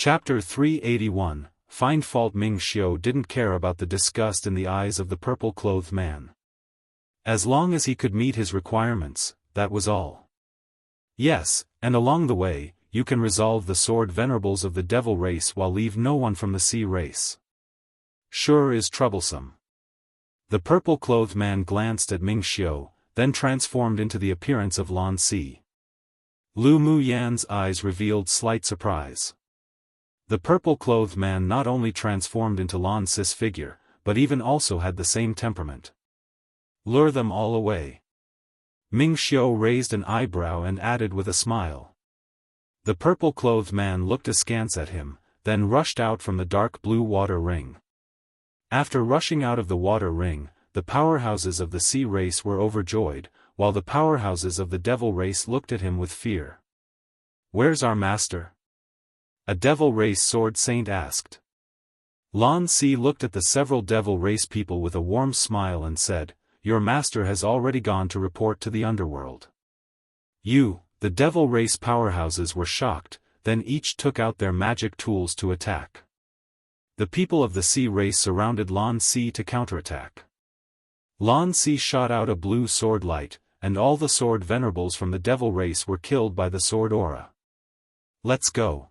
Chapter 381, Find Fault. Ming Xiao didn't care about the disgust in the eyes of the purple-clothed man. As long as he could meet his requirements, that was all. Yes, and along the way, you can resolve the sword venerables of the devil race while leave no one from the sea race. Sure is troublesome. The purple-clothed man glanced at Ming Xiao, then transformed into the appearance of Lan Si. Lu Mu Yan's eyes revealed slight surprise. The purple-clothed man not only transformed into Lan Si's figure, but even also had the same temperament. Lure them all away. Ming Xiao raised an eyebrow and added with a smile. The purple-clothed man looked askance at him, then rushed out from the dark blue water ring. After rushing out of the water ring, the powerhouses of the sea race were overjoyed, while the powerhouses of the devil race looked at him with fear. "Where's our master?" a devil race sword saint asked. Lan Si looked at the several devil race people with a warm smile and said, "Your master has already gone to report to the underworld." The devil race powerhouses were shocked, then each took out their magic tools to attack. The people of the sea race surrounded Lan Si to counterattack. Lan Si shot out a blue sword light, and all the sword venerables from the devil race were killed by the sword aura. "Let's go."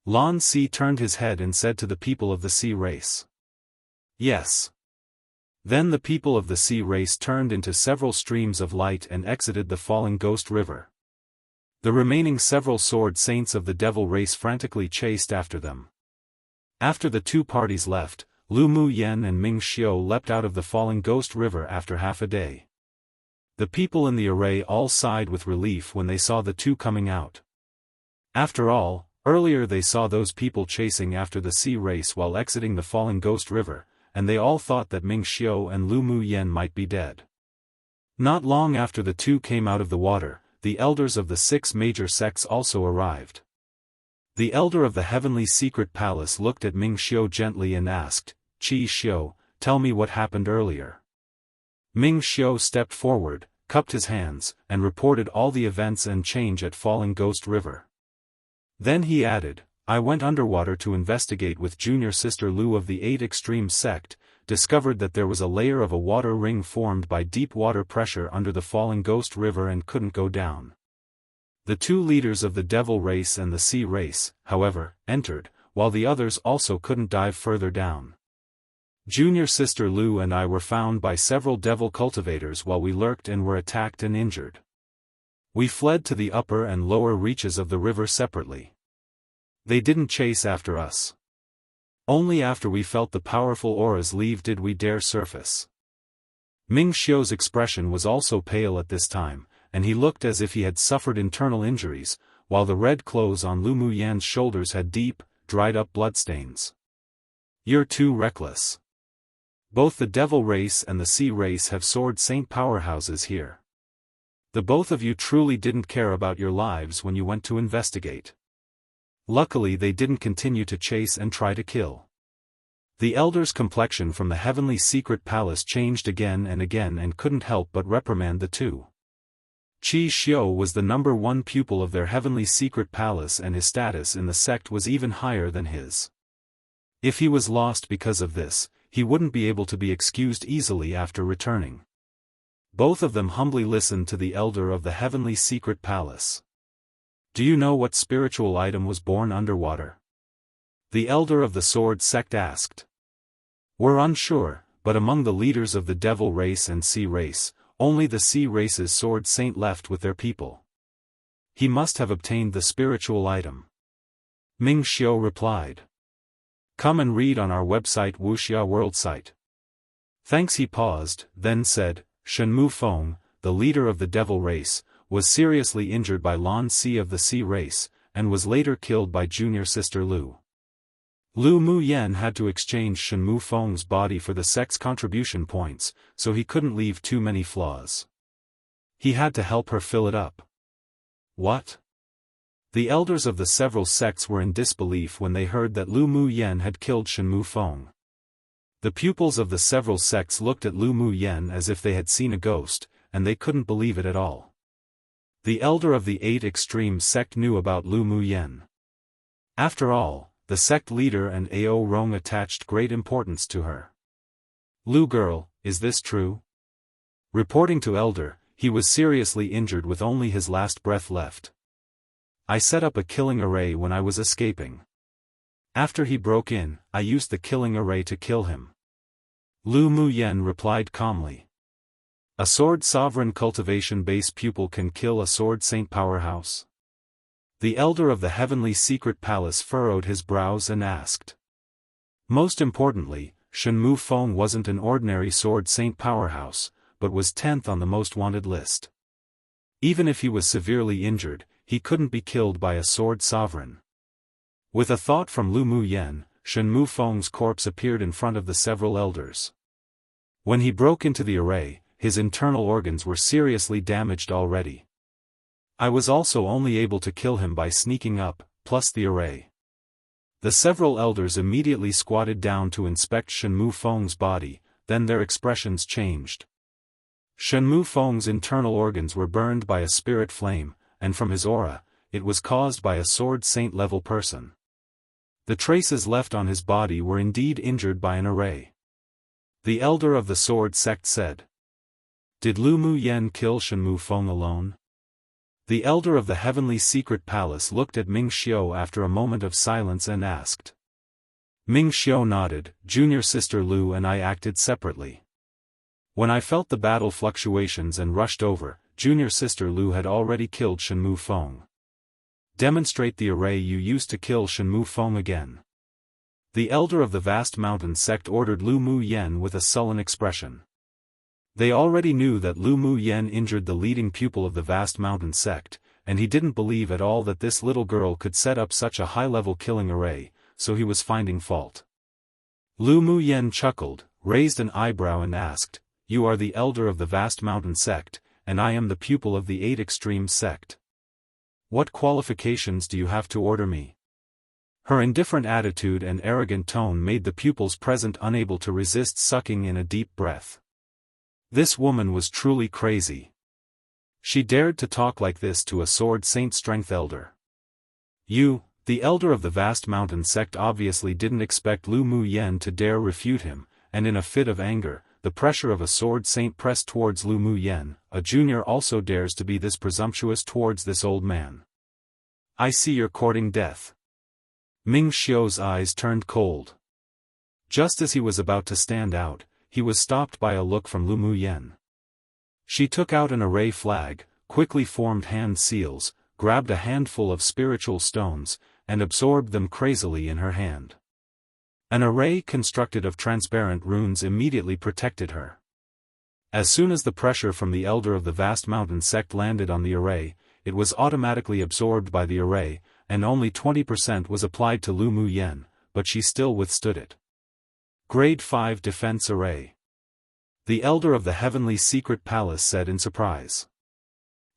Lan Si turned his head and said to the people of the sea race. "Yes." Then the people of the sea race turned into several streams of light and exited the falling ghost river. The remaining several sword saints of the devil race frantically chased after them. After the two parties left, Lu Mu Yan and Ming Xiao leapt out of the falling ghost river after half a day. The people in the array all sighed with relief when they saw the two coming out. After all, earlier they saw those people chasing after the sea race while exiting the falling ghost river, and they all thought that Ming Xiao and Lu Mu Yan might be dead. Not long after the two came out of the water, the elders of the 6 major sects also arrived. The elder of the heavenly secret palace looked at Ming Xiao gently and asked, "Qi Xiao, tell me what happened earlier." Ming Xiao stepped forward, cupped his hands, and reported all the events and change at Falling Ghost River. Then he added, "I went underwater to investigate with junior sister Lu of the 8 Extreme sect, discovered that there was a layer of a water ring formed by deep water pressure under the Falling Ghost River and couldn't go down. The 2 leaders of the devil race and the sea race, however, entered, while the others also couldn't dive further down. Junior sister Lu and I were found by several devil cultivators while we lurked and were attacked and injured. We fled to the upper and lower reaches of the river separately. They didn't chase after us. Only after we felt the powerful auras leave did we dare surface." Ming Xiao's expression was also pale at this time, and he looked as if he had suffered internal injuries, while the red clothes on Lu Mu Yan's shoulders had deep, dried-up bloodstains. "You're too reckless. Both the devil race and the sea race have sword saint powerhouses here. The both of you truly didn't care about your lives when you went to investigate. Luckily they didn't continue to chase and try to kill." The elder's complexion from the heavenly secret palace changed again and couldn't help but reprimand the two. Qi Xiao was the number 1 pupil of their heavenly secret palace and his status in the sect was even higher than his. If he was lost because of this, he wouldn't be able to be excused easily after returning. Both of them humbly listened to the elder of the heavenly secret palace. "Do you know what spiritual item was born underwater?" the elder of the sword sect asked. "We're unsure, but among the leaders of the devil race and sea race, only the sea race's sword saint left with their people. He must have obtained the spiritual item." Ming Xiao replied. "Come and read on our website Wuxia World site." Thanks. He paused, then said, "Shenmu Feng, the leader of the devil race, was seriously injured by Lan Si of the sea race, and was later killed by junior sister Lu. Lu Mu Yan had to exchange Shenmu Feng's body for the sect's contribution points, so he couldn't leave too many flaws. He had to help her fill it up." "What?" The elders of the several sects were in disbelief when they heard that Lu Mu Yan had killed Shenmu Feng. The pupils of the several sects looked at Lu Mu Yan as if they had seen a ghost, and they couldn't believe it at all. The elder of the 8 Extreme sect knew about Lu Mu Yan. After all, the sect leader and Ao Rong attached great importance to her. Lu girl, is this true? Reporting to Elder, he was seriously injured with only his last breath left. I set up a killing array when I was escaping. After he broke in, I used the killing array to kill him. Lu Muyen replied calmly. A sword sovereign cultivation base pupil can kill a sword saint powerhouse? The elder of the heavenly secret palace furrowed his brows and asked. Most importantly, Shen Mu Feng wasn't an ordinary sword saint powerhouse, but was 10th on the most wanted list. Even if he was severely injured, he couldn't be killed by a sword sovereign. With a thought from Lu Muyen, Shen Mu Feng's corpse appeared in front of the several elders. When he broke into the array, his internal organs were seriously damaged already. I was also only able to kill him by sneaking up, plus the array. The several elders immediately squatted down to inspect Shen Mu Feng's body, then their expressions changed. Shen Mu Feng's internal organs were burned by a spirit flame, and from his aura, it was caused by a sword saint level person. The traces left on his body were indeed injured by an array. The elder of the sword sect said. Did Lu Muyen kill Shen Mu Feng alone? The elder of the heavenly secret palace looked at Ming Xiao after a moment of silence and asked. Ming Xiao nodded. Junior sister Lu and I acted separately. When I felt the battle fluctuations and rushed over, junior sister Lu had already killed Shen Mu Feng. Demonstrate the array you used to kill Shen Mu Feng again. The elder of the vast mountain sect ordered Lu Muyen with a sullen expression. They already knew that Lu Muyen injured the leading pupil of the vast mountain sect, and he didn't believe at all that this little girl could set up such a high-level killing array, so he was finding fault. Lu Muyen chuckled, raised an eyebrow and asked, You are the elder of the vast mountain sect, and I am the pupil of the 8 extreme sect. What qualifications do you have to order me? Her indifferent attitude and arrogant tone made the pupils present unable to resist sucking in a deep breath. This woman was truly crazy. She dared to talk like this to a sword saint strength elder. You, the elder of the vast mountain sect obviously didn't expect Lu Muyen to dare refute him, and in a fit of anger, the pressure of a sword saint pressed towards Lu Muyen. A junior also dares to be this presumptuous towards this old man. I see you're courting death. Ming Xiao's eyes turned cold. Just as he was about to stand out, he was stopped by a look from Lu Muyen. She took out an array flag, quickly formed hand seals, grabbed a handful of spiritual stones, and absorbed them crazily in her hand. An array constructed of transparent runes immediately protected her. As soon as the pressure from the elder of the vast mountain sect landed on the array, it was automatically absorbed by the array, and only 20% was applied to Lu Muyen, but she still withstood it. Grade 5 Defense Array. The elder of the heavenly secret palace said in surprise.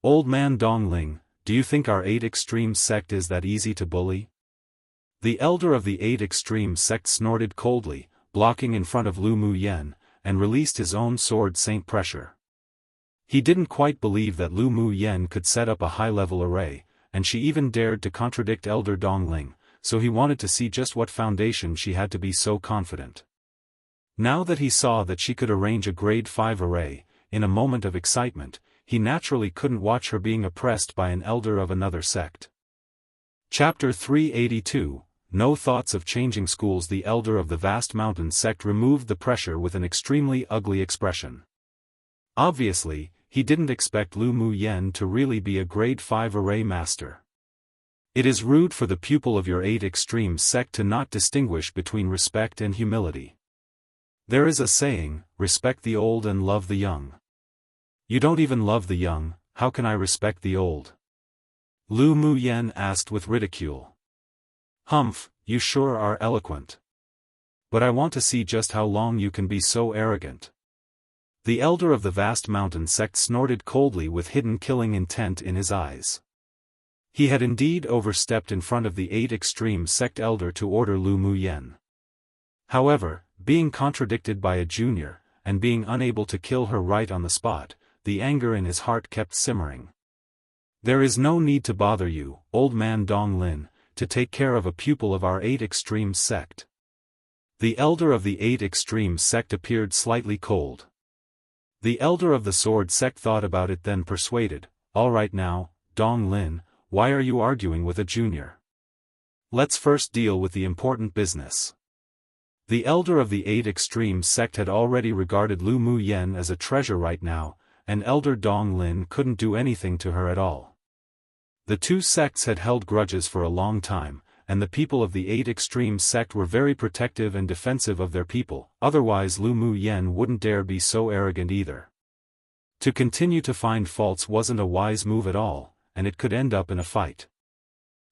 Old man Dongling, do you think our 8 extreme sect is that easy to bully? The elder of the 8 extreme sect snorted coldly, blocking in front of Lu Muyen, and released his own sword saint pressure. He didn't quite believe that Lu Muyen could set up a high-level array, and she even dared to contradict Elder Dongling, so he wanted to see just what foundation she had to be so confident. Now that he saw that she could arrange a grade 5 array, in a moment of excitement, he naturally couldn't watch her being oppressed by an elder of another sect. Chapter 382, No Thoughts of Changing Schools. The elder of the vast mountain sect removed the pressure with an extremely ugly expression. Obviously, he didn't expect Lu Muyen to really be a grade 5 array master. It is rude for the pupil of your 8 extreme sect to not distinguish between respect and humility. There is a saying, respect the old and love the young. You don't even love the young, how can I respect the old? Lu Muyen asked with ridicule. Humph, you sure are eloquent. But I want to see just how long you can be so arrogant. The elder of the vast mountain sect snorted coldly with hidden killing intent in his eyes. He had indeed overstepped in front of the 8 extreme sect elder to order Lu Muyen. However, being contradicted by a junior, and being unable to kill her right on the spot, the anger in his heart kept simmering. There is no need to bother you, old man Dong Lin, to take care of a pupil of our 8 Extremes sect. The elder of the 8 Extremes sect appeared slightly cold. The elder of the sword sect thought about it, then persuaded, "All right now, Dong Lin, why are you arguing with a junior? Let's first deal with the important business." The elder of the 8 Extremes sect had already regarded Lu Mu Yen as a treasure right now, and elder Dong Lin couldn't do anything to her at all. The two sects had held grudges for a long time, and the people of the 8 Extremes sect were very protective and defensive of their people, otherwise Lu Mu Yen wouldn't dare be so arrogant either. To continue to find faults wasn't a wise move at all, and it could end up in a fight.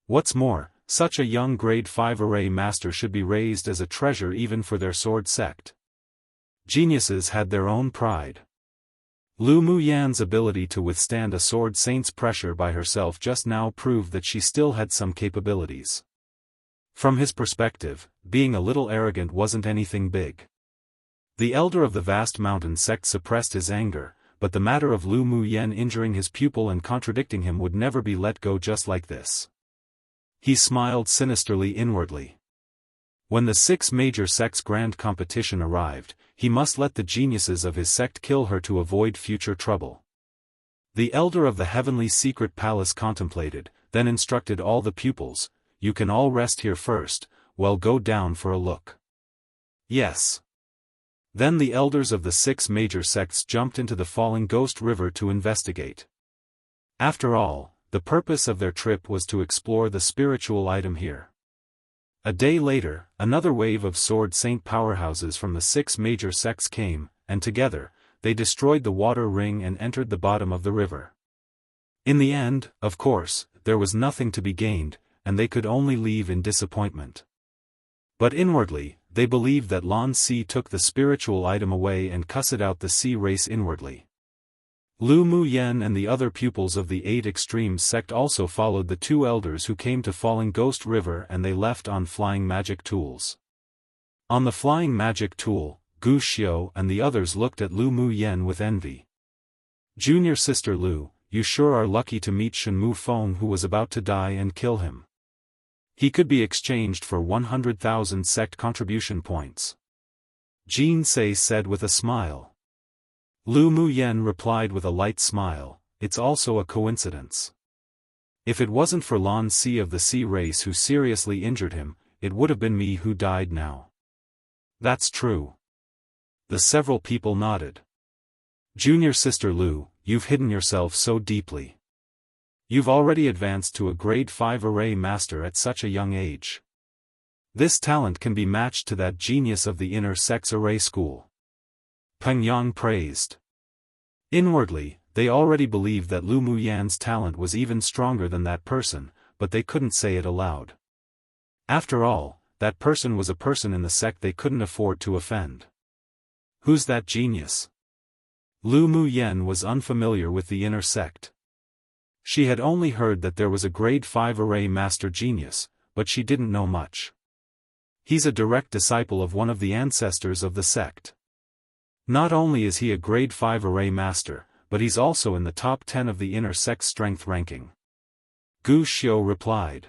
What's more, such a young grade 5 array master should be raised as a treasure even for their sword sect. Geniuses had their own pride. Lu Mu Yan's ability to withstand a sword saint's pressure by herself just now proved that she still had some capabilities. From his perspective, being a little arrogant wasn't anything big. The elder of the vast mountain sect suppressed his anger, but the matter of Lu Mu Yen injuring his pupil and contradicting him would never be let go just like this. He smiled sinisterly inwardly. When the 6 major sects' grand competition arrived, he must let the geniuses of his sect kill her to avoid future trouble. The elder of the heavenly secret palace contemplated, then instructed all the pupils, "You can all rest here first, well go down for a look." Yes. Then the elders of the 6 major sects jumped into the falling ghost river to investigate. After all, the purpose of their trip was to explore the spiritual item here. A day later, another wave of sword saint powerhouses from the 6 major sects came, and together, they destroyed the water ring and entered the bottom of the river. In the end, of course, there was nothing to be gained, and they could only leave in disappointment. But inwardly, they believed that Lan Si took the spiritual item away and cussed out the sea race inwardly. Lu Mu Yen and the other pupils of the 8 Extremes sect also followed the 2 elders who came to Falling Ghost River, and they left on flying magic tools. On the flying magic tool, Gu Xiao and the others looked at Lu Mu Yen with envy. "Junior sister Lu, you sure are lucky to meet Shen Mu Feng, who was about to die, and kill him. He could be exchanged for 100,000 sect contribution points." Jin Sei said with a smile. Lu Mu Yen replied with a light smile, "It's also a coincidence. If it wasn't for Lan Si of the sea race who seriously injured him, it would have been me who died now." "That's true." The several people nodded. "Junior sister Lu, you've hidden yourself so deeply. You've already advanced to a grade 5 array master at such a young age. This talent can be matched to that genius of the inner sex array school." Peng Yang praised. Inwardly, they already believed that Lu Mu Yan's talent was even stronger than that person, but they couldn't say it aloud. After all, that person was a person in the sect they couldn't afford to offend. Who's that genius? Lu Mu Yen was unfamiliar with the inner sect. She had only heard that there was a grade 5 array master genius, but she didn't know much. He's a direct disciple of one of the ancestors of the sect. Not only is he a grade 5 array master, but he's also in the top 10 of the inner sect strength ranking. Gu Xiao replied.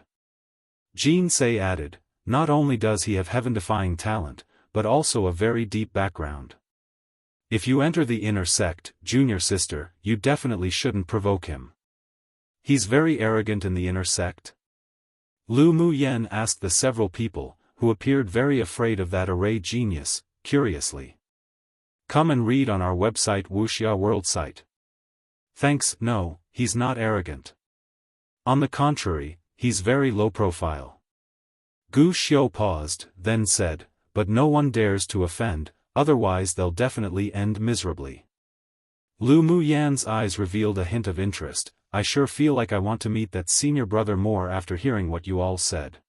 Jin Sei added, "Not only does he have heaven-defying talent, but also a very deep background. If you enter the inner sect, junior sister, you definitely shouldn't provoke him. He's very arrogant in the inner sect." Lu Mu Yen asked the several people, who appeared very afraid of that array genius, curiously. "Come and read on our website Wuxia World site." "Thanks, no, he's not arrogant. On the contrary, he's very low profile." Gu Xiao paused, then said, "But no one dares to offend, otherwise they'll definitely end miserably." Lu Mu Yan's eyes revealed a hint of interest. "I sure feel like I want to meet that senior brother more after hearing what you all said."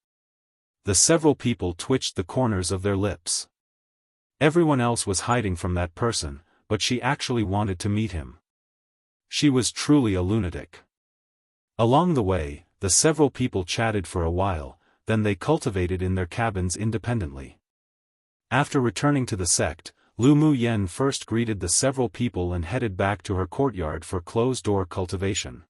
The several people twitched the corners of their lips. Everyone else was hiding from that person, but she actually wanted to meet him. She was truly a lunatic. Along the way, the several people chatted for a while, then they cultivated in their cabins independently. After returning to the sect, Lu Mu Yen first greeted the several people and headed back to her courtyard for closed-door cultivation.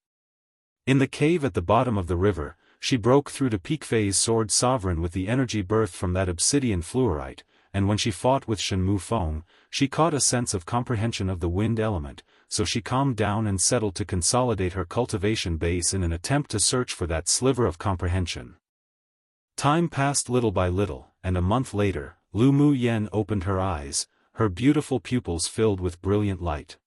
In the cave at the bottom of the river, she broke through to peak phase Sword Sovereign with the energy birthed from that obsidian fluorite, and when she fought with Shenmue Feng, she caught a sense of comprehension of the wind element, so she calmed down and settled to consolidate her cultivation base in an attempt to search for that sliver of comprehension. Time passed little by little, and a month later, Lu Mu Yen opened her eyes, her beautiful pupils filled with brilliant light.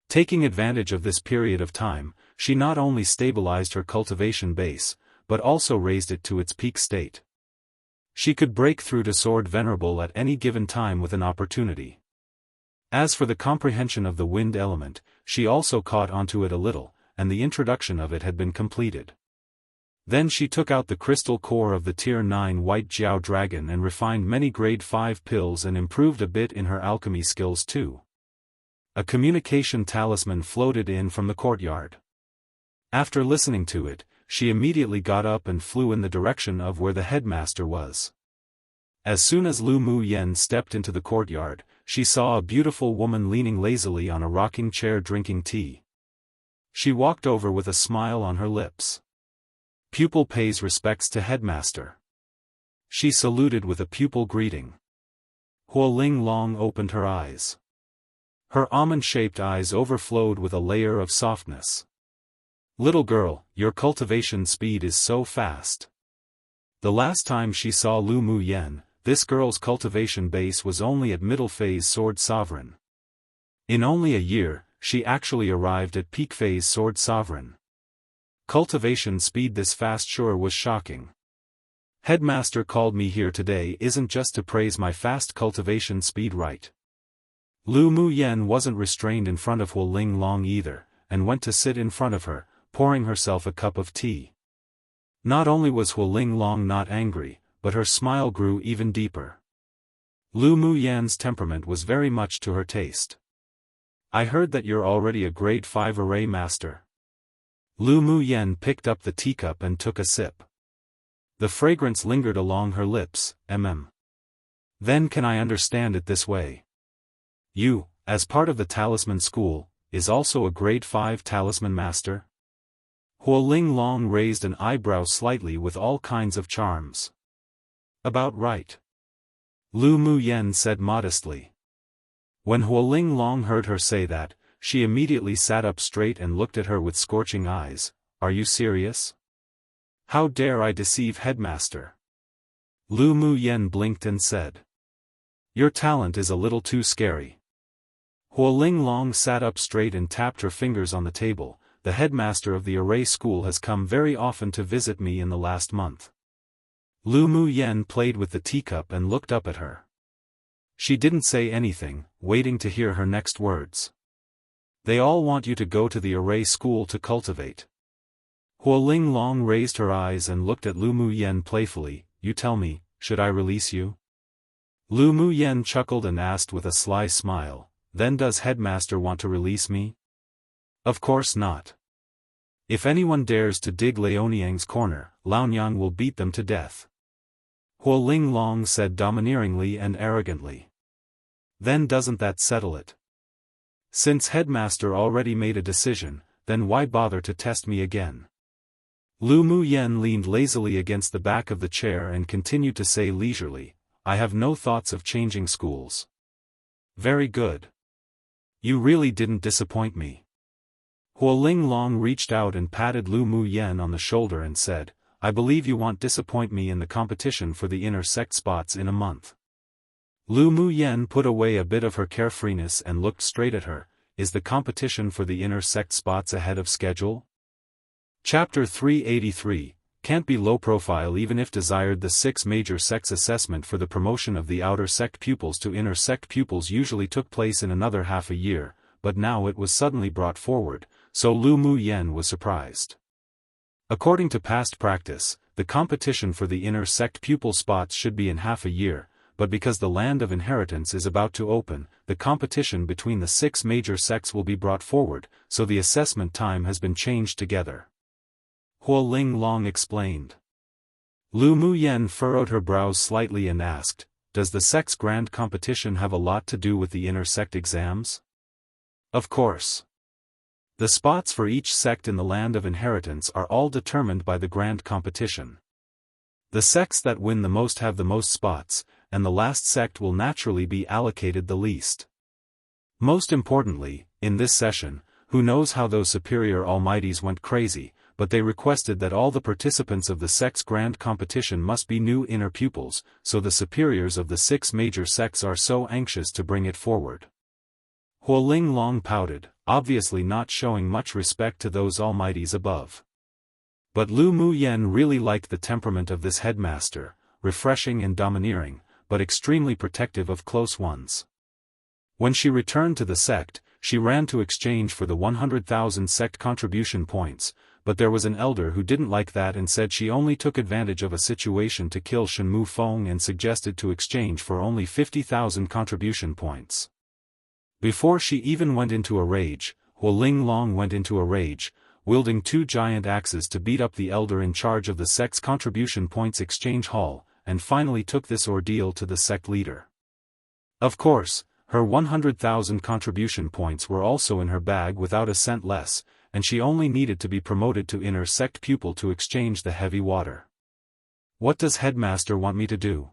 Taking advantage of this period of time, she not only stabilized her cultivation base, but also raised it to its peak state. She could break through to Sword Venerable at any given time with an opportunity. As for the comprehension of the wind element, she also caught onto it a little, and the introduction of it had been completed. Then she took out the crystal core of the Tier 9 White Jiao Dragon and refined many Grade 5 pills and improved a bit in her alchemy skills too. A communication talisman floated in from the courtyard. After listening to it, she immediately got up and flew in the direction of where the headmaster was. As soon as Lu Mu Yen stepped into the courtyard, she saw a beautiful woman leaning lazily on a rocking chair drinking tea. She walked over with a smile on her lips. Pupil pays respects to headmaster. She saluted with a pupil greeting. Huoling Long opened her eyes. Her almond-shaped eyes overflowed with a layer of softness. Little girl, your cultivation speed is so fast. The last time she saw Lu Mu Yen, this girl's cultivation base was only at middle phase Sword Sovereign. In only a year, she actually arrived at peak phase Sword Sovereign. Cultivation speed this fast sure was shocking. Headmaster called me here today isn't just to praise my fast cultivation speed, right? Lu Mu Yen wasn't restrained in front of Huoling Long either, and went to sit in front of her, pouring herself a cup of tea. Not only was Huoling Long not angry, but her smile grew even deeper. Lu Mu Yan's temperament was very much to her taste. I heard that you're already a grade 5 array master. Lu Mu Yen picked up the teacup and took a sip. The fragrance lingered along her lips. Then can I understand it this way? You, as part of the talisman school, is also a grade 5 talisman master? Huoling Long raised an eyebrow slightly with all kinds of charms. About right. Lu Mu Yen said modestly. When Huoling Long heard her say that, she immediately sat up straight and looked at her with scorching eyes. Are you serious? How dare I deceive headmaster? Lu Mu Yen blinked and said. Your talent is a little too scary. Huoling Long sat up straight and tapped her fingers on the table. The headmaster of the array school has come very often to visit me in the last month. Lu Mu Yen played with the teacup and looked up at her. She didn't say anything, waiting to hear her next words. They all want you to go to the array school to cultivate. Huoling Long raised her eyes and looked at Lu Mu Yen playfully. You tell me, should I release you? Lu Mu Yen chuckled and asked with a sly smile, then does headmaster want to release me? Of course not. If anyone dares to dig Liaoniang's corner, Laonyang will beat them to death. Huoling Long said domineeringly and arrogantly. Then doesn't that settle it? Since headmaster already made a decision, then why bother to test me again? Lu Mu Yen leaned lazily against the back of the chair and continued to say leisurely, I have no thoughts of changing schools. Very good. You really didn't disappoint me. Huoling Long reached out and patted Lu Mu Yen on the shoulder and said, I believe you won't disappoint me in the competition for the inner sect spots in a month. Lu Mu Yen put away a bit of her carefreeness and looked straight at her. Is the competition for the inner sect spots ahead of schedule? Chapter 383, Can't be low profile even if desired. The 6 major sects assessment for the promotion of the outer sect pupils to inner sect pupils usually took place in another half a year, but now it was suddenly brought forward, so Lu Mu Yen was surprised. According to past practice, the competition for the inner sect pupil spots should be in half a year, but because the land of inheritance is about to open, the competition between the 6 major sects will be brought forward, so the assessment time has been changed together. Huoling Long explained. Lu Mu Yen furrowed her brows slightly and asked, does the sect's grand competition have a lot to do with the inner sect exams? Of course. The spots for each sect in the land of inheritance are all determined by the grand competition. The sects that win the most have the most spots, and the last sect will naturally be allocated the least. Most importantly, in this session, who knows how those superior almighties went crazy, but they requested that all the participants of the sect's grand competition must be new inner pupils, so the superiors of the 6 major sects are so anxious to bring it forward. Huoling Long pouted, obviously not showing much respect to those almighties above. But Lu Muyen really liked the temperament of this headmaster, refreshing and domineering, but extremely protective of close ones. When she returned to the sect, she ran to exchange for the 100,000 sect contribution points, but there was an elder who didn't like that and said she only took advantage of a situation to kill Shenmu Feng and suggested to exchange for only 50,000 contribution points. Before she even went into a rage, Huoling Long went into a rage, wielding 2 giant axes to beat up the elder in charge of the sect's contribution points exchange hall, and finally took this ordeal to the sect leader. Of course, her 100,000 contribution points were also in her bag without a cent less, and she only needed to be promoted to inner sect pupil to exchange the heavy water. "What does headmaster want me to do?"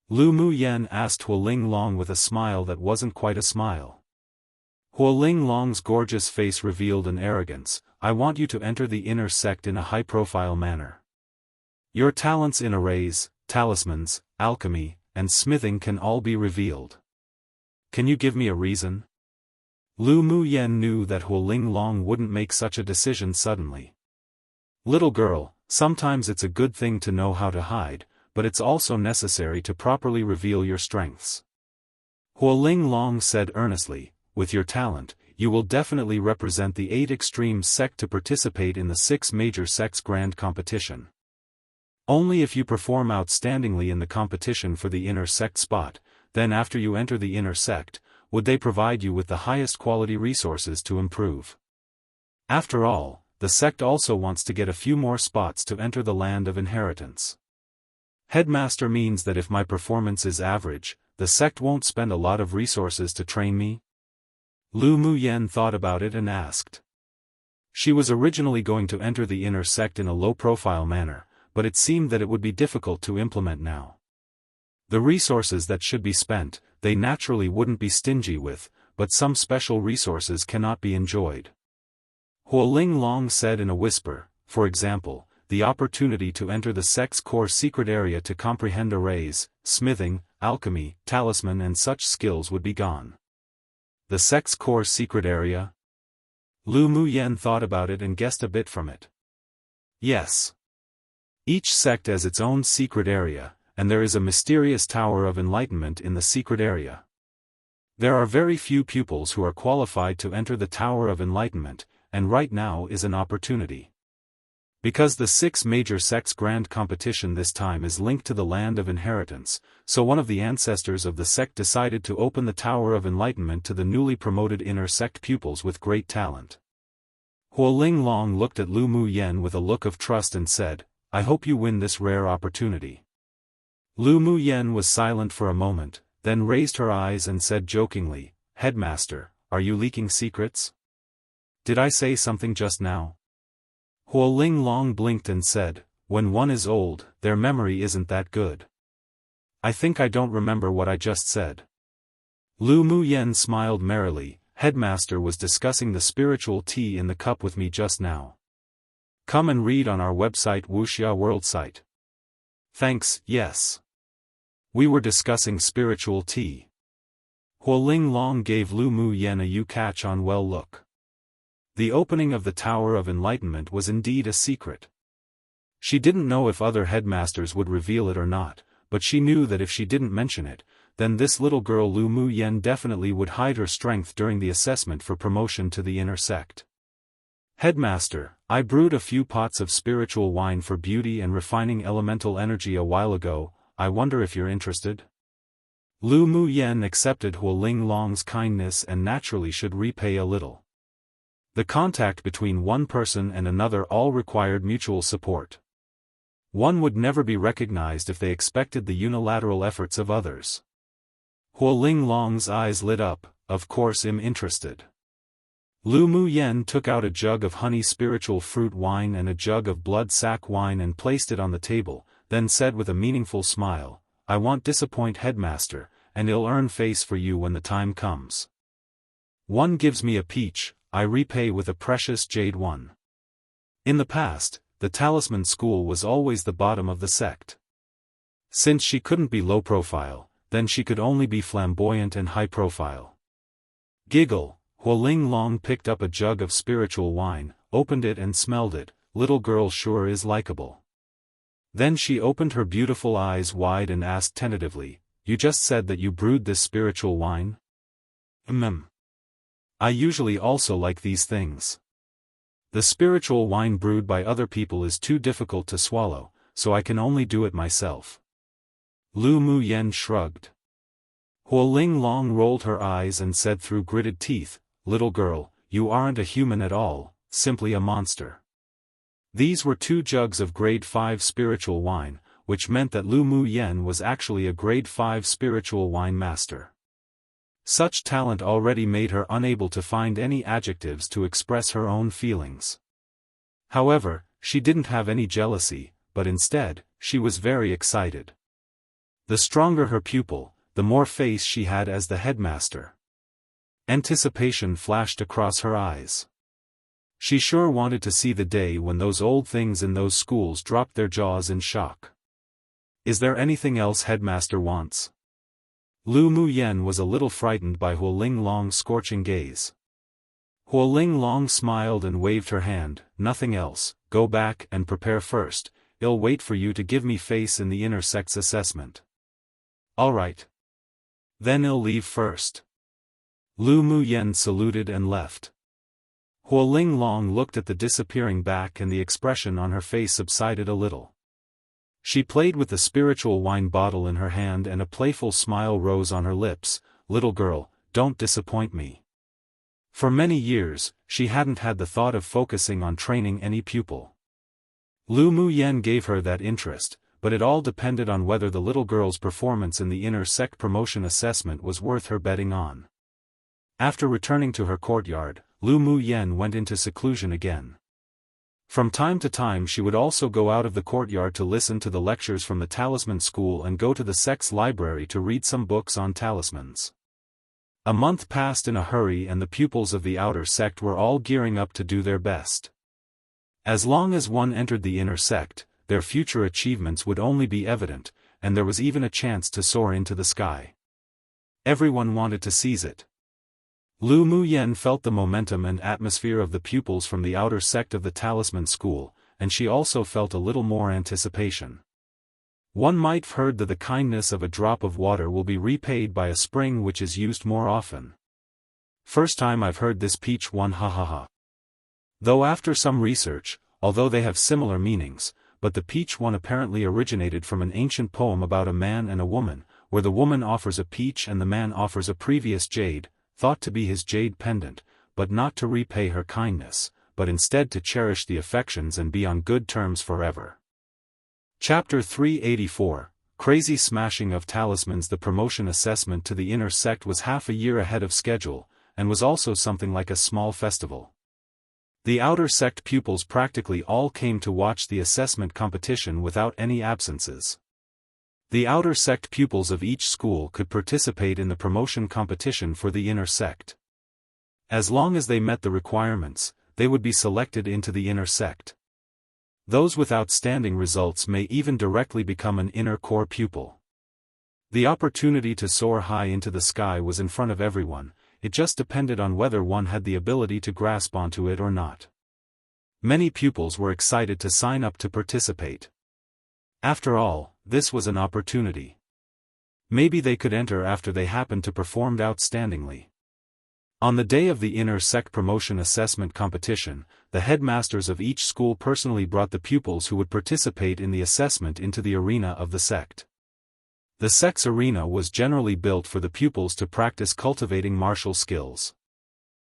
Lu Muyen asked Huoling Long with a smile that wasn't quite a smile. Huoling Long's gorgeous face revealed an arrogance. "I want you to enter the inner sect in a high-profile manner. Your talents in arrays, talismans, alchemy, and smithing can all be revealed. Can you give me a reason?" Lu Muyen knew that Huoling Long wouldn't make such a decision suddenly. "Little girl, sometimes it's a good thing to know how to hide, but it's also necessary to properly reveal your strengths." Huoling Long said earnestly, "With your talent, you will definitely represent the 8 extreme sect to participate in the 6 major sects grand competition. Only if you perform outstandingly in the competition for the inner sect spot, then after you enter the inner sect, would they provide you with the highest quality resources to improve. After all, the sect also wants to get a few more spots to enter the land of inheritance. Headmaster means that if my performance is average, the sect won't spend a lot of resources to train me?" Lu Muyen thought about it and asked. She was originally going to enter the inner sect in a low-profile manner, but it seemed that it would be difficult to implement now. The resources that should be spent, they naturally wouldn't be stingy with, but some special resources cannot be enjoyed. Huoling Long said in a whisper, "For example, the opportunity to enter the sect's core secret area to comprehend arrays, smithing, alchemy, talisman and such skills would be gone." The sect's core secret area? Lu Muyen thought about it and guessed a bit from it. Yes. Each sect has its own secret area, and there is a mysterious tower of enlightenment in the secret area. There are very few pupils who are qualified to enter the tower of enlightenment, and right now is an opportunity. Because the 6 major sects grand competition this time is linked to the land of inheritance, so one of the ancestors of the sect decided to open the Tower of Enlightenment to the newly promoted inner sect pupils with great talent. Huoling Long looked at Lu Muyen with a look of trust and said, "I hope you win this rare opportunity." Lu Muyen was silent for a moment, then raised her eyes and said jokingly, "Headmaster, are you leaking secrets? Did I say something just now?" Huoling Long blinked and said, "When one is old, their memory isn't that good. I think I don't remember what I just said." Lu Muyen smiled merrily. "Headmaster was discussing the spiritual tea in the cup with me just now. Come and read on our website Wuxia World site." "Thanks, yes. We were discussing spiritual tea." Huoling Long gave Lu Muyen a "you catch on well" look. The opening of the Tower of Enlightenment was indeed a secret. She didn't know if other headmasters would reveal it or not, but she knew that if she didn't mention it, then this little girl Lu Muyen definitely would hide her strength during the assessment for promotion to the inner sect. "Headmaster, I brewed a few pots of spiritual wine for beauty and refining elemental energy a while ago, I wonder if you're interested?" Lu Muyen accepted Huoling Long's kindness and naturally should repay a little. The contact between one person and another all required mutual support. One would never be recognized if they expected the unilateral efforts of others. Huoling Long's eyes lit up, "Of course I'm interested. Lu Mu Yen took out a jug of honey spiritual fruit wine and a jug of blood sack wine and placed it on the table, then said with a meaningful smile, "I won't disappoint headmaster, and I'll earn face for you when the time comes. One gives me a peach, I repay with a precious jade one." In the past, the talisman school was always the bottom of the sect. Since she couldn't be low profile, then she could only be flamboyant and high profile. Giggle. Huoling Long picked up a jug of spiritual wine, opened it and smelled it. "Little girl sure is likable." Then she opened her beautiful eyes wide and asked tentatively, "You just said that you brewed this spiritual wine?" I usually also like these things. The spiritual wine brewed by other people is too difficult to swallow, so I can only do it myself." Lu Mu Yen shrugged. Huoling Long rolled her eyes and said through gritted teeth, "Little girl, you aren't a human at all, simply a monster." These were 2 jugs of grade 5 spiritual wine, which meant that Lu Mu Yen was actually a grade 5 spiritual wine master. Such talent already made her unable to find any adjectives to express her own feelings. However, she didn't have any jealousy, but instead, she was very excited. The stronger her pupil, the more face she had as the headmaster. Anticipation flashed across her eyes. She sure wanted to see the day when those old things in those schools dropped their jaws in shock. "Is there anything else headmaster wants?" Lu Mu Yen was a little frightened by Huoling Long's scorching gaze. Huoling Long smiled and waved her hand, "Nothing else, go back and prepare first, I'll wait for you to give me face in the inner sect's assessment." "All right. Then I'll leave first." Lu Mu Yen saluted and left. Huoling Long looked at the disappearing back and the expression on her face subsided a little. She played with the spiritual wine bottle in her hand and a playful smile rose on her lips. "Little girl, don't disappoint me." For many years, she hadn't had the thought of focusing on training any pupil. Lu Mu Yen gave her that interest, but it all depended on whether the little girl's performance in the inner sect promotion assessment was worth her betting on. After returning to her courtyard, Lu Mu Yen went into seclusion again. From time to time she would also go out of the courtyard to listen to the lectures from the talisman school and go to the sect's library to read some books on talismans. A month passed in a hurry and the pupils of the outer sect were all gearing up to do their best. As long as one entered the inner sect, their future achievements would only be evident, and there was even a chance to soar into the sky. Everyone wanted to seize it. Lu Mu Yen felt the momentum and atmosphere of the pupils from the outer sect of the talisman school, and she also felt a little more anticipation. One might have heard that the kindness of a drop of water will be repaid by a spring which is used more often. First time I've heard this peach one, ha ha ha. Though after some research, although they have similar meanings, but the peach one apparently originated from an ancient poem about a man and a woman, where the woman offers a peach and the man offers a previous jade, thought to be his jade pendant, but not to repay her kindness, but instead to cherish the affections and be on good terms forever. Chapter 384, Crazy Smashing of Talismans. The promotion assessment to the inner sect was half a year ahead of schedule, and was also something like a small festival. The outer sect pupils practically all came to watch the assessment competition without any absences. The outer sect pupils of each school could participate in the promotion competition for the inner sect. As long as they met the requirements, they would be selected into the inner sect. Those with outstanding results may even directly become an inner core pupil. The opportunity to soar high into the sky was in front of everyone, it just depended on whether one had the ability to grasp onto it or not. Many pupils were excited to sign up to participate. After all, this was an opportunity. Maybe they could enter after they happened to perform outstandingly. On the day of the inner sect promotion assessment competition, the headmasters of each school personally brought the pupils who would participate in the assessment into the arena of the sect. The sect's arena was generally built for the pupils to practice cultivating martial skills.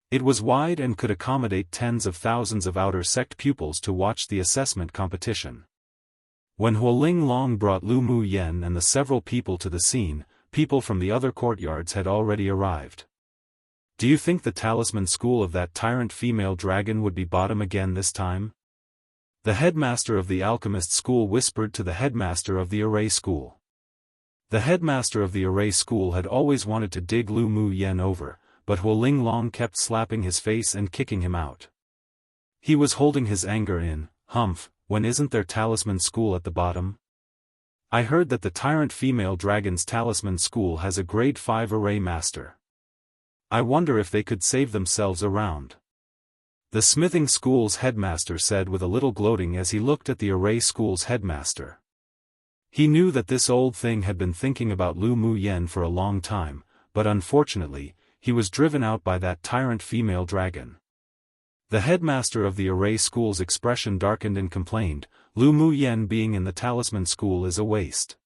It was wide and could accommodate tens of thousands of outer sect pupils to watch the assessment competition. When Huoling Long brought Lu Mu Yen and the several people to the scene, people from the other courtyards had already arrived. Do you think the talisman school of that tyrant female dragon would be bottom again this time? The headmaster of the alchemist school whispered to the headmaster of the array school. The headmaster of the array school had always wanted to dig Lu Mu Yen over, but Huo Linglong kept slapping his face and kicking him out. He was holding his anger in. Humph, when isn't there talisman school at the bottom? I heard that the tyrant female dragon's talisman school has a grade 5 array master. I wonder if they could save themselves around. The smithing school's headmaster said with a little gloating as he looked at the array school's headmaster. He knew that this old thing had been thinking about Lu Mu Yen for a long time, but unfortunately, he was driven out by that tyrant female dragon. The headmaster of the array school's expression darkened and complained, Lu Mu Yen being in the talisman school is a waste.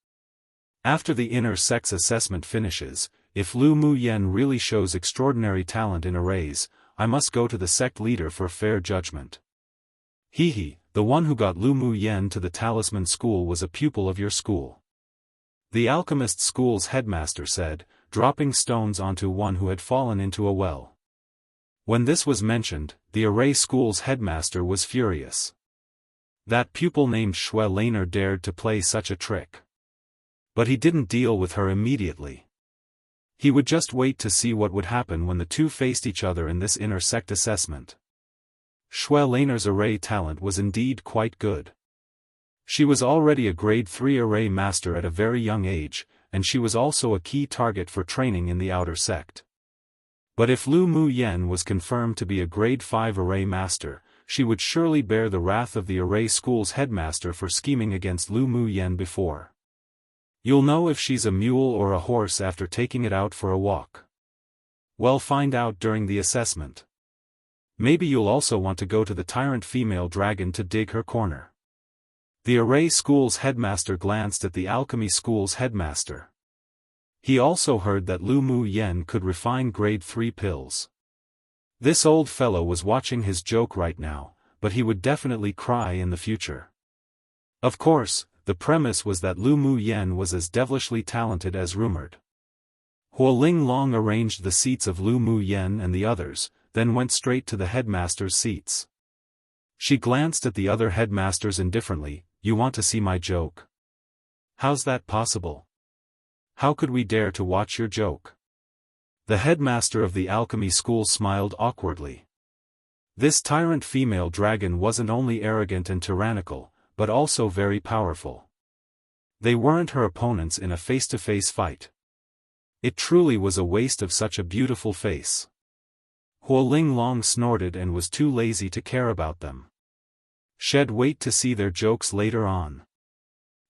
After the inner sex assessment finishes, if Lu Mu Yen really shows extraordinary talent in arrays, I must go to the sect leader for fair judgment. Hee, the one who got Lu Mu Yen to the talisman school was a pupil of your school. The alchemist school's headmaster said, dropping stones onto one who had fallen into a well. When this was mentioned, the array school's headmaster was furious. That pupil named Xue Laner dared to play such a trick. But he didn't deal with her immediately. He would just wait to see what would happen when the two faced each other in this inner sect assessment. Xue Laner's array talent was indeed quite good. She was already a grade 3 array master at a very young age, and she was also a key target for training in the outer sect. But if Lu Mu Yen was confirmed to be a grade 5 array master, she would surely bear the wrath of the array school's headmaster for scheming against Lu Mu Yen before. You'll know if she's a mule or a horse after taking it out for a walk. Well, find out during the assessment. Maybe you'll also want to go to the tyrant female dragon to dig her corner. The array school's headmaster glanced at the alchemy school's headmaster. He also heard that Lu Mu Yen could refine grade 3 pills. This old fellow was watching his joke right now, but he would definitely cry in the future. Of course, the premise was that Lu Mu Yen was as devilishly talented as rumored. Huo Linglong arranged the seats of Lu Mu Yen and the others, then went straight to the headmaster's seats. She glanced at the other headmasters indifferently. You want to see my joke? How's that possible? How could we dare to watch your joke? The headmaster of the alchemy school smiled awkwardly. This tyrant female dragon wasn't only arrogant and tyrannical, but also very powerful. They weren't her opponents in a face-to-face fight. It truly was a waste of such a beautiful face. Huo Linglong snorted and was too lazy to care about them. She'd wait to see their jokes later on.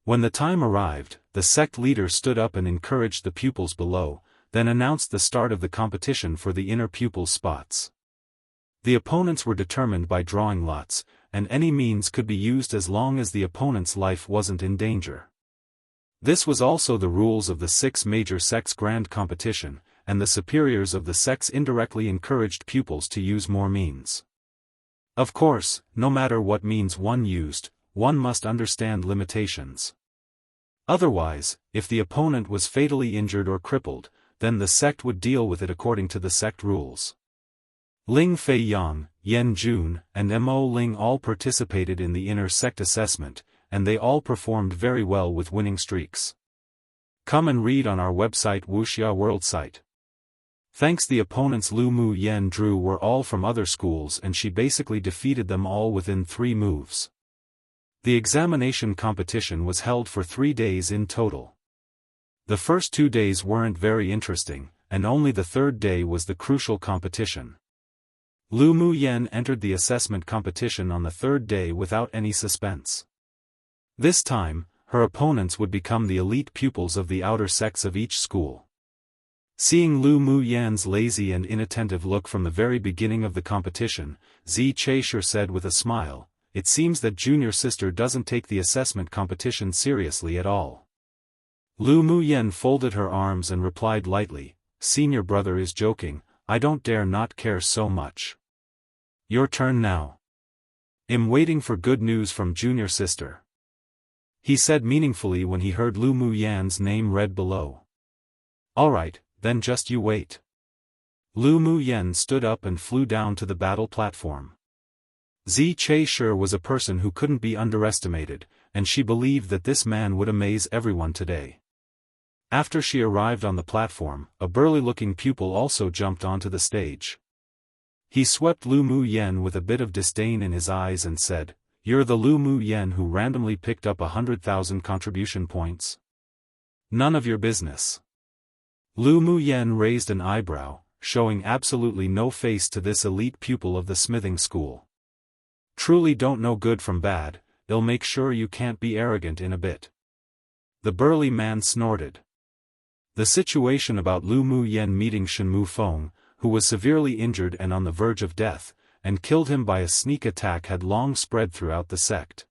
When the time arrived, the sect leader stood up and encouraged the pupils below, then announced the start of the competition for the inner pupil spots. The opponents were determined by drawing lots, and any means could be used as long as the opponent's life wasn't in danger. This was also the rules of the 6 major sects grand competition, and the superiors of the sects indirectly encouraged pupils to use more means. Of course, no matter what means one used, one must understand limitations. Otherwise, if the opponent was fatally injured or crippled, then the sect would deal with it according to the sect rules. Ling Fei Yang, Yen Jun, and Mo Ling all participated in the inner sect assessment, and they all performed very well with winning streaks. Come and read on our website Wuxia World site. Thanks. The opponents Lu Mu Yen drew were all from other schools and she basically defeated them all within 3 moves. The examination competition was held for 3 days in total. The first 2 days weren't very interesting, and only the 3rd day was the crucial competition. Lu Mu Yen entered the assessment competition on the 3rd day without any suspense. This time, her opponents would become the elite pupils of the outer sects of each school. Seeing Lu Mu Yan's lazy and inattentive look from the very beginning of the competition, Zi Chaisher said with a smile, "It seems that junior sister doesn't take the assessment competition seriously at all." Lu Mu Yen folded her arms and replied lightly, "Senior brother is joking, I don't dare not care so much. Your turn now. I'm waiting for good news from junior sister," he said meaningfully when he heard Lu Mu Yan's name read below. "Alright, then just you wait." Lu Muyen stood up and flew down to the battle platform. Zi Che was a person who couldn't be underestimated, and she believed that this man would amaze everyone today. After she arrived on the platform, a burly-looking pupil also jumped onto the stage. He swept Lu Muyen with a bit of disdain in his eyes and said, "You're the Lu Muyen who randomly picked up 100,000 contribution points? None of your business." Lu Muyen raised an eyebrow, showing absolutely no face to this elite pupil of the smithing school. "Truly don't know good from bad, I'll make sure you can't be arrogant in a bit." The burly man snorted. The situation about Lu Muyen meeting Shen Mufeng, who was severely injured and on the verge of death, and killed him by a sneak attack had long spread throughout the sect.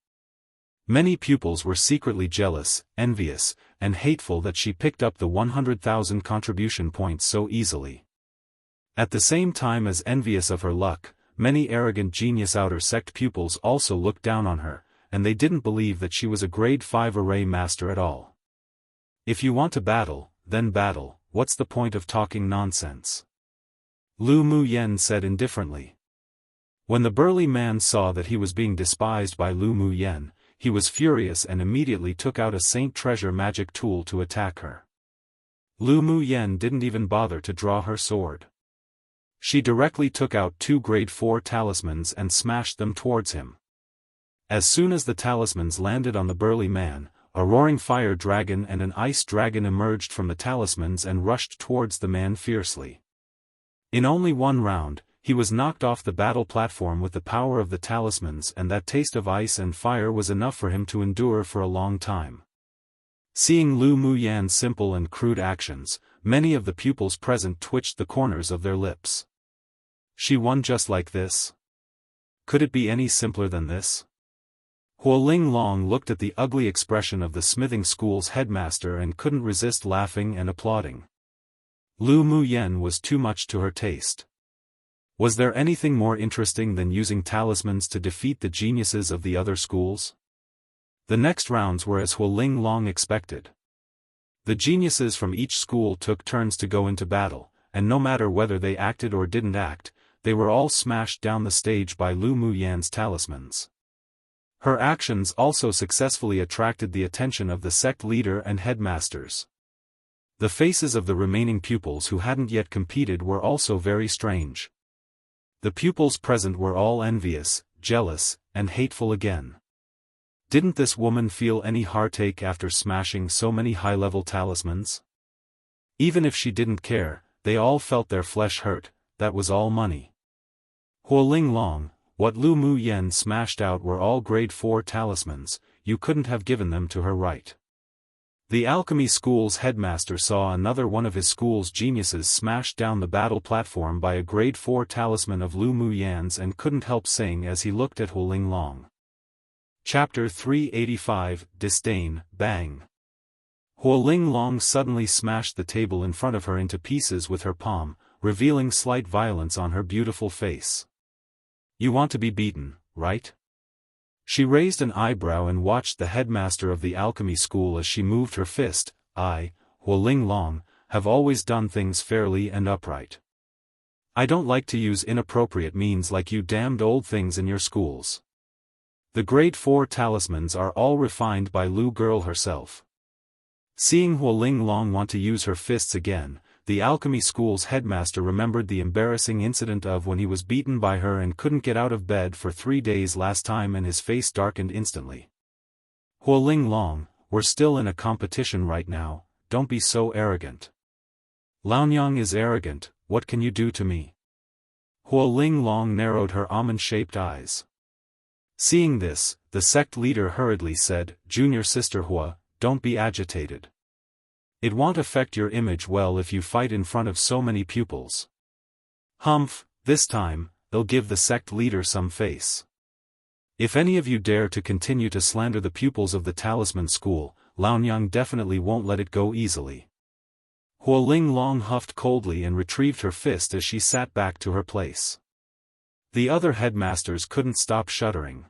Many pupils were secretly jealous, envious, and hateful that she picked up the 100,000 contribution points so easily. At the same time as envious of her luck, many arrogant genius outer sect pupils also looked down on her, and they didn't believe that she was a grade 5 array master at all. "If you want to battle, then battle, what's the point of talking nonsense?" Lu Muyen said indifferently. When the burly man saw that he was being despised by Lu Muyen, he was furious and immediately took out a Saint Treasure magic tool to attack her. Lu Muyen didn't even bother to draw her sword. She directly took out 2 grade 4 talismans and smashed them towards him. As soon as the talismans landed on the burly man, a roaring fire dragon and an ice dragon emerged from the talismans and rushed towards the man fiercely. In only one round, he was knocked off the battle platform with the power of the talismans, and that taste of ice and fire was enough for him to endure for a long time. Seeing Lu Muyen's simple and crude actions, many of the pupils present twitched the corners of their lips. She won just like this? Could it be any simpler than this? Huoling Long looked at the ugly expression of the smithing school's headmaster and couldn't resist laughing and applauding. Lu Muyen was too much to her taste. Was there anything more interesting than using talismans to defeat the geniuses of the other schools? The next rounds were as Huoling Long expected. The geniuses from each school took turns to go into battle, and no matter whether they acted or didn't act, they were all smashed down the stage by Lu Muyen's talismans. Her actions also successfully attracted the attention of the sect leader and headmasters. The faces of the remaining pupils who hadn't yet competed were also very strange. The pupils present were all envious, jealous, and hateful again. Didn't this woman feel any heartache after smashing so many high-level talismans? Even if she didn't care, they all felt their flesh hurt. That was all money. Huoling Long, what Lu Muyen smashed out were all grade 4 talismans, you couldn't have given them to her right. The alchemy school's headmaster saw another one of his school's geniuses smashed down the battle platform by a grade 4 talisman of Lu Muyen's and couldn't help saying as he looked at Huoling Long. Chapter 385, Disdain, Bang. Huoling Long suddenly smashed the table in front of her into pieces with her palm, revealing slight violence on her beautiful face. "You want to be beaten, right?" She raised an eyebrow and watched the headmaster of the alchemy school as she moved her fist. "I, Huoling Long, have always done things fairly and upright. I don't like to use inappropriate means like you damned old things in your schools." The grade 4 talismans are all refined by Lu girl herself. Seeing Huoling Long want to use her fists again, the alchemy school's headmaster remembered the embarrassing incident of when he was beaten by her and couldn't get out of bed for 3 days last time, and his face darkened instantly. "Huoling Long, we're still in a competition right now, don't be so arrogant." "Laonyang is arrogant, what can you do to me?" Huoling Long narrowed her almond-shaped eyes. Seeing this, the sect leader hurriedly said, "Junior sister Hua, don't be agitated. It won't affect your image well if you fight in front of so many pupils." "Humph, this time, they'll give the sect leader some face. If any of you dare to continue to slander the pupils of the talisman school, Laonyang definitely won't let it go easily." Huoling Long huffed coldly and retrieved her fist as she sat back to her place. The other headmasters couldn't stop shuddering.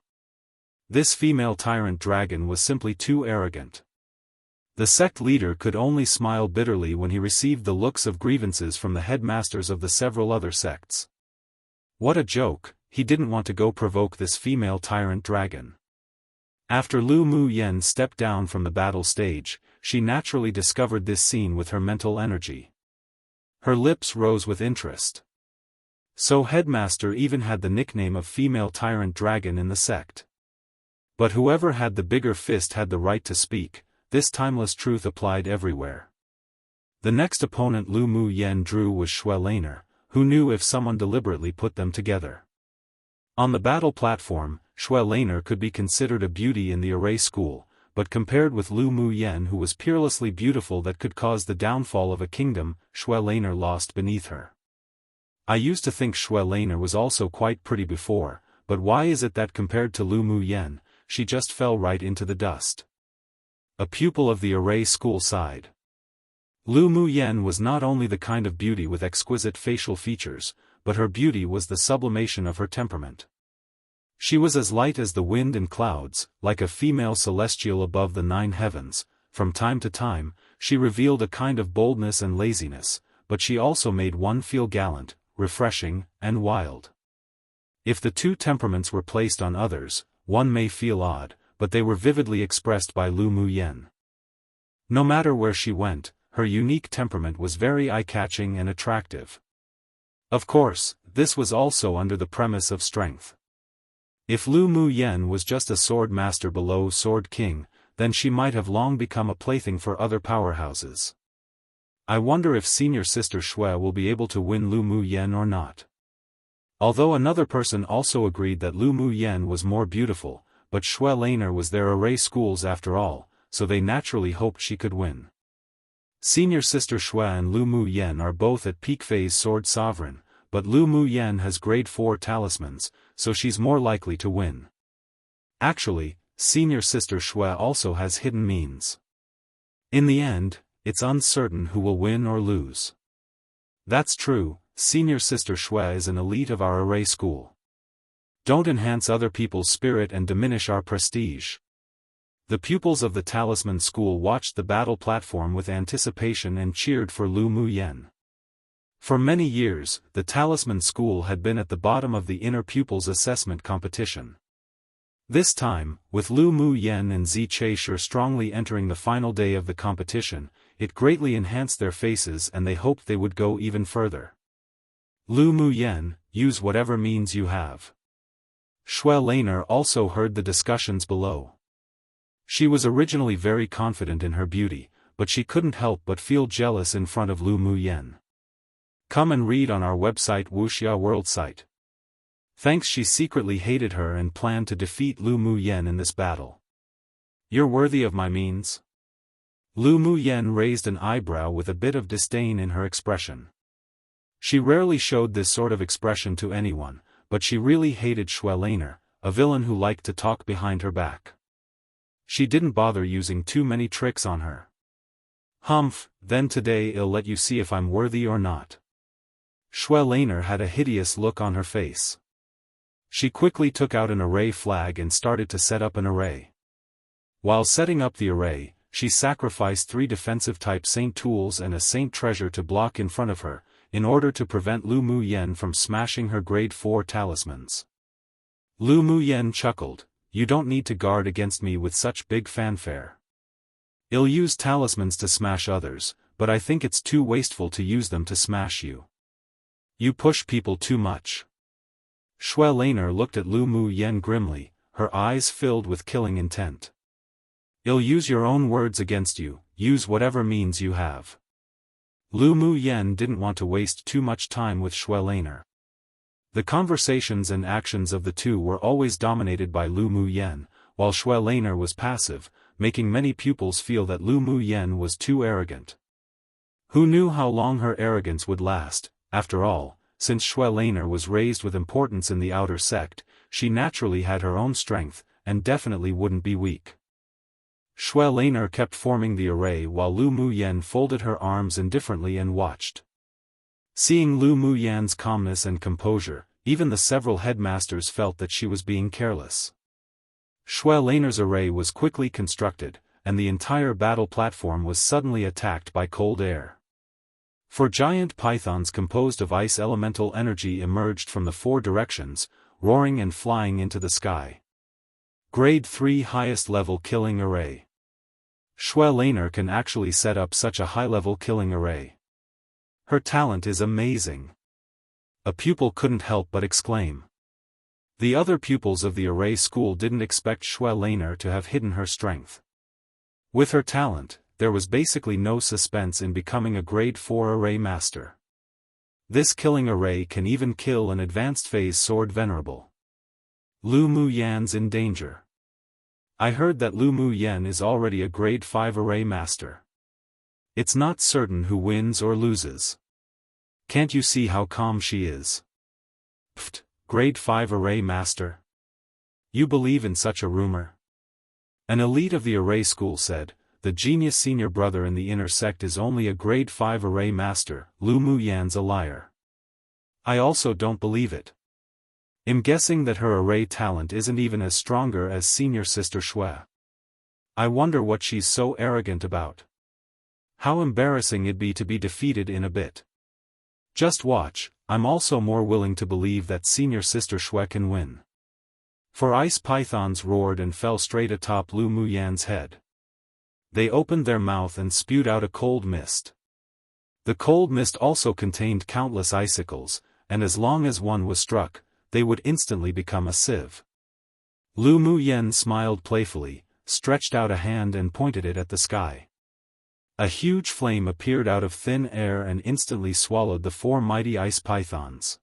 This female tyrant dragon was simply too arrogant. The sect leader could only smile bitterly when he received the looks of grievances from the headmasters of the several other sects. What a joke, he didn't want to go provoke this female tyrant dragon. After Lu Mu Yen stepped down from the battle stage, she naturally discovered this scene with her mental energy. Her lips rose with interest. So headmaster even had the nickname of female tyrant dragon in the sect. But whoever had the bigger fist had the right to speak. This timeless truth applied everywhere. The next opponent Lu Mu Yen drew was Xiaofan, who knew if someone deliberately put them together. On the battle platform, Xiaofan could be considered a beauty in the array school, but compared with Lu Mu Yen, who was peerlessly beautiful that could cause the downfall of a kingdom, Xiaofan lost beneath her. I used to think Xiaofan was also quite pretty before, but why is it that compared to Lu Mu Yen, she just fell right into the dust? A pupil of the array school sighed. Lu Mu Yen was not only the kind of beauty with exquisite facial features, but her beauty was the sublimation of her temperament. She was as light as the wind and clouds, like a female celestial above the 9 heavens. From time to time, she revealed a kind of boldness and laziness, but she also made one feel gallant, refreshing, and wild. If the two temperaments were placed on others, one may feel odd, but they were vividly expressed by Lu Mu Yen. No matter where she went, her unique temperament was very eye-catching and attractive. Of course, this was also under the premise of strength. If Lu Mu Yen was just a sword master below Sword King, then she might have long become a plaything for other powerhouses. I wonder if senior sister Shui will be able to win Lu Mu Yen or not. Although another person also agreed that Lu Mu Yen was more beautiful, but Xiaofan was their array schools after all, so they naturally hoped she could win. Senior sister Shui and Lu Mu Yen are both at peak phase sword sovereign, but Lu Mu Yen has grade 4 talismans, so she's more likely to win. Actually, senior sister Shui also has hidden means. In the end, it's uncertain who will win or lose. That's true, senior sister Shui is an elite of our array school. Don't enhance other people's spirit and diminish our prestige. The pupils of the Talisman School watched the battle platform with anticipation and cheered for Lu Mu Yen. For many years, the Talisman School had been at the bottom of the inner pupils assessment competition. This time, with Lu Mu Yen and Zi Chaisher strongly entering the final day of the competition, it greatly enhanced their faces and they hoped they would go even further. Lu Mu Yen, use whatever means you have. Xiaofan also heard the discussions below. She was originally very confident in her beauty, but she couldn't help but feel jealous in front of Lu Mu Yen. Come and read on our website Wuxia World Site. Thanks, she secretly hated her and planned to defeat Lu Mu Yen in this battle. You're worthy of my means? Lu Mu Yen raised an eyebrow with a bit of disdain in her expression. She rarely showed this sort of expression to anyone, but she really hated Xiaofan, a villain who liked to talk behind her back. She didn't bother using too many tricks on her. Humph, then today I'll let you see if I'm worthy or not. Xiaofan had a hideous look on her face. She quickly took out an array flag and started to set up an array. While setting up the array, she sacrificed 3 defensive-type saint tools and a saint treasure to block in front of her, in order to prevent Lu Mu Yen from smashing her grade 4 talismans. Lu Mu Yen chuckled, you don't need to guard against me with such big fanfare. I'll use talismans to smash others, but I think it's too wasteful to use them to smash you. You push people too much. Xiaofan looked at Lu Mu Yen grimly, her eyes filled with killing intent. I'll use your own words against you, use whatever means you have. Lu Mu Yen didn't want to waste too much time with Xiaofan. The conversations and actions of the two were always dominated by Lu Mu Yen, while Xiaofan was passive, making many pupils feel that Lu Mu Yen was too arrogant. Who knew how long her arrogance would last? After all, since Xiaofan was raised with importance in the outer sect, she naturally had her own strength, and definitely wouldn't be weak. Xiaofan kept forming the array while Lu Mu Yen folded her arms indifferently and watched. Seeing Lu Mu Yen's calmness and composure, even the several headmasters felt that she was being careless. Xiaofan's array was quickly constructed, and the entire battle platform was suddenly attacked by cold air. 4 giant pythons composed of ice elemental energy emerged from the 4 directions, roaring and flying into the sky. Grade 3 highest level killing array. Xiaofan can actually set up such a high-level killing array. Her talent is amazing. A pupil couldn't help but exclaim. The other pupils of the array school didn't expect Xiaofan to have hidden her strength. With her talent, there was basically no suspense in becoming a grade 4 array master. This killing array can even kill an advanced phase sword venerable. Lu Muyan's in danger. I heard that Lu Muyan is already a grade 5 array master. It's not certain who wins or loses. Can't you see how calm she is? Pfft, grade 5 array master? You believe in such a rumor? An elite of the array school said, the genius senior brother in the inner sect is only a grade 5 array master, Lu Muyan's a liar. I also don't believe it. I'm guessing that her array talent isn't even as stronger as senior sister Xue. I wonder what she's so arrogant about. How embarrassing it'd be to be defeated in a bit. Just watch, I'm also more willing to believe that senior sister Xue can win. 4 ice pythons roared and fell straight atop Lu Muyan's head. They opened their mouth and spewed out a cold mist. The cold mist also contained countless icicles, and as long as one was struck, they would instantly become a sieve. Lu Muyan smiled playfully, stretched out a hand and pointed it at the sky. A huge flame appeared out of thin air and instantly swallowed the 4 mighty ice pythons.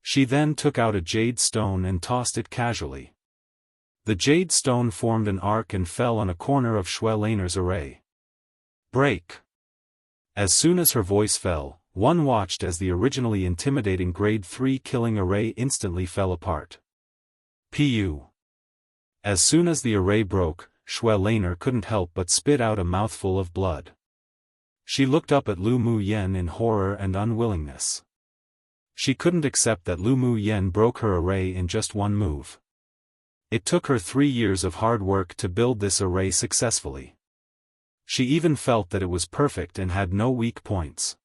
She then took out a jade stone and tossed it casually. The jade stone formed an arc and fell on a corner of Xiaofan's array. Break! As soon as her voice fell, one watched as the originally intimidating grade 3 killing array instantly fell apart. Pu. As soon as the array broke, Xiaofan couldn't help but spit out a mouthful of blood. She looked up at Lu Muyan in horror and unwillingness. She couldn't accept that Lu Muyan broke her array in just one move. It took her 3 years of hard work to build this array successfully. She even felt that it was perfect and had no weak points.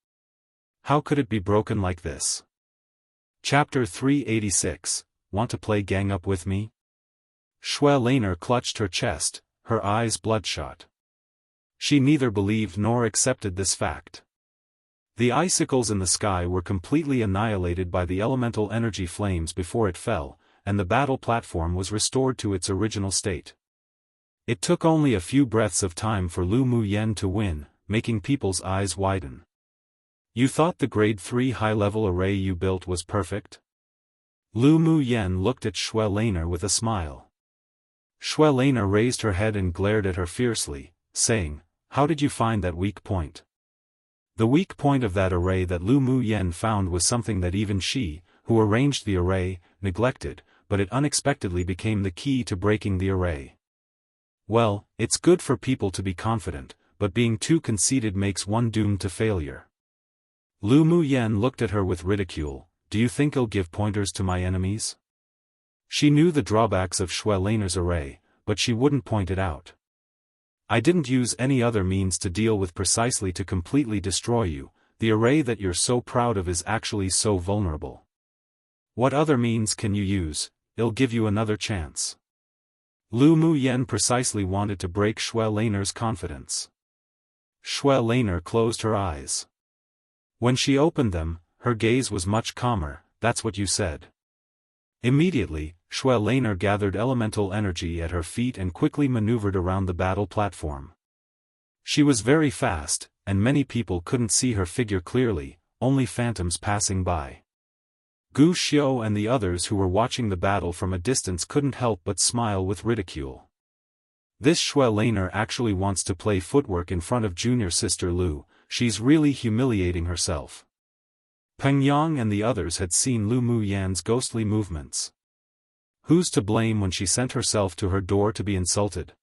How could it be broken like this? Chapter 386, Want to play gang up with me? Xiaofan clutched her chest, her eyes bloodshot. She neither believed nor accepted this fact. The icicles in the sky were completely annihilated by the elemental energy flames before it fell, and the battle platform was restored to its original state. It took only a few breaths of time for Lu Muyan to win, making people's eyes widen. You thought the grade 3 high-level array you built was perfect? Lu Muyan looked at Xiaofan with a smile. Xiaofan raised her head and glared at her fiercely, saying, How did you find that weak point? The weak point of that array that Lu Muyan found was something that even she, who arranged the array, neglected, but it unexpectedly became the key to breaking the array. Well, it's good for people to be confident, but being too conceited makes one doomed to failure. Lu Muyan looked at her with ridicule. Do you think I'll give pointers to my enemies? She knew the drawbacks of Xiaofan's array, but she wouldn't point it out. I didn't use any other means to deal with precisely to completely destroy you. The array that you're so proud of is actually so vulnerable. What other means can you use? I'll give you another chance. Lu Muyan precisely wanted to break Xiaofan's confidence. Xiaofan closed her eyes. When she opened them, her gaze was much calmer. That's what you said. Immediately, Xiaofan gathered elemental energy at her feet and quickly maneuvered around the battle platform. She was very fast, and many people couldn't see her figure clearly, only phantoms passing by. Gu Xiu and the others who were watching the battle from a distance couldn't help but smile with ridicule. This Xiaofan actually wants to play footwork in front of junior sister Lu. She's really humiliating herself. Peng Yang and the others had seen Lu Muyan's ghostly movements. Who's to blame when she sent herself to her door to be insulted?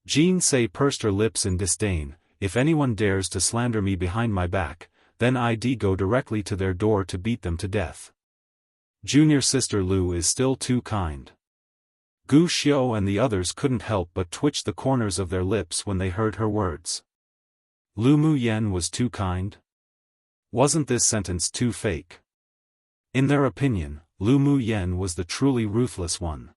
Jean Sei pursed her lips in disdain. If anyone dares to slander me behind my back, then I'd go directly to their door to beat them to death. Junior sister Lu is still too kind. Gu Xiao and the others couldn't help but twitch the corners of their lips when they heard her words. Lu Mu Yen was too kind? Wasn't this sentence too fake? In their opinion, Lu Mu Yen was the truly ruthless one.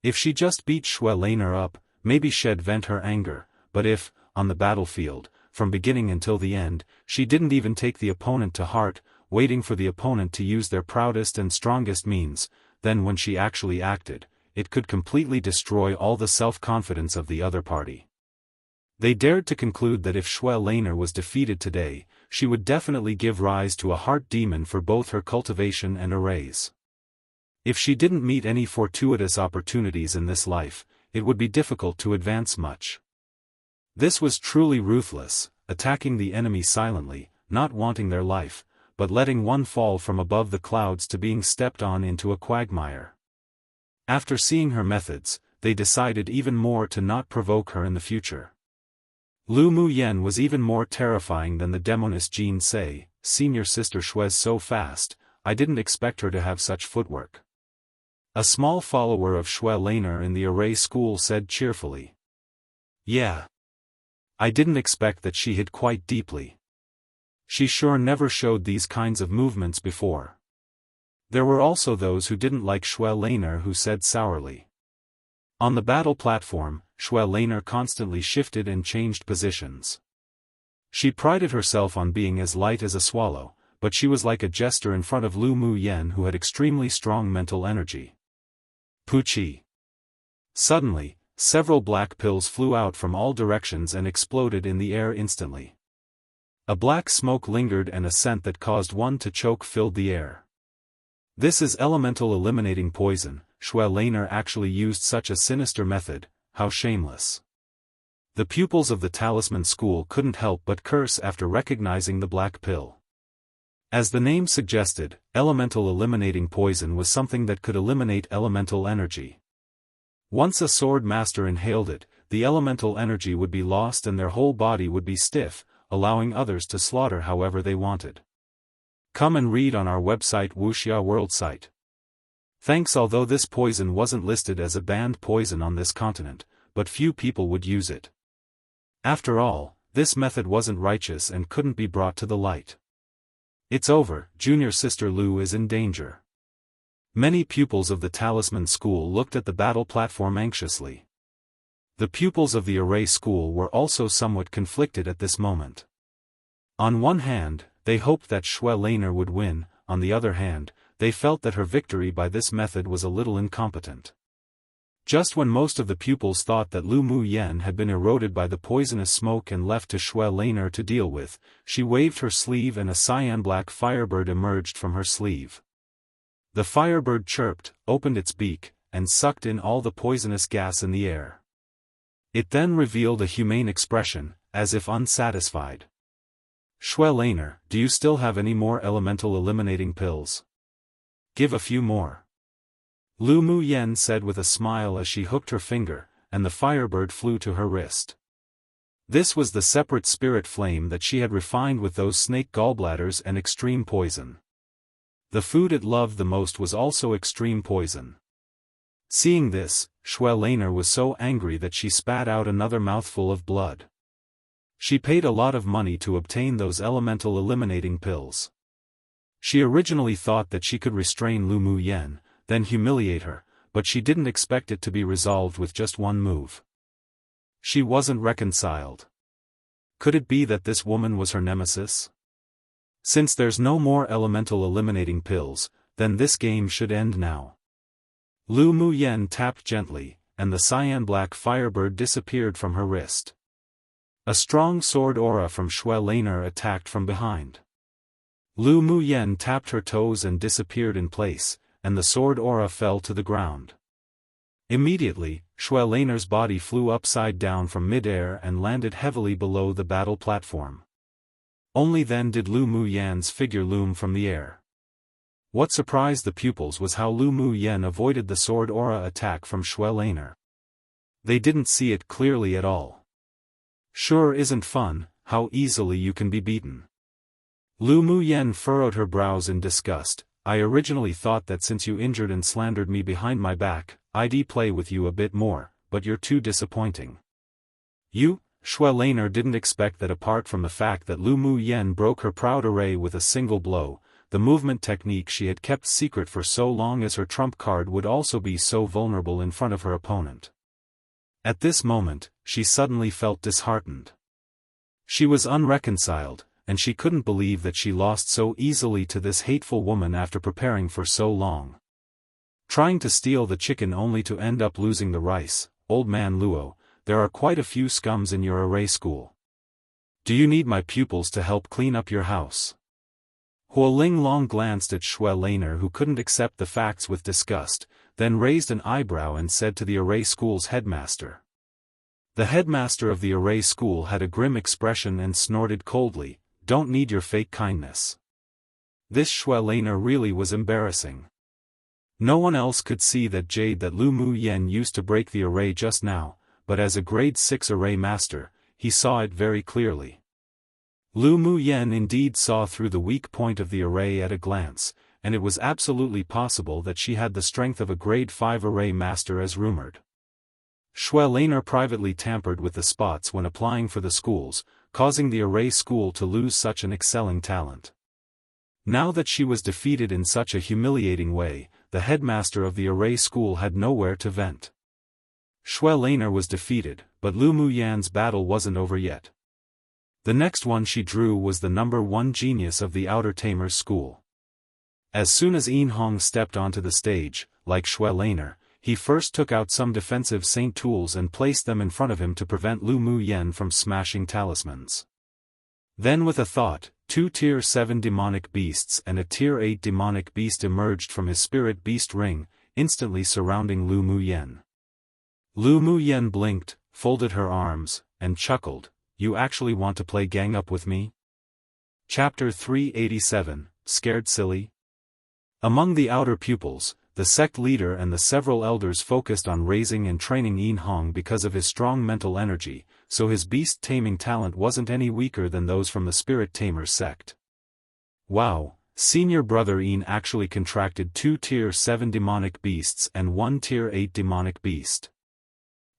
If she just beat Xue Laner up, maybe she'd vent her anger, but if, on the battlefield, from beginning until the end, she didn't even take the opponent to heart, waiting for the opponent to use their proudest and strongest means, then when she actually acted, it could completely destroy all the self-confidence of the other party. They dared to conclude that if Xue Laner was defeated today, she would definitely give rise to a heart demon for both her cultivation and arrays. If she didn't meet any fortuitous opportunities in this life, it would be difficult to advance much. This was truly ruthless, attacking the enemy silently, not wanting their life, but letting one fall from above the clouds to being stepped on into a quagmire. After seeing her methods, they decided even more to not provoke her in the future. Lu Mu Yen was even more terrifying than the demoness Jean Sei. Senior sister Xue's so fast, I didn't expect her to have such footwork. A small follower of Xue Laner in the array school said cheerfully. Yeah. I didn't expect that she hid quite deeply. She sure never showed these kinds of movements before. There were also those who didn't like Xue Laner who said sourly. On the battle platform, Xue Laner constantly shifted and changed positions. She prided herself on being as light as a swallow, but she was like a jester in front of Lu Mu Yen who had extremely strong mental energy. Puchi. Suddenly, several black pills flew out from all directions and exploded in the air instantly. A black smoke lingered and a scent that caused one to choke filled the air. This is elemental eliminating poison. Xue Laner actually used such a sinister method, how shameless. The pupils of the Talisman School couldn't help but curse after recognizing the black pill. As the name suggested, elemental eliminating poison was something that could eliminate elemental energy. Once a sword master inhaled it, the elemental energy would be lost and their whole body would be stiff, allowing others to slaughter however they wanted. Come and read on our website Wuxia World site. Thanks. Although this poison wasn't listed as a banned poison on this continent, but few people would use it. After all, this method wasn't righteous and couldn't be brought to the light. It's over, junior sister Lu is in danger. Many pupils of the Talisman School looked at the battle platform anxiously. The pupils of the Array School were also somewhat conflicted at this moment. On one hand, they hoped that Xue Laner would win, on the other hand, they felt that her victory by this method was a little incompetent. Just when most of the pupils thought that Lu Mu Yen had been eroded by the poisonous smoke and left to Xue Laner to deal with, she waved her sleeve and a cyan-black firebird emerged from her sleeve. The firebird chirped, opened its beak, and sucked in all the poisonous gas in the air. It then revealed a humane expression, as if unsatisfied. Xue Laner, do you still have any more elemental eliminating pills? Give a few more. Lu Mu Yen said with a smile as she hooked her finger, and the firebird flew to her wrist. This was the separate spirit flame that she had refined with those snake gallbladders and extreme poison. The food it loved the most was also extreme poison. Seeing this, Xue Laner was so angry that she spat out another mouthful of blood. She paid a lot of money to obtain those elemental eliminating pills. She originally thought that she could restrain Lu Mu Yen, then humiliate her, but she didn't expect it to be resolved with just one move. She wasn't reconciled. Could it be that this woman was her nemesis? Since there's no more elemental eliminating pills, then this game should end now. Lu Mu Yen tapped gently, and the cyan-black firebird disappeared from her wrist. A strong sword aura from Xue Laner attacked from behind. Lu Mu Yen tapped her toes and disappeared in place, and the sword aura fell to the ground. Immediately, Xue Laner's body flew upside down from mid-air and landed heavily below the battle platform. Only then did Lu Mu Yan's figure loom from the air. What surprised the pupils was how Lu Mu Yen avoided the sword aura attack from Xue Laner. They didn't see it clearly at all. Sure isn't fun, how easily you can be beaten. Lu Mu Yen furrowed her brows in disgust. I originally thought that since you injured and slandered me behind my back, I'd play with you a bit more, but you're too disappointing. You, Shuelainer didn't expect that apart from the fact that Lu Mu Yen broke her proud array with a single blow, the movement technique she had kept secret for so long as her trump card would also be so vulnerable in front of her opponent. At this moment, she suddenly felt disheartened. She was unreconciled, and she couldn't believe that she lost so easily to this hateful woman after preparing for so long. Trying to steal the chicken only to end up losing the rice, old man Luo, there are quite a few scums in your array school. Do you need my pupils to help clean up your house? Huo Linglong glanced at Shuelainer, who couldn't accept the facts with disgust, then raised an eyebrow and said to the array school's headmaster. The headmaster of the array school had a grim expression and snorted coldly, "Don't need your fake kindness." This Shuelainer really was embarrassing. No one else could see that jade that Lu Mu Yen used to break the array just now, but as a grade 6 array master, he saw it very clearly. Lu Mu Yen indeed saw through the weak point of the array at a glance, and it was absolutely possible that she had the strength of a grade 5 array master as rumored. Shuelainer privately tampered with the spots when applying for the schools, causing the array school to lose such an excelling talent. Now that she was defeated in such a humiliating way, the headmaster of the array school had nowhere to vent. Shuelainer was defeated, but Lu Mu Yan's battle wasn't over yet. The next one she drew was the number 1 genius of the Outer Tamers school. As soon as Yin Hong stepped onto the stage, like Shuelainer, he first took out some defensive saint tools and placed them in front of him to prevent Lu Mu Yen from smashing talismans. Then with a thought, 2 Tier 7 demonic beasts and a Tier 8 demonic beast emerged from his spirit beast ring, instantly surrounding Lu Mu Yen. Lu Mu Yen blinked, folded her arms, and chuckled, "You actually want to play gang up with me?" Chapter 387, Scared Silly? Among the outer pupils, the sect leader and the several elders focused on raising and training Yin Hong because of his strong mental energy, so his beast-taming talent wasn't any weaker than those from the Spirit Tamers sect. Wow, senior brother Yin actually contracted 2 Tier 7 demonic beasts and 1 Tier 8 demonic beast.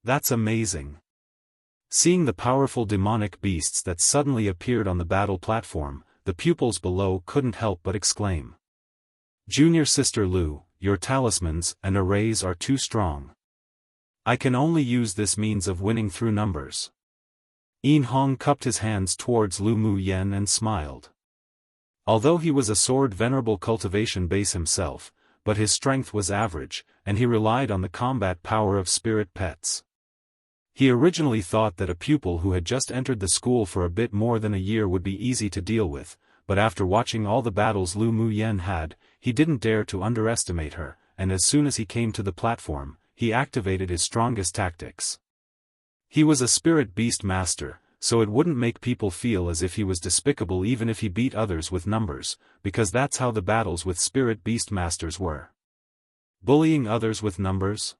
That's amazing. Seeing the powerful demonic beasts that suddenly appeared on the battle platform, the pupils below couldn't help but exclaim. "Junior sister Lu, your talismans and arrays are too strong. I can only use this means of winning through numbers." Yin Hong cupped his hands towards Lu Mu Yen and smiled. Although he was a sword venerable cultivation base himself, but his strength was average, and he relied on the combat power of spirit pets. He originally thought that a pupil who had just entered the school for a bit more than a year would be easy to deal with, but after watching all the battles Lu Mu Yen had, he didn't dare to underestimate her, and as soon as he came to the platform, he activated his strongest tactics. He was a spirit beast master, so it wouldn't make people feel as if he was despicable even if he beat others with numbers, because that's how the battles with spirit beast masters were. Bullying others with numbers?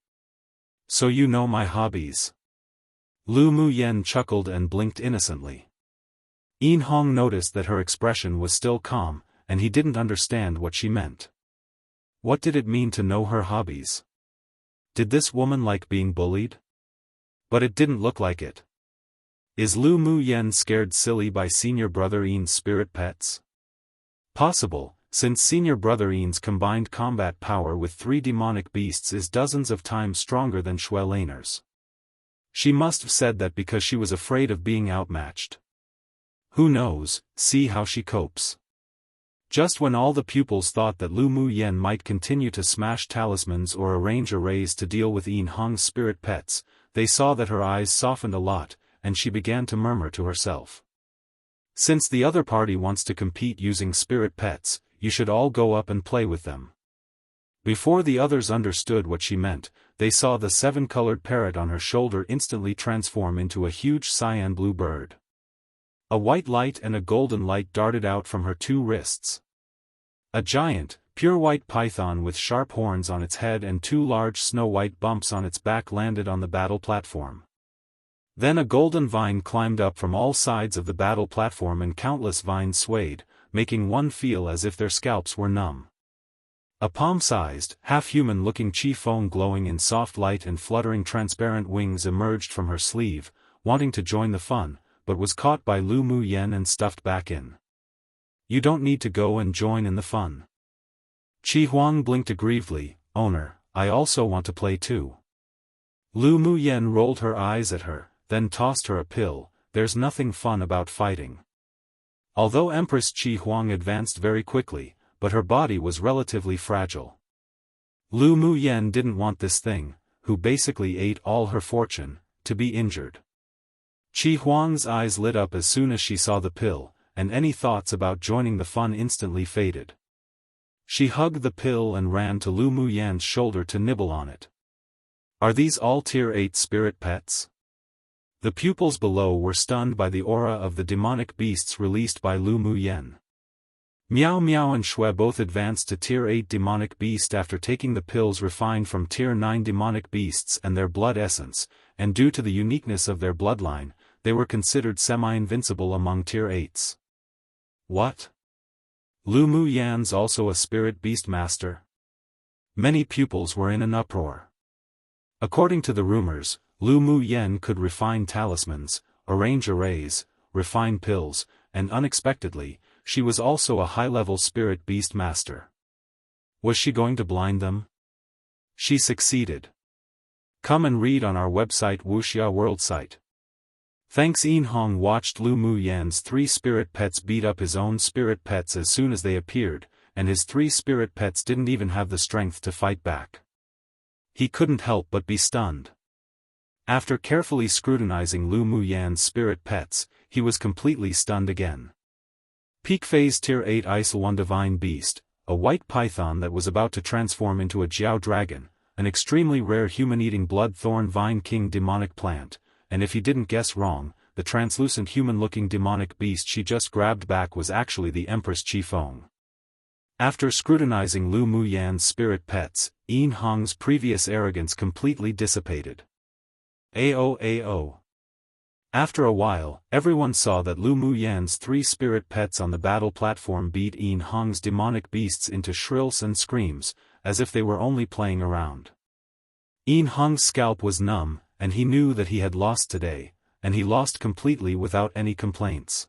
So you know my hobbies. Lu Mu Yen chuckled and blinked innocently. Yin Hong noticed that her expression was still calm, and he didn't understand what she meant. What did it mean to know her hobbies? Did this woman like being bullied? But it didn't look like it. Is Lu Mu Yen scared silly by senior brother Yin's spirit pets? Possible, since senior brother Yin's combined combat power with 3 demonic beasts is dozens of times stronger than Shuelainer's. She must have said that because she was afraid of being outmatched. Who knows, see how she copes. Just when all the pupils thought that Lu Mu Yen might continue to smash talismans or arrange arrays to deal with Yin Hong's spirit pets, they saw that her eyes softened a lot, and she began to murmur to herself. Since the other party wants to compete using spirit pets, you should all go up and play with them. Before the others understood what she meant, they saw the 7-colored parrot on her shoulder instantly transform into a huge cyan blue bird. A white light and a golden light darted out from her 2 wrists. A giant, pure white python with sharp horns on its head and 2 large snow-white bumps on its back landed on the battle platform. Then a golden vine climbed up from all sides of the battle platform and countless vines swayed, making one feel as if their scalps were numb. A palm-sized, half-human-looking Xiaofan glowing in soft light and fluttering transparent wings emerged from her sleeve, wanting to join the fun, but was caught by Lu Muyen and stuffed back in. You don't need to go and join in the fun. Qi Huang blinked aggrievedly. Owner, I also want to play too. Lu Muyen rolled her eyes at her, then tossed her a pill. There's nothing fun about fighting. Although Empress Qi Huang advanced very quickly, but her body was relatively fragile. Lu Muyen didn't want this thing, who basically ate all her fortune, to be injured. Qi Huang's eyes lit up as soon as she saw the pill, and any thoughts about joining the fun instantly faded. She hugged the pill and ran to Lu Muyen's shoulder to nibble on it. Are these all Tier 8 spirit pets? The pupils below were stunned by the aura of the demonic beasts released by Lu Muyen. Miao Miao and Shui both advanced to Tier 8 demonic beast after taking the pills refined from Tier 9 demonic beasts and their blood essence, and due to the uniqueness of their bloodline, they were considered semi-invincible among Tier 8s. What? Lu Muyen's also a spirit beast master? Many pupils were in an uproar. According to the rumors, Lu Muyen could refine talismans, arrange arrays, refine pills, and unexpectedly, she was also a high-level spirit beast master. Was she going to blind them? She succeeded. Come and read on our website Wuxia World site. Thanks. Yin Hong watched Lu Muyen's 3 spirit pets beat up his own spirit pets as soon as they appeared, and his 3 spirit pets didn't even have the strength to fight back. He couldn't help but be stunned. After carefully scrutinizing Lu Muyen's spirit pets, he was completely stunned again. Peak Phase Tier 8 ISL 1 Divine Beast, a white python that was about to transform into a Jiao Dragon, an extremely rare human-eating blood thorn vine king demonic plant, and if he didn't guess wrong, the translucent human-looking demonic beast she just grabbed back was actually the Empress Xiaofan. After scrutinizing Lu Muyen's spirit pets, Yin Hong's previous arrogance completely dissipated. AO. After a while, everyone saw that Lu Muyen's 3 spirit pets on the battle platform beat Yin Hong's demonic beasts into shrills and screams, as if they were only playing around. Yin Hong's scalp was numb, and he knew that he had lost today, and he lost completely without any complaints.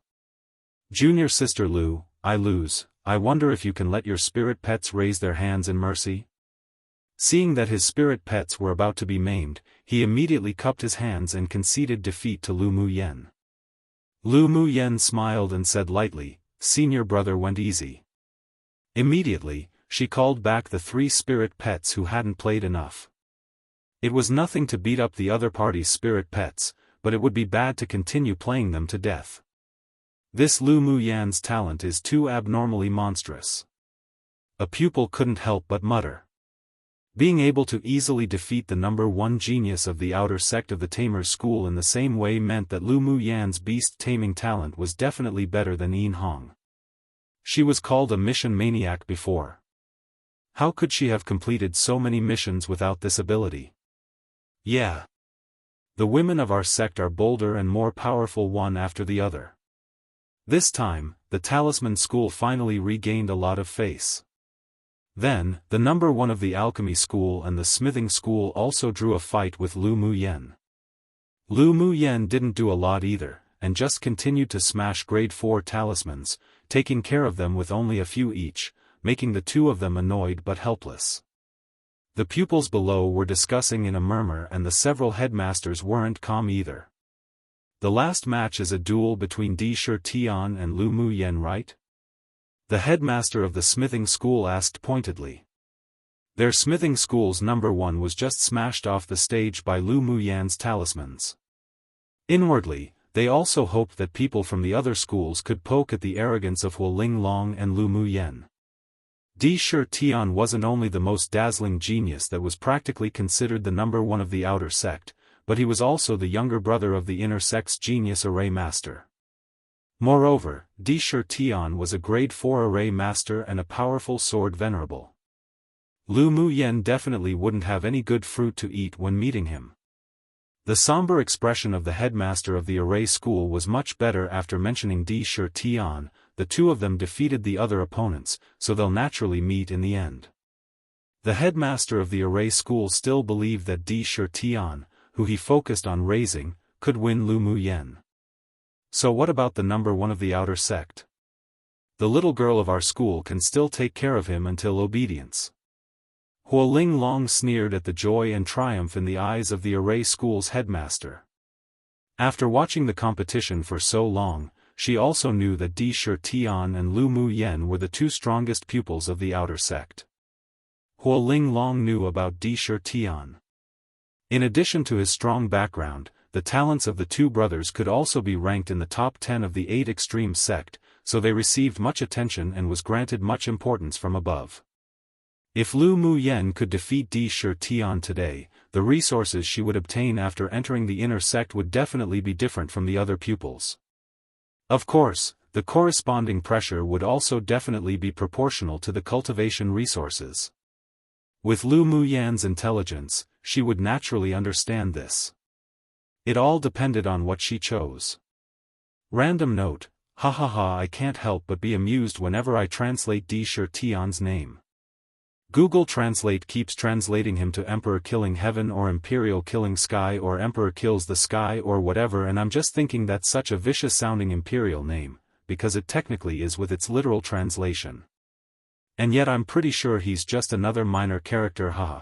Junior sister Lu, I lose. I wonder if you can let your spirit pets raise their hands in mercy? Seeing that his spirit pets were about to be maimed, he immediately cupped his hands and conceded defeat to Lu Muyen. Lu Muyen smiled and said lightly, "Senior brother went easy." Immediately, she called back the 3 spirit pets who hadn't played enough. It was nothing to beat up the other party's spirit pets, but it would be bad to continue playing them to death. This Lu Muyen's talent is too abnormally monstrous. A pupil couldn't help but mutter. Being able to easily defeat the number 1 genius of the outer sect of the Tamer's school in the same way meant that Lu Muyen's beast-taming talent was definitely better than Yin Hong. She was called a mission maniac before. How could she have completed so many missions without this ability? Yeah. The women of our sect are bolder and more powerful one after the other. This time, the Talisman School finally regained a lot of face. Then, the number 1 of the Alchemy School and the Smithing School also drew a fight with Lu Muyen. Lu Muyen didn't do a lot either, and just continued to smash grade 4 talismans, taking care of them with only a few each, making the 2 of them annoyed but helpless. The pupils below were discussing in a murmur and the several headmasters weren't calm either. The last match is a duel between Di Shi Tian and Lu Muyen, right? The headmaster of the smithing school asked pointedly. Their smithing school's number 1 was just smashed off the stage by Lu Muyen's talismans. Inwardly, they also hoped that people from the other schools could poke at the arrogance of Hu Linglong and Lu Muyen. Di Shi Tian wasn't only the most dazzling genius that was practically considered the number 1 of the outer sect, but he was also the younger brother of the inner sect's genius array master. Moreover, Di Shi Tian was a grade 4 array master and a powerful sword venerable. Lu Muyen definitely wouldn't have any good fruit to eat when meeting him. The somber expression of the headmaster of the array school was much better after mentioning Di Shi Tian. The 2 of them defeated the other opponents, so they'll naturally meet in the end. The headmaster of the array school still believed that Di Shitian, who he focused on raising, could win Lu Muyen. So what about the number one of the outer sect? The little girl of our school can still take care of him until obedience. Huo Linglong sneered at the joy and triumph in the eyes of the array school's headmaster. After watching the competition for so long, she also knew that Di Shitian and Lu Muyen were the two strongest pupils of the outer sect. Huo Linglong knew about Di Shitian. In addition to his strong background, the talents of the two brothers could also be ranked in the top 10 of the 8 extreme sect, so they received much attention and was granted much importance from above. If Lu Muyen could defeat Di Shitian today, the resources she would obtain after entering the inner sect would definitely be different from the other pupils. Of course, the corresponding pressure would also definitely be proportional to the cultivation resources. With Lu Muyen's intelligence, she would naturally understand this. It all depended on what she chose. Random note, hahaha, I can't help but be amused whenever I translate Di Shitian's name. Google Translate keeps translating him to Emperor killing heaven or Imperial killing sky or Emperor kills the sky or whatever, and I'm just thinking that's such a vicious sounding Imperial name, because it technically is with its literal translation. And yet I'm pretty sure he's just another minor character, haha.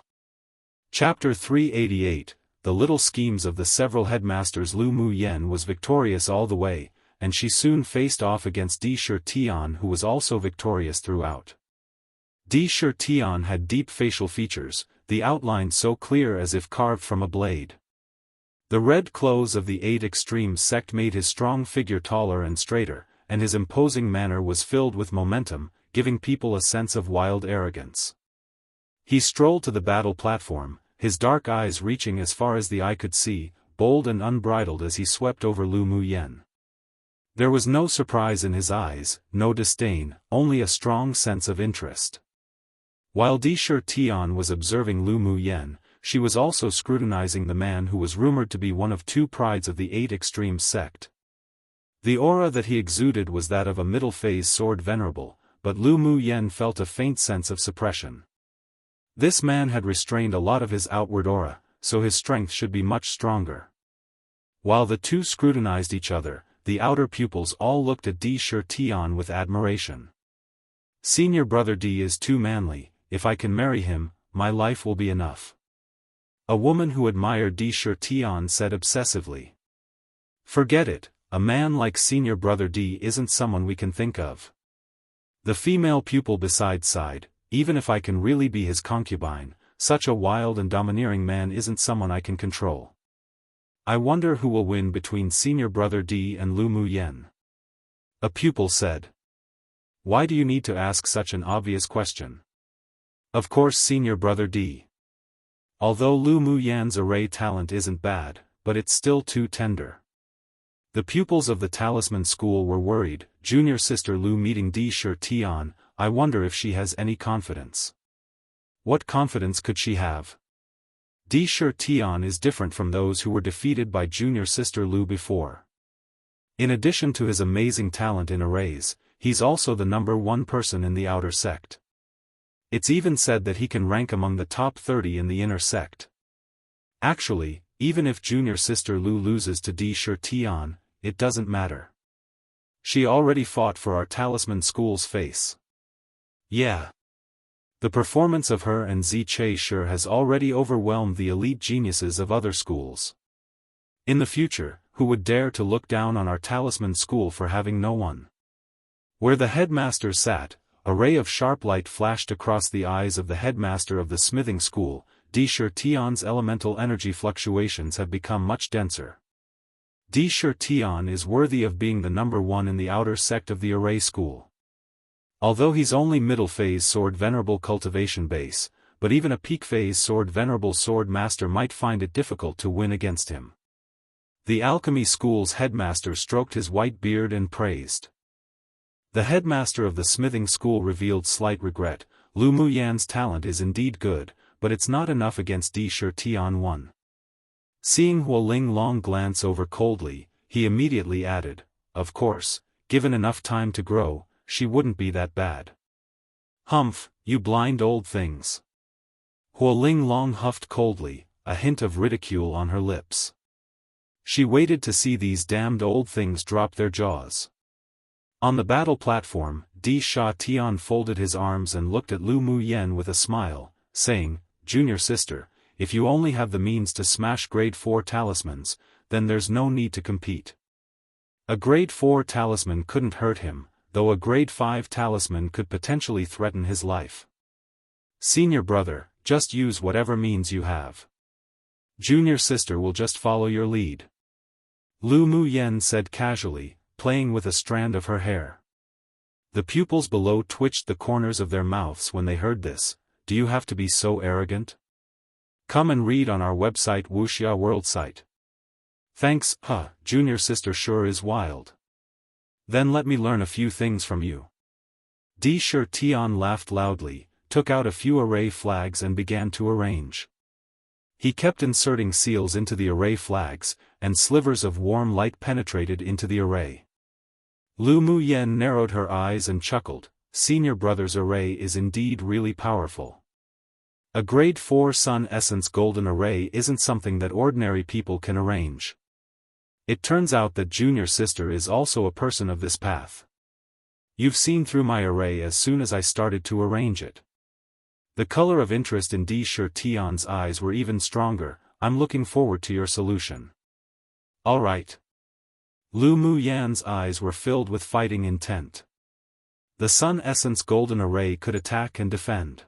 Chapter 388, The Little Schemes of the Several Headmasters. Lu Muyen was victorious all the way, and she soon faced off against Di Shitian, who was also victorious throughout. Di Shitian had deep facial features, the outline so clear as if carved from a blade. The red clothes of the 8 extreme sect made his strong figure taller and straighter, and his imposing manner was filled with momentum, giving people a sense of wild arrogance. He strolled to the battle platform, his dark eyes reaching as far as the eye could see, bold and unbridled as he swept over Lu Muyen. There was no surprise in his eyes, no disdain, only a strong sense of interest. While Di Shitian was observing Lu Muyen, she was also scrutinizing the man who was rumored to be one of 2 prides of the 8 extreme sect. The aura that he exuded was that of a middle-phase sword venerable, but Lu Muyen felt a faint sense of suppression. This man had restrained a lot of his outward aura, so his strength should be much stronger. While the two scrutinized each other, the outer pupils all looked at Di Shitian with admiration. Senior brother Di is too manly, if I can marry him, my life will be enough. A woman who admired Di Shitian said obsessively. Forget it, a man like senior brother Di isn't someone we can think of. The female pupil beside sighed, even if I can really be his concubine, such a wild and domineering man isn't someone I can control. I wonder who will win between senior brother Di and Lu Muyen. A pupil said. Why do you need to ask such an obvious question? Of course senior brother Di. Although Lu Muyen's array talent isn't bad, but it's still too tender. The pupils of the Talisman School were worried. Junior sister Lu meeting Di Shitian, I wonder if she has any confidence. What confidence could she have? Di Shitian is different from those who were defeated by junior sister Lu before. In addition to his amazing talent in arrays, he's also the number 1 person in the outer sect. It's even said that he can rank among the top 30 in the inner sect. Actually, even if junior sister Lu loses to Di Shitian, it doesn't matter. She already fought for our Talisman School's face. Yeah. The performance of her and Ziche sure has already overwhelmed the elite geniuses of other schools. In the future, who would dare to look down on our Talisman School for having no one? Where the headmaster sat, a ray of sharp light flashed across the eyes of the headmaster of the smithing school. Di Shitian's elemental energy fluctuations have become much denser. Di Shitian is worthy of being the number 1 in the outer sect of the array school. Although he's only middle phase sword venerable cultivation base, but even a peak phase sword venerable sword master might find it difficult to win against him. The alchemy school's headmaster stroked his white beard and praised. The headmaster of the smithing school revealed slight regret. Lu Muyen's talent is indeed good, but it's not enough against Di Shitian 1. Seeing Huo Linglong glance over coldly, he immediately added, of course, given enough time to grow, she wouldn't be that bad. Humph, you blind old things. Huoling Long huffed coldly, a hint of ridicule on her lips. She waited to see these damned old things drop their jaws. On the battle platform, Di Sha Tian folded his arms and looked at Lu Mu Yen with a smile, saying, "Junior sister, if you only have the means to smash grade 4 talismans, then there's no need to compete." A grade 4 talisman couldn't hurt him, though a grade 5 talisman could potentially threaten his life. "Senior brother, just use whatever means you have. Junior sister will just follow your lead," Lu Mu Yen said casually, playing with a strand of her hair. The pupils below twitched the corners of their mouths when they heard this. "Do you have to be so arrogant? Come and read on our website Wuxia World site." "Thanks, junior sister sure is wild. Then let me learn a few things from you." Di Sha Tian laughed loudly, took out a few array flags and began to arrange. He kept inserting seals into the array flags, and slivers of warm light penetrated into the array. Lu Mu Yen narrowed her eyes and chuckled. Senior brother's array is indeed really powerful. A grade 4 Sun Essence Golden Array isn't something that ordinary people can arrange. It turns out that junior sister is also a person of this path. You've seen through my array as soon as I started to arrange it. The color of interest in Di Sha Tian's eyes were even stronger. "I'm looking forward to your solution." "All right." Lu Mu Yan's eyes were filled with fighting intent. The Sun Essence Golden Array could attack and defend.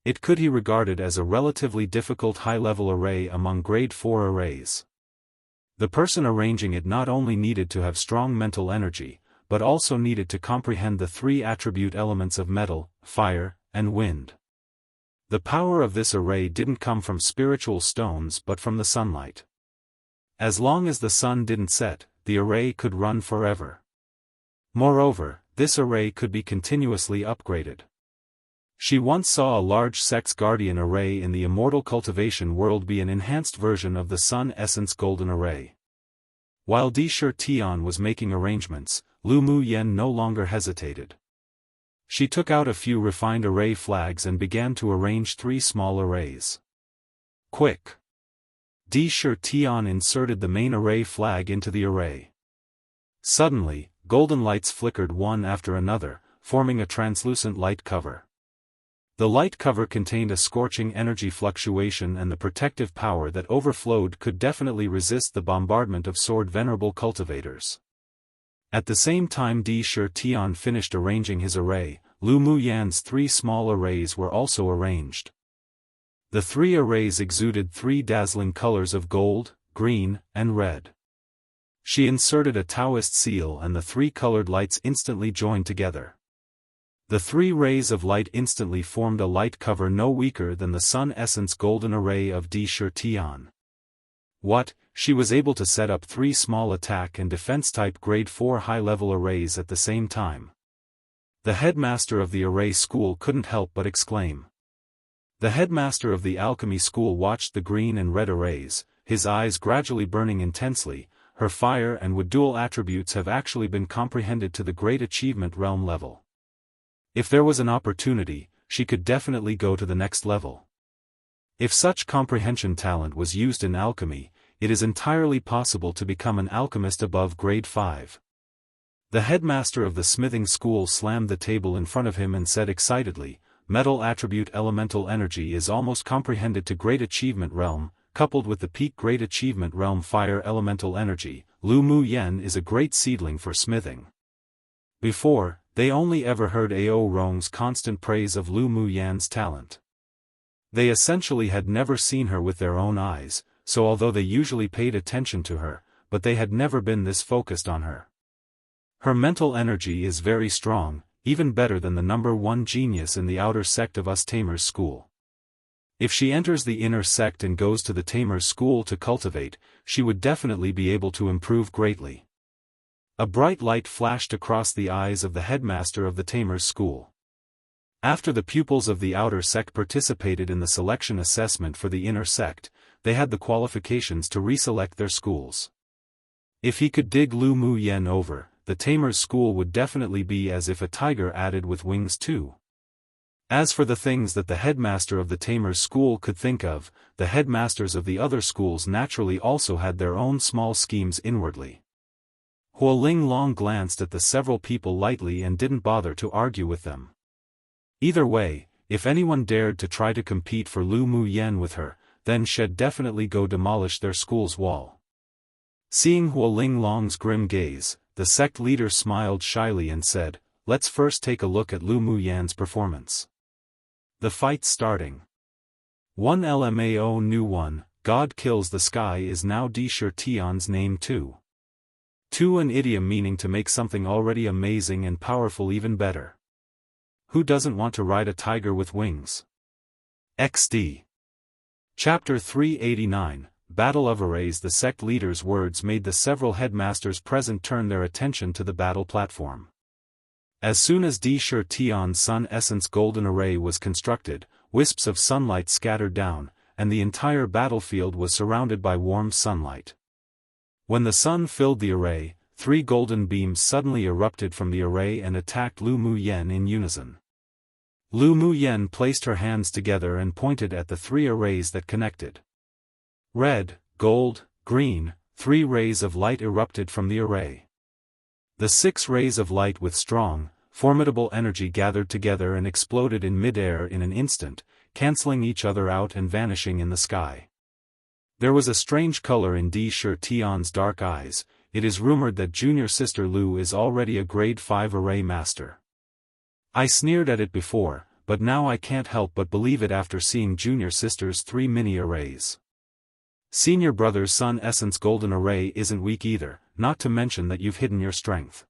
It could be regarded as a relatively difficult high-level array among grade 4 arrays. The person arranging it not only needed to have strong mental energy, but also needed to comprehend the 3 attribute elements of metal, fire, and wind. The power of this array didn't come from spiritual stones but from the sunlight. As long as the sun didn't set, the array could run forever. Moreover, this array could be continuously upgraded. She once saw a large Sex Guardian array in the Immortal Cultivation world be an enhanced version of the Sun Essence Golden Array. While Di Sha Tian was making arrangements, Lu Mu Yen no longer hesitated. She took out a few refined array flags and began to arrange 3 small arrays. "Quick!" Di Sha Tian inserted the main array flag into the array. Suddenly, golden lights flickered one after another, forming a translucent light cover. The light cover contained a scorching energy fluctuation, and the protective power that overflowed could definitely resist the bombardment of sword venerable cultivators. At the same time Di Sha Tian finished arranging his array, Lu Mu Yan's 3 small arrays were also arranged. The 3 arrays exuded 3 dazzling colors of gold, green, and red. She inserted a Taoist seal and the 3 colored lights instantly joined together. The 3 rays of light instantly formed a light cover no weaker than the Sun Essence Golden Array of Di Sha Tian. What? She was able to set up 3 small attack and defense-type grade 4 high-level arrays at the same time. The headmaster of the array school couldn't help but exclaim. The headmaster of the alchemy school watched the green and red arrays, his eyes gradually burning intensely. Her fire and wood dual attributes have actually been comprehended to the great achievement realm level. If there was an opportunity, she could definitely go to the next level. If such comprehension talent was used in alchemy, it is entirely possible to become an alchemist above grade 5. The headmaster of the smithing school slammed the table in front of him and said excitedly, "Metal attribute elemental energy is almost comprehended to great achievement realm, coupled with the peak great achievement realm fire elemental energy. Lu Mu Yen is a great seedling for smithing." Before, they only ever heard Ao Rong's constant praise of Lu Mu Yan's talent. They essentially had never seen her with their own eyes, so although they usually paid attention to her, but they had never been this focused on her. Her mental energy is very strong, even better than the number 1 genius in the outer sect of us Tamers school. If she enters the inner sect and goes to the Tamers school to cultivate, she would definitely be able to improve greatly. A bright light flashed across the eyes of the headmaster of the Tamers school. After the pupils of the outer sect participated in the selection assessment for the inner sect, they had the qualifications to reselect their schools. If he could dig Lu Mu Yen over, the Tamers school would definitely be as if a tiger added with wings too. As for the things that the headmaster of the Tamer's school could think of, the headmasters of the other schools naturally also had their own small schemes inwardly. Huo Linglong glanced at the several people lightly and didn't bother to argue with them. Either way, if anyone dared to try to compete for Lu Muyen with her, then she'd definitely go demolish their school's wall. Seeing Huo Linglong's grim gaze, the sect leader smiled shyly and said, "Let's first take a look at Lu Muyen's performance." The fight's starting. 1 LMAO New 1, God Kills the Sky is now Di Shirtian's name too. 2 An idiom meaning to make something already amazing and powerful even better. Who doesn't want to ride a tiger with wings? XD. Chapter 389, Battle of Arrays. The sect leader's words made the several headmasters present turn their attention to the battle platform. As soon as Di Shirtian's Sun Essence Golden Array was constructed, wisps of sunlight scattered down, and the entire battlefield was surrounded by warm sunlight. When the sun filled the array, 3 golden beams suddenly erupted from the array and attacked Lu Muyen in unison. Lu Muyen placed her hands together and pointed at the 3 arrays that connected. Red, gold, green, 3 rays of light erupted from the array. The 6 rays of light with strong, formidable energy gathered together and exploded in mid-air in an instant, cancelling each other out and vanishing in the sky. There was a strange color in Di Shirtian's dark eyes. It is rumored that junior sister Lu is already a grade 5 array master. I sneered at it before, but now I can't help but believe it after seeing junior sister's 3 mini arrays. Senior brother's Sun Essence Golden Array isn't weak either, not to mention that you've hidden your strength.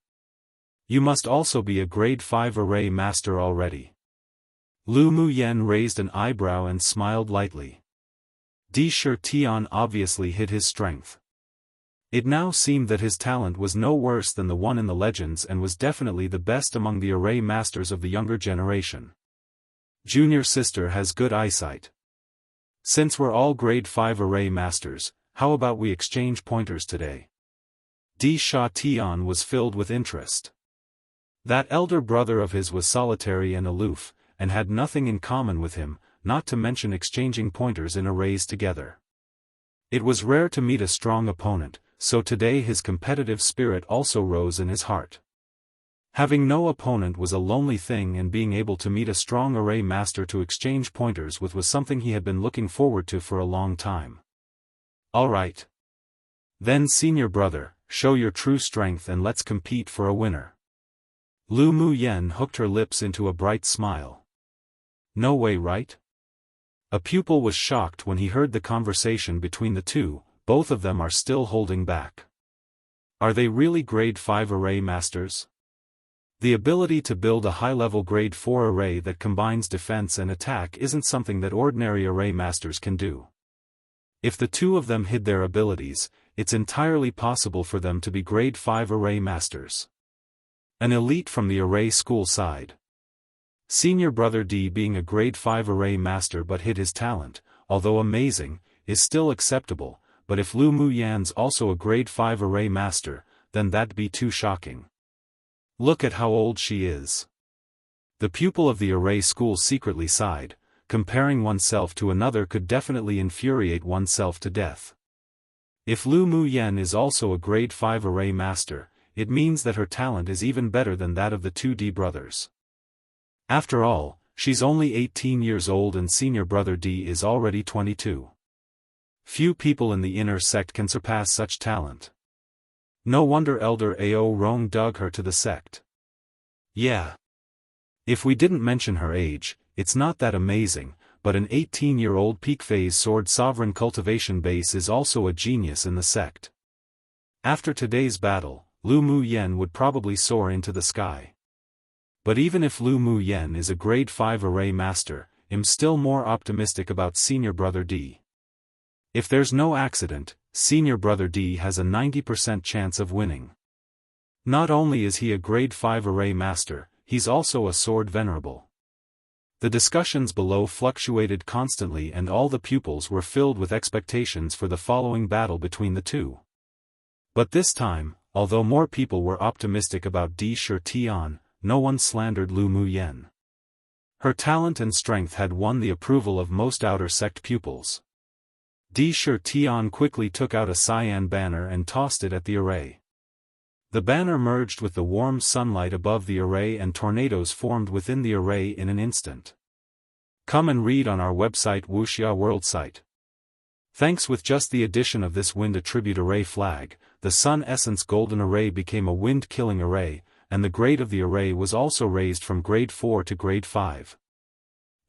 You must also be a grade 5 array master already. Lu Muyen raised an eyebrow and smiled lightly. Di Shirtian obviously hid his strength. It now seemed that his talent was no worse than the one in the legends and was definitely the best among the array masters of the younger generation. Junior sister has good eyesight. Since we're all grade 5 array masters, how about we exchange pointers today? Di Shirtian was filled with interest. That elder brother of his was solitary and aloof, and had nothing in common with him, not to mention exchanging pointers in arrays together. It was rare to meet a strong opponent, so today his competitive spirit also rose in his heart. Having no opponent was a lonely thing, and being able to meet a strong array master to exchange pointers with was something he had been looking forward to for a long time. Alright. Then senior brother, show your true strength and let's compete for a winner. Lu Muyen hooked her lips into a bright smile. No way, right? A pupil was shocked when he heard the conversation between the two. Both of them are still holding back. Are they really grade 5 array masters? The ability to build a high-level grade 4 array that combines defense and attack isn't something that ordinary array masters can do. If the two of them hid their abilities, it's entirely possible for them to be grade 5 array masters. An elite from the array school side. Senior brother D being a grade 5 array master but hid his talent, although amazing, is still acceptable, but if Lu Muyen's also a grade 5 array master, then that'd be too shocking. Look at how old she is. The pupil of the array school secretly sighed. Comparing oneself to another could definitely infuriate oneself to death. If Lu Muyen is also a grade 5 array master, it means that her talent is even better than that of the 2D brothers. After all, she's only 18 years old and senior brother D is already 22. Few people in the inner sect can surpass such talent. No wonder Elder Ao Rong dug her to the sect. Yeah. If we didn't mention her age, it's not that amazing, but an 18-year-old peak phase sword sovereign cultivation base is also a genius in the sect. After today's battle, Lu Muyen would probably soar into the sky. But even if Lu Muyen is a grade 5 array master, I'm still more optimistic about senior brother D. If there's no accident, senior brother D has a 90% chance of winning. Not only is he a grade 5 array master, he's also a sword venerable. The discussions below fluctuated constantly and all the pupils were filled with expectations for the following battle between the two. But this time, although more people were optimistic about Di Shirtian, no one slandered Lu Muyen. Her talent and strength had won the approval of most outer sect pupils. Di Tian quickly took out a cyan banner and tossed it at the array. The banner merged with the warm sunlight above the array and tornadoes formed within the array in an instant. Come and read on our website Wuxia World site. Thanks with just the addition of this wind attribute array flag, the Sun Essence Golden Array became a wind-killing array, and the grade of the array was also raised from grade 4 to grade 5.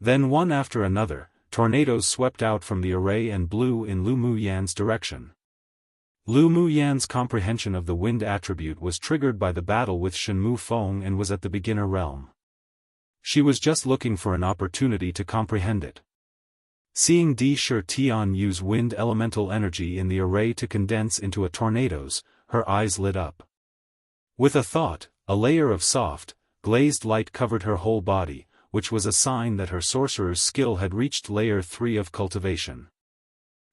Then one after another, tornadoes swept out from the array and blew in Lu Muyan's direction. Lu Muyan's comprehension of the wind attribute was triggered by the battle with Shenmu Feng and was at the beginner realm. She was just looking for an opportunity to comprehend it. Seeing Di Tian use wind elemental energy in the array to condense into a tornadoes, her eyes lit up. With a thought, a layer of soft, glazed light covered her whole body, which was a sign that her sorcerer's skill had reached layer 3 of cultivation.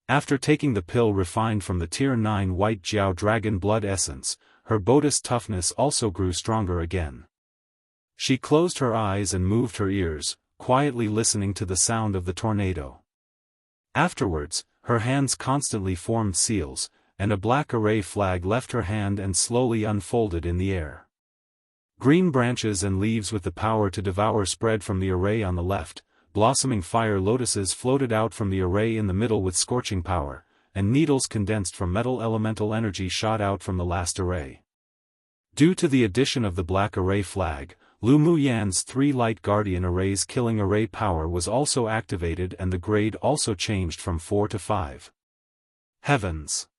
After taking the pill refined from the Tier 9 White Jiao Dragon Blood Essence, her Bodis toughness also grew stronger again. She closed her eyes and moved her ears, quietly listening to the sound of the tornado. Afterwards, her hands constantly formed seals, and a black array flag left her hand and slowly unfolded in the air. Green branches and leaves with the power to devour spread from the array on the left, blossoming fire lotuses floated out from the array in the middle with scorching power, and needles condensed from metal elemental energy shot out from the last array. Due to the addition of the black array flag, Lu Muyan's 3 light guardian arrays killing array power was also activated and the grade also changed from 4 to 5. Heavens!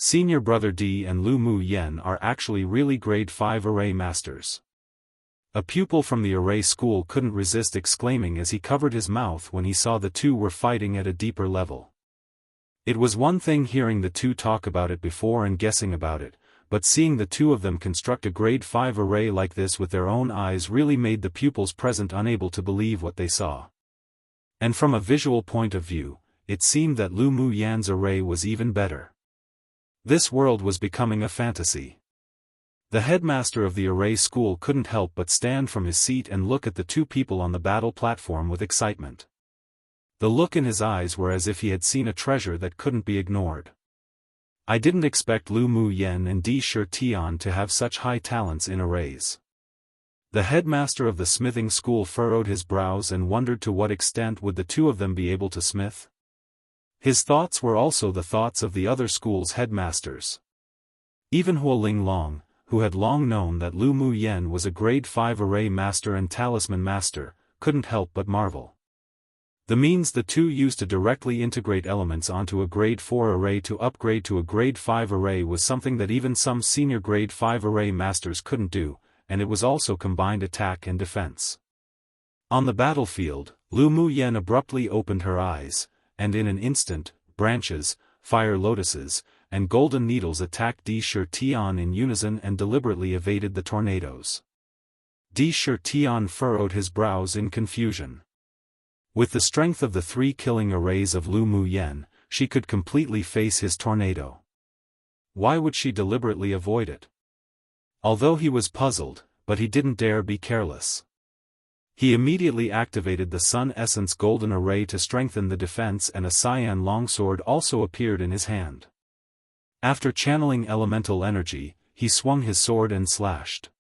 Senior Brother Di and Lu Muyan are actually really grade 5 array masters. A pupil from the array school couldn't resist exclaiming as he covered his mouth when he saw the two were fighting at a deeper level. It was one thing hearing the two talk about it before and guessing about it, but seeing the two of them construct a grade 5 array like this with their own eyes really made the pupils present unable to believe what they saw. And from a visual point of view, it seemed that Lu Muyan's array was even better. This world was becoming a fantasy. The headmaster of the array school couldn't help but stand from his seat and look at the two people on the battle platform with excitement. The look in his eyes were as if he had seen a treasure that couldn't be ignored. I didn't expect Lu Muyan and Di Tian to have such high talents in arrays. The headmaster of the smithing school furrowed his brows and wondered to what extent would the two of them be able to smith. His thoughts were also the thoughts of the other school's headmasters. Even Huoling Long, who had long known that Lu Muyan was a grade 5 array master and talisman master, couldn't help but marvel. The means the two used to directly integrate elements onto a grade 4 array to upgrade to a grade 5 array was something that even some senior grade 5 array masters couldn't do, and it was also combined attack and defense. On the battlefield, Lu Muyan abruptly opened her eyes, and in an instant, branches, fire lotuses, and golden needles attacked Di Tian in unison and deliberately evaded the tornadoes. Di Tian furrowed his brows in confusion. With the strength of the 3 killing arrays of Lu Muyan, she could completely face his tornado. Why would she deliberately avoid it? Although he was puzzled, but he didn't dare be careless. He immediately activated the Sun Essence Golden Array to strengthen the defense, and a cyan longsword also appeared in his hand. After channeling elemental energy, he swung his sword and slashed.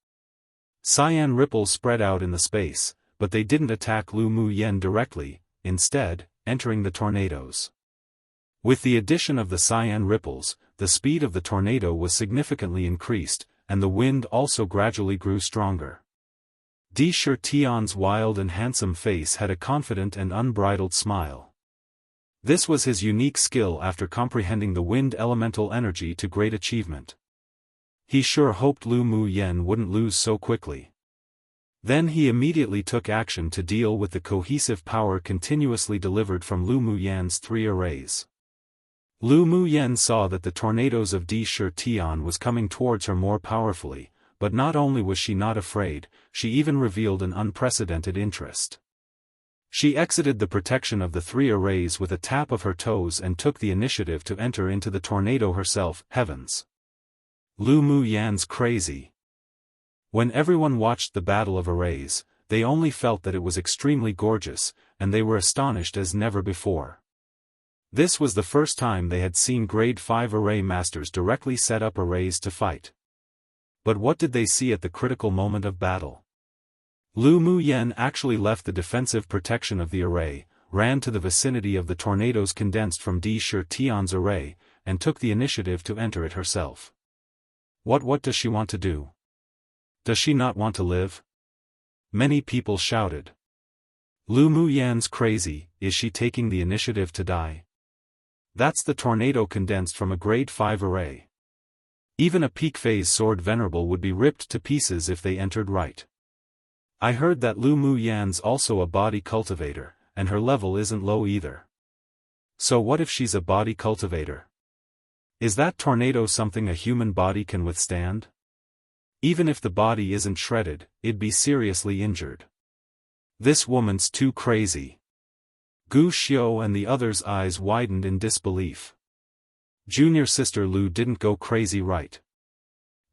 Cyan ripples spread out in the space, but they didn't attack Lu Muyan directly, instead, entering the tornadoes. With the addition of the cyan ripples, the speed of the tornado was significantly increased, and the wind also gradually grew stronger. Di Tian's wild and handsome face had a confident and unbridled smile. This was his unique skill after comprehending the wind elemental energy to great achievement. He sure hoped Lu Muyan wouldn't lose so quickly. Then he immediately took action to deal with the cohesive power continuously delivered from Lu Muyan's 3 arrays. Lu Muyan saw that the tornadoes of Di Tian was coming towards her more powerfully, but not only was she not afraid, she even revealed an unprecedented interest. She exited the protection of the 3 arrays with a tap of her toes and took the initiative to enter into the tornado herself. Heavens! Lu Muyan's crazy. When everyone watched the battle of arrays, they only felt that it was extremely gorgeous, and they were astonished as never before. This was the first time they had seen grade 5 array masters directly set up arrays to fight. But what did they see at the critical moment of battle? Lu Muyen actually left the defensive protection of the array, ran to the vicinity of the tornadoes condensed from Di Shi Tian's array, and took the initiative to enter it herself. What does she want to do? Does she not want to live? Many people shouted. Lu Muyen's crazy, is she taking the initiative to die? That's the tornado condensed from a grade 5 array. Even a peak phase sword venerable would be ripped to pieces if they entered right. I heard that Lu Muyen's also a body cultivator, and her level isn't low either. So what if she's a body cultivator? Is that tornado something a human body can withstand? Even if the body isn't shredded, it'd be seriously injured. This woman's too crazy. Gu Xiao and the others' eyes widened in disbelief. Junior sister Lu didn't go crazy, right?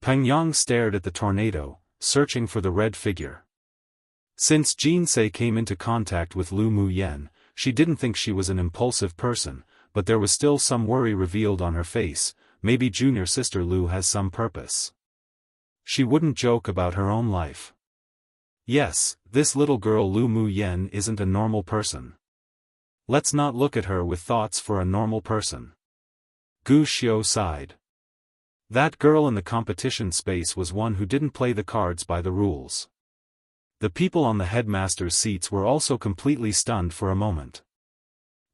Peng Yang stared at the tornado, searching for the red figure. Since Jinsei came into contact with Lu Muyen, she didn't think she was an impulsive person, but there was still some worry revealed on her face. Maybe junior sister Lu has some purpose. She wouldn't joke about her own life. Yes, this little girl Lu Muyen isn't a normal person. Let's not look at her with thoughts for a normal person. Gu Xiao sighed. That girl in the competition space was one who didn't play the cards by the rules. The people on the headmaster's seats were also completely stunned for a moment.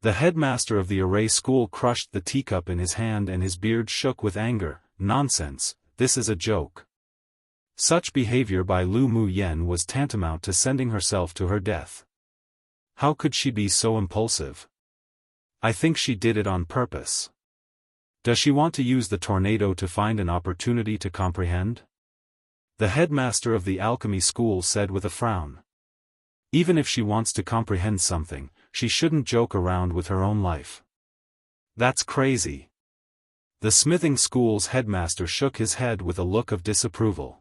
The headmaster of the array school crushed the teacup in his hand and his beard shook with anger. Nonsense, this is a joke. Such behavior by Lu Muyen was tantamount to sending herself to her death. How could she be so impulsive? I think she did it on purpose. Does she want to use the tornado to find an opportunity to comprehend? The headmaster of the alchemy school said with a frown. Even if she wants to comprehend something, she shouldn't joke around with her own life. That's crazy. The smithing school's headmaster shook his head with a look of disapproval.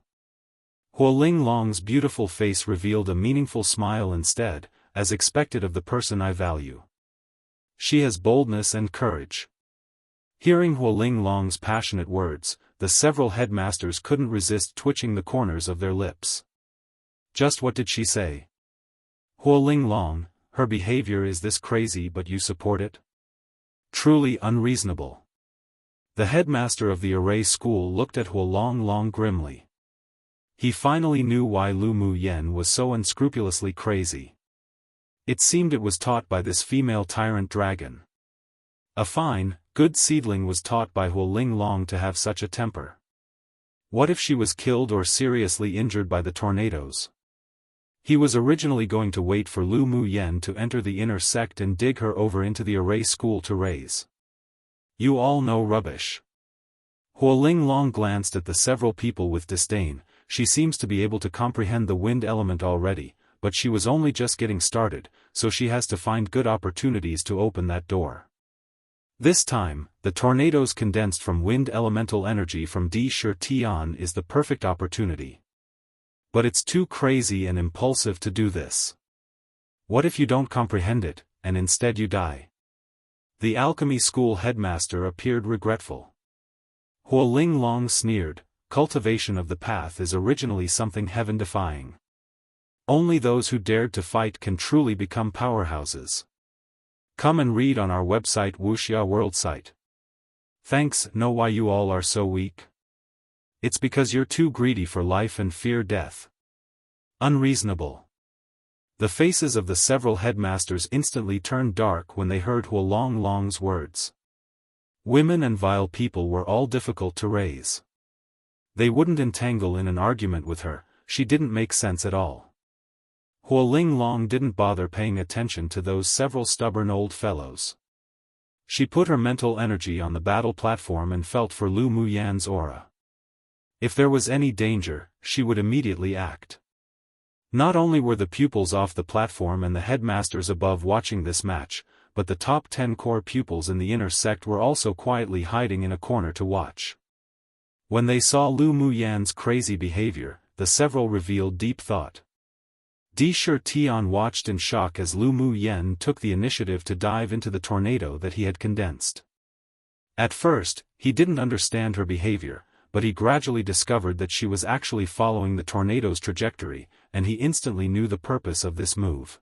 Huoling Long's beautiful face revealed a meaningful smile instead, as expected of the person I value. She has boldness and courage. Hearing Huoling Long's passionate words, the several headmasters couldn't resist twitching the corners of their lips. Just what did she say? Huoling Long, her behavior is this crazy but you support it? Truly unreasonable. The headmaster of the array school looked at Huoling Long grimly. He finally knew why Lu Muyen was so unscrupulously crazy. It seemed it was taught by this female tyrant dragon. A fine, good seedling was taught by Huoling Long to have such a temper. What if she was killed or seriously injured by the tornadoes? He was originally going to wait for Lu Muyen to enter the inner sect and dig her over into the array school to raise. You all know rubbish. Huoling Long glanced at the several people with disdain. She seems to be able to comprehend the wind element already, but she was only just getting started, so she has to find good opportunities to open that door. This time, the tornadoes condensed from wind elemental energy from Di Shi Tian is the perfect opportunity. But it's too crazy and impulsive to do this. What if you don't comprehend it, and instead you die? The alchemy school headmaster appeared regretful. Huoling Long sneered. Cultivation of the path is originally something heaven-defying. Only those who dared to fight can truly become powerhouses. Come and read on our website Wuxia World site. Thanks. Know why you all are so weak? It's because you're too greedy for life and fear death. Unreasonable. The faces of the several headmasters instantly turned dark when they heard Huoling Long's words. Women and vile people were all difficult to raise. They wouldn't entangle in an argument with her, she didn't make sense at all. Huoling Long didn't bother paying attention to those several stubborn old fellows. She put her mental energy on the battle platform and felt for Lu Muyen's aura. If there was any danger, she would immediately act. Not only were the pupils off the platform and the headmasters above watching this match, but the top 10 core pupils in the inner sect were also quietly hiding in a corner to watch. When they saw Lu Muyen's crazy behavior, the several revealed deep thought. Di Tian watched in shock as Lu Mu Yen took the initiative to dive into the tornado that he had condensed. At first, he didn't understand her behavior, but he gradually discovered that she was actually following the tornado's trajectory, and he instantly knew the purpose of this move.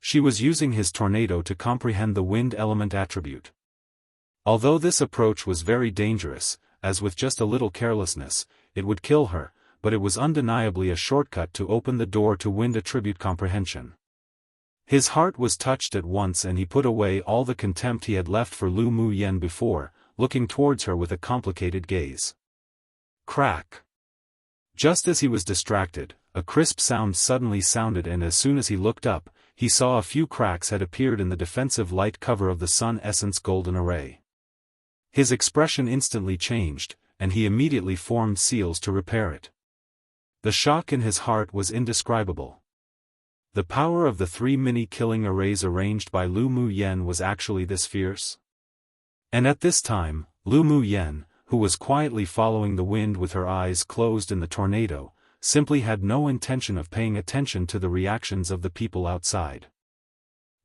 She was using his tornado to comprehend the wind element attribute. Although this approach was very dangerous, as with just a little carelessness, it would kill her, but it was undeniably a shortcut to open the door to wind attribute comprehension. His heart was touched at once and he put away all the contempt he had left for Lu Mu Yen before, looking towards her with a complicated gaze. Crack! Just as he was distracted, a crisp sound suddenly sounded, and as soon as he looked up, he saw a few cracks had appeared in the defensive light cover of the Sun Essence Golden Array. His expression instantly changed, and he immediately formed seals to repair it. The shock in his heart was indescribable. The power of the 3 mini-killing arrays arranged by Lu Mu Yen was actually this fierce? And at this time, Lu Mu Yen, who was quietly following the wind with her eyes closed in the tornado, simply had no intention of paying attention to the reactions of the people outside.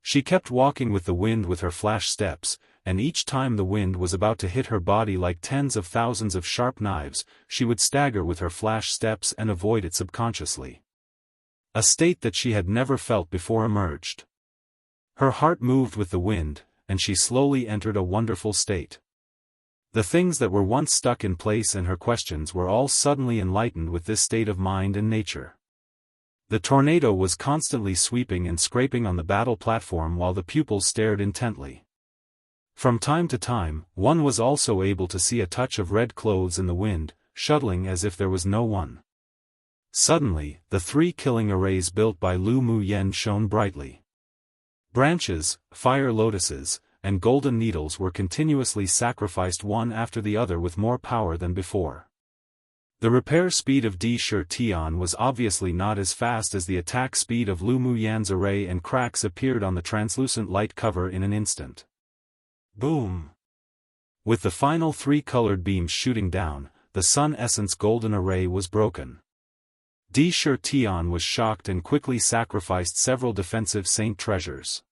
She kept walking with the wind with her flash steps, and each time the wind was about to hit her body like tens of thousands of sharp knives, she would stagger with her flash steps and avoid it subconsciously. A state that she had never felt before emerged. Her heart moved with the wind, and she slowly entered a wonderful state. The things that were once stuck in place and her questions were all suddenly enlightened with this state of mind and nature. The tornado was constantly sweeping and scraping on the battle platform while the pupils stared intently. From time to time, one was also able to see a touch of red clothes in the wind, shuttling as if there was no one. Suddenly, the 3 killing arrays built by Lu Mu Yen shone brightly. Branches, fire lotuses, and golden needles were continuously sacrificed one after the other with more power than before. The repair speed of Di Tian was obviously not as fast as the attack speed of Lu Mu Yan's array, and cracks appeared on the translucent light cover in an instant. Boom! With the final 3 colored beams shooting down, the Sun Essence Golden Array was broken. Di Tian was shocked and quickly sacrificed several defensive saint treasures.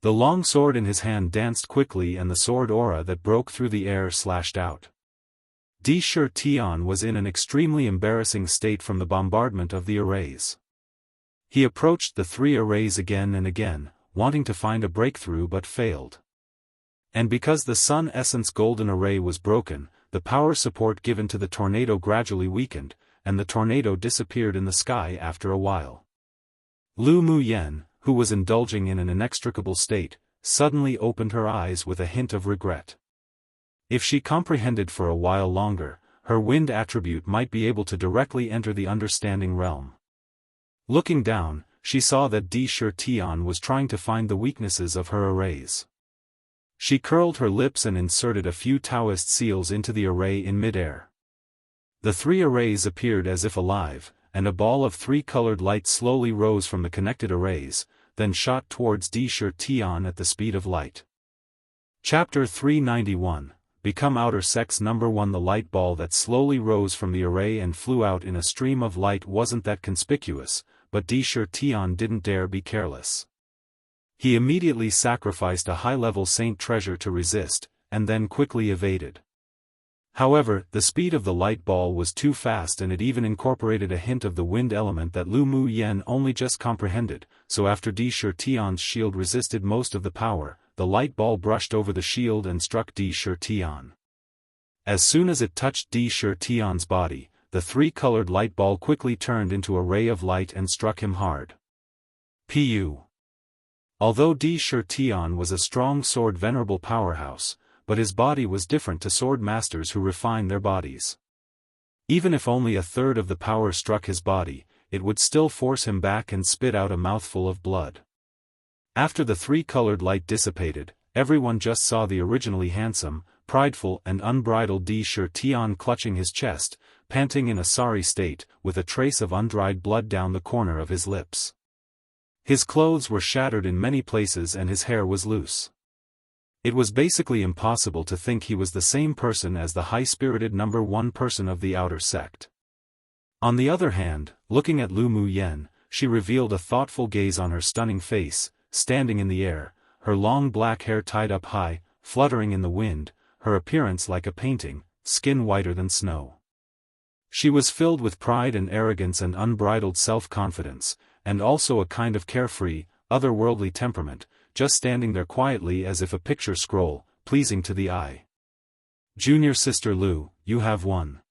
The long sword in his hand danced quickly and the sword aura that broke through the air slashed out. Di Tian was in an extremely embarrassing state from the bombardment of the arrays. He approached the 3 arrays again and again, wanting to find a breakthrough but failed. And because the Sun Essence Golden Array was broken, the power support given to the tornado gradually weakened, and the tornado disappeared in the sky after a while. Lu Mu Yen, who was indulging in an inextricable state, suddenly opened her eyes with a hint of regret. If she comprehended for a while longer, her wind attribute might be able to directly enter the understanding realm. Looking down, she saw that Di Tian was trying to find the weaknesses of her arrays. She curled her lips and inserted a few Taoist seals into the array in midair. The 3 arrays appeared as if alive, and a ball of 3-colored light slowly rose from the connected arrays, then shot towards Di Tian at the speed of light. Chapter 391, Become Outer Sex Number 1. The light ball that slowly rose from the array and flew out in a stream of light wasn't that conspicuous, but Di Tian didn't dare be careless. He immediately sacrificed a high-level saint treasure to resist, and then quickly evaded. However, the speed of the light ball was too fast and it even incorporated a hint of the wind element that Lu Mu Yen only just comprehended, so after Di Tian's shield resisted most of the power, the light ball brushed over the shield and struck Di Tian. As soon as it touched Di Tian's body, the 3-colored light ball quickly turned into a ray of light and struck him hard. Pu. Although Di Tian was a strong sword venerable powerhouse, but his body was different to sword masters who refine their bodies. Even if only a third of the power struck his body, it would still force him back and spit out a mouthful of blood. After the 3-colored light dissipated, everyone just saw the originally handsome, prideful and unbridled Di Tian clutching his chest, panting in a sorry state, with a trace of undried blood down the corner of his lips. His clothes were shattered in many places and his hair was loose. It was basically impossible to think he was the same person as the high-spirited number 1 person of the outer sect. On the other hand, looking at Lu Mu Yen, she revealed a thoughtful gaze on her stunning face, standing in the air, her long black hair tied up high, fluttering in the wind, her appearance like a painting, skin whiter than snow. She was filled with pride and arrogance and unbridled self-confidence, and also a kind of carefree, otherworldly temperament, just standing there quietly as if a picture scroll, pleasing to the eye. "Junior sister Lu, you have won."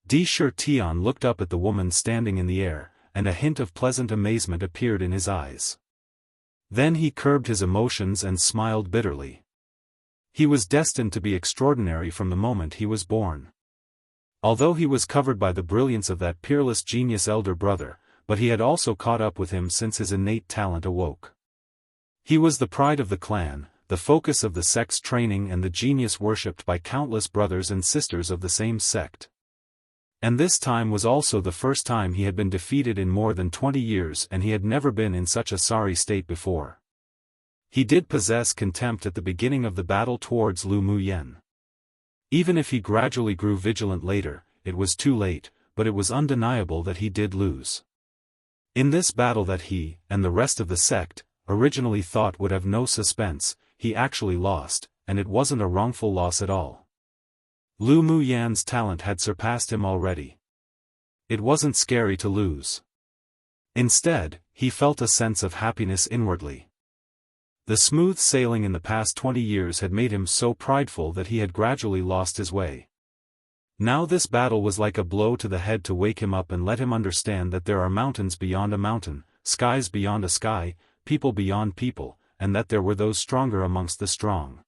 Xiaofan looked up at the woman standing in the air, and a hint of pleasant amazement appeared in his eyes. Then he curbed his emotions and smiled bitterly. He was destined to be extraordinary from the moment he was born. Although he was covered by the brilliance of that peerless genius elder brother, but he had also caught up with him since his innate talent awoke. He was the pride of the clan, the focus of the sect's training and the genius worshipped by countless brothers and sisters of the same sect. And this time was also the first time he had been defeated in more than 20 years, and he had never been in such a sorry state before. He did possess contempt at the beginning of the battle towards Lu Muyen. Even if he gradually grew vigilant later, it was too late, but it was undeniable that he did lose. In this battle that he, and the rest of the sect, originally thought would have no suspense, he actually lost, and it wasn't a wrongful loss at all. Lu Muyan's talent had surpassed him already. It wasn't scary to lose. Instead, he felt a sense of happiness inwardly. The smooth sailing in the past 20 years had made him so prideful that he had gradually lost his way. Now this battle was like a blow to the head to wake him up and let him understand that there are mountains beyond a mountain, skies beyond a sky, people beyond people, and that there were those stronger amongst the strong.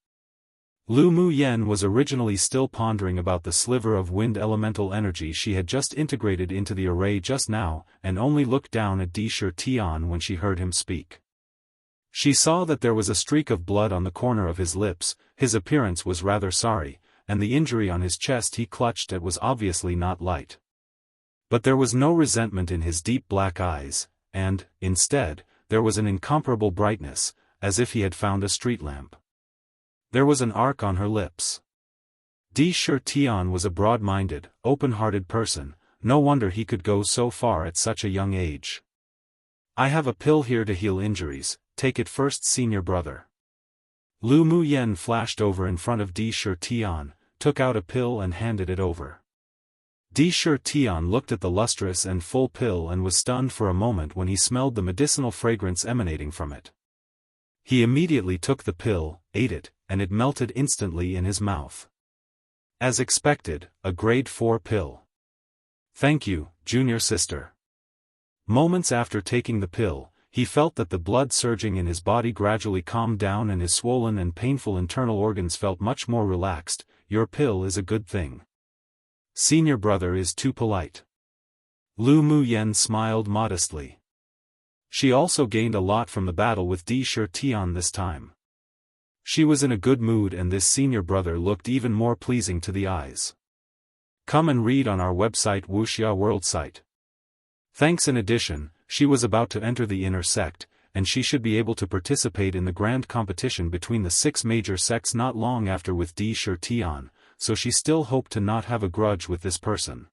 Lu Muyen was originally still pondering about the sliver of wind elemental energy she had just integrated into the array just now, and only looked down at Xiaofan when she heard him speak. She saw that there was a streak of blood on the corner of his lips, his appearance was rather sorry, and the injury on his chest he clutched at was obviously not light. But there was no resentment in his deep black eyes, and, instead, there was an incomparable brightness, as if he had found a street lamp. There was an arc on her lips. Xiaofan was a broad-minded, open-hearted person, no wonder he could go so far at such a young age. "I have a pill here to heal injuries, take it first, senior brother." Lu Muyen flashed over in front of Xiaofan, took out a pill and handed it over. Xiaofan looked at the lustrous and full pill and was stunned for a moment when he smelled the medicinal fragrance emanating from it. He immediately took the pill, ate it, and it melted instantly in his mouth. As expected, a grade 4 pill. "Thank you, junior sister." Moments after taking the pill, he felt that the blood surging in his body gradually calmed down and his swollen and painful internal organs felt much more relaxed. "Your pill is a good thing. Senior brother is too polite." Lu Muyen smiled modestly. She also gained a lot from the battle with Xiaofan this time. She was in a good mood and this senior brother looked even more pleasing to the eyes. Come and read on our website Wuxia World site. Thanks. In addition, she was about to enter the inner sect, and she should be able to participate in the grand competition between the 6 major sects not long after with Xiaofan, so she still hoped to not have a grudge with this person.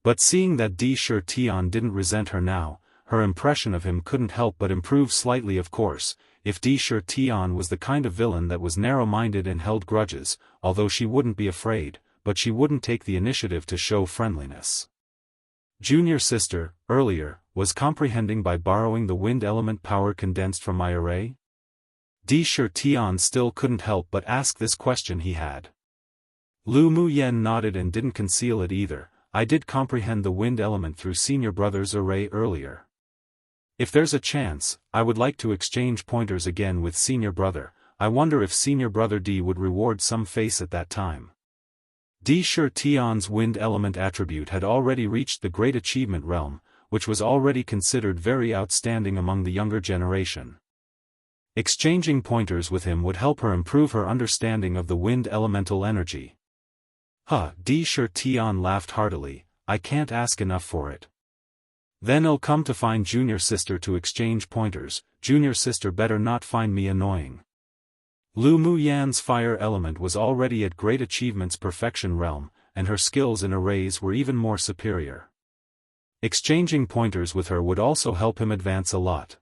But seeing that Xiaofan didn't resent her now, her impression of him couldn't help but improve slightly. Of course, if Xiaofan was the kind of villain that was narrow-minded and held grudges, although she wouldn't be afraid, but she wouldn't take the initiative to show friendliness. Junior sister, earlier, was comprehending by borrowing the wind element power condensed from my array? Xiaofan still couldn't help but ask this question he had. Lu Muyen nodded and didn't conceal it either. "I did comprehend the wind element through senior brother's array earlier. If there's a chance, I would like to exchange pointers again with senior brother. I wonder if senior brother D would reward some face at that time." Xiaofan's wind element attribute had already reached the great achievement realm, which was already considered very outstanding among the younger generation. Exchanging pointers with him would help her improve her understanding of the wind elemental energy. Xiaofan laughed heartily. "I can't ask enough for it. Then I'll come to find junior sister to exchange pointers. Junior sister better not find me annoying." Lu Muyan's fire element was already at great achievement's perfection realm, and her skills in arrays were even more superior. Exchanging pointers with her would also help him advance a lot.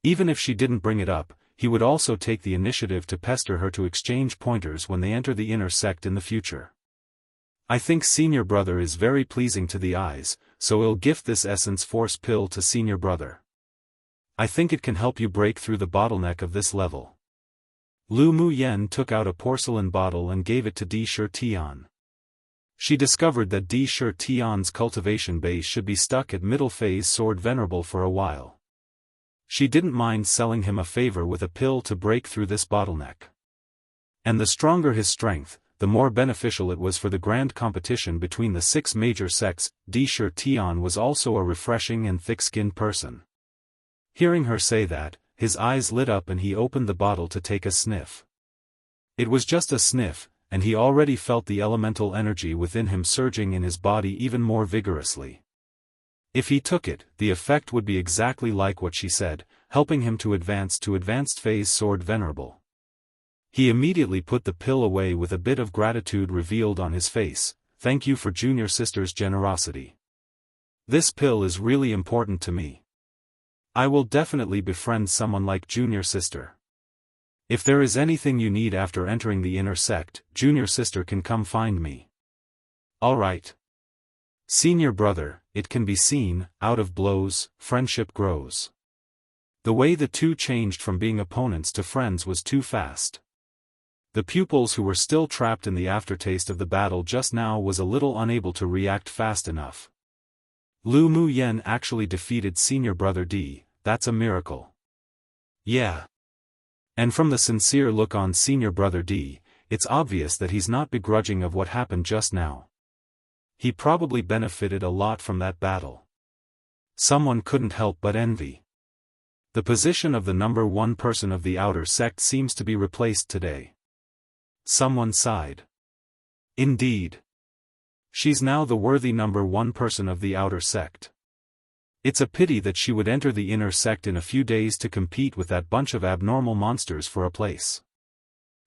Even if she didn't bring it up, he would also take the initiative to pester her to exchange pointers when they enter the inner sect in the future. I think senior brother is very pleasing to the eyes, so I'll gift this essence force pill to senior brother. I think it can help you break through the bottleneck of this level. Lu Muyen took out a porcelain bottle and gave it to Di Shi Tian. She discovered that Di Shi Tian's cultivation base should be stuck at middle phase sword venerable for a while. She didn't mind selling him a favor with a pill to break through this bottleneck. And the stronger his strength, the more beneficial it was for the grand competition between the 6 major sects. Di Shi Tian was also a refreshing and thick-skinned person. Hearing her say that, his eyes lit up and he opened the bottle to take a sniff. It was just a sniff, and he already felt the elemental energy within him surging in his body even more vigorously. If he took it, the effect would be exactly like what she said, helping him to advanced phase sword venerable. He immediately put the pill away with a bit of gratitude revealed on his face. Thank you for junior sister's generosity. This pill is really important to me. I will definitely befriend someone like junior sister. If there is anything you need after entering the inner sect, junior sister can come find me. Alright. Senior brother, it can be seen, out of blows, friendship grows. The way the two changed from being opponents to friends was too fast. The pupils who were still trapped in the aftertaste of the battle just now was a little unable to react fast enough. Lu Muyen actually defeated senior brother D, that's a miracle. Yeah. And from the sincere look on senior brother D, it's obvious that he's not begrudging of what happened just now. He probably benefited a lot from that battle. Someone couldn't help but envy. The position of the number 1 person of the outer sect seems to be replaced today. Someone sighed. Indeed. She's now the worthy number 1 person of the outer sect. It's a pity that she would enter the inner sect in a few days to compete with that bunch of abnormal monsters for a place.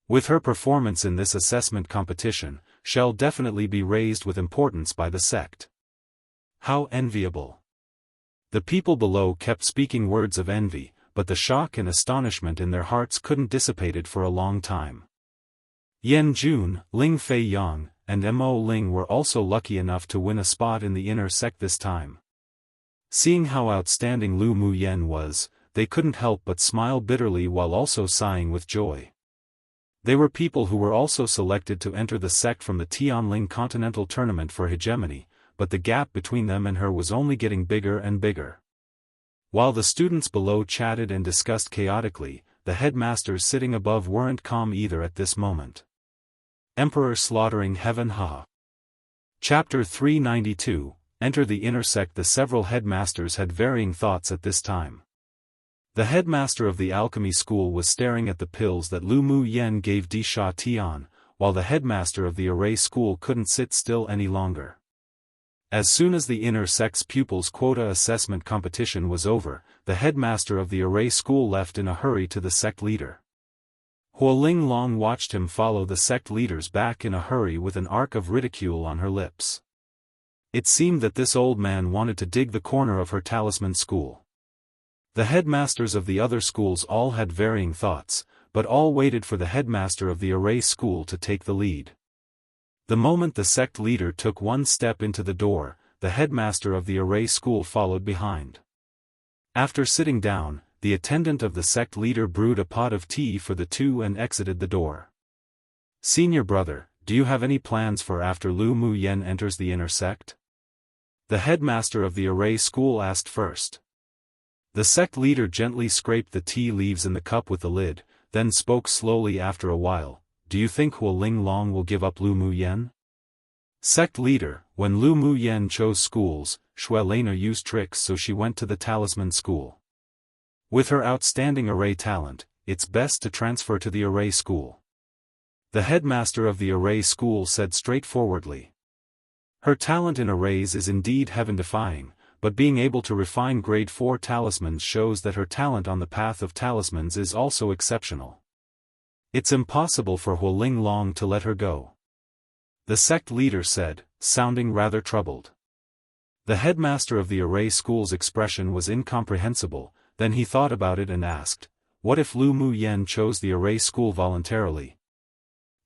With her performance in this assessment competition, she'll definitely be raised with importance by the sect. How enviable. The people below kept speaking words of envy, but the shock and astonishment in their hearts couldn't dissipate it for a long time. Yan Jun, Ling Fei Yang, and Mo Ling were also lucky enough to win a spot in the inner sect this time. Seeing how outstanding Lu Muyen was, they couldn't help but smile bitterly while also sighing with joy. They were people who were also selected to enter the sect from the Tianling Continental Tournament for hegemony, but the gap between them and her was only getting bigger and bigger. While the students below chatted and discussed chaotically, the headmasters sitting above weren't calm either at this moment. Emperor slaughtering heaven. Ha. Chapter 392, Enter the Inner Sect. The several headmasters had varying thoughts at this time. The headmaster of the alchemy school was staring at the pills that Lu Muyen gave Di Shi Tian, while the headmaster of the array school couldn't sit still any longer. As soon as the inner sect's pupils' quota assessment competition was over, the headmaster of the array school left in a hurry to the sect leader. Huoling Long watched him follow the sect leaders back in a hurry with an arc of ridicule on her lips. It seemed that this old man wanted to dig the corner of her talisman school. The headmasters of the other schools all had varying thoughts, but all waited for the headmaster of the array school to take the lead. The moment the sect leader took one step into the door, the headmaster of the array school followed behind. After sitting down, the attendant of the sect leader brewed a pot of tea for the two and exited the door. Senior brother, do you have any plans for after Lu Muyen enters the inner sect? The headmaster of the array school asked first. The sect leader gently scraped the tea leaves in the cup with the lid, then spoke slowly after a while. Do you think Huoling Long will give up Lu Muyen? Sect leader, when Lu Muyen chose schools, Xuelena used tricks so she went to the talisman school. With her outstanding array talent, it's best to transfer to the array school. The headmaster of the array school said straightforwardly. Her talent in arrays is indeed heaven-defying, but being able to refine grade 4 talismans shows that her talent on the path of talismans is also exceptional. It's impossible for Huoling Long to let her go. The sect leader said, sounding rather troubled. The headmaster of the array school's expression was incomprehensible. Then he thought about it and asked, what if Lu Muyan chose the array school voluntarily?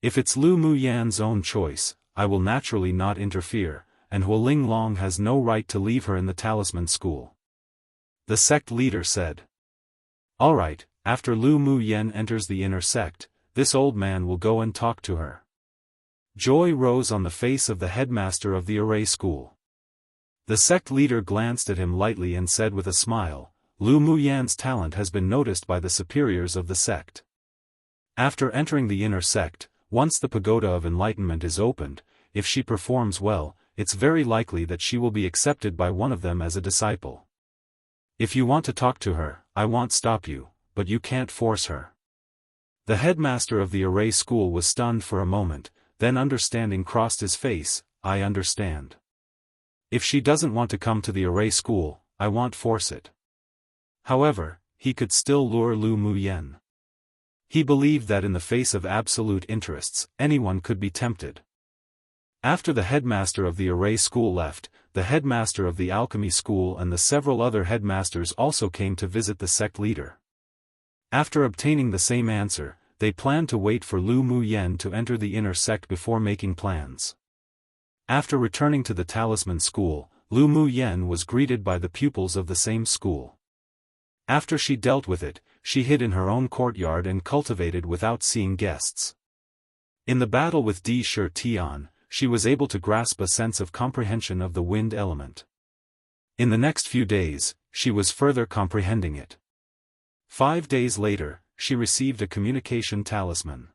If it's Lu Muyan's own choice, I will naturally not interfere, and Hualing Long has no right to leave her in the talisman school. The sect leader said. Alright, after Lu Muyan enters the inner sect, this old man will go and talk to her. Joy rose on the face of the headmaster of the array school. The sect leader glanced at him lightly and said with a smile, Lu Muyan's talent has been noticed by the superiors of the sect. After entering the inner sect, once the pagoda of enlightenment is opened, if she performs well, it's very likely that she will be accepted by one of them as a disciple. If you want to talk to her, I won't stop you, but you can't force her. The headmaster of the array school was stunned for a moment, then understanding crossed his face. I understand. If she doesn't want to come to the array school, I won't force it. However, he could still lure Lu Muyan. He believed that in the face of absolute interests, anyone could be tempted. After the headmaster of the array school left, the headmaster of the alchemy school and the several other headmasters also came to visit the sect leader. After obtaining the same answer, they planned to wait for Lu Muyan to enter the inner sect before making plans. After returning to the talisman school, Lu Muyan was greeted by the pupils of the same school. After she dealt with it, she hid in her own courtyard and cultivated without seeing guests. In the battle with Di Shi Tian, she was able to grasp a sense of comprehension of the wind element. In the next few days, she was further comprehending it. 5 days later, she received a communication talisman.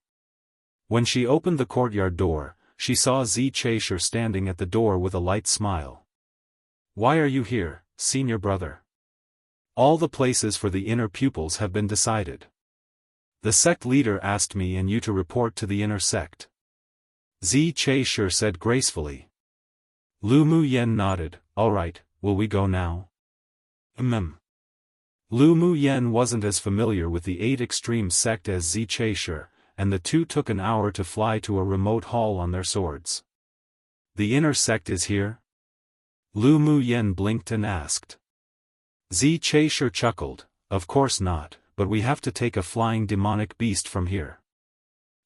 When she opened the courtyard door, she saw Zi Chaisher standing at the door with a light smile. Why are you here, senior brother? All the places for the inner pupils have been decided. The sect leader asked me and you to report to the inner sect. Zi Chaisher said gracefully. Lu Muyan nodded. Alright, will we go now? Lu Muyan wasn't as familiar with the 8 Extreme sect as Zi Chaisher, and the two took an hour to fly to a remote hall on their swords. The inner sect is here? Lu Muyan blinked and asked. Zi Chaisher chuckled. Of course not, but we have to take a flying demonic beast from here.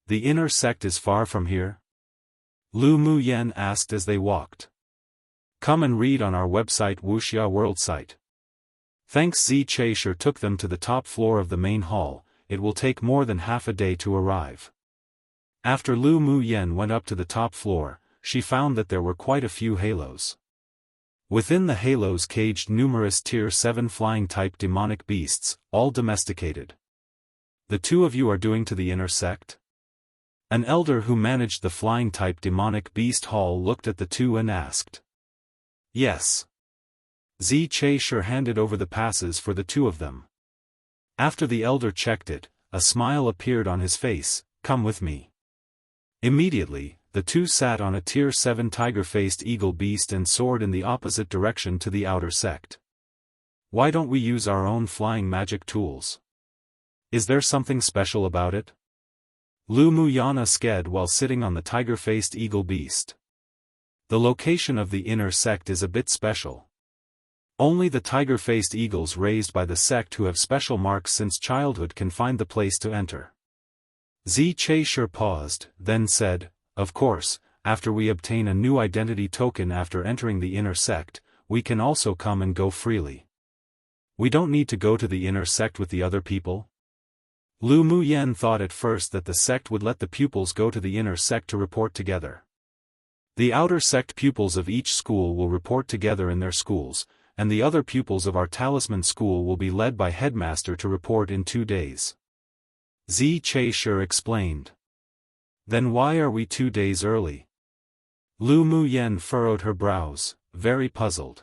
The inner sect is far from here? Lu Muyan asked as they walked. Come and read on our website Wuxia World site. Thanks. Zi Chaisher took them to the top floor of the main hall. It will take more than half a day to arrive. After Lu Muyan went up to the top floor, she found that there were quite a few halos. Within the halos caged numerous Tier 7 flying-type demonic beasts, all domesticated. The two of you are doing to the inner sect? An elder who managed the flying-type demonic beast hall looked at the two and asked. Yes. Zi Chaisher handed over the passes for the two of them. After the elder checked it, a smile appeared on his face. Come with me. Immediately, the two sat on a Tier 7 tiger-faced eagle beast and soared in the opposite direction to the outer sect. Why don't we use our own flying magic tools? Is there something special about it? Lu Muyan asked while sitting on the tiger-faced eagle beast. The location of the inner sect is a bit special. Only the tiger-faced eagles raised by the sect who have special marks since childhood can find the place to enter. Zi Chaisher paused, then said, of course, after we obtain a new identity token after entering the inner sect, we can also come and go freely. We don't need to go to the inner sect with the other people? Lu Muyan thought at first that the sect would let the pupils go to the inner sect to report together. The outer sect pupils of each school will report together in their schools, and the other pupils of our talisman school will be led by headmaster to report in 2 days. Zi Chaisher explained. Then why are we 2 days early? Lu Muyan furrowed her brows, very puzzled.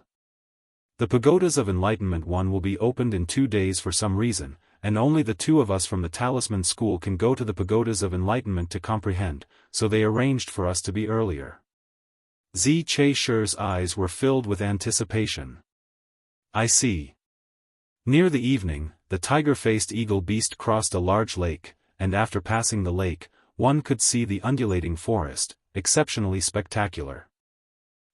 The pagodas of Enlightenment 1 will be opened in 2 days for some reason, and only the two of us from the talisman school can go to the pagodas of enlightenment to comprehend, so they arranged for us to be earlier. Zi Chaisher's eyes were filled with anticipation. I see. Near the evening, the tiger-faced eagle beast crossed a large lake, and after passing the lake, one could see the undulating forest, exceptionally spectacular.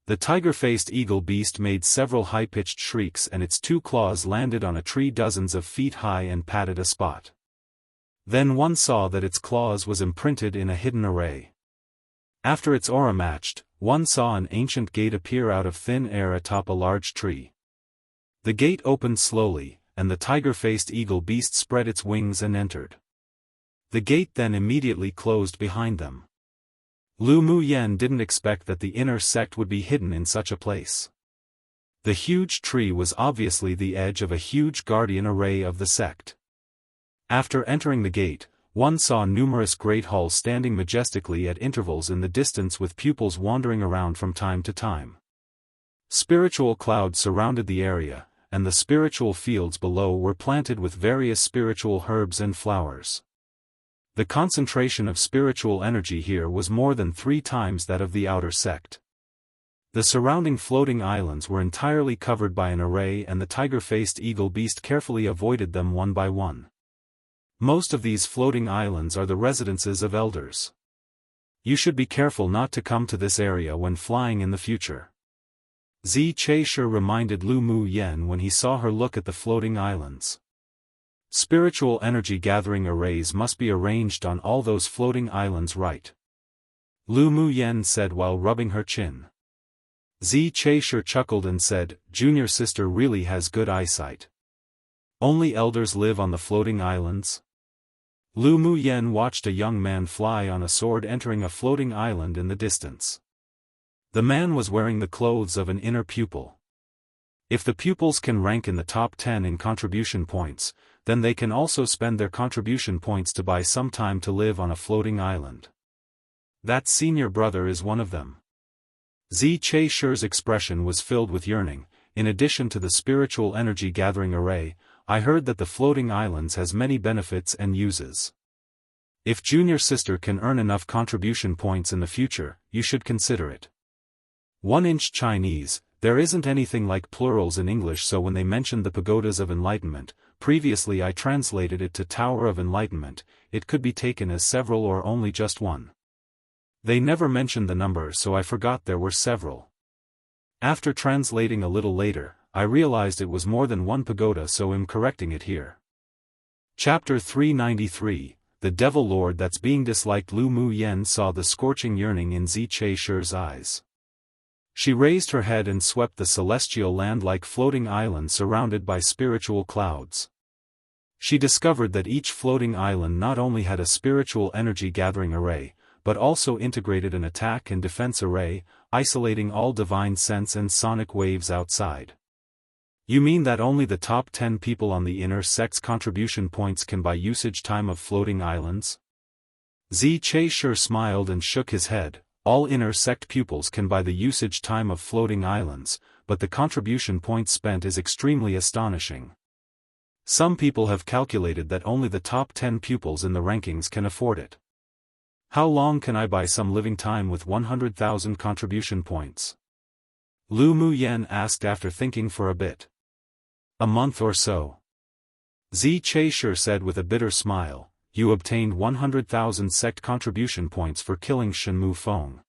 The tiger-faced eagle beast made several high-pitched shrieks and its 2 claws landed on a tree dozens of feet high and patted a spot. Then one saw that its claws was imprinted in a hidden array. After its aura matched, one saw an ancient gate appear out of thin air atop a large tree. The gate opened slowly, and the tiger-faced eagle beast spread its wings and entered. The gate then immediately closed behind them. Lu Muyen didn't expect that the inner sect would be hidden in such a place. The huge tree was obviously the edge of a huge guardian array of the sect. After entering the gate, one saw numerous great halls standing majestically at intervals in the distance with pupils wandering around from time to time. Spiritual clouds surrounded the area, and the spiritual fields below were planted with various spiritual herbs and flowers. The concentration of spiritual energy here was more than 3 times that of the outer sect. The surrounding floating islands were entirely covered by an array and the tiger-faced eagle beast carefully avoided them one by one. Most of these floating islands are the residences of elders. You should be careful not to come to this area when flying in the future. Zi Cheisher reminded Lu Muyen when he saw her look at the floating islands. Spiritual energy gathering arrays must be arranged on all those floating islands, right? Lu Muyen said while rubbing her chin. Zi Cheisher chuckled and said, "Junior sister really has good eyesight. Only elders live on the floating islands?" Lu Muyen watched a young man fly on a sword entering a floating island in the distance. The man was wearing the clothes of an inner pupil. If the pupils can rank in the top 10 in contribution points, then they can also spend their contribution points to buy some time to live on a floating island. That senior brother is one of them. Zi Cheisher's expression was filled with yearning. In addition to the spiritual energy gathering array, I heard that the floating islands has many benefits and uses. If junior sister can earn enough contribution points in the future, you should consider it. 1-inch Chinese, there isn't anything like plurals in English, so when they mentioned the pagodas of enlightenment, previously I translated it to Tower of Enlightenment, it could be taken as several or only just one. They never mentioned the number, so I forgot there were several. After translating a little later, I realized it was more than one pagoda, so I'm correcting it here. Chapter 393, The Devil Lord That's Being Disliked. Lu Muyen saw the scorching yearning in Zi Cheisher's eyes. She raised her head and swept the celestial land like floating island surrounded by spiritual clouds. She discovered that each floating island not only had a spiritual energy gathering array, but also integrated an attack and defense array, isolating all divine sense and sonic waves outside. You mean that only the top 10 people on the inner sect's contribution points can buy usage time of floating islands? Zi Cheisher smiled and shook his head. All inner sect pupils can buy the usage time of floating islands, but the contribution points spent is extremely astonishing. Some people have calculated that only the top 10 pupils in the rankings can afford it. How long can I buy some living time with 100,000 contribution points? Lu Muyen asked after thinking for a bit. A month or so. Zi Cheisher said with a bitter smile, you obtained 100,000 sect contribution points for killing Shenmu Feng.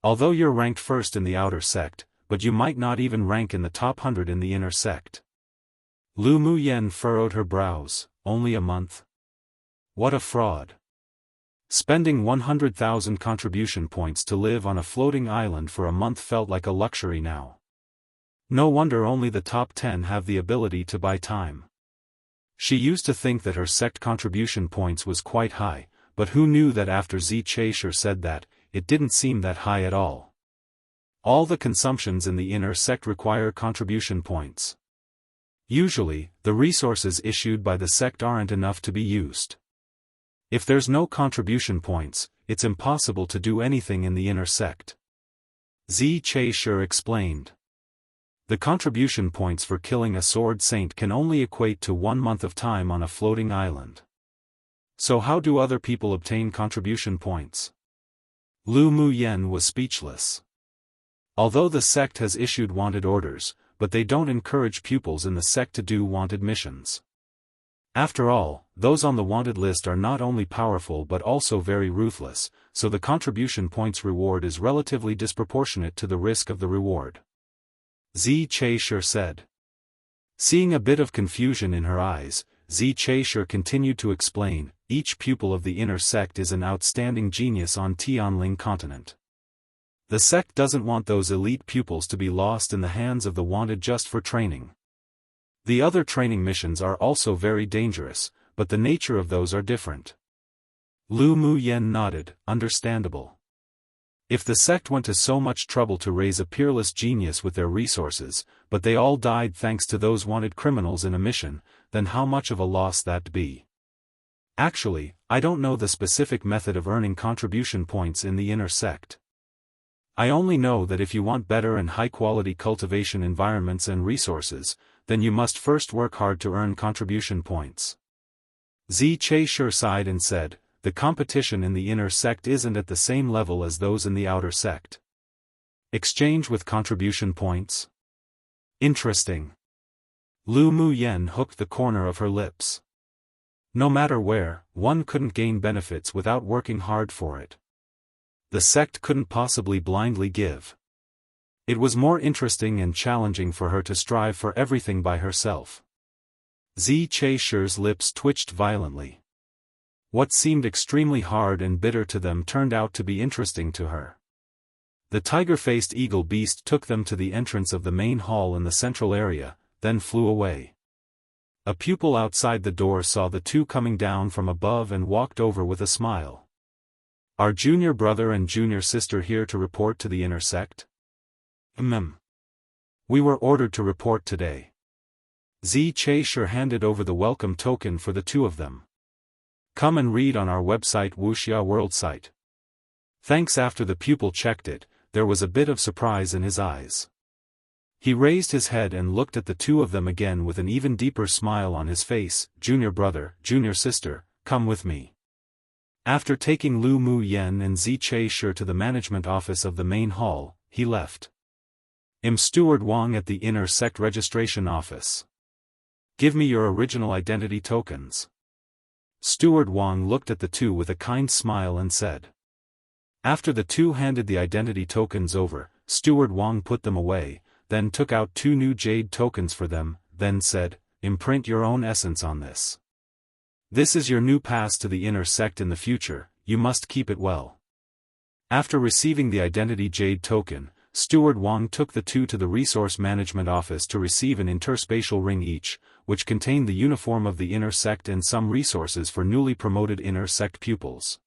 Although you're ranked first in the outer sect, but you might not even rank in the top 100 in the inner sect. Lu Muyen furrowed her brows. Only a month? What a fraud. Spending 100,000 contribution points to live on a floating island for a month felt like a luxury now. No wonder only the top 10 have the ability to buy time. She used to think that her sect contribution points was quite high, but who knew that after Zi Cheisher said that, it didn't seem that high at all. All the consumptions in the inner sect require contribution points. Usually, the resources issued by the sect aren't enough to be used. If there's no contribution points, it's impossible to do anything in the inner sect. Zi Cheisher explained. The contribution points for killing a sword saint can only equate to 1 month of time on a floating island. So how do other people obtain contribution points? Lu Muyen was speechless. Although the sect has issued wanted orders, but they don't encourage pupils in the sect to do wanted missions. After all, those on the wanted list are not only powerful but also very ruthless, so the contribution points reward is relatively disproportionate to the risk of the reward. Zi Che-Shi said. Seeing a bit of confusion in her eyes, Zi Che-Shi continued to explain, each pupil of the inner sect is an outstanding genius on Tianling continent. The sect doesn't want those elite pupils to be lost in the hands of the wanted just for training. The other training missions are also very dangerous, but the nature of those are different. Lu Muyen nodded, understandable. If the sect went to so much trouble to raise a peerless genius with their resources, but they all died thanks to those wanted criminals in a mission, then how much of a loss that'd be? Actually, I don't know the specific method of earning contribution points in the inner sect. I only know that if you want better and high-quality cultivation environments and resources, then you must first work hard to earn contribution points. Zi Che-Shi sighed and said, the competition in the inner sect isn't at the same level as those in the outer sect. Exchange with contribution points? Interesting. Lu Muyen hooked the corner of her lips. No matter where, one couldn't gain benefits without working hard for it. The sect couldn't possibly blindly give. It was more interesting and challenging for her to strive for everything by herself. Zi Che-Shi's lips twitched violently. What seemed extremely hard and bitter to them turned out to be interesting to her. The tiger-faced eagle beast took them to the entrance of the main hall in the central area, then flew away. A pupil outside the door saw the two coming down from above and walked over with a smile. Are junior brother and junior sister here to report to the inner sect? We were ordered to report today. Zi Che-Shi handed over the welcome token for the two of them. Come and read on our website Wuxia World site. Thanks. After the pupil checked it, there was a bit of surprise in his eyes. He raised his head and looked at the two of them again with an even deeper smile on his face. Junior brother, junior sister, come with me. After taking Lu Muyen and Zi Che-Shi to the management office of the main hall, he left. Steward Wang at the inner sect registration office. Give me your original identity tokens. Steward Wang looked at the two with a kind smile and said. After the two handed the identity tokens over, Steward Wang put them away, then took out two new jade tokens for them, then said, imprint your own essence on this. This is your new pass to the inner sect in the future, you must keep it well. After receiving the identity jade token, Steward Wang took the two to the resource management office to receive an interspatial ring each, which contained the uniform of the inner sect and some resources for newly promoted inner sect pupils.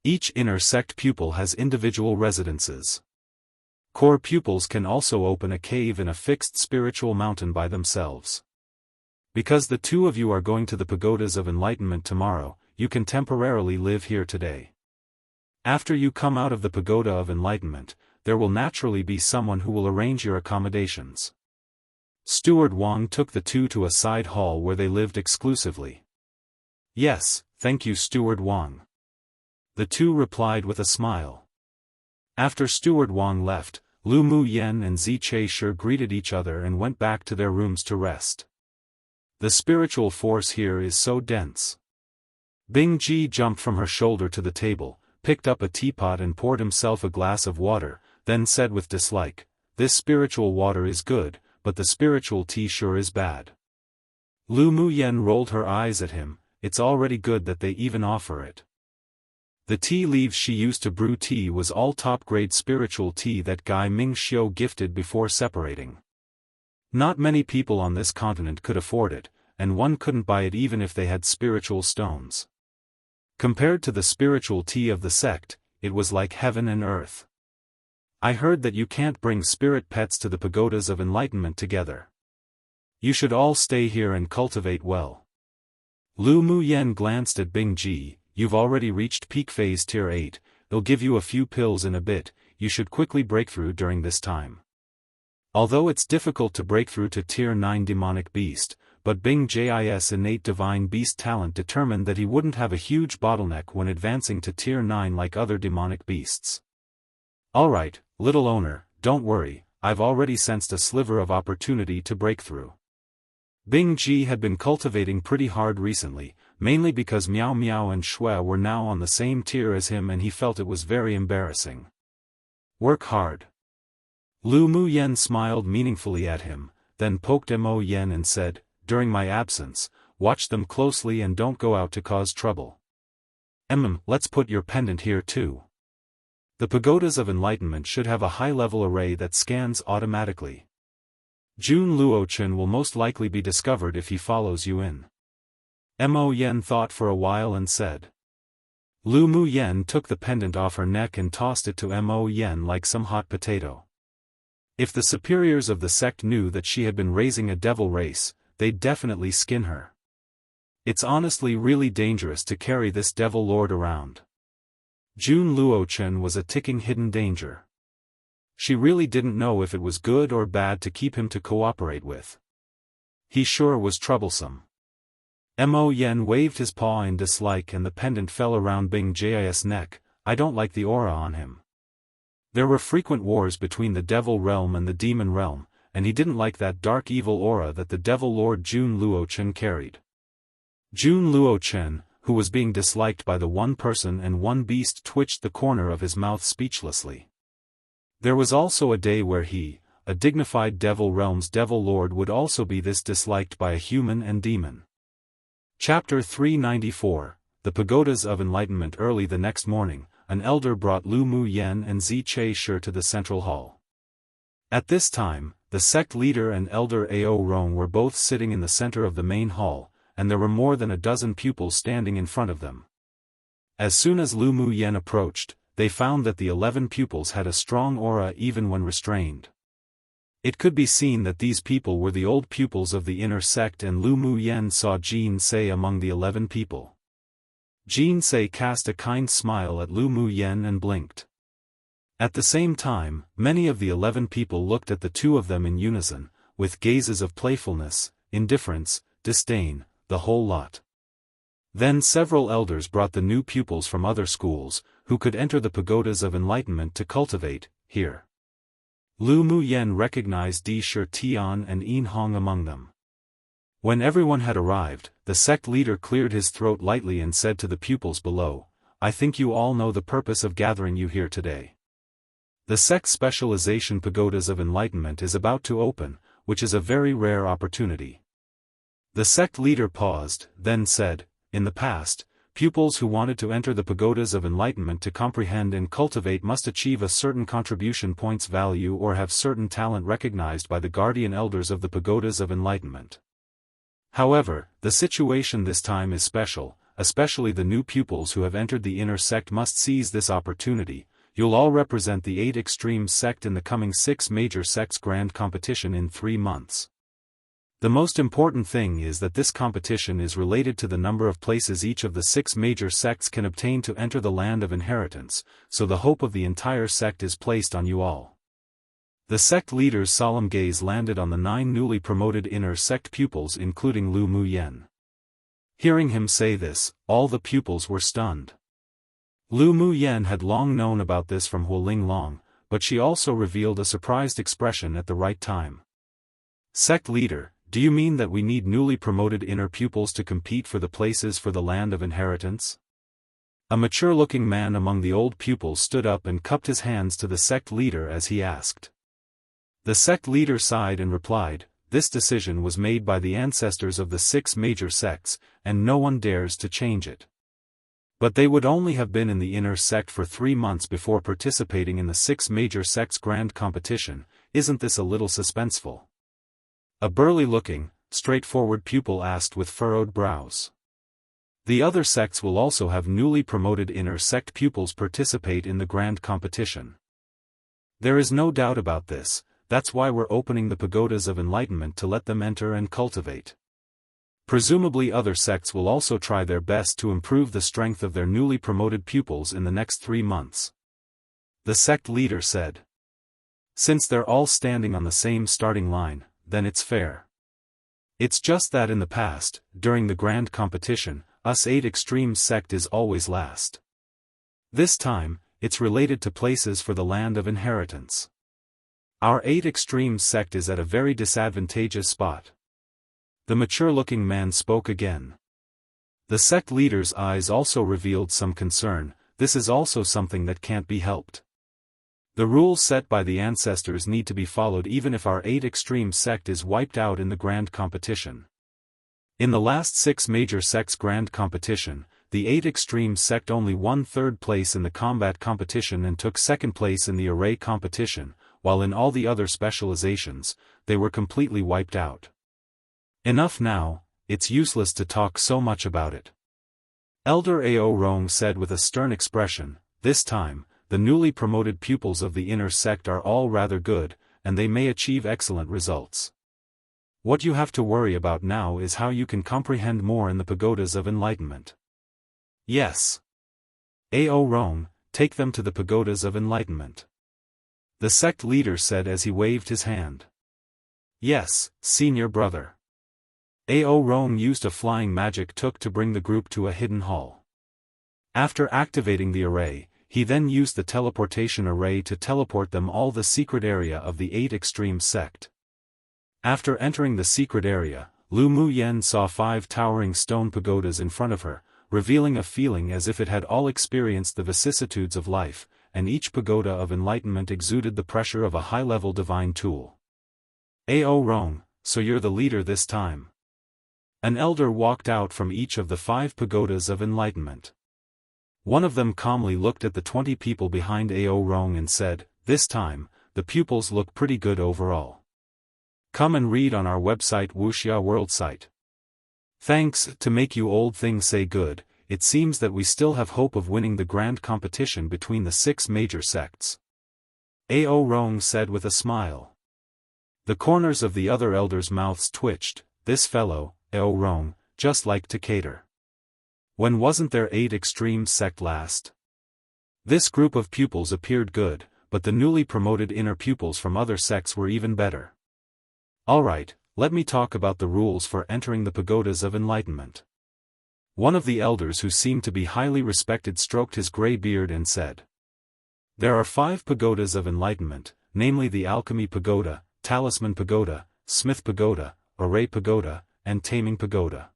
Each inner sect pupil has individual residences. Core pupils can also open a cave in a fixed spiritual mountain by themselves. Because the two of you are going to the pagodas of enlightenment tomorrow, you can temporarily live here today. After you come out of the pagoda of enlightenment, there will naturally be someone who will arrange your accommodations. Steward Wang took the two to a side hall where they lived exclusively. Yes, thank you Steward Wang. The two replied with a smile. After Steward Wang left, Lu Muyen and Zi Che-Shi greeted each other and went back to their rooms to rest. The spiritual force here is so dense. Bing Ji jumped from her shoulder to the table, picked up a teapot and poured himself a glass of water, then said with dislike, this spiritual water is good, but the spiritual tea sure is bad. Lu Muyen rolled her eyes at him, it's already good that they even offer it. The tea leaves she used to brew tea was all top-grade spiritual tea that Guy Mingxiu gifted before separating. Not many people on this continent could afford it, and one couldn't buy it even if they had spiritual stones. Compared to the spiritual tea of the sect, it was like heaven and earth. I heard that you can't bring spirit pets to the pagodas of enlightenment together. You should all stay here and cultivate well. Lu Muyen glanced at Bing Ji, you've already reached peak phase tier 8, they'll give you a few pills in a bit, you should quickly break through during this time. Although it's difficult to break through to tier 9 demonic beast, but Bing Ji's innate divine beast talent determined that he wouldn't have a huge bottleneck when advancing to tier 9 like other demonic beasts. Alright, little owner, don't worry, I've already sensed a sliver of opportunity to break through. Bing Ji had been cultivating pretty hard recently, mainly because Miao Miao and Shui were now on the same tier as him and he felt it was very embarrassing. Work hard. Lu Mu Yen smiled meaningfully at him, then poked Mo Yen and said, during my absence, watch them closely and don't go out to cause trouble. Let's put your pendant here too. The pagodas of enlightenment should have a high-level array that scans automatically. Jun Luochen will most likely be discovered if he follows you in. Mo Yen thought for a while and said. Lu Mu Yen took the pendant off her neck and tossed it to Mo Yen like some hot potato. If the superiors of the sect knew that she had been raising a devil race, they'd definitely skin her. It's honestly really dangerous to carry this devil lord around. Jun Luochen was a ticking hidden danger. She really didn't know if it was good or bad to keep him to cooperate with. He sure was troublesome. Mo Yen waved his paw in dislike and the pendant fell around Bing Ji's neck. I don't like the aura on him. There were frequent wars between the devil realm and the demon realm, and he didn't like that dark evil aura that the devil lord Jun Luochen carried. Jun Luochen, who was being disliked by the one person and one beast, twitched the corner of his mouth speechlessly. There was also a day where he, a dignified devil realm's devil lord, would also be this disliked by a human and demon. Chapter 394, The Pagodas of Enlightenment. Early the next morning, an elder brought Lu Mu Yen and Zi Che Shi to the central hall. At this time, the sect leader and elder Ao Rong were both sitting in the center of the main hall, and there were more than a dozen pupils standing in front of them. As soon as Lu Mu Yen approached, they found that the 11 pupils had a strong aura even when restrained. It could be seen that these people were the old pupils of the inner sect, and Lu Mu Yen saw Jin Se among the 11 people. Jin Se cast a kind smile at Lu Mu Yen and blinked. At the same time, many of the 11 people looked at the two of them in unison, with gazes of playfulness, indifference, disdain, the whole lot. Then several elders brought the new pupils from other schools, who could enter the pagodas of enlightenment to cultivate, here. Lu Mu Yen recognized Di Shi Tian and Yin Hong among them. When everyone had arrived, the sect leader cleared his throat lightly and said to the pupils below, I think you all know the purpose of gathering you here today. The sect specialization pagodas of enlightenment is about to open, which is a very rare opportunity. The sect leader paused, then said, in the past, pupils who wanted to enter the pagodas of enlightenment to comprehend and cultivate must achieve a certain contribution points value or have certain talent recognized by the guardian elders of the pagodas of enlightenment. However, the situation this time is special, especially the new pupils who have entered the inner sect must seize this opportunity. You'll all represent the 8 extreme sect in the coming 6 major sects grand competition in 3 months. The most important thing is that this competition is related to the number of places each of the 6 major sects can obtain to enter the land of inheritance, so the hope of the entire sect is placed on you all. The sect leader's solemn gaze landed on the 9 newly promoted inner sect pupils, including Lu Mu Yen. Hearing him say this, all the pupils were stunned. Lu Mu Yen had long known about this from Huoling Long, but she also revealed a surprised expression at the right time. Sect leader, do you mean that we need newly promoted inner pupils to compete for the places for the land of inheritance? A mature-looking man among the old pupils stood up and cupped his hands to the sect leader as he asked. The sect leader sighed and replied, this decision was made by the ancestors of the 6 major sects, and no one dares to change it. But they would only have been in the inner sect for 3 months before participating in the 6 major sects grand competition. Isn't this a little suspenseful? A burly-looking, straightforward pupil asked with furrowed brows. The other sects will also have newly promoted inner sect pupils participate in the grand competition. There is no doubt about this, that's why we're opening the pagodas of enlightenment to let them enter and cultivate. Presumably other sects will also try their best to improve the strength of their newly promoted pupils in the next 3 months. The sect leader said. Since they're all standing on the same starting line, then it's fair. It's just that in the past, during the grand competition, us 8 extreme sect is always last. This time, it's related to places for the land of inheritance. Our 8 extreme sect is at a very disadvantageous spot. The mature-looking man spoke again. The sect leader's eyes also revealed some concern. This is also something that can't be helped. The rules set by the ancestors need to be followed even if our 8 extreme sect is wiped out in the grand competition. In the last 6 major sects grand competition, the 8 extreme sect only won 3rd place in the combat competition and took 2nd place in the array competition, while in all the other specializations, they were completely wiped out. Enough now, it's useless to talk so much about it. Elder Ao Rong said with a stern expression, this time, the newly promoted pupils of the inner sect are all rather good, and they may achieve excellent results. What you have to worry about now is how you can comprehend more in the pagodas of enlightenment. Yes. Ao Rong, take them to the pagodas of enlightenment. The sect leader said as he waved his hand. Yes, senior brother. Ao Rong used a flying magic took to bring the group to a hidden hall. After activating the array, he then used the teleportation array to teleport them all the secret area of the 8 extreme sect. After entering the secret area, Lu Muyen saw 5 towering stone pagodas in front of her, revealing a feeling as if it had all experienced the vicissitudes of life, and each pagoda of enlightenment exuded the pressure of a high-level divine tool. Ao Rong, so you're the leader this time. An elder walked out from each of the 5 pagodas of enlightenment. One of them calmly looked at the 20 people behind Ao Rong and said, this time, the pupils look pretty good overall. Come and read on our website Wuxia World site. Thanks, to make you old things say good, it seems that we still have hope of winning the grand competition between the 6 major sects. Ao Rong said with a smile. The corners of the other elders' mouths twitched. This fellow, Ao Rong, just like to cater. When wasn't there 8 extreme sect last? This group of pupils appeared good, but the newly promoted inner pupils from other sects were even better. Alright, let me talk about the rules for entering the pagodas of enlightenment. One of the elders who seemed to be highly respected stroked his grey beard and said. There are 5 pagodas of enlightenment, namely the Alchemy Pagoda, Talisman Pagoda, Smith Pagoda, Array Pagoda, and Taming Pagoda.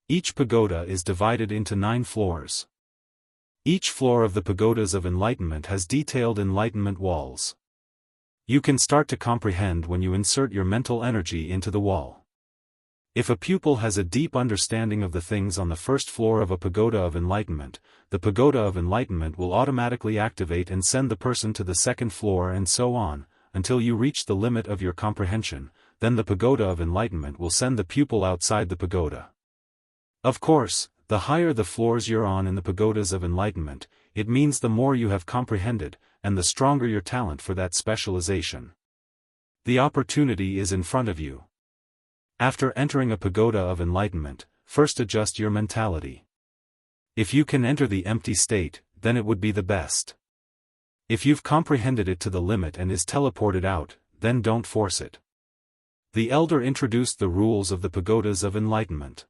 Each pagoda is divided into 9 floors. Each floor of the pagodas of enlightenment has detailed enlightenment walls. You can start to comprehend when you insert your mental energy into the wall. If a pupil has a deep understanding of the things on the first floor of a pagoda of enlightenment, the pagoda of enlightenment will automatically activate and send the person to the 2nd floor and so on, until you reach the limit of your comprehension. Then the pagoda of enlightenment will send the pupil outside the pagoda. Of course, the higher the floors you're on in the pagodas of enlightenment, it means the more you have comprehended, and the stronger your talent for that specialization. The opportunity is in front of you. After entering a pagoda of enlightenment, first adjust your mentality. If you can enter the empty state, then it would be the best. If you've comprehended it to the limit and is teleported out, then don't force it. The elder introduced the rules of the pagodas of enlightenment.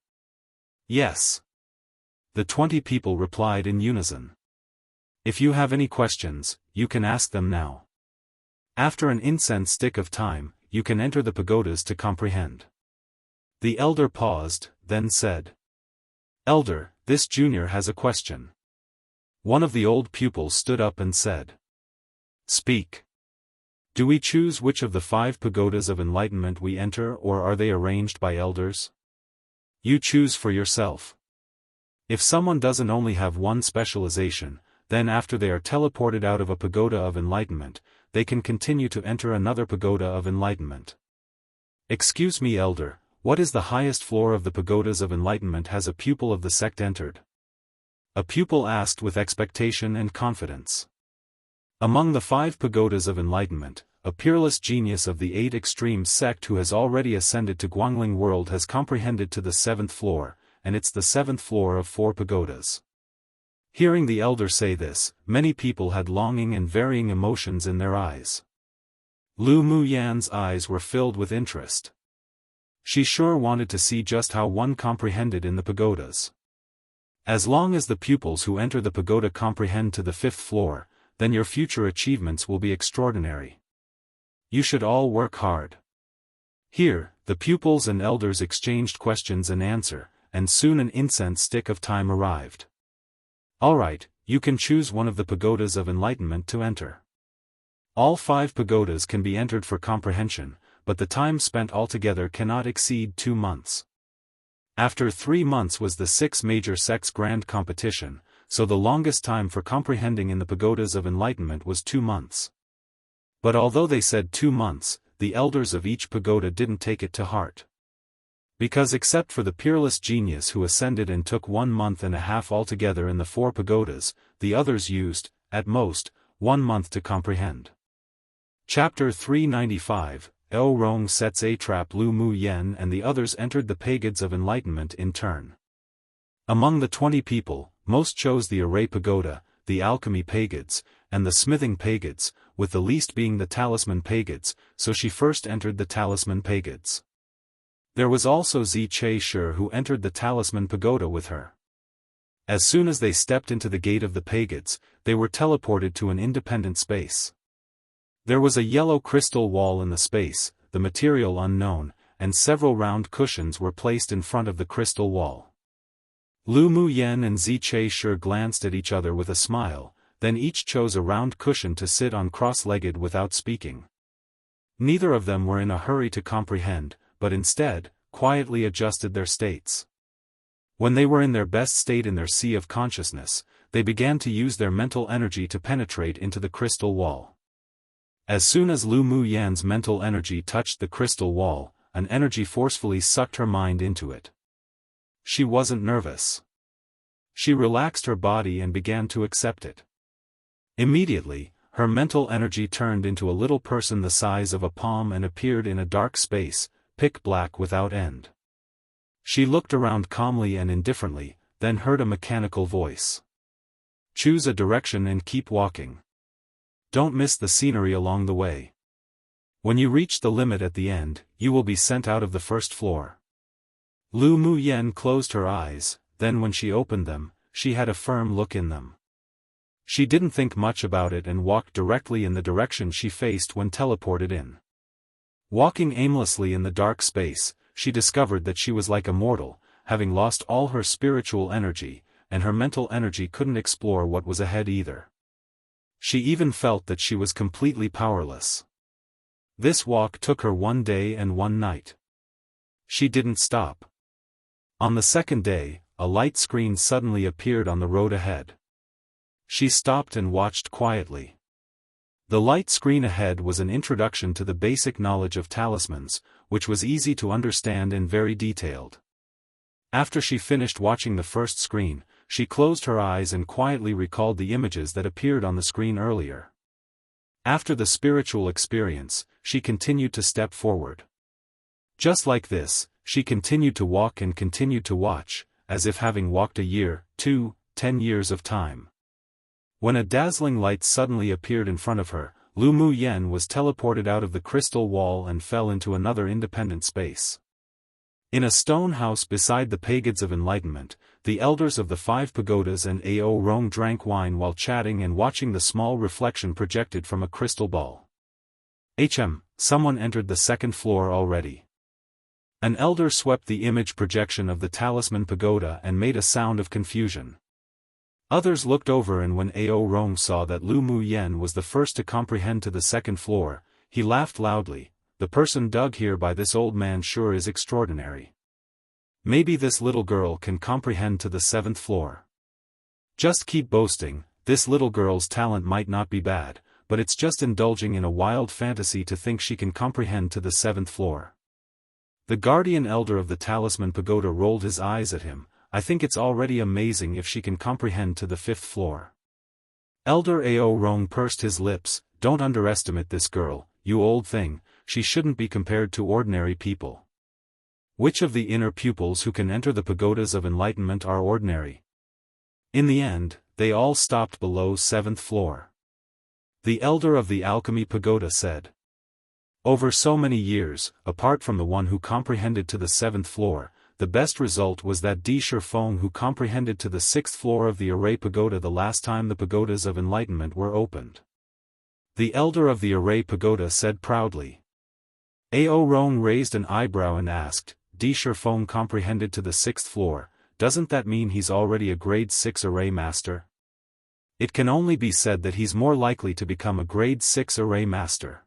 Yes. The 20 people replied in unison. If you have any questions, you can ask them now. After an incense stick of time, you can enter the pagodas to comprehend. The elder paused, then said. Elder, this junior has a question. One of the old pupils stood up and said. Speak. Do we choose which of the 5 pagodas of enlightenment we enter, or are they arranged by elders? You choose for yourself. If someone doesn't only have one specialization, then after they are teleported out of a pagoda of enlightenment, they can continue to enter another pagoda of enlightenment. Excuse me, elder, what is the highest floor of the pagodas of enlightenment has a pupil of the sect entered? A pupil asked with expectation and confidence. Among the 5 pagodas of enlightenment, a peerless genius of the 8 extreme sect who has already ascended to Guangling world has comprehended to the 7th floor, and it's the 7th floor of 4 pagodas. Hearing the elder say this, many people had longing and varying emotions in their eyes. Lu Muyan's eyes were filled with interest. She sure wanted to see just how one comprehended in the pagodas. As long as the pupils who enter the pagoda comprehend to the 5th floor, then your future achievements will be extraordinary. You should all work hard. Here, the pupils and elders exchanged questions and answer, and soon an incense stick of time arrived. Alright, you can choose one of the pagodas of enlightenment to enter. All 5 pagodas can be entered for comprehension, but the time spent altogether cannot exceed 2 months. After 3 months was the 6 major sects grand competition, so the longest time for comprehending in the pagodas of enlightenment was 2 months. But although they said 2 months, the elders of each pagoda didn't take it to heart. Because except for the peerless genius who ascended and took 1 month and a half altogether in the 4 pagodas, the others used, at most, 1 month to comprehend. Chapter 395, Eo Rong sets a trap. Lu Mu Yen and the others entered the pagodas of enlightenment in turn. Among the 20 people, most chose the array pagoda, the alchemy pagods, and the smithing pagods, with the least being the talisman pagods, so she first entered the talisman pagods. There was also Zi Che Shur who entered the talisman pagoda with her. As soon as they stepped into the gate of the pagods, they were teleported to an independent space. There was a yellow crystal wall in the space, the material unknown, and several round cushions were placed in front of the crystal wall. Lu Mu Yen and Zi Che Shur glanced at each other with a smile, then each chose a round cushion to sit on cross-legged without speaking. Neither of them were in a hurry to comprehend, but instead, quietly adjusted their states. When they were in their best state in their sea of consciousness, they began to use their mental energy to penetrate into the crystal wall. As soon as Lu Mu Yan's mental energy touched the crystal wall, an energy forcefully sucked her mind into it. She wasn't nervous. She relaxed her body and began to accept it. Immediately, her mental energy turned into a little person the size of a palm and appeared in a dark space, pitch black without end. She looked around calmly and indifferently, then heard a mechanical voice. Choose a direction and keep walking. Don't miss the scenery along the way. When you reach the limit at the end, you will be sent out of the first floor. Lu Mu Yen closed her eyes, then when she opened them, she had a firm look in them. She didn't think much about it and walked directly in the direction she faced when teleported in. Walking aimlessly in the dark space, she discovered that she was like a mortal, having lost all her spiritual energy, and her mental energy couldn't explore what was ahead either. She even felt that she was completely powerless. This walk took her 1 day and 1 night. She didn't stop. On the second day, a light screen suddenly appeared on the road ahead. She stopped and watched quietly. The light screen ahead was an introduction to the basic knowledge of talismans, which was easy to understand and very detailed. After she finished watching the first screen, she closed her eyes and quietly recalled the images that appeared on the screen earlier. After the spiritual experience, she continued to step forward. Just like this, she continued to walk and continued to watch, as if having walked a year, 2, 10 years of time. When a dazzling light suddenly appeared in front of her, Lu Mu Yen was teleported out of the crystal wall and fell into another independent space. In a stone house beside the pagodas of enlightenment, the elders of the 5 pagodas and Eo Rong drank wine while chatting and watching the small reflection projected from a crystal ball. Someone entered the 2nd floor already. An elder swept the image projection of the talisman pagoda and made a sound of confusion. Others looked over, and when Eo Rong saw that Lu Mu Yen was the first to comprehend to the 2nd floor, he laughed loudly. The person dug here by this old man sure is extraordinary. Maybe this little girl can comprehend to the 7th floor. Just keep boasting, this little girl's talent might not be bad, but it's just indulging in a wild fantasy to think she can comprehend to the 7th floor. The guardian elder of the talisman pagoda rolled his eyes at him. I think it's already amazing if she can comprehend to the 5th floor. Elder Eo Rong pursed his lips. Don't underestimate this girl, you old thing, she shouldn't be compared to ordinary people. Which of the inner pupils who can enter the pagodas of enlightenment are ordinary? In the end, they all stopped below 7th floor. The elder of the alchemy pagoda said. Over so many years, apart from the one who comprehended to the 7th floor, the best result was that Di Shifeng who comprehended to the 6th floor of the array pagoda the last time the pagodas of enlightenment were opened. The elder of the array pagoda said proudly. Ao Rong raised an eyebrow and asked, Xiaofan comprehended to the 6th floor, doesn't that mean he's already a grade 6 array master? It can only be said that he's more likely to become a grade 6 array master.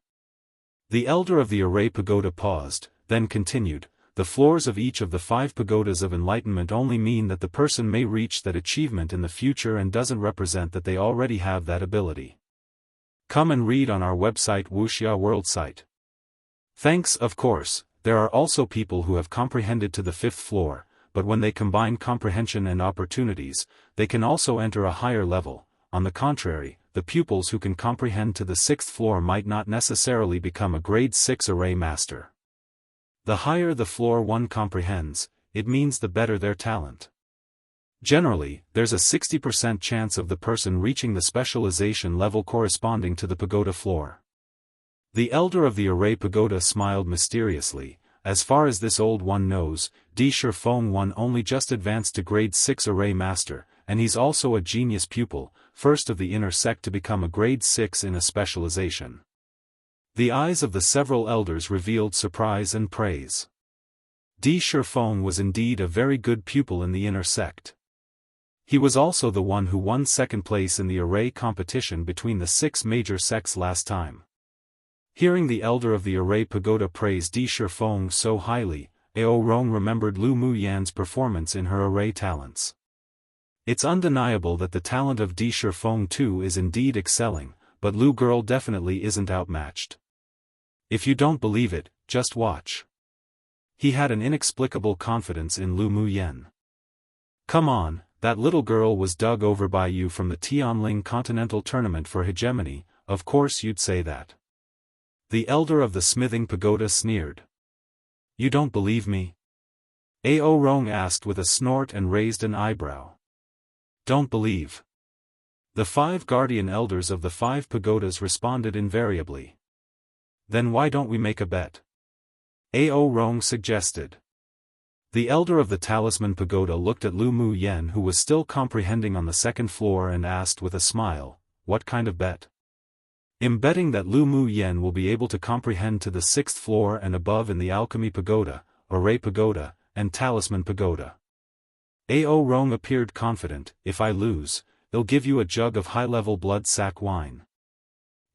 The elder of the array pagoda paused, then continued, the floors of each of the 5 pagodas of enlightenment only mean that the person may reach that achievement in the future and doesn't represent that they already have that ability. Come and read on our website Wuxia World site. Thanks. Of course, there are also people who have comprehended to the 5th floor, but when they combine comprehension and opportunities, they can also enter a higher level. On the contrary, the pupils who can comprehend to the 6th floor might not necessarily become a grade 6 array master. The higher the floor one comprehends, it means the better their talent. Generally, there's a 60% chance of the person reaching the specialization level corresponding to the pagoda floor. The elder of the array pagoda smiled mysteriously. As far as this old one knows, Xiaofan one only just advanced to grade 6 array master, and he's also a genius pupil, first of the inner sect to become a grade 6 in a specialization. The eyes of the several elders revealed surprise and praise. Xiaofan was indeed a very good pupil in the inner sect. He was also the one who won 2nd place in the array competition between the 6 major sects last time. Hearing the elder of the array pagoda praise Xiaofan so highly, Ao Rong remembered Lu Muyan's performance in her array talents. It's undeniable that the talent of Xiaofan too is indeed excelling, but Lu girl definitely isn't outmatched. If you don't believe it, just watch. He had an inexplicable confidence in Lu Muyan. Come on, that little girl was dug over by you from the Tianling Continental Tournament for hegemony, of course you'd say that. The elder of the smithing pagoda sneered. You don't believe me? Ao Rong asked with a snort and raised an eyebrow. Don't believe. The 5 guardian elders of the 5 pagodas responded invariably. Then why don't we make a bet? Ao Rong suggested. The elder of the talisman pagoda looked at Lu Muyan who was still comprehending on the 2nd floor and asked with a smile, what kind of bet? I'm betting that Lu Muyan will be able to comprehend to the 6th floor and above in the alchemy pagoda, array pagoda, and talisman pagoda. Ao Rong appeared confident. If I lose, they'll give you a jug of high-level blood sack wine.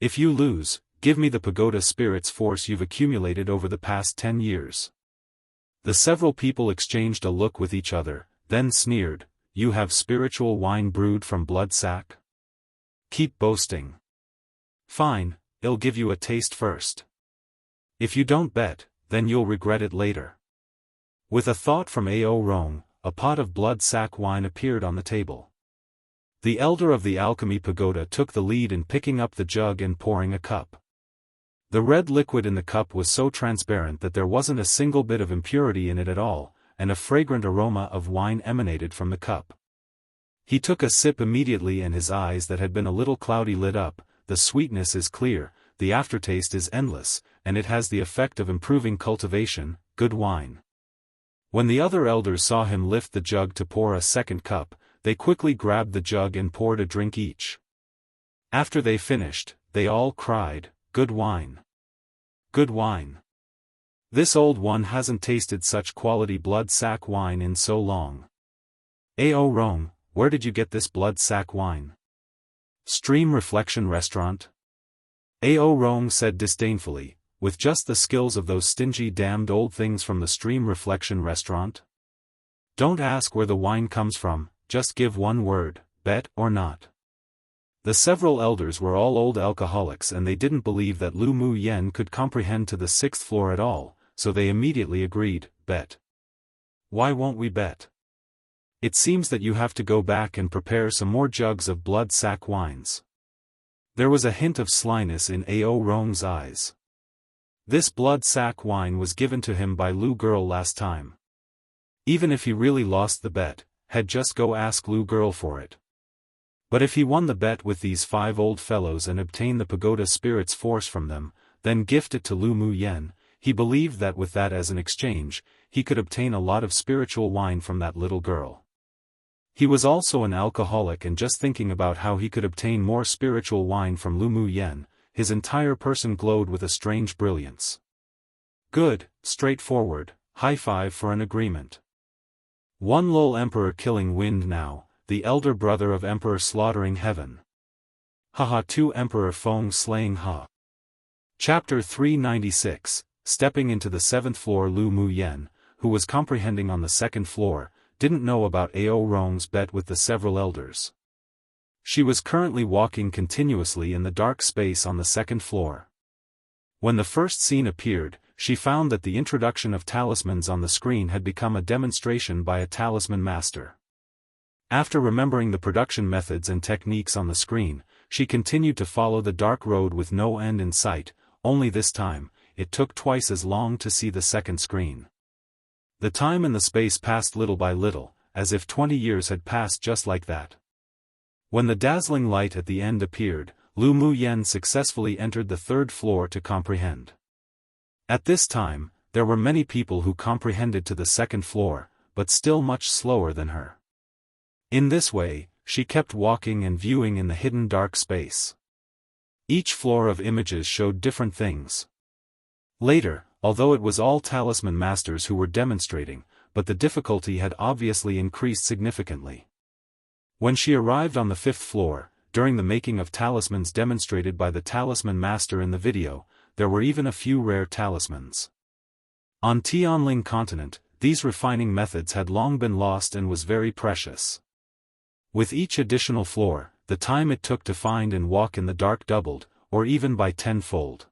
If you lose, give me the pagoda spirit's force you've accumulated over the past 10 years. The several people exchanged a look with each other, then sneered, you have spiritual wine brewed from blood sack? Keep boasting. Fine, I'll give you a taste first. If you don't bet, then you'll regret it later. With a thought from Ao Rong, a pot of blood sack wine appeared on the table. The elder of the alchemy pagoda took the lead in picking up the jug and pouring a cup. The red liquid in the cup was so transparent that there wasn't a single bit of impurity in it at all, and a fragrant aroma of wine emanated from the cup. He took a sip immediately and his eyes that had been a little cloudy lit up. The sweetness is clear, the aftertaste is endless, and it has the effect of improving cultivation, good wine. When the other elders saw him lift the jug to pour a 2nd cup, they quickly grabbed the jug and poured a drink each. After they finished, they all cried, good wine. Good wine. This old one hasn't tasted such quality blood sack wine in so long. Ao Rong, where did you get this blood sack wine? Stream Reflection Restaurant? Ao Rong said disdainfully, with just the skills of those stingy damned old things from the Stream Reflection Restaurant? Don't ask where the wine comes from, just give one word, bet or not. The several elders were all old alcoholics and they didn't believe that Lu Muyan could comprehend to the 6th floor at all, so they immediately agreed, bet. Why won't we bet? It seems that you have to go back and prepare some more jugs of blood sack wines. There was a hint of slyness in Ao Rong's eyes. This blood sack wine was given to him by Lu girl last time. Even if he really lost the bet, had just go ask Lu girl for it. But if he won the bet with these 5 old fellows and obtained the pagoda spirit's force from them, then gift it to Lu Muyan, he believed that with that as an exchange, he could obtain a lot of spiritual wine from that little girl. He was also an alcoholic and just thinking about how he could obtain more spiritual wine from Lu Muyan, his entire person glowed with a strange brilliance. Good, straightforward, high five for an agreement. One lol Emperor killing wind now, the elder brother of Emperor slaughtering heaven. Haha 2 Emperor Feng slaying Ha. Chapter 396, stepping into the 7th floor. Lu Muyen, who was comprehending on the 2nd floor, didn't know about Ao Rong's bet with the several elders. She was currently walking continuously in the dark space on the 2nd floor. When the first scene appeared, she found that the introduction of talismans on the screen had become a demonstration by a talisman master. After remembering the production methods and techniques on the screen, she continued to follow the dark road with no end in sight, only this time, it took twice as long to see the 2nd screen. The time and the space passed little by little, as if 20 years had passed just like that. When the dazzling light at the end appeared, Lu Muyen successfully entered the 3rd floor to comprehend. At this time, there were many people who comprehended to the 2nd floor, but still much slower than her. In this way, she kept walking and viewing in the hidden dark space. Each floor of images showed different things. Later, although it was all talisman masters who were demonstrating, but the difficulty had obviously increased significantly. When she arrived on the 5th floor, during the making of talismans demonstrated by the talisman master in the video, there were even a few rare talismans. On Tianling continent, these refining methods had long been lost and was very precious. With each additional floor, the time it took to find and walk in the dark doubled, or even by 10-fold.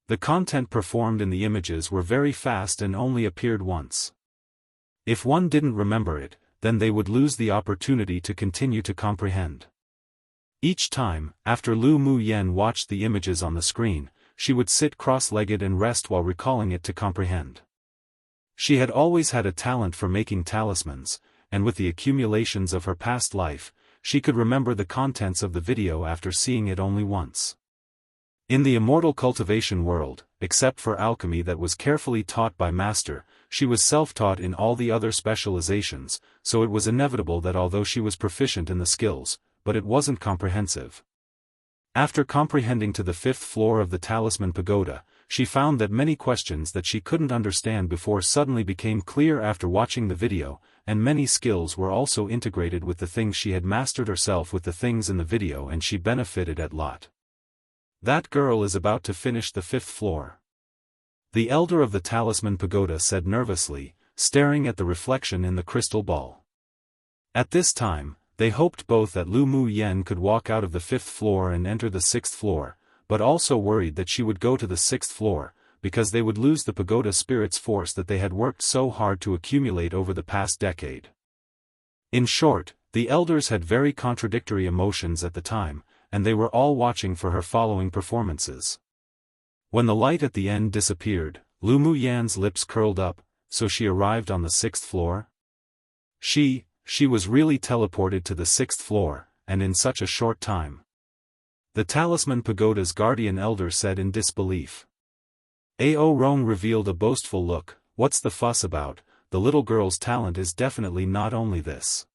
The content performed in the images were very fast and only appeared once. If one didn't remember it, then they would lose the opportunity to continue to comprehend. Each time, after Lu Muyen watched the images on the screen, she would sit cross-legged and rest while recalling it to comprehend. She had always had a talent for making talismans, and with the accumulations of her past life, she could remember the contents of the video after seeing it only once. In the immortal cultivation world, except for alchemy that was carefully taught by master, she was self-taught in all the other specializations, so it was inevitable that although she was proficient in the skills, but it wasn't comprehensive. After comprehending to the 5th floor of the Talisman Pagoda, she found that many questions that she couldn't understand before suddenly became clear after watching the video, and many skills were also integrated with the things she had mastered herself with the things in the video, and she benefited a lot. That girl is about to finish the 5th floor. The elder of the Talisman Pagoda said nervously, staring at the reflection in the crystal ball. At this time, they hoped both that Lu Muyen could walk out of the 5th floor and enter the 6th floor, but also worried that she would go to the 6th floor, because they would lose the pagoda spirit's force that they had worked so hard to accumulate over the past decade. In short, the elders had very contradictory emotions at the time, and they were all watching for her following performances. When the light at the end disappeared, Lu Muyen's lips curled up, so she arrived on the 6th floor? She was really teleported to the 6th floor, and in such a short time. The Talisman Pagoda's guardian elder said in disbelief. Ao Rong revealed a boastful look, "What's the fuss about? The little girl's talent is definitely not only this.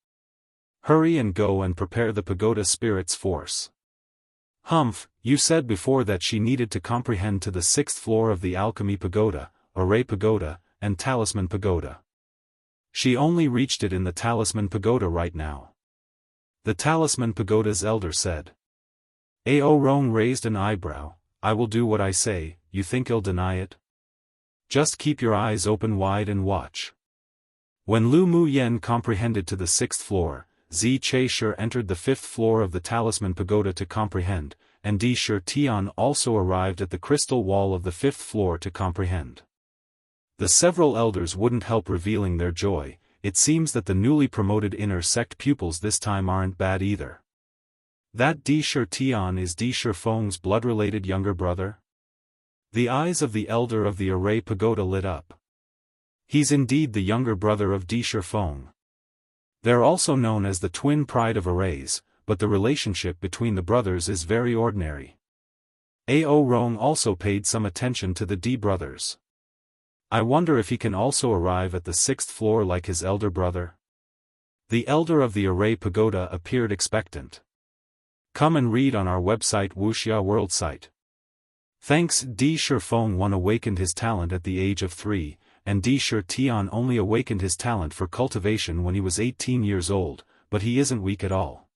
Hurry and go and prepare the pagoda spirit's force." Humph, you said before that she needed to comprehend to the 6th floor of the Alchemy Pagoda, Array Pagoda, and Talisman Pagoda. She only reached it in the Talisman Pagoda right now. The Talisman Pagoda's elder said. Ao Rong raised an eyebrow. "I will do what I say, you think he'll deny it? Just keep your eyes open wide and watch." When Lu Muyen comprehended to the 6th floor, Zi Chaisher entered the 5th floor of the Talisman Pagoda to comprehend, and Di Shi Tian also arrived at the crystal wall of the 5th floor to comprehend. The several elders wouldn't help revealing their joy. It seems that the newly promoted inner sect pupils this time aren't bad either. That Di Shi Tian is Di Shi Feng's blood-related younger brother? The eyes of the elder of the Array Pagoda lit up. He's indeed the younger brother of Di Shi Feng. They're also known as the twin pride of Arrays, but the relationship between the brothers is very ordinary. Ao Rong also paid some attention to the Di brothers. I wonder if he can also arrive at the 6th floor like his elder brother? The elder of the Array Pagoda appeared expectant. Come and read on our website Wuxia World site. Thanks Di Shifeng one awakened his talent at the age of 3, and Di Shitian only awakened his talent for cultivation when he was 18 years old, but he isn't weak at all.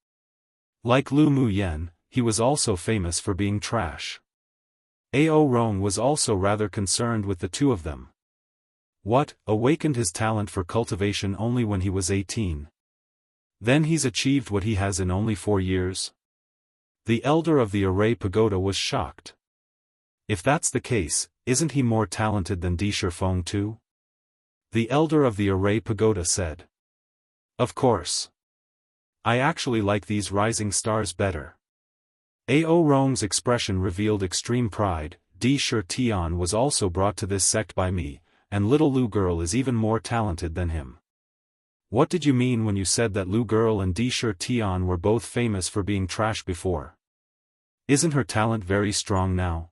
Like Lu Muyan, he was also famous for being trash. Ao Rong was also rather concerned with the two of them. What, awakened his talent for cultivation only when he was 18? Then he's achieved what he has in only 4 years? The elder of the Array Pagoda was shocked. If that's the case, isn't he more talented than Di Shifeng too? The elder of the Array Pagoda said. Of course. I actually like these rising stars better. Ao Rong's expression revealed extreme pride. Di Shitian was also brought to this sect by me, and little Lu girl is even more talented than him. What did you mean when you said that Lu girl and Di Shitian were both famous for being trash before? Isn't her talent very strong now?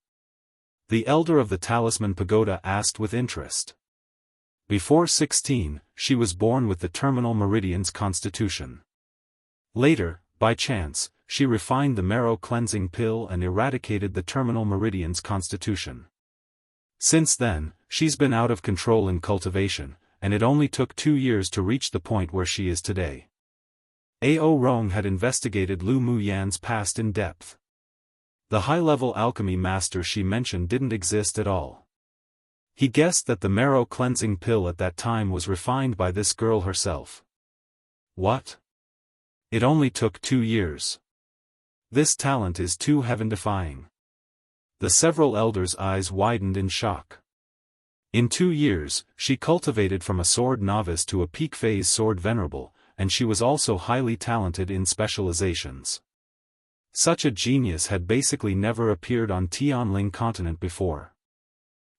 The elder of the Talisman Pagoda asked with interest. Before 16, she was born with the terminal meridian's constitution. Later, by chance, she refined the marrow cleansing pill and eradicated the terminal meridian's constitution. Since then, she's been out of control in cultivation, and it only took 2 years to reach the point where she is today. Ao Rong had investigated Lu Muyan's past in depth. The high-level alchemy master she mentioned didn't exist at all. He guessed that the marrow cleansing pill at that time was refined by this girl herself. What? It only took 2 years. This talent is too heaven-defying. The several elders' eyes widened in shock. In 2 years, she cultivated from a sword novice to a peak phase sword venerable, and she was also highly talented in specializations. Such a genius had basically never appeared on Tianling continent before.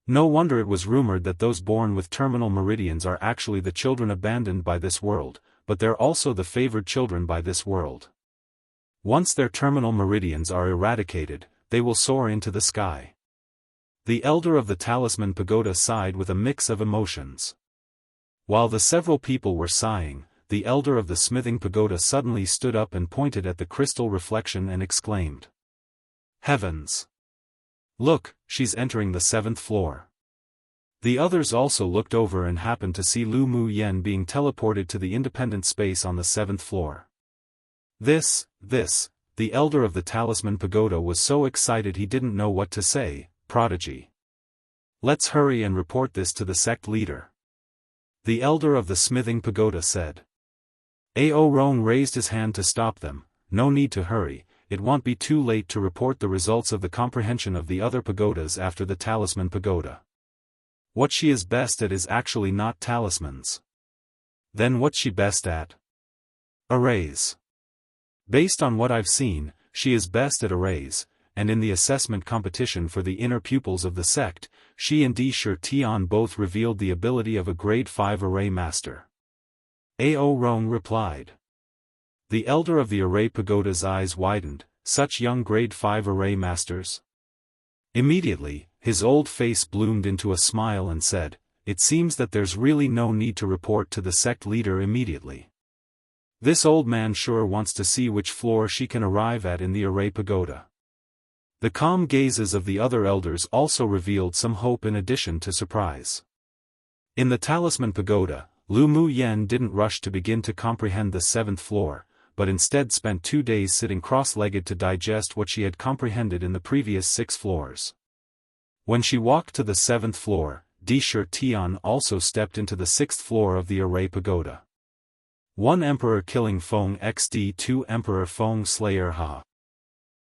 No wonder it was rumored that those born with terminal meridians are actually the children abandoned by this world, but they're also the favored children by this world. Once their terminal meridians are eradicated, they will soar into the sky. The elder of the Talisman Pagoda sighed with a mix of emotions. While the several people were sighing, the elder of the Smithing Pagoda suddenly stood up and pointed at the crystal reflection and exclaimed. Heavens! Look, she's entering the 7th floor. The others also looked over and happened to see Lu Muyan being teleported to the independent space on the 7th floor. This, the elder of the Talisman Pagoda was so excited he didn't know what to say. Prodigy. Let's hurry and report this to the sect leader. The elder of the Smithing Pagoda said. Ao Rong raised his hand to stop them. No need to hurry, it won't be too late to report the results of the comprehension of the other pagodas after the Talisman Pagoda. What she is best at is actually not talismans. Then what's she best at? Arrays. Based on what I've seen, she is best at arrays, and in the assessment competition for the inner pupils of the sect, she and Di Shitian both revealed the ability of a grade 5 array master. Ao Rong replied. The elder of the Array Pagoda's eyes widened. Such young grade 5 array masters? Immediately, his old face bloomed into a smile and said, it seems that there's really no need to report to the sect leader immediately. This old man sure wants to see which floor she can arrive at in the Array Pagoda. The calm gazes of the other elders also revealed some hope in addition to surprise. In the Talisman Pagoda, Lu Muyan didn't rush to begin to comprehend the 7th floor, but instead spent 2 days sitting cross-legged to digest what she had comprehended in the previous 6 floors. When she walked to the 7th floor, Di Shitian also stepped into the 6th floor of the Array Pagoda. 1 Emperor Killing Feng XD 2 Emperor Feng Slayer Ha.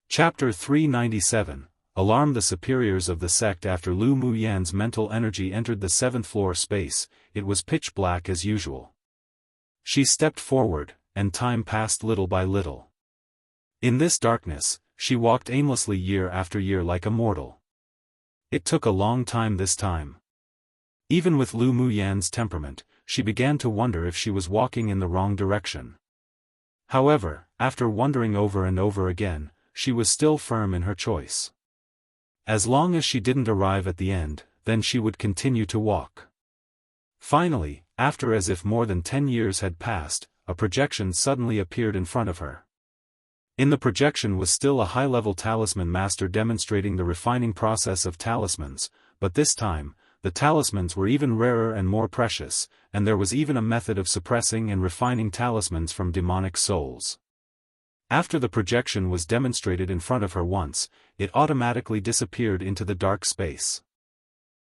Chapter 397, Alarm the superiors of the sect. After Lu Muyan's mental energy entered the 7th floor space, it was pitch black as usual. She stepped forward, and time passed little by little. In this darkness, she walked aimlessly year after year like a mortal. It took a long time this time. Even with Lu Muyan's temperament, she began to wonder if she was walking in the wrong direction. However, after wondering over and over again, she was still firm in her choice. As long as she didn't arrive at the end, then she would continue to walk. Finally, after as if more than 10 years had passed, a projection suddenly appeared in front of her. In the projection was still a high-level talisman master demonstrating the refining process of talismans, but this time, the talismans were even rarer and more precious, and there was even a method of suppressing and refining talismans from demonic souls. After the projection was demonstrated in front of her once, it automatically disappeared into the dark space.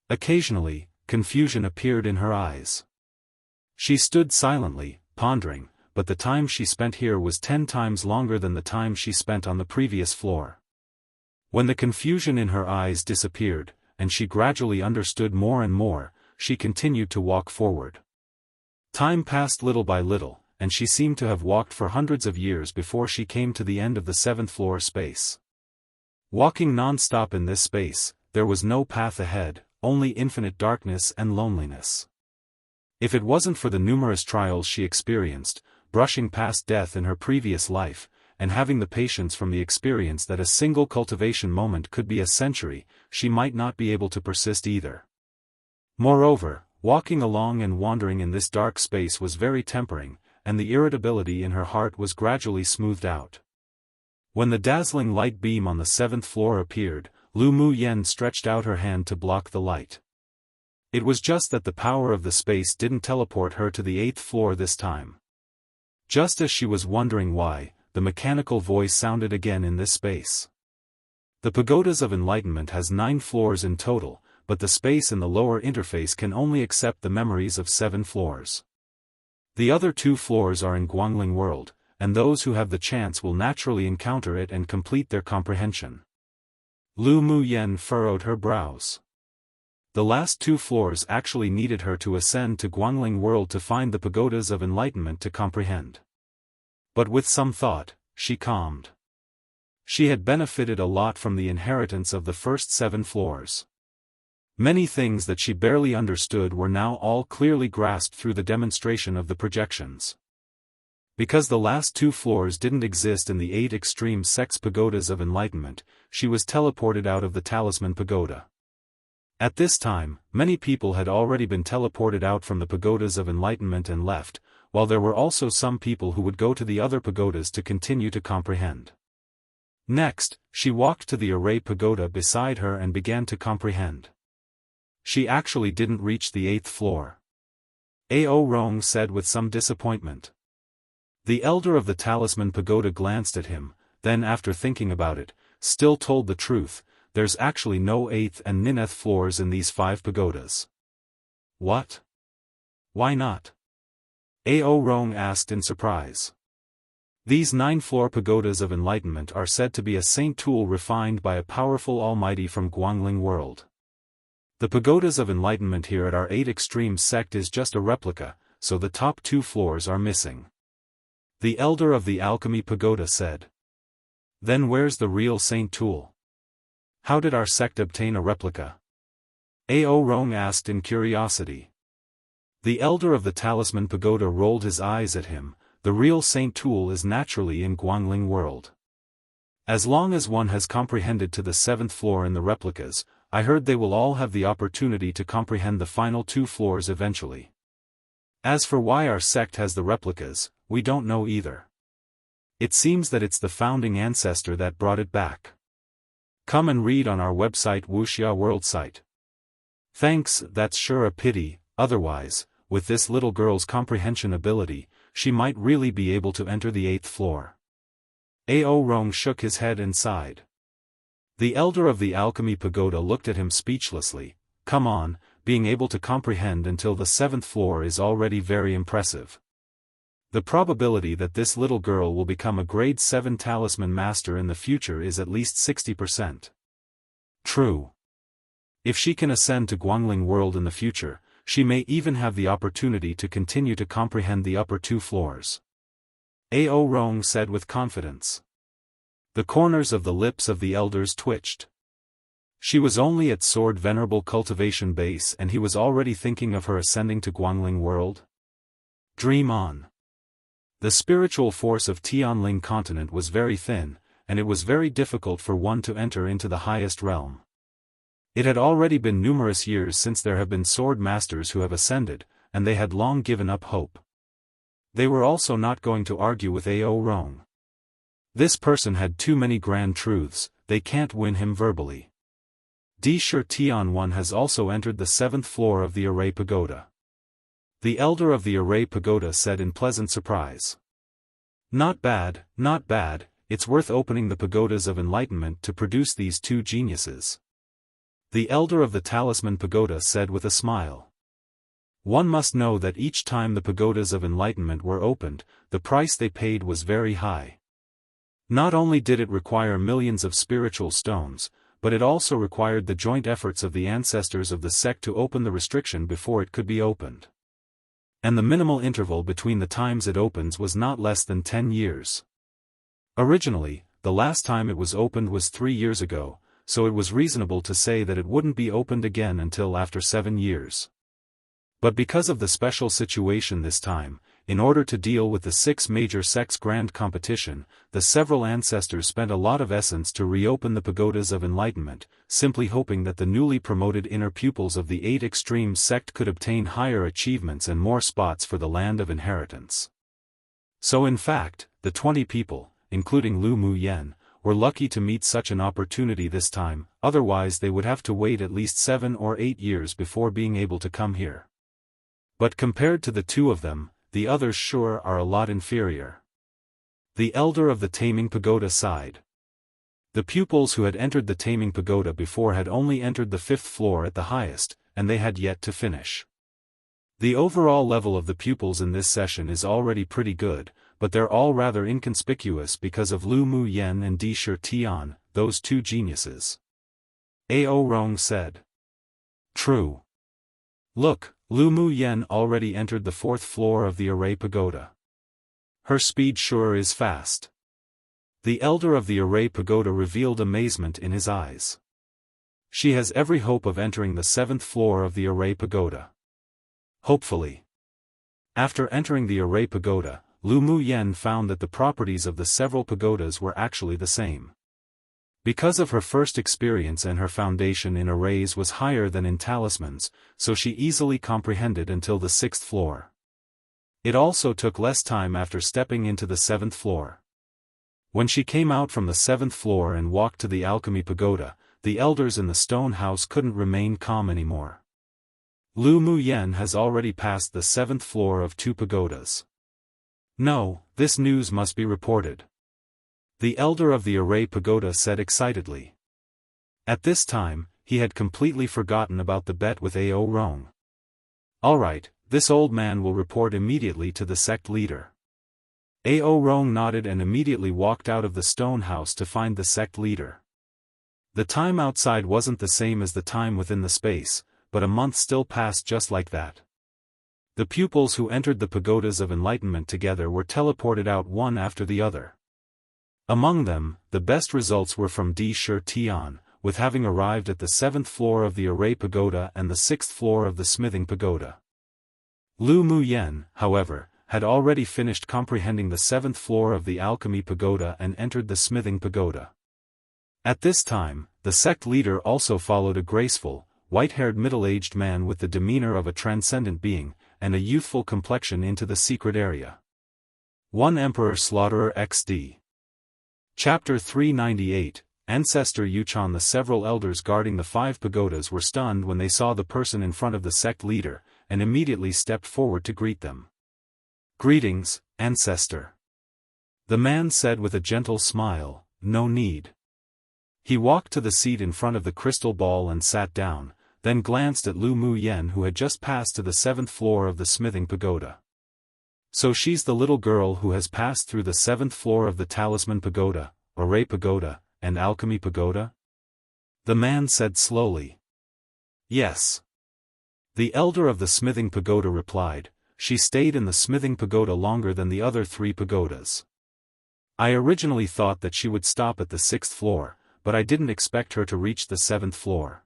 Occasionally, confusion appeared in her eyes. She stood silently, pondering, but the time she spent here was 10 times longer than the time she spent on the previous floor. When the confusion in her eyes disappeared, and she gradually understood more and more, she continued to walk forward. Time passed little by little, and she seemed to have walked for hundreds of years before she came to the end of the 7th floor space. Walking non-stop in this space, there was no path ahead, only infinite darkness and loneliness. If it wasn't for the numerous trials she experienced, brushing past death in her previous life, and having the patience from the experience that a single cultivation moment could be a century, she might not be able to persist either. Moreover, walking along and wandering in this dark space was very tempering, and the irritability in her heart was gradually smoothed out. When the dazzling light beam on the 7th floor appeared, Lu Mu Yen stretched out her hand to block the light. It was just that the power of the space didn't teleport her to the 8th floor this time. Just as she was wondering why, the mechanical voice sounded again in this space. The Pagodas of Enlightenment has 9 floors in total, but the space in the lower interface can only accept the memories of 7 floors. The other 2 floors are in Guangling World, and those who have the chance will naturally encounter it and complete their comprehension. Lu Mu Yen furrowed her brows. The last 2 floors actually needed her to ascend to Guangling World to find the Pagodas of Enlightenment to comprehend. But with some thought, she calmed. She had benefited a lot from the inheritance of the first 7 floors. Many things that she barely understood were now all clearly grasped through the demonstration of the projections. Because the last 2 floors didn't exist in the 8 extreme sects Pagodas of Enlightenment, she was teleported out of the Talisman Pagoda. At this time, many people had already been teleported out from the Pagodas of Enlightenment and left, while there were also some people who would go to the other pagodas to continue to comprehend. Next, she walked to the Array Pagoda beside her and began to comprehend. She actually didn't reach the 8th floor. Ao Rong said with some disappointment. The elder of the Talisman Pagoda glanced at him, then after thinking about it, still told the truth, there's actually no 8th and 9th floors in these 5 pagodas. What? Why not? Ao Rong asked in surprise. These 9-floor pagodas of enlightenment are said to be a saint tool refined by a powerful almighty from Guangling World. The pagodas of enlightenment here at our 8 extreme sect is just a replica, so the top 2 floors are missing. The elder of the alchemy pagoda said. Then where's the real saint tool? How did our sect obtain a replica? Ao Rong asked in curiosity. The elder of the Talisman Pagoda rolled his eyes at him. The real saint tool is naturally in Guangling World. As long as one has comprehended to the 7th floor in the replicas, I heard they will all have the opportunity to comprehend the final 2 floors eventually. As for why our sect has the replicas, we don't know either. It seems that it's the founding ancestor that brought it back. Come and read on our website Wuxia World site. Thanks, that's sure a pity, otherwise, with this little girl's comprehension ability, she might really be able to enter the 8th floor. Ao Rong shook his head and sighed. The elder of the alchemy pagoda looked at him speechlessly. Come on, being able to comprehend until the 7th floor is already very impressive. The probability that this little girl will become a grade 7 talisman master in the future is at least 60%. True. If she can ascend to Guangling World in the future, she may even have the opportunity to continue to comprehend the upper 2 floors. Ao Rong said with confidence. The corners of the lips of the elders twitched. She was only at Sword Venerable Cultivation Base and he was already thinking of her ascending to Guangling World? Dream on. The spiritual force of Tianling continent was very thin, and it was very difficult for one to enter into the highest realm. It had already been numerous years since there have been sword masters who have ascended, and they had long given up hope. They were also not going to argue with Ao Rong. This person had too many grand truths, they can't win him verbally. D. Tian 1 has also entered the 7th floor of the Array Pagoda. The elder of the Array Pagoda said in pleasant surprise. Not bad, not bad, it's worth opening the pagodas of enlightenment to produce these two geniuses. The elder of the Talisman Pagoda said with a smile. One must know that each time the pagodas of enlightenment were opened, the price they paid was very high. Not only did it require millions of spiritual stones, but it also required the joint efforts of the ancestors of the sect to open the restriction before it could be opened. And the minimal interval between the times it opens was not less than 10 years. Originally, the last time it was opened was 3 years ago, so it was reasonable to say that it wouldn't be opened again until after 7 years. But because of the special situation this time, in order to deal with the 6 major sects' grand competition, the several ancestors spent a lot of essence to reopen the pagodas of enlightenment, simply hoping that the newly promoted inner pupils of the 8 extreme sect could obtain higher achievements and more spots for the land of inheritance. So in fact, the 20 people, including Lu Mu Yen, were lucky to meet such an opportunity this time, otherwise they would have to wait at least 7 or 8 years before being able to come here. But compared to the 2 of them, the others sure are a lot inferior. The elder of the Taming Pagoda sighed. The pupils who had entered the Taming Pagoda before had only entered the 5th floor at the highest, and they had yet to finish. The overall level of the pupils in this session is already pretty good, but they're all rather inconspicuous because of Lu Mu Yen and Di Tian, those 2 geniuses. Ao Rong said. True. Look, Lu Mu Yen already entered the 4th floor of the Array Pagoda. Her speed sure is fast. The elder of the Array Pagoda revealed amazement in his eyes. She has every hope of entering the 7th floor of the Array Pagoda. Hopefully. After entering the Array Pagoda, Lu Mu Yen found that the properties of the several pagodas were actually the same. Because of her first experience and her foundation in arrays was higher than in talismans, so she easily comprehended until the 6th floor. It also took less time after stepping into the 7th floor. When she came out from the 7th floor and walked to the Alchemy Pagoda, the elders in the stone house couldn't remain calm anymore. Lu Mu Yen has already passed the 7th floor of 2 pagodas. No, this news must be reported. The elder of the Array Pagoda said excitedly. At this time, he had completely forgotten about the bet with Ao Rong. Alright, this old man will report immediately to the sect leader. Ao Rong nodded and immediately walked out of the stone house to find the sect leader. The time outside wasn't the same as the time within the space, but a month still passed just like that. The pupils who entered the pagodas of enlightenment together were teleported out one after the other. Among them, the best results were from Di Tian, with having arrived at the 7th floor of the Array Pagoda and the 6th floor of the Smithing Pagoda. Lu Mu Yen, however, had already finished comprehending the 7th floor of the Alchemy Pagoda and entered the Smithing Pagoda. At this time, the sect leader also followed a graceful, white-haired middle-aged man with the demeanor of a transcendent being, and a youthful complexion into the secret area. 1 Emperor Slaughterer XD. Chapter 398, Ancestor Yuchan. The several elders guarding the 5 pagodas were stunned when they saw the person in front of the sect leader, and immediately stepped forward to greet them. Greetings, Ancestor. The man said with a gentle smile, no need. He walked to the seat in front of the crystal ball and sat down, then glanced at Lu Mu Yen who had just passed to the 7th floor of the Smithing Pagoda. So she's the little girl who has passed through the 7th floor of the Talisman Pagoda, Array Pagoda, and Alchemy Pagoda? The man said slowly. Yes. The elder of the Smithing Pagoda replied, she stayed in the Smithing Pagoda longer than the other 3 pagodas. I originally thought that she would stop at the 6th floor, but I didn't expect her to reach the 7th floor.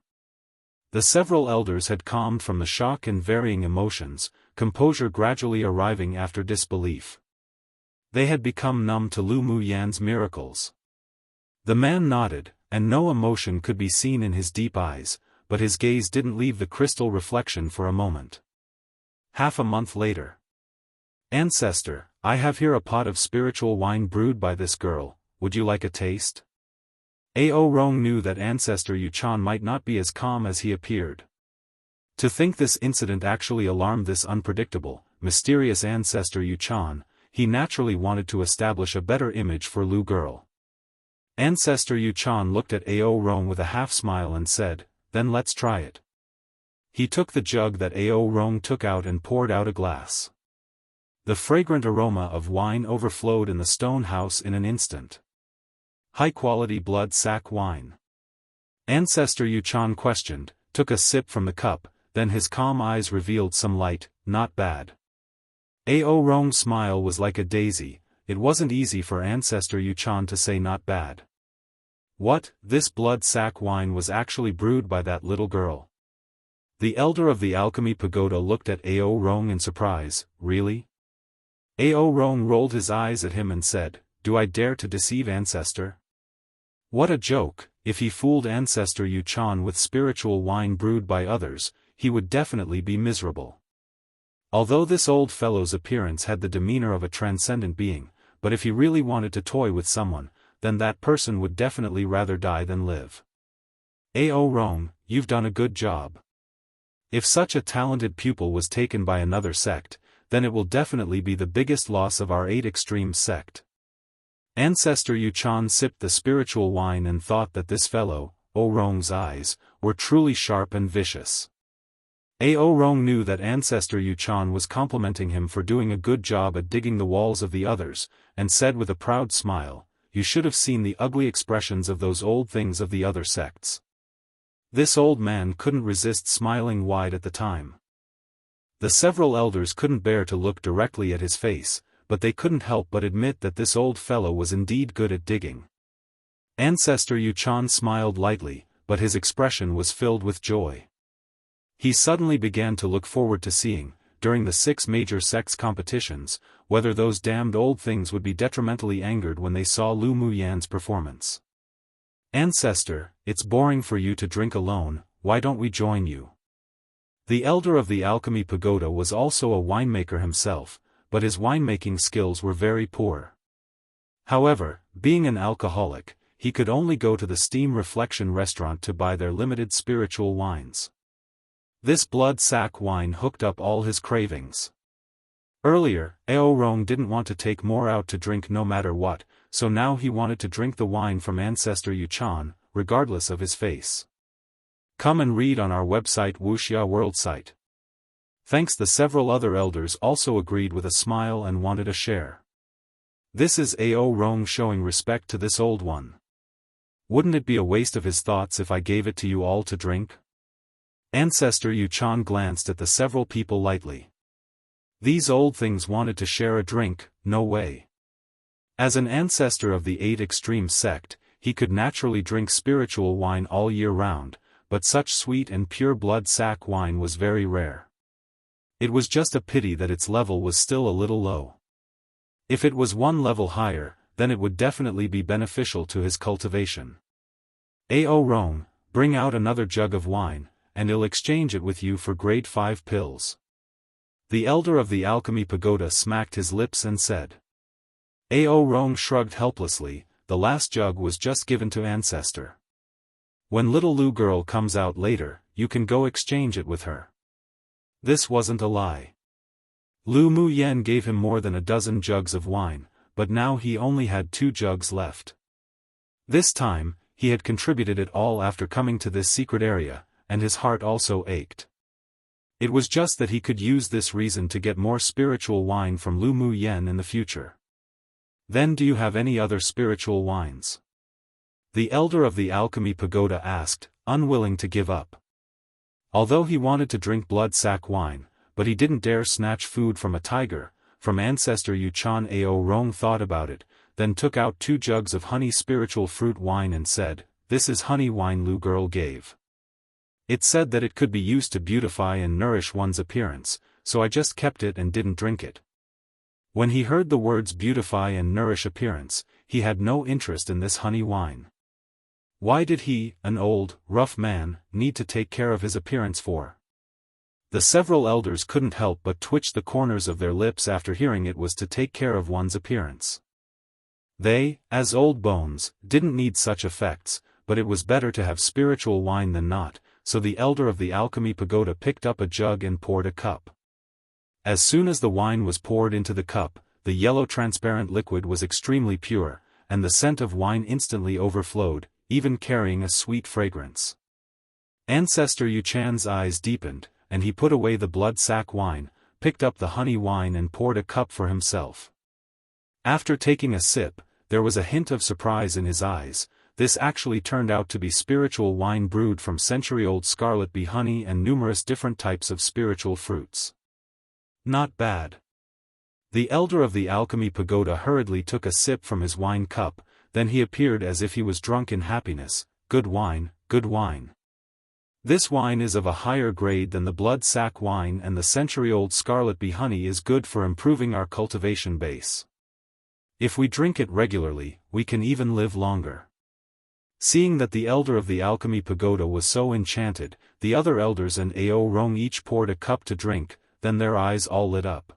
The several elders had calmed from the shock and varying emotions, composure gradually arriving after disbelief. They had become numb to Lu Mu Yan's miracles. The man nodded, and no emotion could be seen in his deep eyes, but his gaze didn't leave the crystal reflection for a moment. Half a month later. Ancestor, I have here a pot of spiritual wine brewed by this girl, would you like a taste? Ao Rong knew that Ancestor Yuchan might not be as calm as he appeared. To think this incident actually alarmed this unpredictable, mysterious Ancestor Yuchan, he naturally wanted to establish a better image for Lu girl. Ancestor Yuchan looked at Ao Rong with a half-smile and said, "Then let's try it." He took the jug that Ao Rong took out and poured out a glass. The fragrant aroma of wine overflowed in the stone house in an instant. High-quality blood sack wine. Ancestor Yuchan questioned, took a sip from the cup, then his calm eyes revealed some light. "Not bad." Ao Rong's smile was like a daisy. It wasn't easy for Ancestor Yuchan to say not bad. What, this blood sack wine was actually brewed by that little girl? The elder of the alchemy pagoda looked at Ao Rong in surprise. "Really?" Ao Rong rolled his eyes at him and said, "Do I dare to deceive Ancestor?" What a joke! If he fooled Ancestor Yuchan with spiritual wine brewed by others, he would definitely be miserable. Although this old fellow's appearance had the demeanor of a transcendent being, but if he really wanted to toy with someone, then that person would definitely rather die than live. Ao Rong, you've done a good job. If such a talented pupil was taken by another sect, then it will definitely be the biggest loss of our 8 extremes sect. Ancestor Yuchan sipped the spiritual wine and thought that this fellow, Ao Rong's eyes, were truly sharp and vicious. Ao Rong knew that Ancestor Yuchan was complimenting him for doing a good job at digging the walls of the others, and said with a proud smile, "You should have seen the ugly expressions of those old things of the other sects." This old man couldn't resist smiling wide at the time. The several elders couldn't bear to look directly at his face, but they couldn't help but admit that this old fellow was indeed good at digging. Ancestor Yuchan smiled lightly, but his expression was filled with joy. He suddenly began to look forward to seeing, during the 6 major sects competitions, whether those damned old things would be detrimentally angered when they saw Lu Muyan's performance. "Ancestor, it's boring for you to drink alone, why don't we join you?" The elder of the alchemy pagoda was also a winemaker himself, but his winemaking skills were very poor. However, being an alcoholic, he could only go to the Steam Reflection restaurant to buy their limited spiritual wines. This blood sack wine hooked up all his cravings. Earlier, Ao Rong didn't want to take more out to drink no matter what, so now he wanted to drink the wine from Ancestor Yuchan, regardless of his face. Come and read on our website Wuxia World site. Thanks. The several other elders also agreed with a smile and wanted a share. This is Ao Rong showing respect to this old one. Wouldn't it be a waste of his thoughts if I gave it to you all to drink? Ancestor Yuchan glanced at the several people lightly. These old things wanted to share a drink, no way. As an ancestor of the 8 extreme sect, he could naturally drink spiritual wine all year round, but such sweet and pure blood sack wine was very rare. It was just a pity that its level was still a little low. If it was one level higher, then it would definitely be beneficial to his cultivation. Ao Rong, bring out another jug of wine, and I'll exchange it with you for grade 5 pills. The elder of the alchemy pagoda smacked his lips and said. Ao Rong shrugged helplessly. The last jug was just given to Ancestor. When little Lu girl comes out later, you can go exchange it with her. This wasn't a lie. Lu Muyan gave him more than a dozen jugs of wine, but now he only had 2 jugs left. This time, he had contributed it all after coming to this secret area, and his heart also ached. It was just that he could use this reason to get more spiritual wine from Lu Muyan in the future. Then do you have any other spiritual wines? The elder of the alchemy pagoda asked, unwilling to give up. Although he wanted to drink blood sack wine, but he didn't dare snatch food from a tiger, from Ancestor Yuchan. Ao Rong thought about it, then took out 2 jugs of honey spiritual fruit wine and said, "This is honey wine Lu girl gave. It said that it could be used to beautify and nourish one's appearance, so I just kept it and didn't drink it." When he heard the words beautify and nourish appearance, he had no interest in this honey wine. Why did he, an old, rough man, need to take care of his appearance for? The several elders couldn't help but twitch the corners of their lips after hearing it was to take care of one's appearance. They, as old bones, didn't need such effects, but it was better to have spiritual wine than not, so the elder of the alchemy pagoda picked up a jug and poured a cup. As soon as the wine was poured into the cup, the yellow transparent liquid was extremely pure, and the scent of wine instantly overflowed, even carrying a sweet fragrance. Ancestor Yuchan's eyes deepened, and he put away the blood sack wine, picked up the honey wine and poured a cup for himself. After taking a sip, there was a hint of surprise in his eyes. This actually turned out to be spiritual wine brewed from century-old scarlet bee honey and numerous different types of spiritual fruits. Not bad. The elder of the alchemy pagoda hurriedly took a sip from his wine cup, then he appeared as if he was drunk in happiness. Good wine, good wine. This wine is of a higher grade than the blood sack wine, and the century-old scarlet bee honey is good for improving our cultivation base. If we drink it regularly, we can even live longer. Seeing that the elder of the alchemy pagoda was so enchanted, the other elders and Ao Rong each poured a cup to drink, then their eyes all lit up.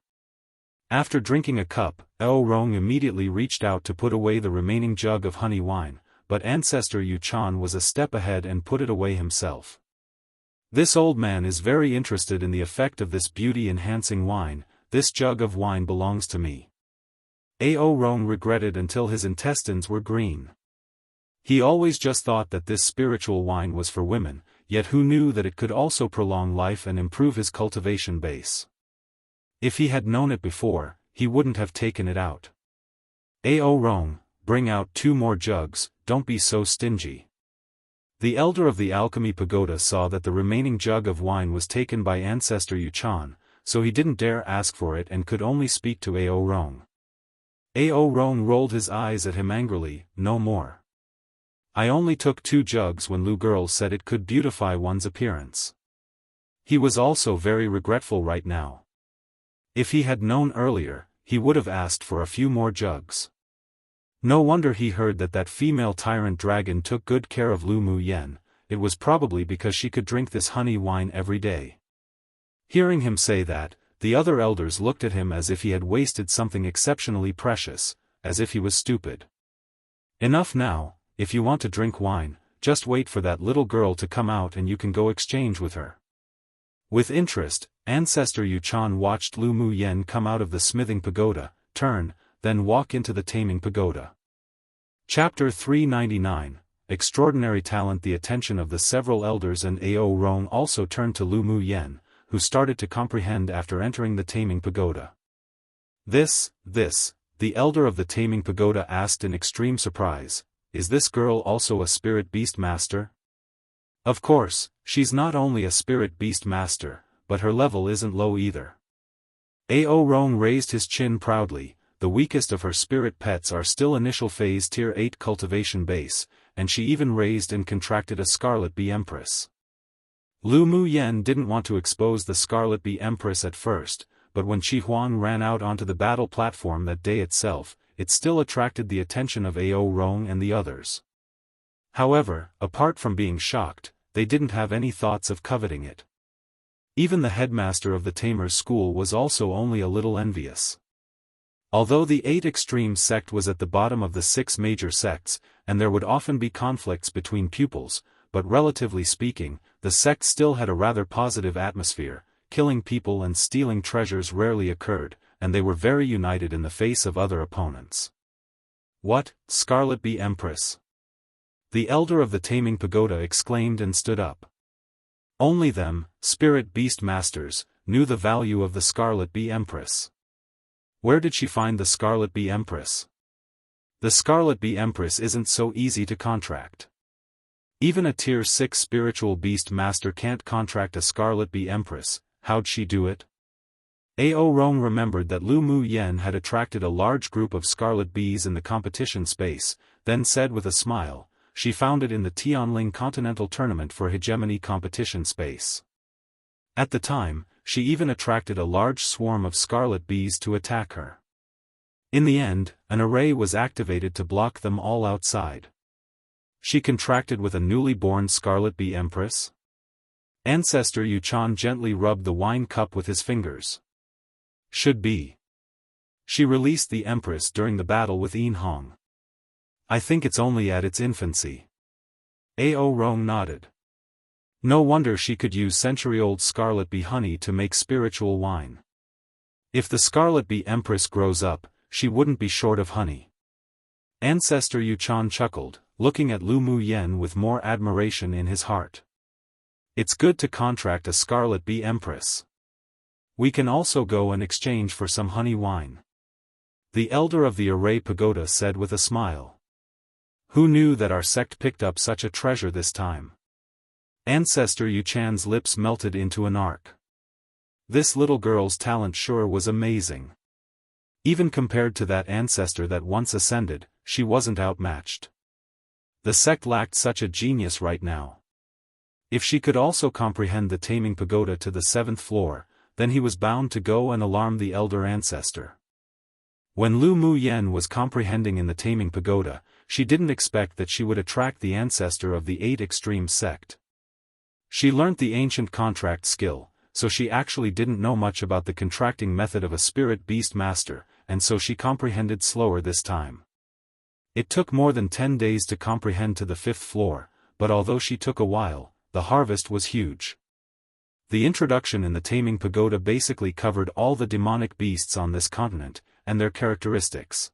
After drinking a cup, Ao Rong immediately reached out to put away the remaining jug of honey wine, but Ancestor Yuchan was a step ahead and put it away himself. This old man is very interested in the effect of this beauty-enhancing wine. This jug of wine belongs to me. Ao Rong regretted until his intestines were green. He always just thought that this spiritual wine was for women, yet who knew that it could also prolong life and improve his cultivation base. If he had known it before, he wouldn't have taken it out. Ao Rong, bring out 2 more jugs, don't be so stingy. The elder of the alchemy pagoda saw that the remaining jug of wine was taken by Ancestor Yuchan, so he didn't dare ask for it and could only speak to Ao Rong. Ao Rong rolled his eyes at him angrily. No more. I only took 2 jugs when Lu girl said it could beautify one's appearance. He was also very regretful right now. If he had known earlier, he would have asked for a few more jugs. No wonder he heard that that female tyrant dragon took good care of Lu Mu Yen. It was probably because she could drink this honey wine every day. Hearing him say that, the other elders looked at him as if he had wasted something exceptionally precious, as if he was stupid. Enough now. If you want to drink wine, just wait for that little girl to come out and you can go exchange with her. With interest, Ancestor Yuchan watched Lu Mu Yen come out of the smithing pagoda, turn, then walk into the taming pagoda. Chapter 399, Extraordinary Talent. The attention of the several elders and Ao Rong also turned to Lu Mu Yen, who started to comprehend after entering the taming pagoda. This, the elder of the taming pagoda asked in extreme surprise, is this girl also a spirit beast master? Of course, she's not only a spirit beast master, but her level isn't low either. Ao Rong raised his chin proudly. The weakest of her spirit pets are still initial phase tier 8 cultivation base, and she even raised and contracted a Scarlet Bee Empress. Lu Mu Yen didn't want to expose the Scarlet Bee Empress at first, but when Qi Huang ran out onto the battle platform that day itself, it still attracted the attention of Ao Rong and the others. However, apart from being shocked, they didn't have any thoughts of coveting it. Even the headmaster of the Tamers' school was also only a little envious. Although the 8 Extreme sect was at the bottom of the 6 major sects, and there would often be conflicts between pupils, but relatively speaking, the sect still had a rather positive atmosphere. Killing people and stealing treasures rarely occurred, and they were very united in the face of other opponents. What, Scarlet Bee Empress? The elder of the taming pagoda exclaimed and stood up. Only them, spirit beast masters, knew the value of the Scarlet Bee Empress. Where did she find the Scarlet Bee Empress? The Scarlet Bee Empress isn't so easy to contract. Even a tier 6 spiritual beast master can't contract a Scarlet Bee Empress. How'd she do it? Ao Rong remembered that Lu Mu Yen had attracted a large group of scarlet bees in the competition space, then said with a smile, she found it in the Tianling Continental Tournament for Hegemony competition space. At the time, she even attracted a large swarm of scarlet bees to attack her. In the end, an array was activated to block them all outside. She contracted with a newly born Scarlet Bee Empress? Ancestor Yuchan gently rubbed the wine cup with his fingers. Should be. She released the Empress during the battle with Yin Hong. I think it's only at its infancy. Ao Rong nodded. No wonder she could use century-old scarlet bee honey to make spiritual wine. If the scarlet bee empress grows up, she wouldn't be short of honey. Ancestor Yuchan chuckled, looking at Lu Mu Yen with more admiration in his heart. It's good to contract a scarlet bee empress. We can also go and exchange for some honey wine. The elder of the Array Pagoda said with a smile. Who knew that our sect picked up such a treasure this time? Ancestor Yuchan's lips melted into an arc. This little girl's talent sure was amazing. Even compared to that ancestor that once ascended, she wasn't outmatched. The sect lacked such a genius right now. If she could also comprehend the taming pagoda to the 7th floor, then he was bound to go and alarm the elder ancestor. When Lu Mu Yen was comprehending in the taming pagoda, she didn't expect that she would attract the ancestor of the 8 Extreme sect. She learnt the ancient contract skill, so she actually didn't know much about the contracting method of a spirit beast master, and so she comprehended slower this time. It took more than 10 days to comprehend to the 5th floor, but although she took a while, the harvest was huge. The introduction in the Taming Pagoda basically covered all the demonic beasts on this continent, and their characteristics.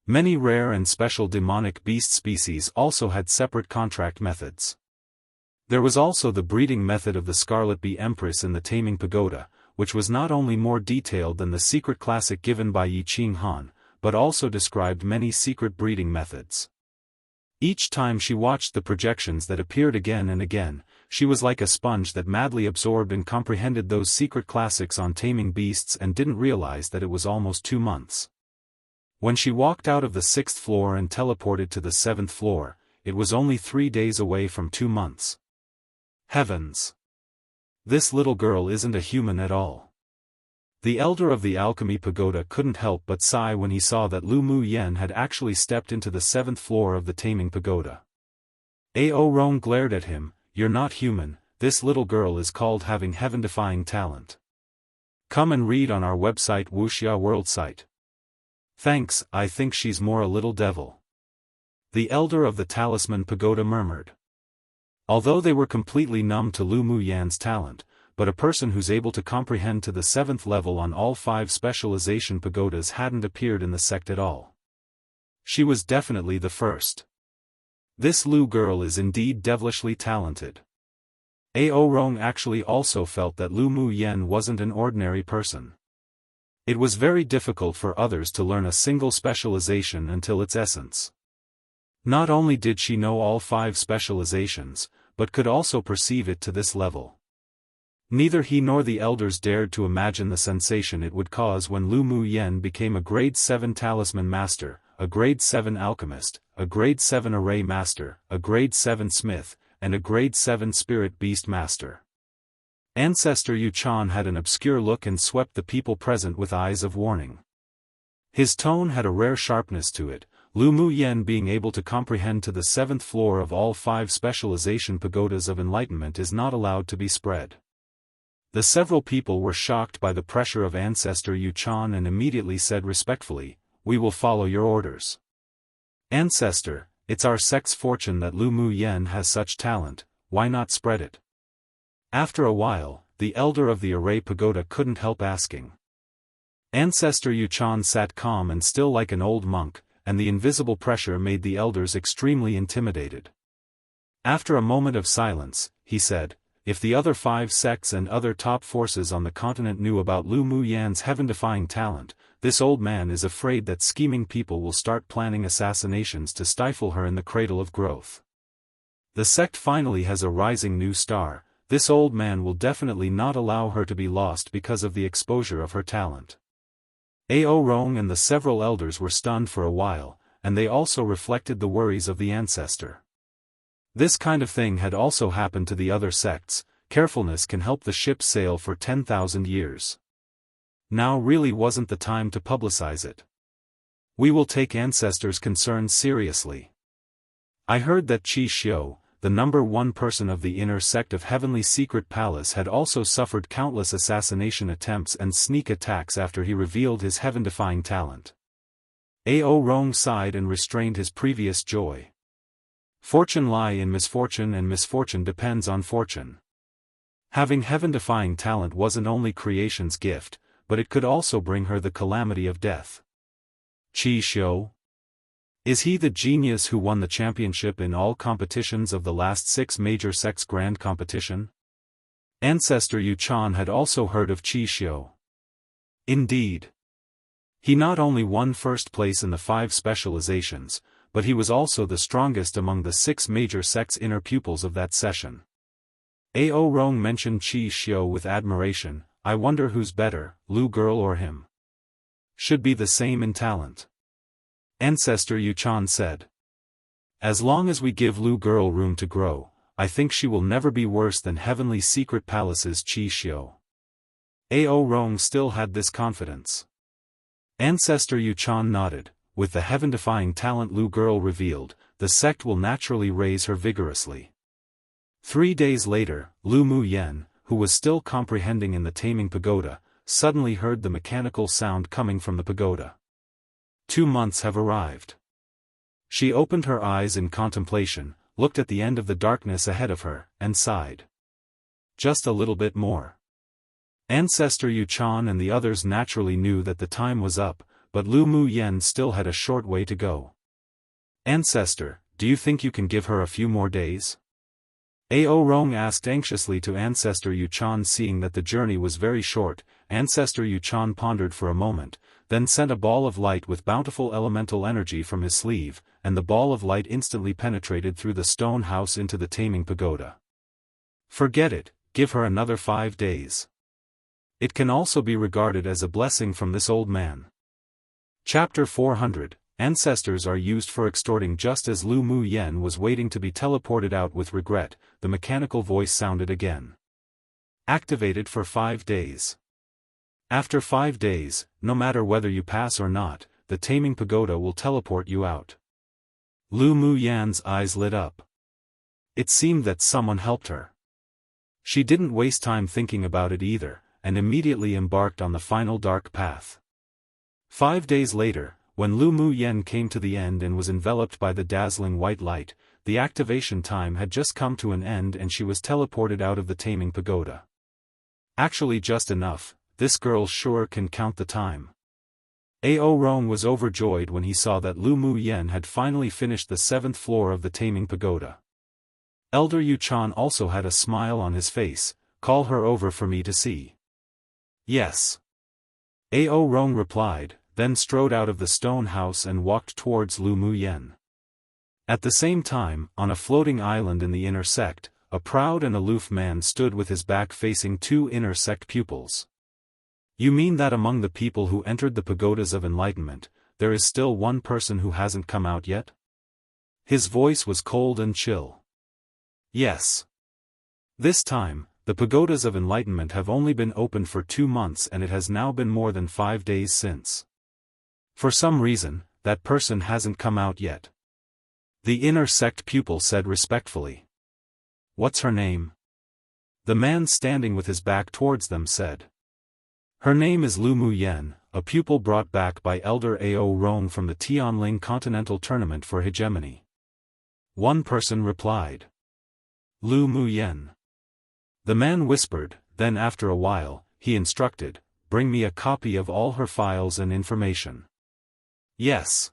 Many rare and special demonic beast species also had separate contract methods. There was also the breeding method of the Scarlet Bee Empress in the Taming Pagoda, which was not only more detailed than the secret classic given by Yi Qing Han, but also described many secret breeding methods. Each time she watched the projections that appeared again and again, she was like a sponge that madly absorbed and comprehended those secret classics on taming beasts and didn't realize that it was almost 2 months. When she walked out of the 6th floor and teleported to the 7th floor, it was only 3 days away from 2 months. Heavens! This little girl isn't a human at all. The elder of the Alchemy Pagoda couldn't help but sigh when he saw that Lu Mu Yen had actually stepped into the 7th floor of the Taming Pagoda. Ao Rong glared at him. You're not human, this little girl is called having heaven-defying talent. Come and read on our website Wuxia World site. Thanks, I think she's more a little devil. The elder of the Talisman Pagoda murmured. Although they were completely numb to Lu Mu Yan's talent, but a person who's able to comprehend to the 7th level on all 5 specialization pagodas hadn't appeared in the sect at all. She was definitely the first. This Lu girl is indeed devilishly talented. Ao Rong actually also felt that Lu Mu Yen wasn't an ordinary person. It was very difficult for others to learn a single specialization until its essence. Not only did she know all 5 specializations, but could also perceive it to this level. Neither he nor the elders dared to imagine the sensation it would cause when Lu Mu Yen became a grade 7 talisman master, a grade 7 alchemist, a grade 7 array master, a grade 7 smith, and a grade 7 spirit beast master. Ancestor Yuchan had an obscure look and swept the people present with eyes of warning. His tone had a rare sharpness to it. Lu Mu Yen being able to comprehend to the 7th floor of all 5 specialization pagodas of enlightenment is not allowed to be spread. The several people were shocked by the pressure of Ancestor Yuchan and immediately said respectfully, "We will follow your orders." Ancestor, it's our sect's fortune that Lu Mu Yen has such talent, why not spread it? After a while, the elder of the Array Pagoda couldn't help asking. Ancestor Yuchan sat calm and still like an old monk, and the invisible pressure made the elders extremely intimidated. After a moment of silence, he said, if the other 5 sects and other top forces on the continent knew about Lu Mu Yan's heaven-defying talent, this old man is afraid that scheming people will start planning assassinations to stifle her in the cradle of growth. The sect finally has a rising new star, this old man will definitely not allow her to be lost because of the exposure of her talent. Ao Rong and the several elders were stunned for a while, and they also reflected the worries of the ancestor. This kind of thing had also happened to the other sects. Carefulness can help the ship sail for 10,000 years. Now really wasn't the time to publicize it. We will take ancestors' concerns seriously. I heard that Qi Xiu, the number 1 person of the inner sect of Heavenly Secret Palace, had also suffered countless assassination attempts and sneak attacks after he revealed his heaven-defying talent. Ao Rong sighed and restrained his previous joy. Fortune lie in misfortune and misfortune depends on fortune. Having heaven-defying talent wasn't only creation's gift, but it could also bring her the calamity of death. Qi Xiu? Is he the genius who won the championship in all competitions of the last 6 major sects grand competition? Ancestor Yu Chan had also heard of Qi Xiu. Indeed. He not only won first place in the 5 specializations, but he was also the strongest among the 6 major sects' inner pupils of that session. Ao Rong mentioned Qi Xiu with admiration. I wonder who's better, Lu girl or him? Should be the same in talent. Ancestor Yu Chan said. As long as we give Lu girl room to grow, I think she will never be worse than Heavenly Secret Palace's Qi Xiu. Ao Rong still had this confidence. Ancestor Yu Chan nodded. With the heaven-defying talent Lu girl revealed, the sect will naturally raise her vigorously. 3 days later, Lu Mu Yen, who was still comprehending in the Taming Pagoda, suddenly heard the mechanical sound coming from the pagoda. 2 months have arrived. She opened her eyes in contemplation, looked at the end of the darkness ahead of her, and sighed. Just a little bit more. Ancestor Yu Chan and the others naturally knew that the time was up, but Lu Mu Yen still had a short way to go. Ancestor, do you think you can give her a few more days? Ao Rong asked anxiously to Ancestor Yu Chan. Seeing that the journey was very short, Ancestor Yu Chan pondered for a moment, then sent a ball of light with bountiful elemental energy from his sleeve, and the ball of light instantly penetrated through the stone house into the Taming Pagoda. Forget it, give her another 5 days. It can also be regarded as a blessing from this old man. Chapter 400, Ancestors are used for extorting. Just as Lu Mu Yen was waiting to be teleported out with regret, the mechanical voice sounded again. Activated for 5 days. After 5 days, no matter whether you pass or not, the Taming Pagoda will teleport you out. Lu Mu Yan's eyes lit up. It seemed that someone helped her. She didn't waste time thinking about it either, and immediately embarked on the final dark path. 5 days later, when Lu Mu Yen came to the end and was enveloped by the dazzling white light, the activation time had just come to an end and she was teleported out of the Taming Pagoda. Actually just enough, this girl sure can count the time. Ao Rong was overjoyed when he saw that Lu Mu Yen had finally finished the 7th floor of the Taming Pagoda. Elder Yu Chan also had a smile on his face. Call her over for me to see. Yes. Ao Rong replied, then strode out of the stone house and walked towards Lu Mu Yen. At the same time, on a floating island in the inner sect, a proud and aloof man stood with his back facing 2 inner sect pupils. You mean that among the people who entered the pagodas of enlightenment, there is still one person who hasn't come out yet? His voice was cold and chill. Yes. This time, the pagodas of enlightenment have only been opened for 2 months and it has now been more than 5 days since. For some reason, that person hasn't come out yet. The inner sect pupil said respectfully. What's her name? The man standing with his back towards them said. Her name is Lu Mu Yen, a pupil brought back by Elder Ao Rong from the Tianling Continental Tournament for Hegemony. One person replied. Lu Mu Yen. The man whispered, then after a while, he instructed, bring me a copy of all her files and information. Yes.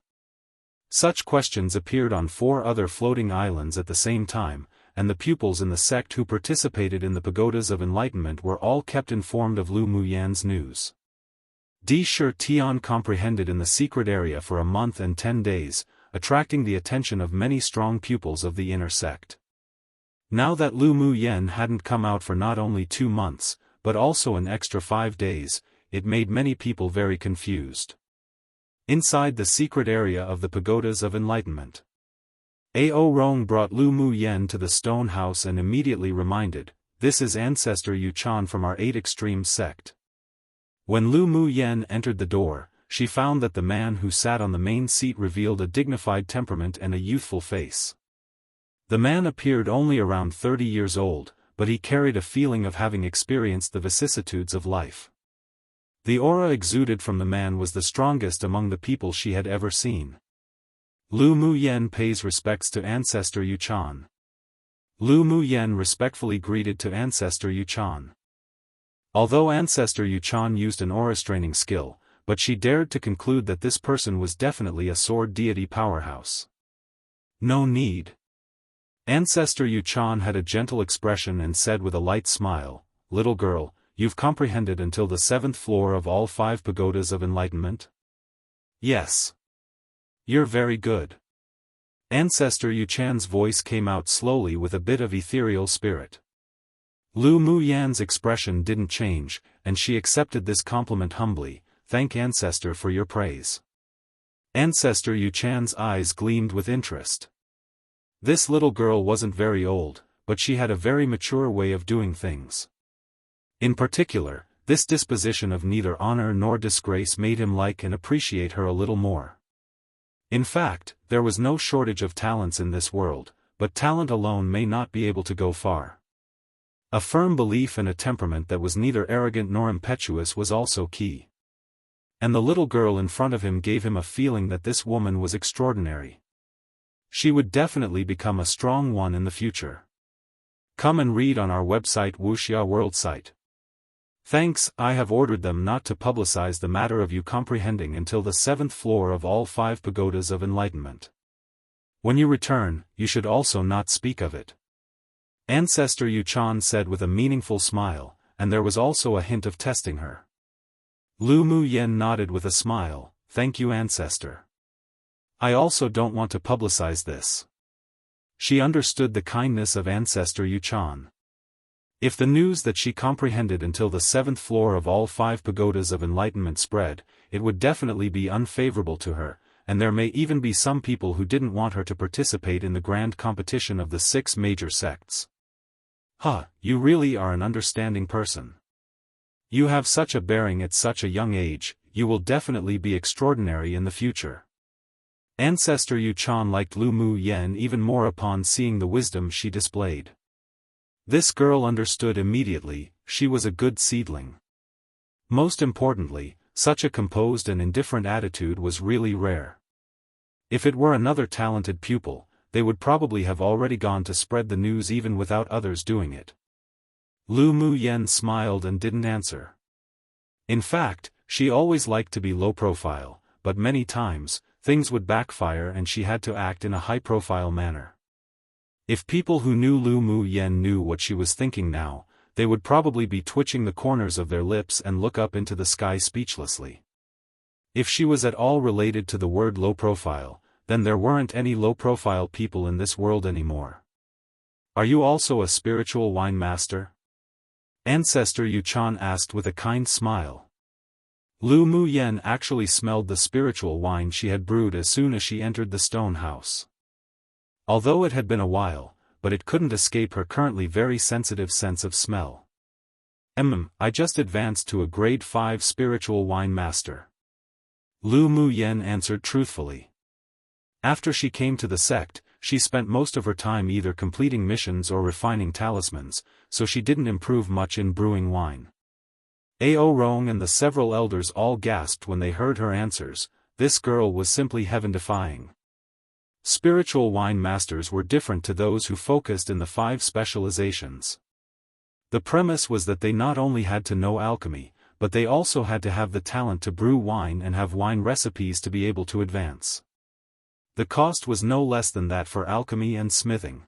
Such questions appeared on 4 other floating islands at the same time, and the pupils in the sect who participated in the pagodas of enlightenment were all kept informed of Lu Mu Yan's news. Di Shi Tian comprehended in the secret area for a month and 10 days, attracting the attention of many strong pupils of the inner sect. Now that Lu Mu Yen hadn't come out for not only 2 months, but also an extra 5 days, it made many people very confused. Inside the secret area of the pagodas of enlightenment, Ao Rong brought Lu Mu Yen to the stone house and immediately reminded, this is Ancestor Yu Chan from our 8 Extremes sect. When Lu Mu Yen entered the door, she found that the man who sat on the main seat revealed a dignified temperament and a youthful face. The man appeared only around 30 years old, but he carried a feeling of having experienced the vicissitudes of life. The aura exuded from the man was the strongest among the people she had ever seen. Lu Mu Yen pays respects to Ancestor Yuchan. Lu Mu Yen respectfully greeted to Ancestor Yuchan. Although Ancestor Yuchan used an aura-straining skill, but she dared to conclude that this person was definitely a sword deity powerhouse. No need. Ancestor Yuchan had a gentle expression and said with a light smile, "Little girl, you've comprehended until the 7th floor of all 5 pagodas of enlightenment?" "Yes." "You're very good." Ancestor Yuchan's voice came out slowly with a bit of ethereal spirit. Lu Mu Yan's expression didn't change, and she accepted this compliment humbly. "Thank Ancestor for your praise." Ancestor Yuchan's eyes gleamed with interest. This little girl wasn't very old, but she had a very mature way of doing things. In particular, this disposition of neither honor nor disgrace made him like and appreciate her a little more. In fact, there was no shortage of talents in this world, but talent alone may not be able to go far. A firm belief and a temperament that was neither arrogant nor impetuous was also key. And the little girl in front of him gave him a feeling that this woman was extraordinary. She would definitely become a strong one in the future. Come and read on our website Wuxia World site. Thanks, I have ordered them not to publicize the matter of you comprehending until the 7th floor of all 5 pagodas of enlightenment. When you return, you should also not speak of it. Ancestor Yuchan said with a meaningful smile, and there was also a hint of testing her. Lu Mu Yen nodded with a smile, "Thank you, Ancestor. I also don't want to publicize this." She understood the kindness of Ancestor Yuchan. If the news that she comprehended until the 7th floor of all 5 pagodas of enlightenment spread, it would definitely be unfavorable to her, and there may even be some people who didn't want her to participate in the grand competition of the 6 major sects. You really are an understanding person. You have such a bearing at such a young age, you will definitely be extraordinary in the future. Ancestor Yuchan liked Lu Mu Yen even more upon seeing the wisdom she displayed. This girl understood immediately, she was a good seedling. Most importantly, such a composed and indifferent attitude was really rare. If it were another talented pupil, they would probably have already gone to spread the news even without others doing it. Lu Mu Yen smiled and didn't answer. In fact, she always liked to be low profile, but many times, things would backfire and she had to act in a high-profile manner. If people who knew Lu Mu Yen knew what she was thinking now, they would probably be twitching the corners of their lips and look up into the sky speechlessly. If she was at all related to the word low profile, then there weren't any low-profile people in this world anymore. "Are you also a spiritual wine master?" Ancestor Yuchan asked with a kind smile. Lu Mu Yen actually smelled the spiritual wine she had brewed as soon as she entered the stone house. Although it had been a while, but it couldn't escape her currently very sensitive sense of smell. I just advanced to a grade 5 spiritual wine master." Lu Mu Yen answered truthfully. After she came to the sect, she spent most of her time either completing missions or refining talismans, so she didn't improve much in brewing wine. Ao Rong and the several elders all gasped when they heard her answers. This girl was simply heaven-defying. Spiritual wine masters were different to those who focused in the 5 specializations. The premise was that they not only had to know alchemy, but they also had to have the talent to brew wine and have wine recipes to be able to advance. The cost was no less than that for alchemy and smithing.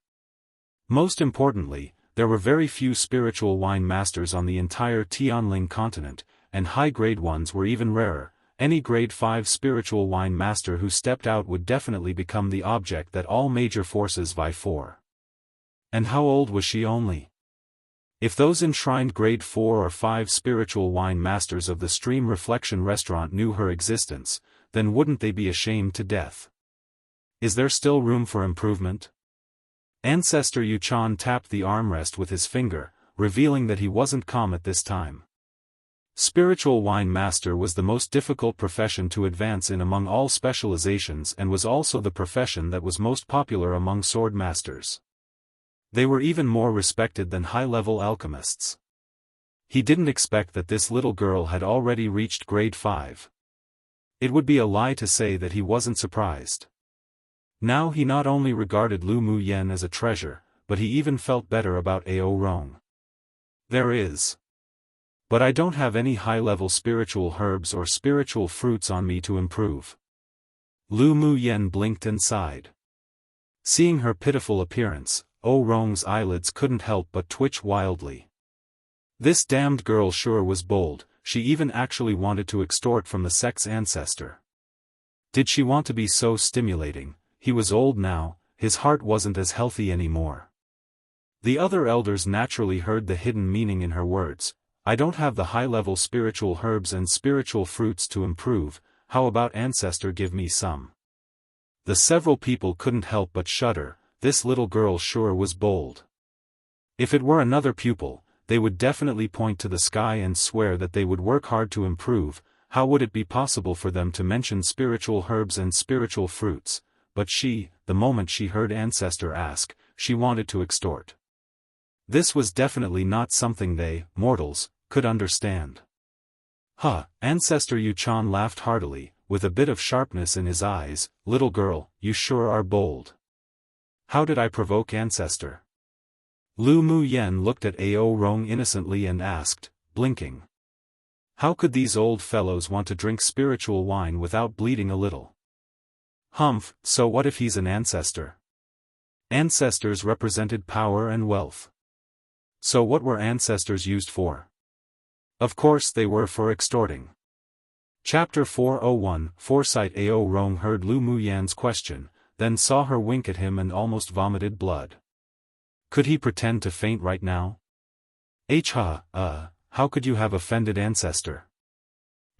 Most importantly, there were very few spiritual wine masters on the entire Tianling continent, and high-grade ones were even rarer. Any grade 5 spiritual wine master who stepped out would definitely become the object that all major forces vie for. And how old was she only? If those enshrined grade 4 or 5 spiritual wine masters of the Stream Reflection restaurant knew her existence, then wouldn't they be ashamed to death? Is there still room for improvement? Ancestor Yuchan tapped the armrest with his finger, revealing that he wasn't calm at this time. Spiritual wine master was the most difficult profession to advance in among all specializations and was also the profession that was most popular among sword masters. They were even more respected than high-level alchemists. He didn't expect that this little girl had already reached grade 5. It would be a lie to say that he wasn't surprised. Now he not only regarded Lu Muyen as a treasure, but he even felt better about Ao Rong. There is. But I don't have any high-level spiritual herbs or spiritual fruits on me to improve. Lu Muyen blinked and sighed. Seeing her pitiful appearance, Ao Rong's eyelids couldn't help but twitch wildly. This damned girl sure was bold, she even actually wanted to extort from the sect's ancestor. Did she want to be so stimulating? He was old now, his heart wasn't as healthy anymore. The other elders naturally heard the hidden meaning in her words. I don't have the high-level spiritual herbs and spiritual fruits to improve, how about ancestor give me some? The several people couldn't help but shudder, this little girl sure was bold. If it were another pupil, they would definitely point to the sky and swear that they would work hard to improve. How would it be possible for them to mention spiritual herbs and spiritual fruits? But she, the moment she heard ancestor ask, she wanted to extort. This was definitely not something they, mortals, could understand. Huh, Ancestor Yuchan laughed heartily, with a bit of sharpness in his eyes. Little girl, you sure are bold. How did I provoke ancestor? Lu Muyen looked at Ao Rong innocently and asked, blinking. How could these old fellows want to drink spiritual wine without bleeding a little? Humph, so what if he's an ancestor? Ancestors represented power and wealth. So what were ancestors used for? Of course they were for extorting. Chapter 401 Foresight. Ao Rong heard Lu Muyen's question, then saw her wink at him and almost vomited blood. Could he pretend to faint right now? How could you have offended ancestor?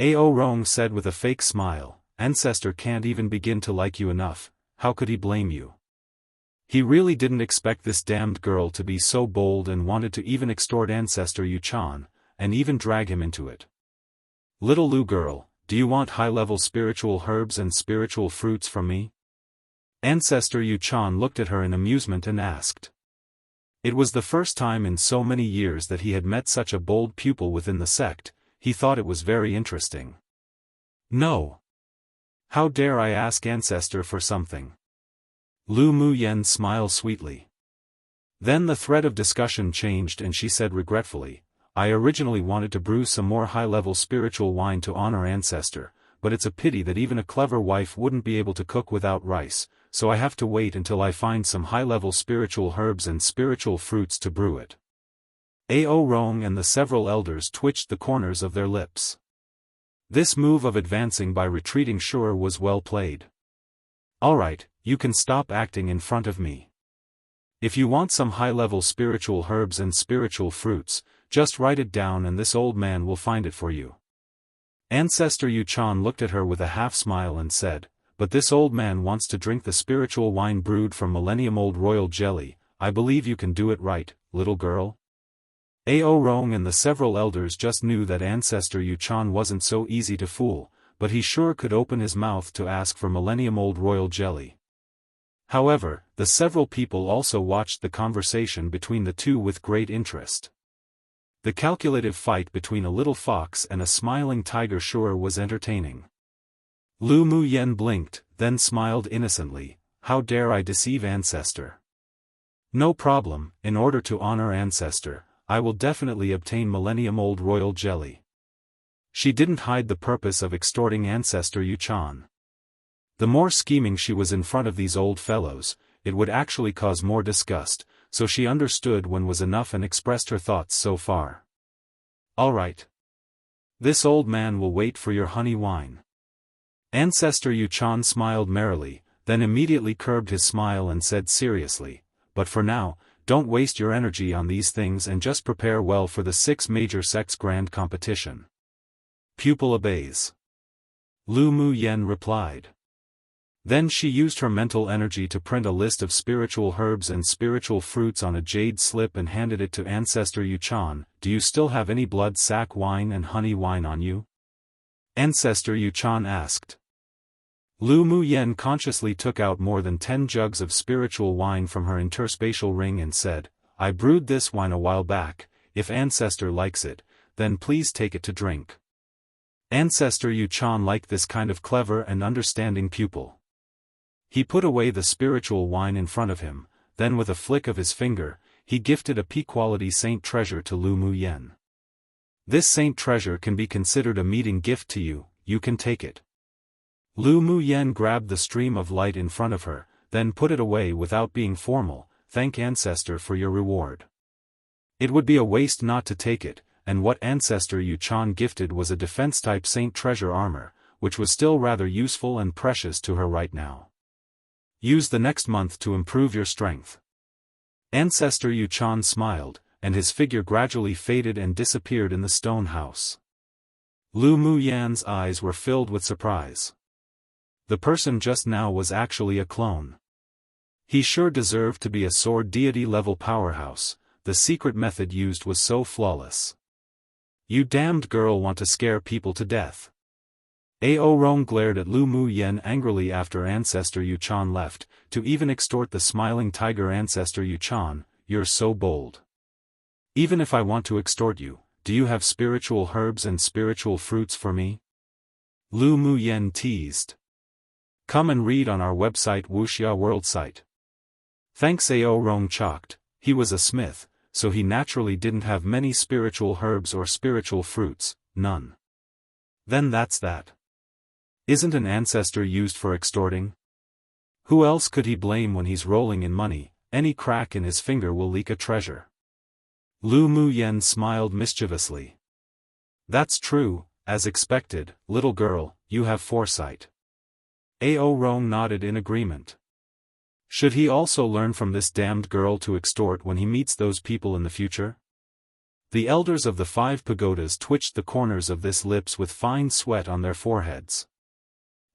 Ao Rong said with a fake smile, ancestor can't even begin to like you enough, how could he blame you? He really didn't expect this damned girl to be so bold and wanted to even extort ancestor Yuchan, and even drag him into it. Little Lu girl, do you want high-level spiritual herbs and spiritual fruits from me? Ancestor Yuchan looked at her in amusement and asked. It was the first time in so many years that he had met such a bold pupil within the sect. He thought it was very interesting. No. How dare I ask ancestor for something? Lu Muyen smiled sweetly. Then the thread of discussion changed and she said regretfully, I originally wanted to brew some more high-level spiritual wine to honor ancestor, but it's a pity that even a clever wife wouldn't be able to cook without rice, so I have to wait until I find some high-level spiritual herbs and spiritual fruits to brew it. Ao Rong and the several elders twitched the corners of their lips. This move of advancing by retreating sure was well played. Alright, you can stop acting in front of me. If you want some high-level spiritual herbs and spiritual fruits, just write it down and this old man will find it for you. Ancestor Yuchan looked at her with a half-smile and said, but this old man wants to drink the spiritual wine brewed from millennium-old royal jelly. I believe you can do it right, little girl. Ao Rong and the several elders just knew that Ancestor Yuchan wasn't so easy to fool, but he sure could open his mouth to ask for millennium-old royal jelly. However, the several people also watched the conversation between the two with great interest. The calculative fight between a little fox and a smiling tiger sure was entertaining. Lu Muyen blinked, then smiled innocently, how dare I deceive ancestor? No problem, in order to honor ancestor, I will definitely obtain millennium-old royal jelly. She didn't hide the purpose of extorting ancestor Yuchan. The more scheming she was in front of these old fellows, it would actually cause more disgust, so she understood when was enough and expressed her thoughts so far. Alright. This old man will wait for your honey wine. Ancestor Yuchan smiled merrily, then immediately curbed his smile and said seriously, but for now, don't waste your energy on these things and just prepare well for the 6 major sects grand competition. Pupil obeys. Lu Muyen replied. Then she used her mental energy to print a list of spiritual herbs and spiritual fruits on a jade slip and handed it to Ancestor Yuchan. Do you still have any blood sac wine and honey wine on you? Ancestor Yuchan asked. Lu Muyen consciously took out more than 10 jugs of spiritual wine from her interspatial ring and said, I brewed this wine a while back. If ancestor likes it, then please take it to drink. Ancestor Yuchan liked this kind of clever and understanding pupil. He put away the spiritual wine in front of him, then with a flick of his finger, he gifted a P-quality saint treasure to Lu Muyen. This saint treasure can be considered a meeting gift to you, you can take it. Lu Muyen grabbed the stream of light in front of her, then put it away without being formal. Thank Ancestor for your reward. It would be a waste not to take it, and what Ancestor Yuchan gifted was a defense-type saint treasure armor, which was still rather useful and precious to her right now. Use the next month to improve your strength. Ancestor Yuchan smiled, and his figure gradually faded and disappeared in the stone house. Lu Muyan's eyes were filled with surprise. The person just now was actually a clone. He sure deserved to be a sword deity-level powerhouse, the secret method used was so flawless. You damned girl want to scare people to death. Ao Rong glared at Lu Muyen angrily after Ancestor Yuchan left, to even extort the smiling tiger Ancestor Yuchan, you're so bold. Even if I want to extort you, do you have spiritual herbs and spiritual fruits for me? Lu Muyen teased. Come and read on our website Wuxia World site. Thanks. Ao Rong chalked. He was a smith, so he naturally didn't have many spiritual herbs or spiritual fruits, none. Then that's that. Isn't an ancestor used for extorting? Who else could he blame when he's rolling in money? Any crack in his finger will leak a treasure. Lu Muyen smiled mischievously. That's true, as expected, little girl, you have foresight. Ao Rong nodded in agreement. Should he also learn from this damned girl to extort when he meets those people in the future? The elders of the 5 pagodas twitched the corners of their lips with fine sweat on their foreheads.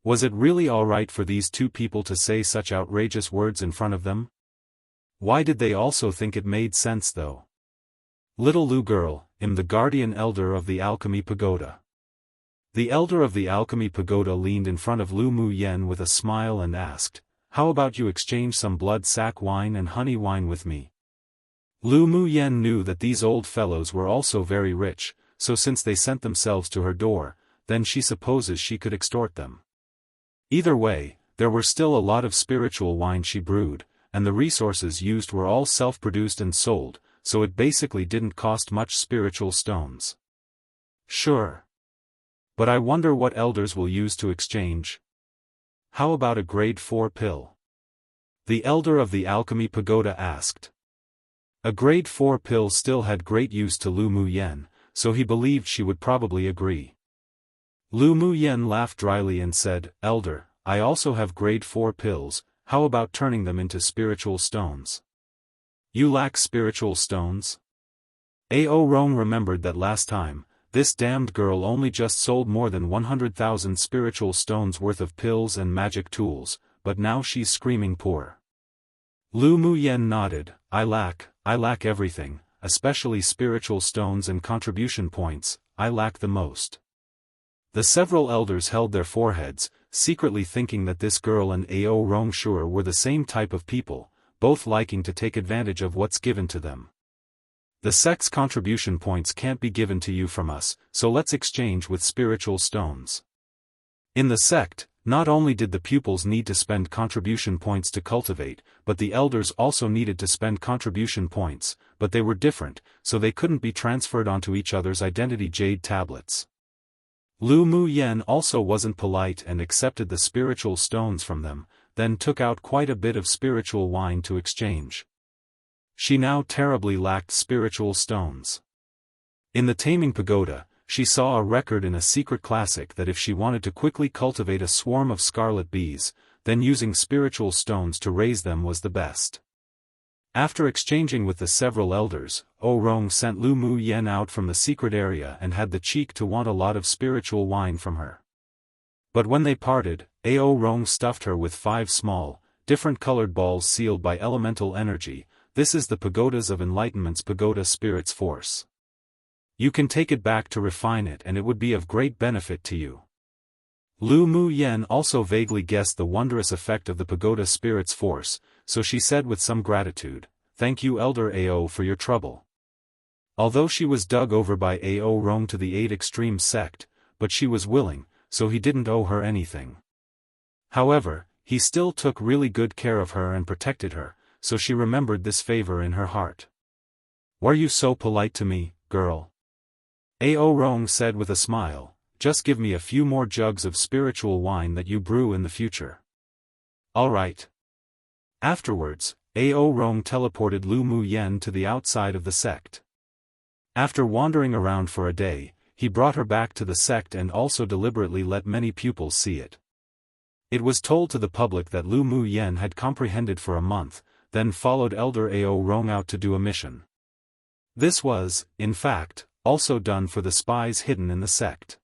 Was it really alright for these 2 people to say such outrageous words in front of them? Why did they also think it made sense though? Little Lu girl, I'm the guardian elder of the Alchemy Pagoda. The elder of the Alchemy Pagoda leaned in front of Lu Muyen with a smile and asked, how about you exchange some blood sack wine and honey wine with me? Lu Muyen knew that these old fellows were also very rich, so since they sent themselves to her door, then she supposes she could extort them. Either way, there were still a lot of spiritual wine she brewed, and the resources used were all self-produced and sold, so it basically didn't cost much spiritual stones. Sure. But I wonder what elders will use to exchange. How about a grade 4 pill? The elder of the Alchemy Pagoda asked. A grade 4 pill still had great use to Lu Muyen, so he believed she would probably agree. Lu Muyen laughed dryly and said, Elder, I also have grade 4 pills, how about turning them into spiritual stones? You lack spiritual stones? Ao Rong remembered that last time, this damned girl only just sold more than 100,000 spiritual stones worth of pills and magic tools, but now she's screaming poor. Lu Muyen nodded, I lack everything, especially spiritual stones and contribution points, I lack the most. The several elders held their foreheads, secretly thinking that this girl and Ao Rong sure were the same type of people, both liking to take advantage of what's given to them. The sect's contribution points can't be given to you from us, so let's exchange with spiritual stones. In the sect, not only did the pupils need to spend contribution points to cultivate, but the elders also needed to spend contribution points, but they were different, so they couldn't be transferred onto each other's identity jade tablets. Lu Muyen also wasn't polite and accepted the spiritual stones from them, then took out quite a bit of spiritual wine to exchange. She now terribly lacked spiritual stones. In the Taming Pagoda, she saw a record in a secret classic that if she wanted to quickly cultivate a swarm of scarlet bees, then using spiritual stones to raise them was the best. After exchanging with the several elders, Ao Rong sent Lu Muyen out from the secret area and had the cheek to want a lot of spiritual wine from her. But when they parted, Ao Rong stuffed her with 5 small, different colored balls sealed by elemental energy. This is the Pagodas of Enlightenment's Pagoda Spirit's Force. You can take it back to refine it and it would be of great benefit to you. Lu Muyen also vaguely guessed the wondrous effect of the Pagoda Spirit's Force, so she said with some gratitude, Thank you Elder Ao for your trouble. Although she was dug over by Ao Rong to the 8 Extreme sect, but she was willing, so he didn't owe her anything. However, he still took really good care of her and protected her, so she remembered this favor in her heart. "Were you so polite to me, girl?" Ao Rong said with a smile, "Just give me a few more jugs of spiritual wine that you brew in the future." "All right." Afterwards, Ao Rong teleported Lu Mu Yen to the outside of the sect. After wandering around for a day, he brought her back to the sect and also deliberately let many pupils see it. It was told to the public that Lu Mu Yen had comprehended for a month, then followed Elder Ao Rong out to do a mission. This was, in fact, also done for the spies hidden in the sect.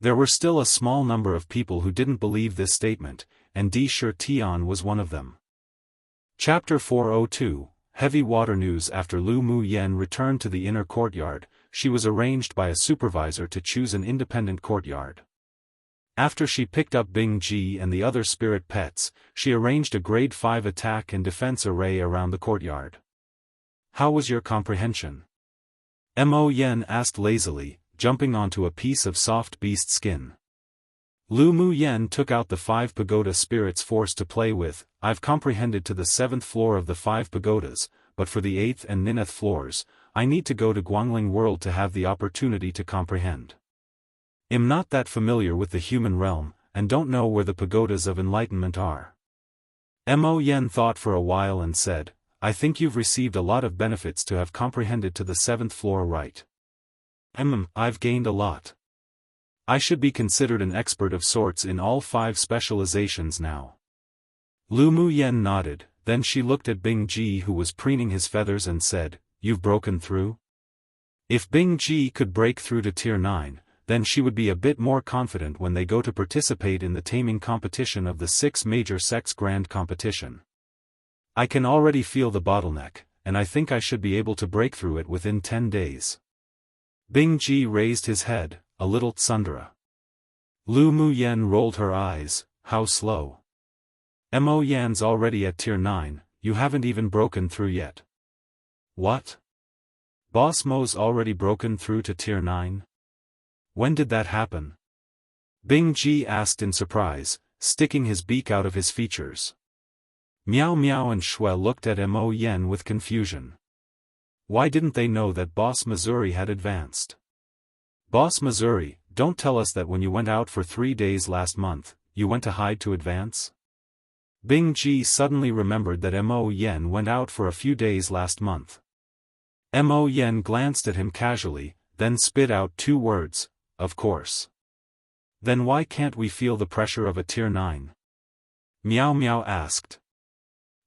There were still a small number of people who didn't believe this statement, and Di Shi Tian was one of them. Chapter 402, Heavy Water News. After Lu Mu Yen returned to the inner courtyard, she was arranged by a supervisor to choose an independent courtyard. After she picked up Bing Ji and the other spirit pets, she arranged a grade 5 attack and defense array around the courtyard. "How was your comprehension?" Mo Yen asked lazily, jumping onto a piece of soft beast skin. Lu Mu Yen took out the 5 pagoda spirits force to play with. "I've comprehended to the 7th floor of the 5 pagodas, but for the 8th and 9th floors, I need to go to Guangling World to have the opportunity to comprehend. I'm not that familiar with the human realm, and don't know where the pagodas of enlightenment are." Mo Yen thought for a while and said, "I think you've received a lot of benefits to have comprehended to the 7th floor, right?" I've gained a lot. I should be considered an expert of sorts in all 5 specializations now." Lu Mu Yen nodded, then she looked at Bing Ji who was preening his feathers and said, "You've broken through?" If Bing Ji could break through to Tier 9, then she would be a bit more confident when they go to participate in the taming competition of the 6 major sects grand competition. "I can already feel the bottleneck, and I think I should be able to break through it within 10 days. Bing Ji raised his head, a little tsundere. Lu Mu Yen rolled her eyes, "How slow? Mo Yan's already at Tier 9, you haven't even broken through yet." "What? Boss Mo's already broken through to Tier 9? When did that happen?" Bing Ji asked in surprise, sticking his beak out of his features. Miao Miao and Shui looked at Mo Yen with confusion. Why didn't they know that Boss Missouri had advanced? "Boss Missouri, don't tell us that when you went out for 3 days last month, you went to hide to advance?" Bing Ji suddenly remembered that Mo Yen went out for a few days last month. Mo Yen glanced at him casually, then spit out 2 words, "Of course." "Then why can't we feel the pressure of a Tier 9? Miao Miao asked.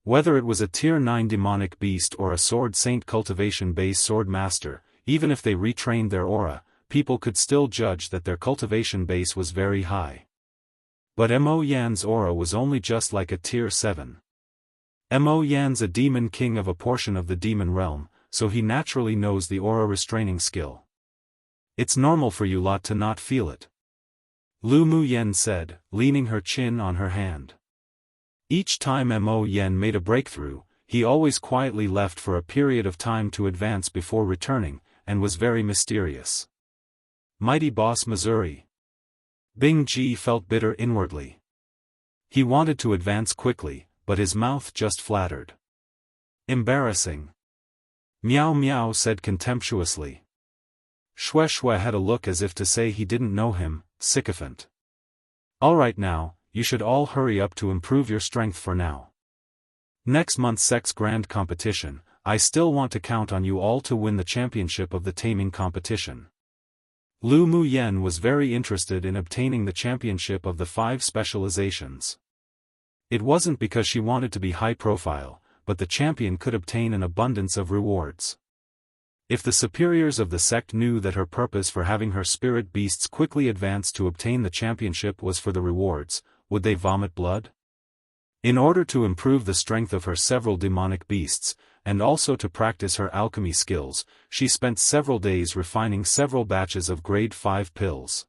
Whether it was a Tier 9 demonic beast or a Sword Saint cultivation base sword master, even if they retrained their aura, people could still judge that their cultivation base was very high. But Mo Yan's aura was only just like a Tier 7. Mo Yan's a demon king of a portion of the demon realm, so he naturally knows the aura restraining skill. It's normal for you lot to not feel it. Lu Mu Yen said, leaning her chin on her hand. Each time Mo Yen made a breakthrough, he always quietly left for a period of time to advance before returning, and was very mysterious. Mighty Boss Missouri. Bing Ji felt bitter inwardly. He wanted to advance quickly, but his mouth just flattered. Embarrassing. Miao Miao said contemptuously. Shui Shui had a look as if to say he didn't know him, sycophant. Alright now, you should all hurry up to improve your strength for now. Next month's Sex Grand Competition, I still want to count on you all to win the championship of the taming competition. Lu Mu Yen was very interested in obtaining the championship of the 5 specializations. It wasn't because she wanted to be high profile, but the champion could obtain an abundance of rewards. If the superiors of the sect knew that her purpose for having her spirit beasts quickly advance to obtain the championship was for the rewards, would they vomit blood? In order to improve the strength of her several demonic beasts, and also to practice her alchemy skills, she spent several days refining several batches of grade 5 pills.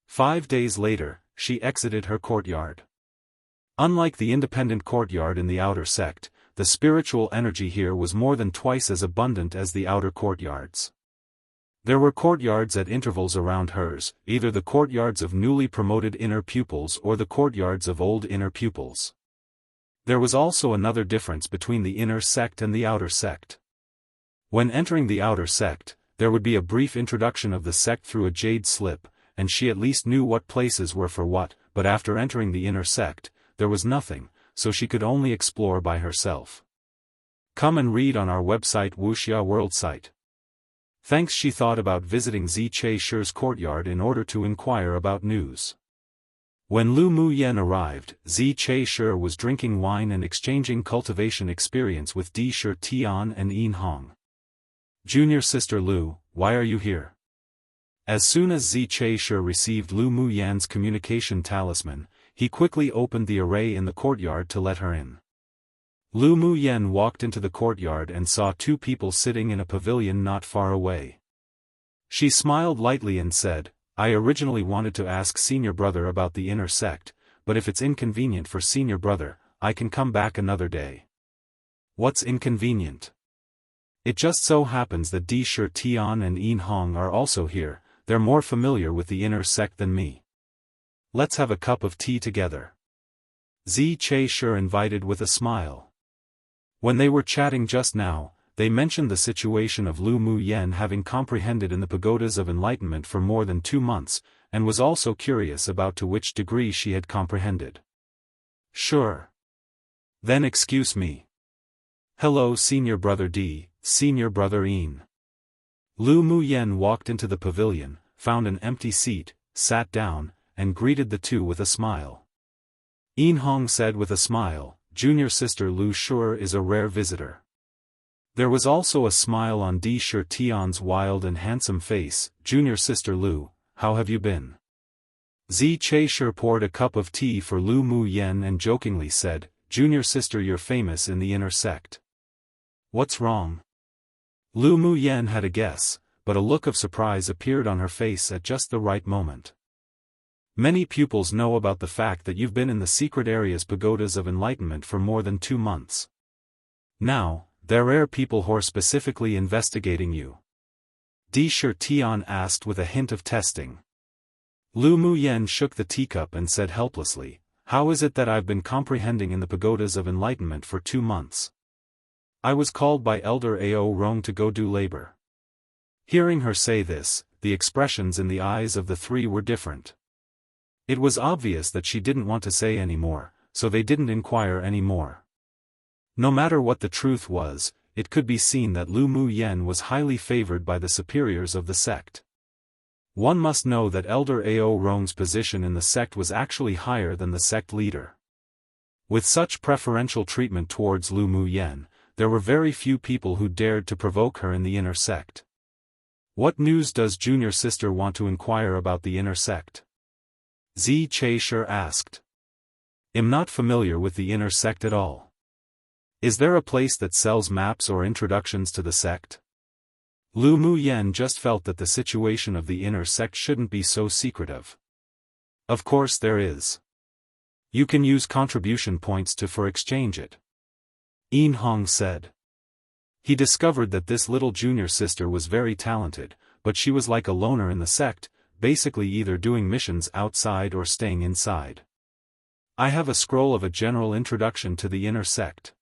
5 days later, she exited her courtyard. Unlike the independent courtyard in the outer sect, the spiritual energy here was more than twice as abundant as the outer courtyards. There were courtyards at intervals around hers, either the courtyards of newly promoted inner pupils or the courtyards of old inner pupils. There was also another difference between the inner sect and the outer sect. When entering the outer sect, there would be a brief introduction of the sect through a jade slip, and she at least knew what places were for what, but after entering the inner sect, there was nothing, so she could only explore by herself. Come and read on our website Wuxia World site. Thanks. She thought about visiting Ziche Shi's courtyard in order to inquire about news. When Lu Muyen arrived, Ziche Shi was drinking wine and exchanging cultivation experience with Di Shi Tian and Yin Hong. Junior sister Lu, why are you here? As soon as Ziche Shi received Lu Muyen's communication talisman, he quickly opened the array in the courtyard to let her in. Lu Muyen walked into the courtyard and saw two people sitting in a pavilion not far away. She smiled lightly and said, I originally wanted to ask senior brother about the inner sect, but if it's inconvenient for senior brother, I can come back another day. What's inconvenient? It just so happens that Di Shi Tian and Yin Hong are also here. They're more familiar with the inner sect than me. Let's have a cup of tea together. Ziche Shi invited with a smile. When they were chatting just now, they mentioned the situation of Lu Muyen having comprehended in the pagodas of enlightenment for more than 2 months, and was also curious about to which degree she had comprehended. Sure. Then excuse me. Hello senior brother Di, senior brother Yin. Lu Muyen walked into the pavilion, found an empty seat, sat down, and greeted the two with a smile. Yin Hong said with a smile, Junior sister Lu sure is a rare visitor. There was also a smile on Di Shi Tian's wild and handsome face. Junior sister Lu, how have you been? Ziche Shi poured a cup of tea for Lu Muyen and jokingly said, Junior sister, you're famous in the inner sect. What's wrong? Lu Muyen had a guess, but a look of surprise appeared on her face at just the right moment. Many pupils know about the fact that you've been in the secret area's pagodas of enlightenment for more than 2 months. Now, there are people who are specifically investigating you. Di Shi Tian asked with a hint of testing. Lu Muyen shook the teacup and said helplessly, how is it that I've been comprehending in the pagodas of enlightenment for 2 months? I was called by Elder Ao Rong to go do labor. Hearing her say this, the expressions in the eyes of the three were different. It was obvious that she didn't want to say any more, so they didn't inquire any more. No matter what the truth was, it could be seen that Lu Muyen was highly favored by the superiors of the sect. One must know that Elder Ao Rong's position in the sect was actually higher than the sect leader. With such preferential treatment towards Lu Muyen, there were very few people who dared to provoke her in the inner sect. What news does junior sister want to inquire about the inner sect? Ziche Shi asked. I'm not familiar with the inner sect at all. Is there a place that sells maps or introductions to the sect? Lu Muyen just felt that the situation of the inner sect shouldn't be so secretive. Of course there is. You can use contribution points for exchange it. Yin Hong said. He discovered that this little junior sister was very talented, but she was like a loner in the sect, basically either doing missions outside or staying inside. I have a scroll of a general introduction to the inner sect.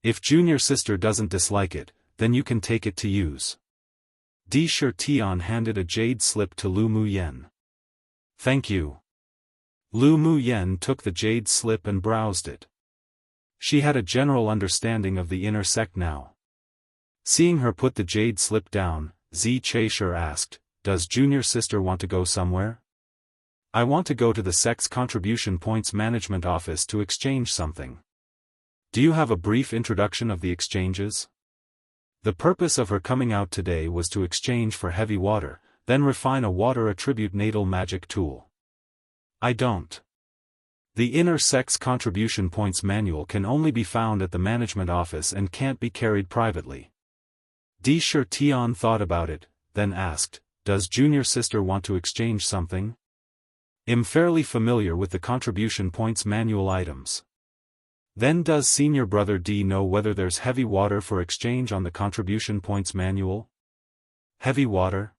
If junior sister doesn't dislike it, then you can take it to use. Di Shi Tian handed a jade slip to Lu Muyen. Thank you. Lu Muyen took the jade slip and browsed it. She had a general understanding of the inner sect now. Seeing her put the jade slip down, Ziche Shi asked, does junior sister want to go somewhere? I want to go to the sect's contribution points management office to exchange something. Do you have a brief introduction of the exchanges? The purpose of her coming out today was to exchange for heavy water, then refine a water attribute natal magic tool. I don't. The inner sect's contribution points manual can only be found at the management office and can't be carried privately. Di Shi Tian thought about it, then asked, does junior sister want to exchange something? I'm fairly familiar with the contribution points manual items. Then does Senior Brother D know whether there's heavy water for exchange on the contribution points manual? Heavy water?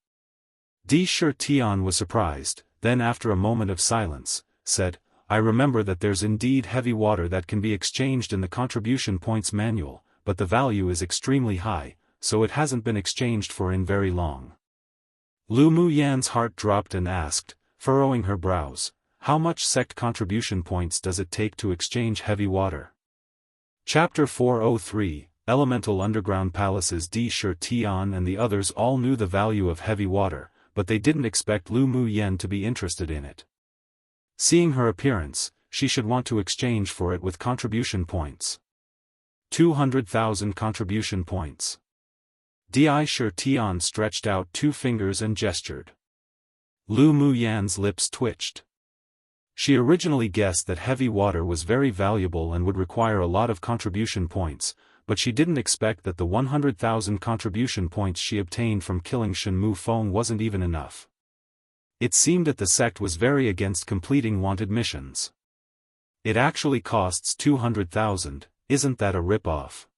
D. Sure Tian was surprised, then after a moment of silence, said, I remember that there's indeed heavy water that can be exchanged in the contribution points manual, but the value is extremely high, so it hasn't been exchanged for in very long. Lu Mu Yan's heart dropped and asked, furrowing her brows, how much sect contribution points does it take to exchange heavy water? Chapter 403, Elemental Underground Palaces. D. Sure Tian and the others all knew the value of heavy water, but they didn't expect Lu Mu Yan to be interested in it. Seeing her appearance, she should want to exchange for it with contribution points. 200,000 contribution points. Di Sure Tian stretched out 2 fingers and gestured. Lu Mu Yan's lips twitched. She originally guessed that heavy water was very valuable and would require a lot of contribution points, but she didn't expect that the 100,000 contribution points she obtained from killing Shen Mu Feng wasn't even enough. It seemed that the sect was very against completing wanted missions. It actually costs 200,000, isn't that a rip-off?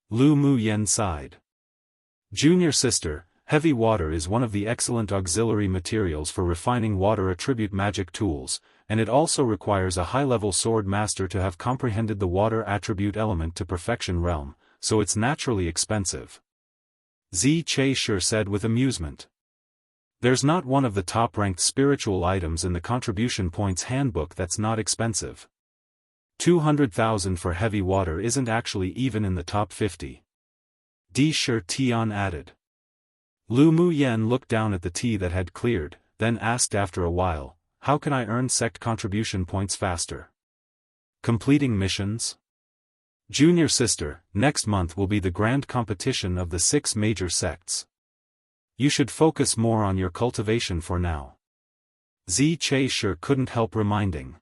Lu Mu Yan sighed. Junior sister, heavy water is one of the excellent auxiliary materials for refining water attribute magic tools, and it also requires a high-level sword master to have comprehended the water attribute element to perfection realm, so it's naturally expensive. Zi Che Sure said with amusement. There's not one of the top-ranked spiritual items in the contribution points handbook that's not expensive. 200,000 for heavy water isn't actually even in the top 50. Di Sure Tian added. Lu Mu Yan looked down at the tea that had cleared, then asked after a while, how can I earn sect contribution points faster? Completing missions? Junior sister, next month will be the grand competition of the 6 major sects. You should focus more on your cultivation for now. Zi Che Sure couldn't help reminding.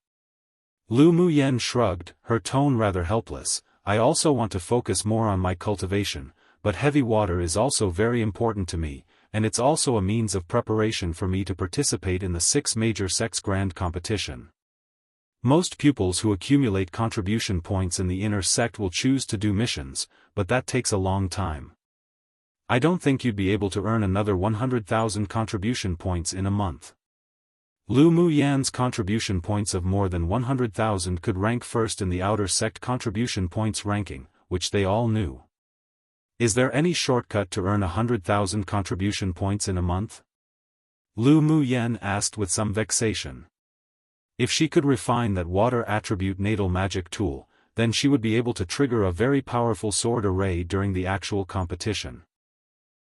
Lu Mu Yan shrugged, her tone rather helpless. I also want to focus more on my cultivation, but heavy water is also very important to me, and it's also a means of preparation for me to participate in the 6 major sects grand competition. Most pupils who accumulate contribution points in the inner sect will choose to do missions, but that takes a long time. I don't think you'd be able to earn another 100,000 contribution points in a month. Lu Mu Yan's contribution points of more than 100,000 could rank first in the outer sect contribution points ranking, which they all knew. Is there any shortcut to earn 100,000 contribution points in a month? Lu Mu Yan asked with some vexation. If she could refine that water attribute natal magic tool, then she would be able to trigger a very powerful sword array during the actual competition.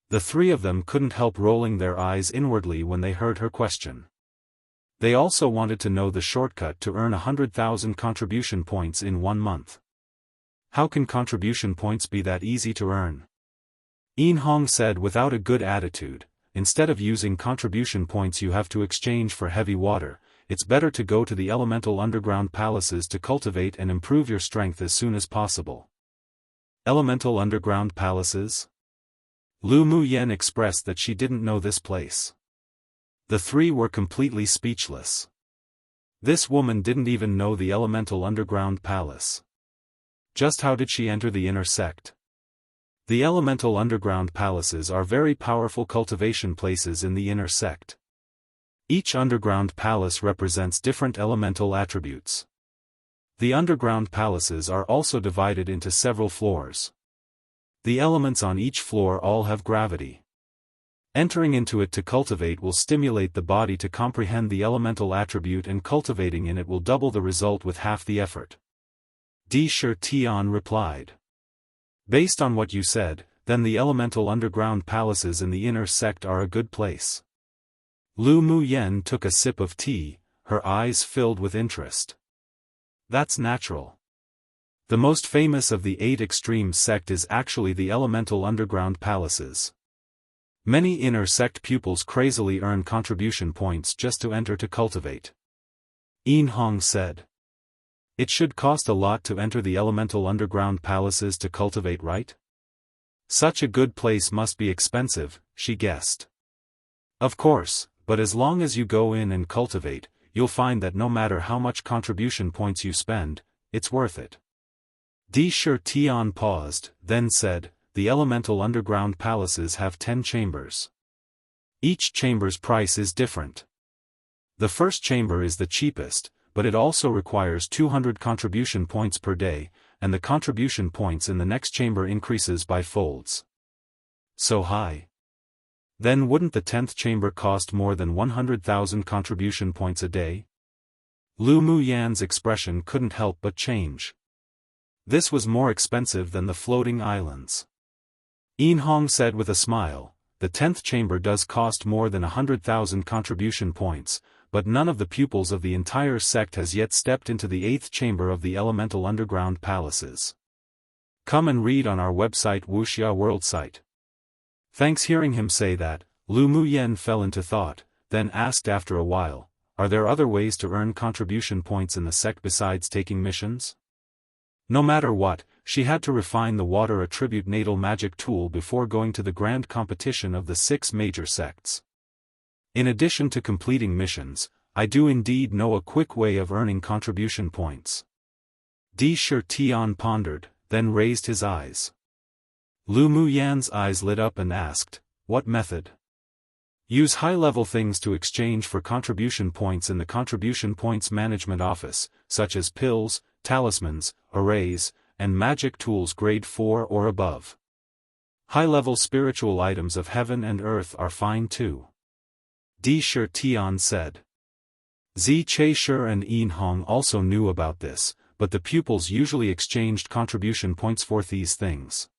The 3 of them couldn't help rolling their eyes inwardly when they heard her question. They also wanted to know the shortcut to earn 100,000 contribution points in 1 month. How can contribution points be that easy to earn? Yin Hong said without a good attitude, instead of using contribution points you have to exchange for heavy water, it's better to go to the elemental underground palaces to cultivate and improve your strength as soon as possible. Elemental underground palaces? Lu Mu Yan expressed that she didn't know this place. The 3 were completely speechless. This woman didn't even know the elemental underground palace. Just how did she enter the inner sect? The elemental underground palaces are very powerful cultivation places in the inner sect. Each underground palace represents different elemental attributes. The underground palaces are also divided into several floors. The elements on each floor all have gravity. Entering into it to cultivate will stimulate the body to comprehend the elemental attribute, and cultivating in it will double the result with half the effort. Di Sure Tian replied. Based on what you said, then the elemental underground palaces in the inner sect are a good place. Lu Mu Yan took a sip of tea, her eyes filled with interest. That's natural. The most famous of the 8 extreme sect is actually the elemental underground palaces. Many inner sect pupils crazily earn contribution points just to enter to cultivate. Yin Hong said. It should cost a lot to enter the elemental underground palaces to cultivate, right? Such a good place must be expensive, she guessed. Of course, but as long as you go in and cultivate, you'll find that no matter how much contribution points you spend, it's worth it. Di Shi Tian paused, then said, the elemental underground palaces have 10 chambers. Each chamber's price is different. The first chamber is the cheapest, but it also requires 200 contribution points per day, and the contribution points in the next chamber increases by folds. So high? Then wouldn't the 10th chamber cost more than 100,000 contribution points a day? Lu Muyan's expression couldn't help but change. This was more expensive than the floating islands. Yin Hong said with a smile, the 10th chamber does cost more than 100,000 contribution points, but none of the pupils of the entire sect has yet stepped into the 8th chamber of the elemental underground palaces. Come and read on our website Wuxia World site. Thanks. Hearing him say that, Lu Muyan fell into thought, then asked after a while, are there other ways to earn contribution points in the sect besides taking missions? No matter what, she had to refine the water attribute natal magic tool before going to the grand competition of the 6 major sects. In addition to completing missions, I do indeed know a quick way of earning contribution points. Di Shi Tian pondered, then raised his eyes. Lu Muyan's eyes lit up and asked, what method? Use high-level things to exchange for contribution points in the contribution points management office, such as pills, talismans, arrays, and magic tools grade 4 or above. High-level spiritual items of heaven and earth are fine too. Di Shi Tian said. Zi Cheisher and Yin Hong also knew about this, but the pupils usually exchanged contribution points for these things.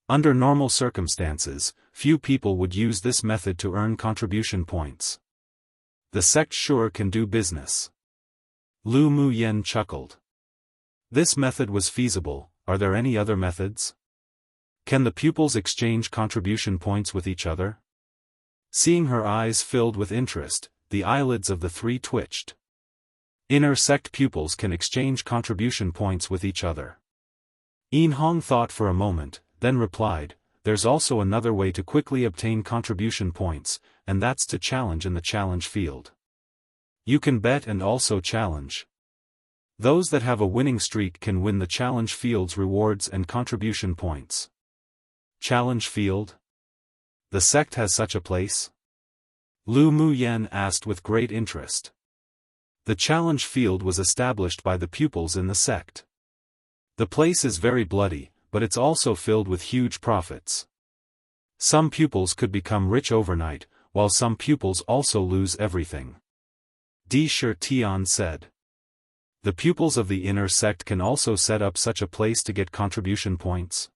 Under normal circumstances, few people would use this method to earn contribution points. The sect sure can do business. Lu Muyan chuckled. This method was feasible. Are there any other methods? Can the pupils exchange contribution points with each other? Seeing her eyes filled with interest, the eyelids of the 3 twitched. Inner sect pupils can exchange contribution points with each other. Yin Hong thought for a moment, then replied, there's also another way to quickly obtain contribution points, and that's to challenge in the challenge field. You can bet and also challenge. Those that have a winning streak can win the challenge field's rewards and contribution points. Challenge field? The sect has such a place? Lu Muyan asked with great interest. The challenge field was established by the pupils in the sect. The place is very bloody, but it's also filled with huge profits. Some pupils could become rich overnight, while some pupils also lose everything. Di Shi Tian said. The pupils of the inner sect can also set up such a place to get contribution points?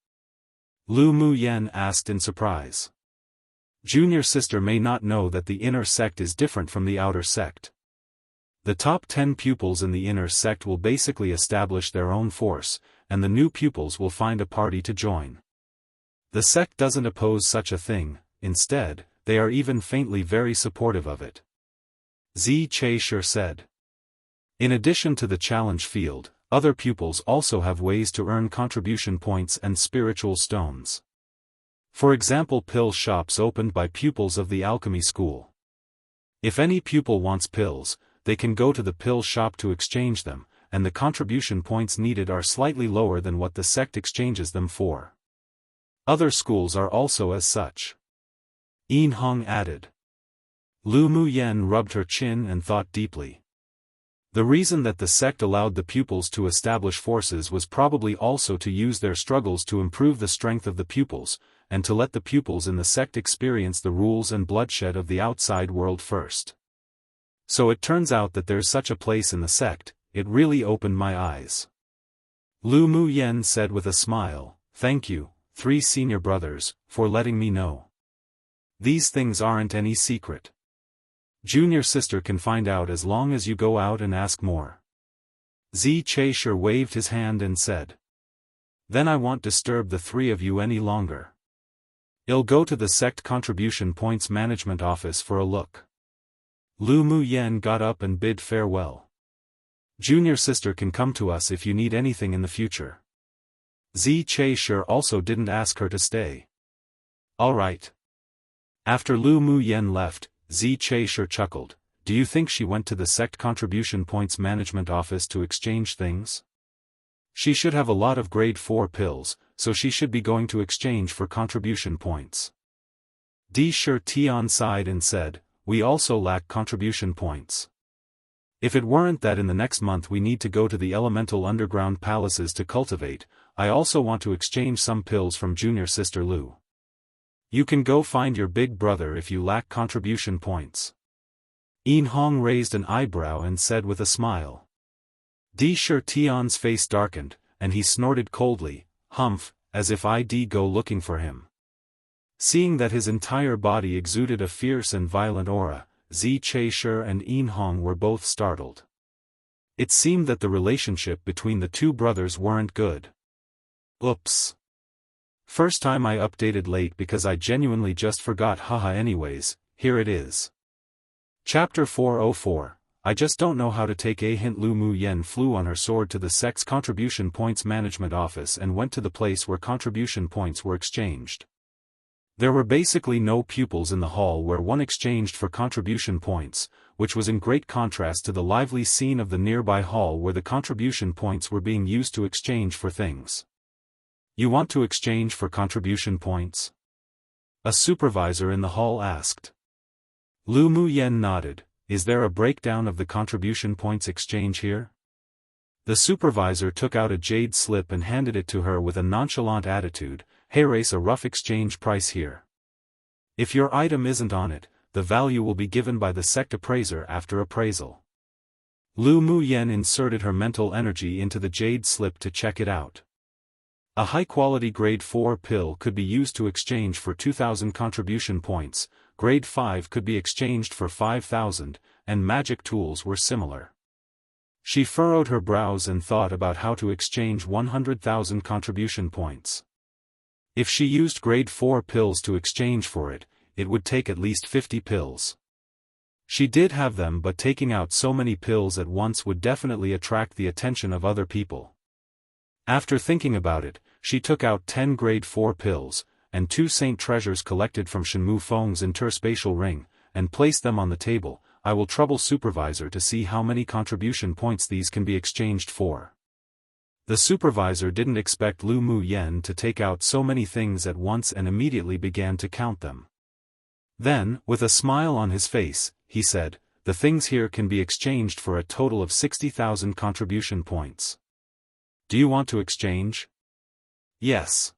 Lu Muyan asked in surprise. Junior sister may not know that the inner sect is different from the outer sect. The top 10 pupils in the inner sect will basically establish their own force, and the new pupils will find a party to join. The sect doesn't oppose such a thing, instead, they are even faintly very supportive of it. Zi Cheisher said. In addition to the challenge field, other pupils also have ways to earn contribution points and spiritual stones. For example, pill shops opened by pupils of the alchemy school. If any pupil wants pills, they can go to the pill shop to exchange them, and the contribution points needed are slightly lower than what the sect exchanges them for. Other schools are also as such. Yin Hong added. Lu Muyan rubbed her chin and thought deeply. The reason that the sect allowed the pupils to establish forces was probably also to use their struggles to improve the strength of the pupils, and to let the pupils in the sect experience the rules and bloodshed of the outside world first. So it turns out that there's such a place in the sect. It really opened my eyes. Lu Muyan said with a smile, thank you, 3 senior brothers, for letting me know. These things aren't any secret. Junior sister can find out as long as you go out and ask more. Zi Cheisher waved his hand and said. Then I won't disturb the 3 of you any longer. I'll go to the sect contribution points management office for a look. Lu Muyan got up and bid farewell. Junior sister can come to us if you need anything in the future. Zi Cheisher also didn't ask her to stay. All right. After Lu Muyan left, Zi Cheisher chuckled. Do you think she went to the sect contribution points management office to exchange things? She should have a lot of grade 4 pills, so she should be going to exchange for contribution points. Xiaofan sighed and said, we also lack contribution points. If it weren't that in the next month we need to go to the elemental underground palaces to cultivate, I also want to exchange some pills from junior sister Lu. You can go find your big brother if you lack contribution points. Hong raised an eyebrow and said with a smile. Xiaofan's face darkened, and he snorted coldly, humph, as if I'd go looking for him. Seeing that his entire body exuded a fierce and violent aura, Zhi and Hong were both startled. It seemed that the relationship between the two brothers weren't good. Oops. First time I updated late because I genuinely just forgot, haha. Anyways, here it is. Chapter 404, I just don't know how to take a hint. Lu Muyen flew on her sword to the sect's contribution points management office and went to the place where contribution points were exchanged. There were basically no pupils in the hall where one exchanged for contribution points, which was in great contrast to the lively scene of the nearby hall where the contribution points were being used to exchange for things. You want to exchange for contribution points? A supervisor in the hall asked. Lu Muyen nodded. Is there a breakdown of the contribution points exchange here? The supervisor took out a jade slip and handed it to her with a nonchalant attitude. Here's a rough exchange price here. If your item isn't on it, the value will be given by the sect appraiser after appraisal. Lu Muyen inserted her mental energy into the jade slip to check it out. A high-quality grade 4 pill could be used to exchange for 2,000 contribution points, grade 5 could be exchanged for 5,000, and magic tools were similar. She furrowed her brows and thought about how to exchange 100,000 contribution points. If she used grade 4 pills to exchange for it, it would take at least 50 pills. She did have them, but taking out so many pills at once would definitely attract the attention of other people. After thinking about it, she took out 10 grade 4 pills, and 2 saint treasures collected from Shenmu Feng's interspatial ring, and placed them on the table. I will trouble supervisor to see how many contribution points these can be exchanged for. The supervisor didn't expect Lu Muyen to take out so many things at once and immediately began to count them. Then, with a smile on his face, he said, the things here can be exchanged for a total of 60,000 contribution points. Do you want to exchange? Yes.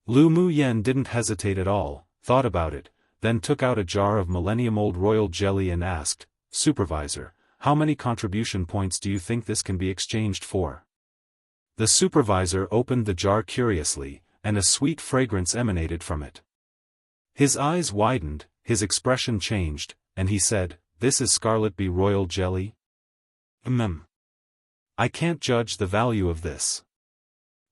Lu Muyen didn't hesitate at all, thought about it, then took out a jar of millennium-old royal jelly and asked, Supervisor, how many contribution points do you think this can be exchanged for? The supervisor opened the jar curiously, and a sweet fragrance emanated from it. His eyes widened, his expression changed, and he said, this is Scarlet Bee royal jelly? I can't judge the value of this.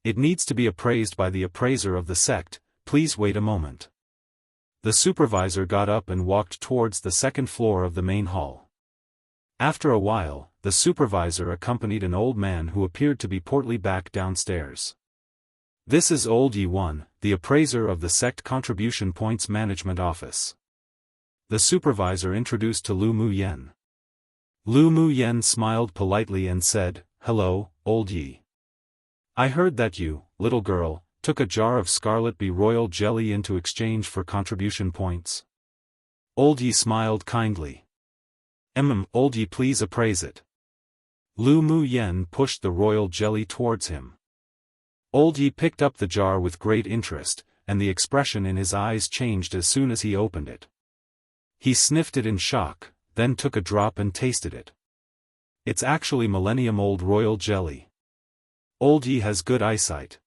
It needs to be appraised by the appraiser of the sect, please wait a moment. The supervisor got up and walked towards the second floor of the main hall. After a while, the supervisor accompanied an old man who appeared to be portly back downstairs. This is Old Yi-1, the appraiser of the sect contribution points management office. The supervisor introduced to Lu Muyen. Lu Muyen smiled politely and said, hello, Old Yi. I heard that you, little girl, took a jar of Scarlet Bee royal jelly into exchange for contribution points. Old Yi smiled kindly. Old Yi, please appraise it. Lu Muyen pushed the royal jelly towards him. Old Yi picked up the jar with great interest, and the expression in his eyes changed as soon as he opened it. He sniffed it in shock, then took a drop and tasted it. It's actually millennium-old royal jelly. Old Yi has good eyesight.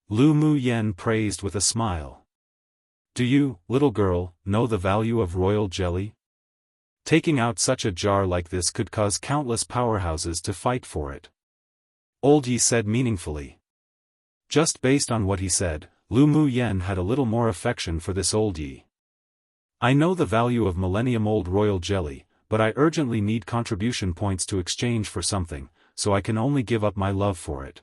Lu Muyen praised with a smile. Do you, little girl, know the value of royal jelly? Taking out such a jar like this could cause countless powerhouses to fight for it. Old Yi said meaningfully. Just based on what he said, Lu Muyen had a little more affection for this Old Yi. I know the value of millennium-old royal jelly, but I urgently need contribution points to exchange for something, so I can only give up my love for it.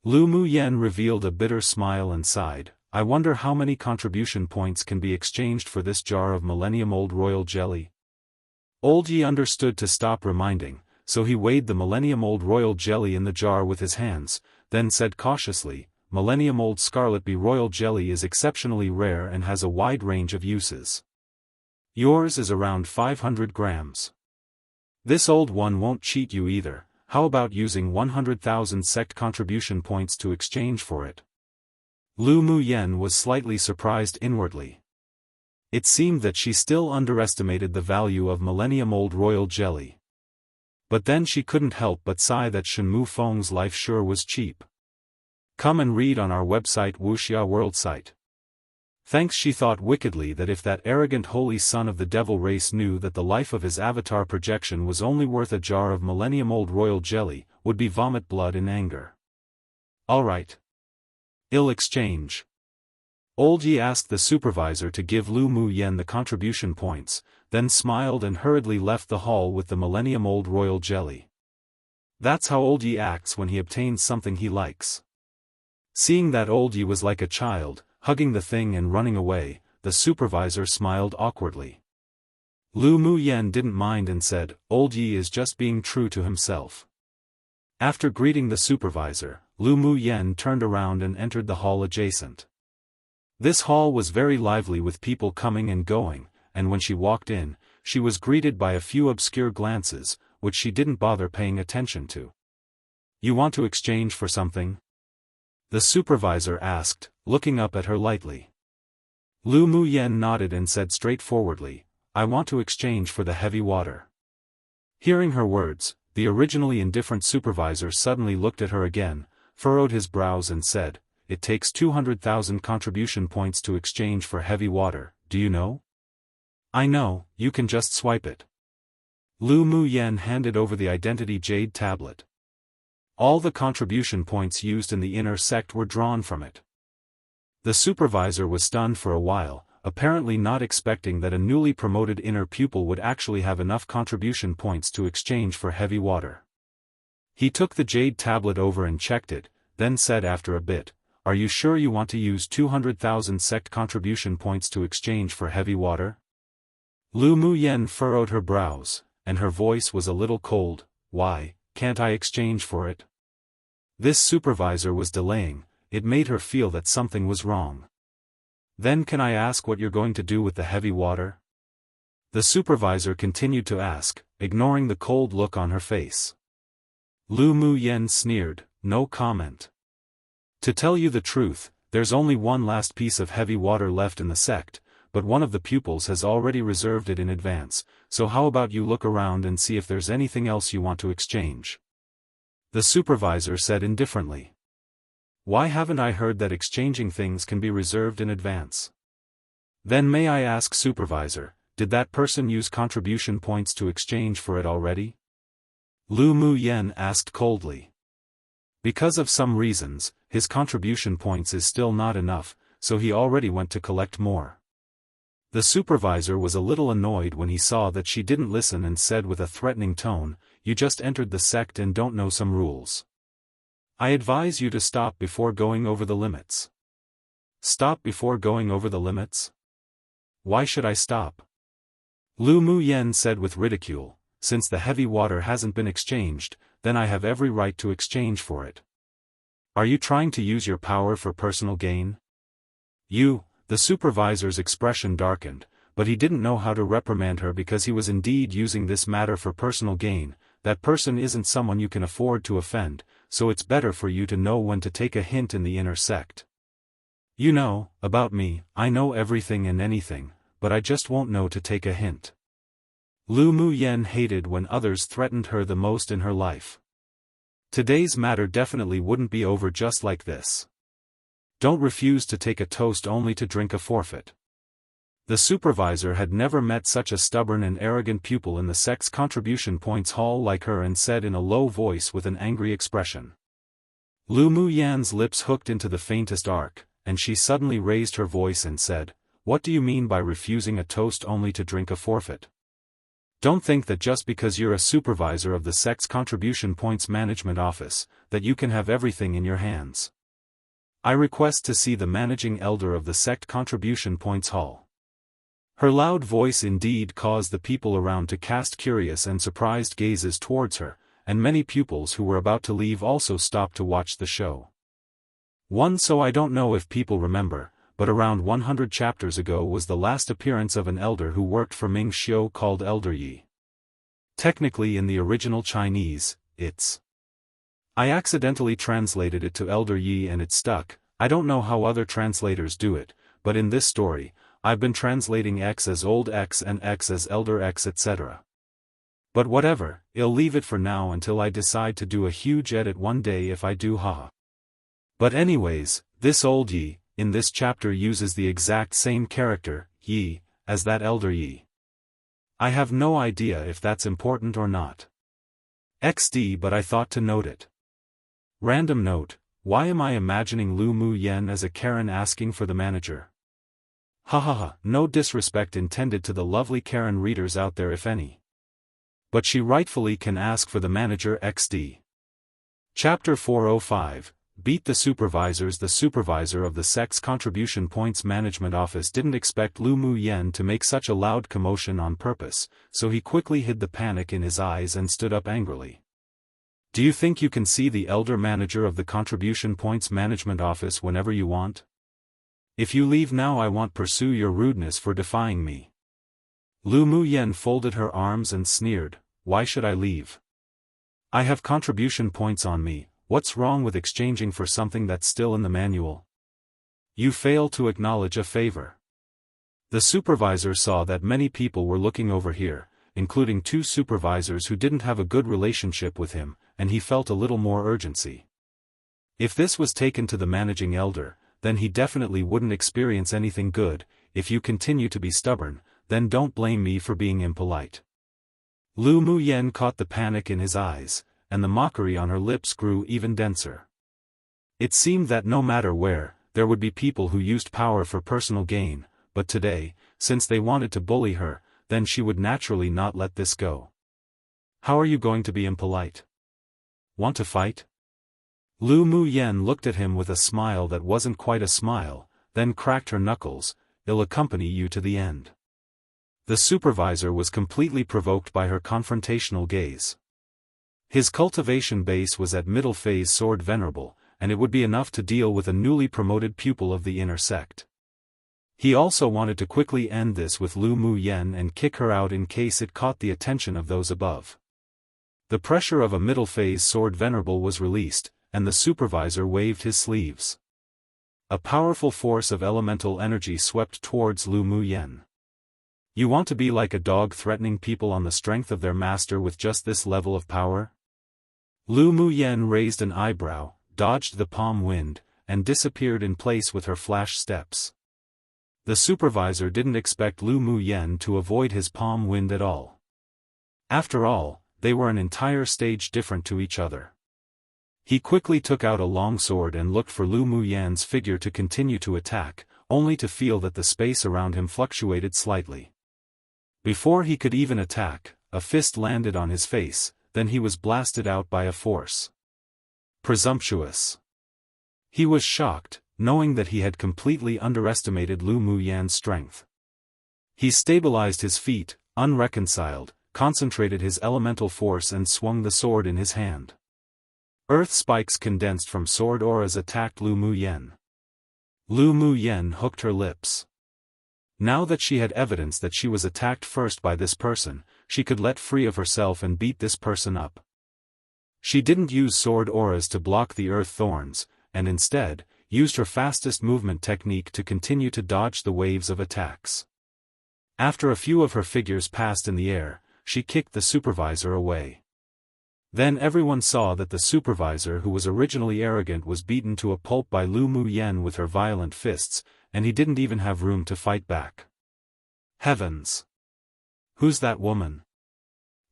Lu Muyen revealed a bitter smile and sighed, I wonder how many contribution points can be exchanged for this jar of millennium-old royal jelly? Old Yi understood to stop reminding, so he weighed the millennium-old royal jelly in the jar with his hands, then said cautiously, "Millennium-old Scarlet Bee royal jelly is exceptionally rare and has a wide range of uses. Yours is around 500 grams. This old one won't cheat you either. How about using 100,000 sect contribution points to exchange for it?" Lu Muyen was slightly surprised inwardly. It seemed that she still underestimated the value of millennium-old royal jelly. But then she couldn't help but sigh that Shen Mufeng's life sure was cheap. Come and read on our website Wuxia World site. Thanks. She thought wickedly that if that arrogant holy son of the devil race knew that the life of his avatar projection was only worth a jar of millennium-old royal jelly, would be vomit blood in anger. Alright. I'll exchange. Old Yi asked the supervisor to give Lu Muyen the contribution points, then smiled and hurriedly left the hall with the millennium-old royal jelly. That's how Old Yi acts when he obtains something he likes. Seeing that Old Yi was like a child, hugging the thing and running away, the supervisor smiled awkwardly. Lu Muyen didn't mind and said, "Old Yi is just being true to himself." After greeting the supervisor, Lu Muyen turned around and entered the hall adjacent. This hall was very lively with people coming and going, and when she walked in, she was greeted by a few obscure glances, which she didn't bother paying attention to. "You want to exchange for something?" the supervisor asked, looking up at her lightly. Lu Muyen nodded and said straightforwardly, "I want to exchange for the heavy water." Hearing her words, the originally indifferent supervisor suddenly looked at her again, furrowed his brows and said, "It takes 200,000 contribution points to exchange for heavy water, do you know?" "I know, you can just swipe it." Lu Muyen handed over the identity jade tablet. All the contribution points used in the inner sect were drawn from it. The supervisor was stunned for a while, apparently not expecting that a newly promoted inner pupil would actually have enough contribution points to exchange for heavy water. He took the jade tablet over and checked it, then said after a bit, "Are you sure you want to use 200,000 sect contribution points to exchange for heavy water?" Lu Muyen furrowed her brows, and her voice was a little cold. "Why, can't I exchange for it?" This supervisor was delaying. It made her feel that something was wrong. "Then can I ask what you're going to do with the heavy water?" the supervisor continued to ask, ignoring the cold look on her face. Lu Muyen sneered, "No comment. To tell you the truth, there's only one last piece of heavy water left in the sect, but one of the pupils has already reserved it in advance, so how about you look around and see if there's anything else you want to exchange?" the supervisor said indifferently. "Why haven't I heard that exchanging things can be reserved in advance?" "Then may I ask, supervisor, did that person use contribution points to exchange for it already?" Lu Muyen asked coldly. Because of some reasons, his contribution points is still not enough, so he already went to collect more. The supervisor was a little annoyed when he saw that she didn't listen and said with a threatening tone, "You just entered the sect and don't know some rules. I advise you to stop before going over the limits." "Stop before going over the limits? Why should I stop?" Lu Muyen said with ridicule, "Since the heavy water hasn't been exchanged, then I have every right to exchange for it. Are you trying to use your power for personal gain?" The supervisor's expression darkened, but he didn't know how to reprimand her because he was indeed using this matter for personal gain. That person isn't someone you can afford to offend, so it's better for you to know when to take a hint in the inner sect. "You know, about me, I know everything and anything, but I just won't know to take a hint." Lu Muyen hated when others threatened her the most in her life. Today's matter definitely wouldn't be over just like this. Don't refuse to take a toast only to drink a forfeit. The supervisor had never met such a stubborn and arrogant pupil in the sect's contribution points hall like her and said in a low voice with an angry expression. Lu Muyen's lips hooked into the faintest arc, and she suddenly raised her voice and said, "What do you mean by refusing a toast only to drink a forfeit? Don't think that just because you're a supervisor of the sect's contribution points management office, that you can have everything in your hands. I request to see the managing elder of the sect contribution points hall." Her loud voice indeed caused the people around to cast curious and surprised gazes towards her, and many pupils who were about to leave also stopped to watch the show. So I don't know if people remember, but around 100 chapters ago was the last appearance of an elder who worked for Ming Xiu called Elder Yi. Technically in the original Chinese, it's. I accidentally translated it to Elder Yi and it stuck. I don't know how other translators do it, but in this story, I've been translating X as Old X and X as Elder X etc. But whatever, I'll leave it for now until I decide to do a huge edit one day if I do, haha. But anyways, this Old Yi, in this chapter uses the exact same character, Yi, as that Elder Yi. I have no idea if that's important or not. XD but I thought to note it. Random note, why am I imagining Lu Mu Yen as a Karen asking for the manager? Hahaha, no disrespect intended to the lovely Karen readers out there if any. But she rightfully can ask for the manager XD. Chapter 405, Beat the Supervisors. The supervisor of the Sex Contribution Points Management Office didn't expect Lu Mu Yen to make such a loud commotion on purpose, so he quickly hid the panic in his eyes and stood up angrily. Do you think you can see the elder manager of the Contribution Points Management Office whenever you want? If you leave now I won't pursue your rudeness for defying me. Lu Mu Yen folded her arms and sneered, why should I leave? I have contribution points on me. What's wrong with exchanging for something that's still in the manual? You fail to acknowledge a favor. The supervisor saw that many people were looking over here, including 2 supervisors who didn't have a good relationship with him, and he felt a little more urgency. If this was taken to the managing elder, then he definitely wouldn't experience anything good. If you continue to be stubborn, then don't blame me for being impolite. Lu Mu Yen caught the panic in his eyes, and the mockery on her lips grew even denser. It seemed that no matter where, there would be people who used power for personal gain, but today, since they wanted to bully her, then she would naturally not let this go. How are you going to be impolite? Want to fight? Lu Mu Yen looked at him with a smile that wasn't quite a smile, then cracked her knuckles, I'll accompany you to the end. The supervisor was completely provoked by her confrontational gaze. His cultivation base was at middle phase sword venerable, and it would be enough to deal with a newly promoted pupil of the inner sect. He also wanted to quickly end this with Lu Mu Yen and kick her out in case it caught the attention of those above. The pressure of a middle phase sword venerable was released, and the supervisor waved his sleeves. A powerful force of elemental energy swept towards Lu Mu Yen. You want to be like a dog threatening people on the strength of their master with just this level of power? Lu Mu Yen raised an eyebrow, dodged the palm wind, and disappeared in place with her flash steps. The supervisor didn't expect Lu Mu Yen to avoid his palm wind at all. After all, they were an entire stage different to each other. He quickly took out a long sword and looked for Lu Mu Yen's figure to continue to attack, only to feel that the space around him fluctuated slightly. Before he could even attack, a fist landed on his face, then he was blasted out by a force. Presumptuous. He was shocked, knowing that he had completely underestimated Lu Mu Yan's strength. He stabilized his feet, unreconciled, concentrated his elemental force and swung the sword in his hand. Earth spikes condensed from sword auras attacked Lu Mu Yen. Lu Mu Yen hooked her lips. Now that she had evidence that she was attacked first by this person, she could let free of herself and beat this person up. She didn't use sword auras to block the earth thorns, and instead, used her fastest movement technique to continue to dodge the waves of attacks. After a few of her figures passed in the air, she kicked the supervisor away. Then everyone saw that the supervisor who was originally arrogant was beaten to a pulp by Lu Mu Yen with her violent fists, and he didn't even have room to fight back. Heavens! Who's that woman?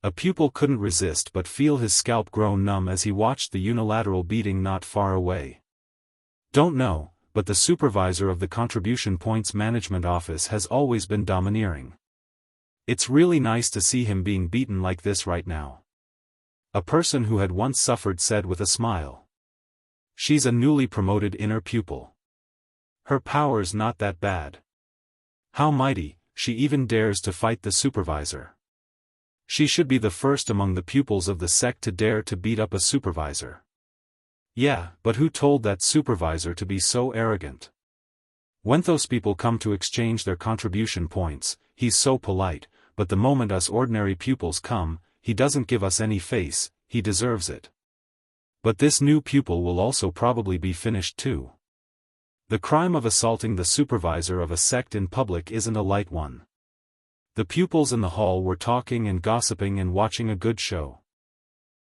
A pupil couldn't resist but feel his scalp grow numb as he watched the unilateral beating not far away. Don't know, but the supervisor of the Contribution Points Management Office has always been domineering. It's really nice to see him being beaten like this right now. A person who had once suffered said with a smile. She's a newly promoted inner pupil. Her power's not that bad. How mighty, she even dares to fight the supervisor. She should be the first among the pupils of the sect to dare to beat up a supervisor. Yeah, but who told that supervisor to be so arrogant? When those people come to exchange their contribution points, he's so polite, but the moment us ordinary pupils come, he doesn't give us any face. He deserves it. But this new pupil will also probably be finished too. The crime of assaulting the supervisor of a sect in public isn't a light one. The pupils in the hall were talking and gossiping and watching a good show.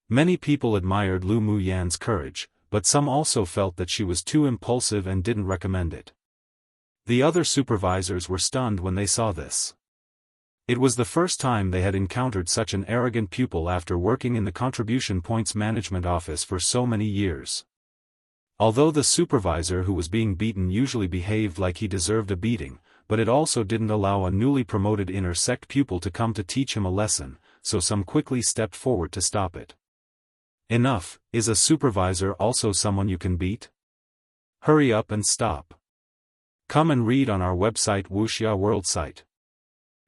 Many people admired Lu Muyan's courage, but some also felt that she was too impulsive and didn't recommend it. The other supervisors were stunned when they saw this. It was the first time they had encountered such an arrogant pupil after working in the contribution points management office for so many years. Although the supervisor who was being beaten usually behaved like he deserved a beating, but it also didn't allow a newly promoted inner sect pupil to come to teach him a lesson, so some quickly stepped forward to stop it. Enough, is a supervisor also someone you can beat? Hurry up and stop. Come and read on our website Wuxia World site.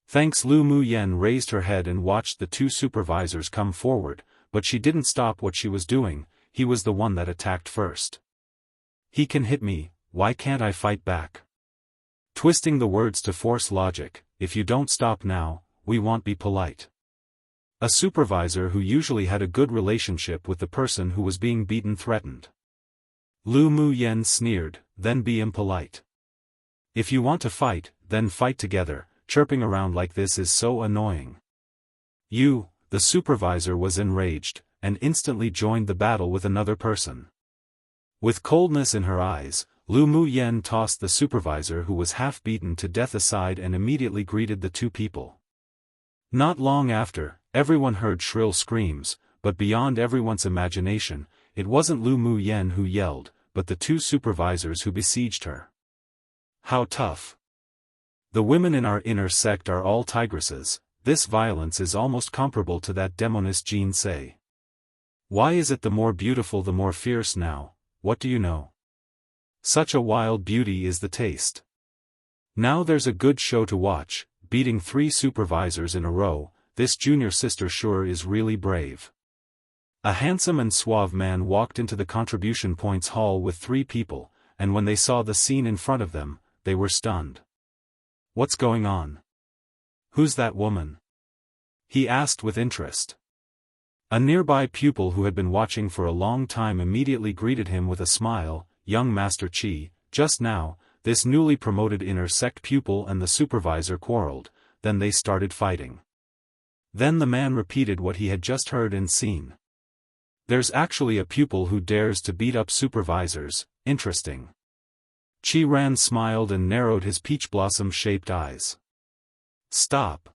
Thanks. Lu Muyan raised her head and watched the two supervisors come forward, but she didn't stop what she was doing. He was the one that attacked first. He can hit me, why can't I fight back? Twisting the words to force logic, if you don't stop now, we won't be polite. A supervisor who usually had a good relationship with the person who was being beaten threatened. Lu Muyan sneered, then be impolite. If you want to fight, then fight together. Chirping around like this is so annoying. You, the supervisor was enraged, and instantly joined the battle with another person. With coldness in her eyes, Lu Muyan tossed the supervisor who was half beaten to death aside and immediately greeted the two people. Not long after, everyone heard shrill screams, but beyond everyone's imagination, it wasn't Lu Muyan who yelled, but the two supervisors who besieged her. How tough! The women in our inner sect are all tigresses. This violence is almost comparable to that demoness Jean say. Why is it the more beautiful the more fierce now, what do you know? Such a wild beauty is the taste. Now there's a good show to watch, beating 3 supervisors in a row. This junior sister sure is really brave. A handsome and suave man walked into the contribution points hall with 3 people, and when they saw the scene in front of them, they were stunned. What's going on? Who's that woman? He asked with interest. A nearby pupil who had been watching for a long time immediately greeted him with a smile. Young Master Qi, just now, this newly promoted inner sect pupil and the supervisor quarreled, then they started fighting. Then the man repeated what he had just heard and seen. There's actually a pupil who dares to beat up supervisors, interesting. Qi Ran smiled and narrowed his peach blossom-shaped eyes. Stop.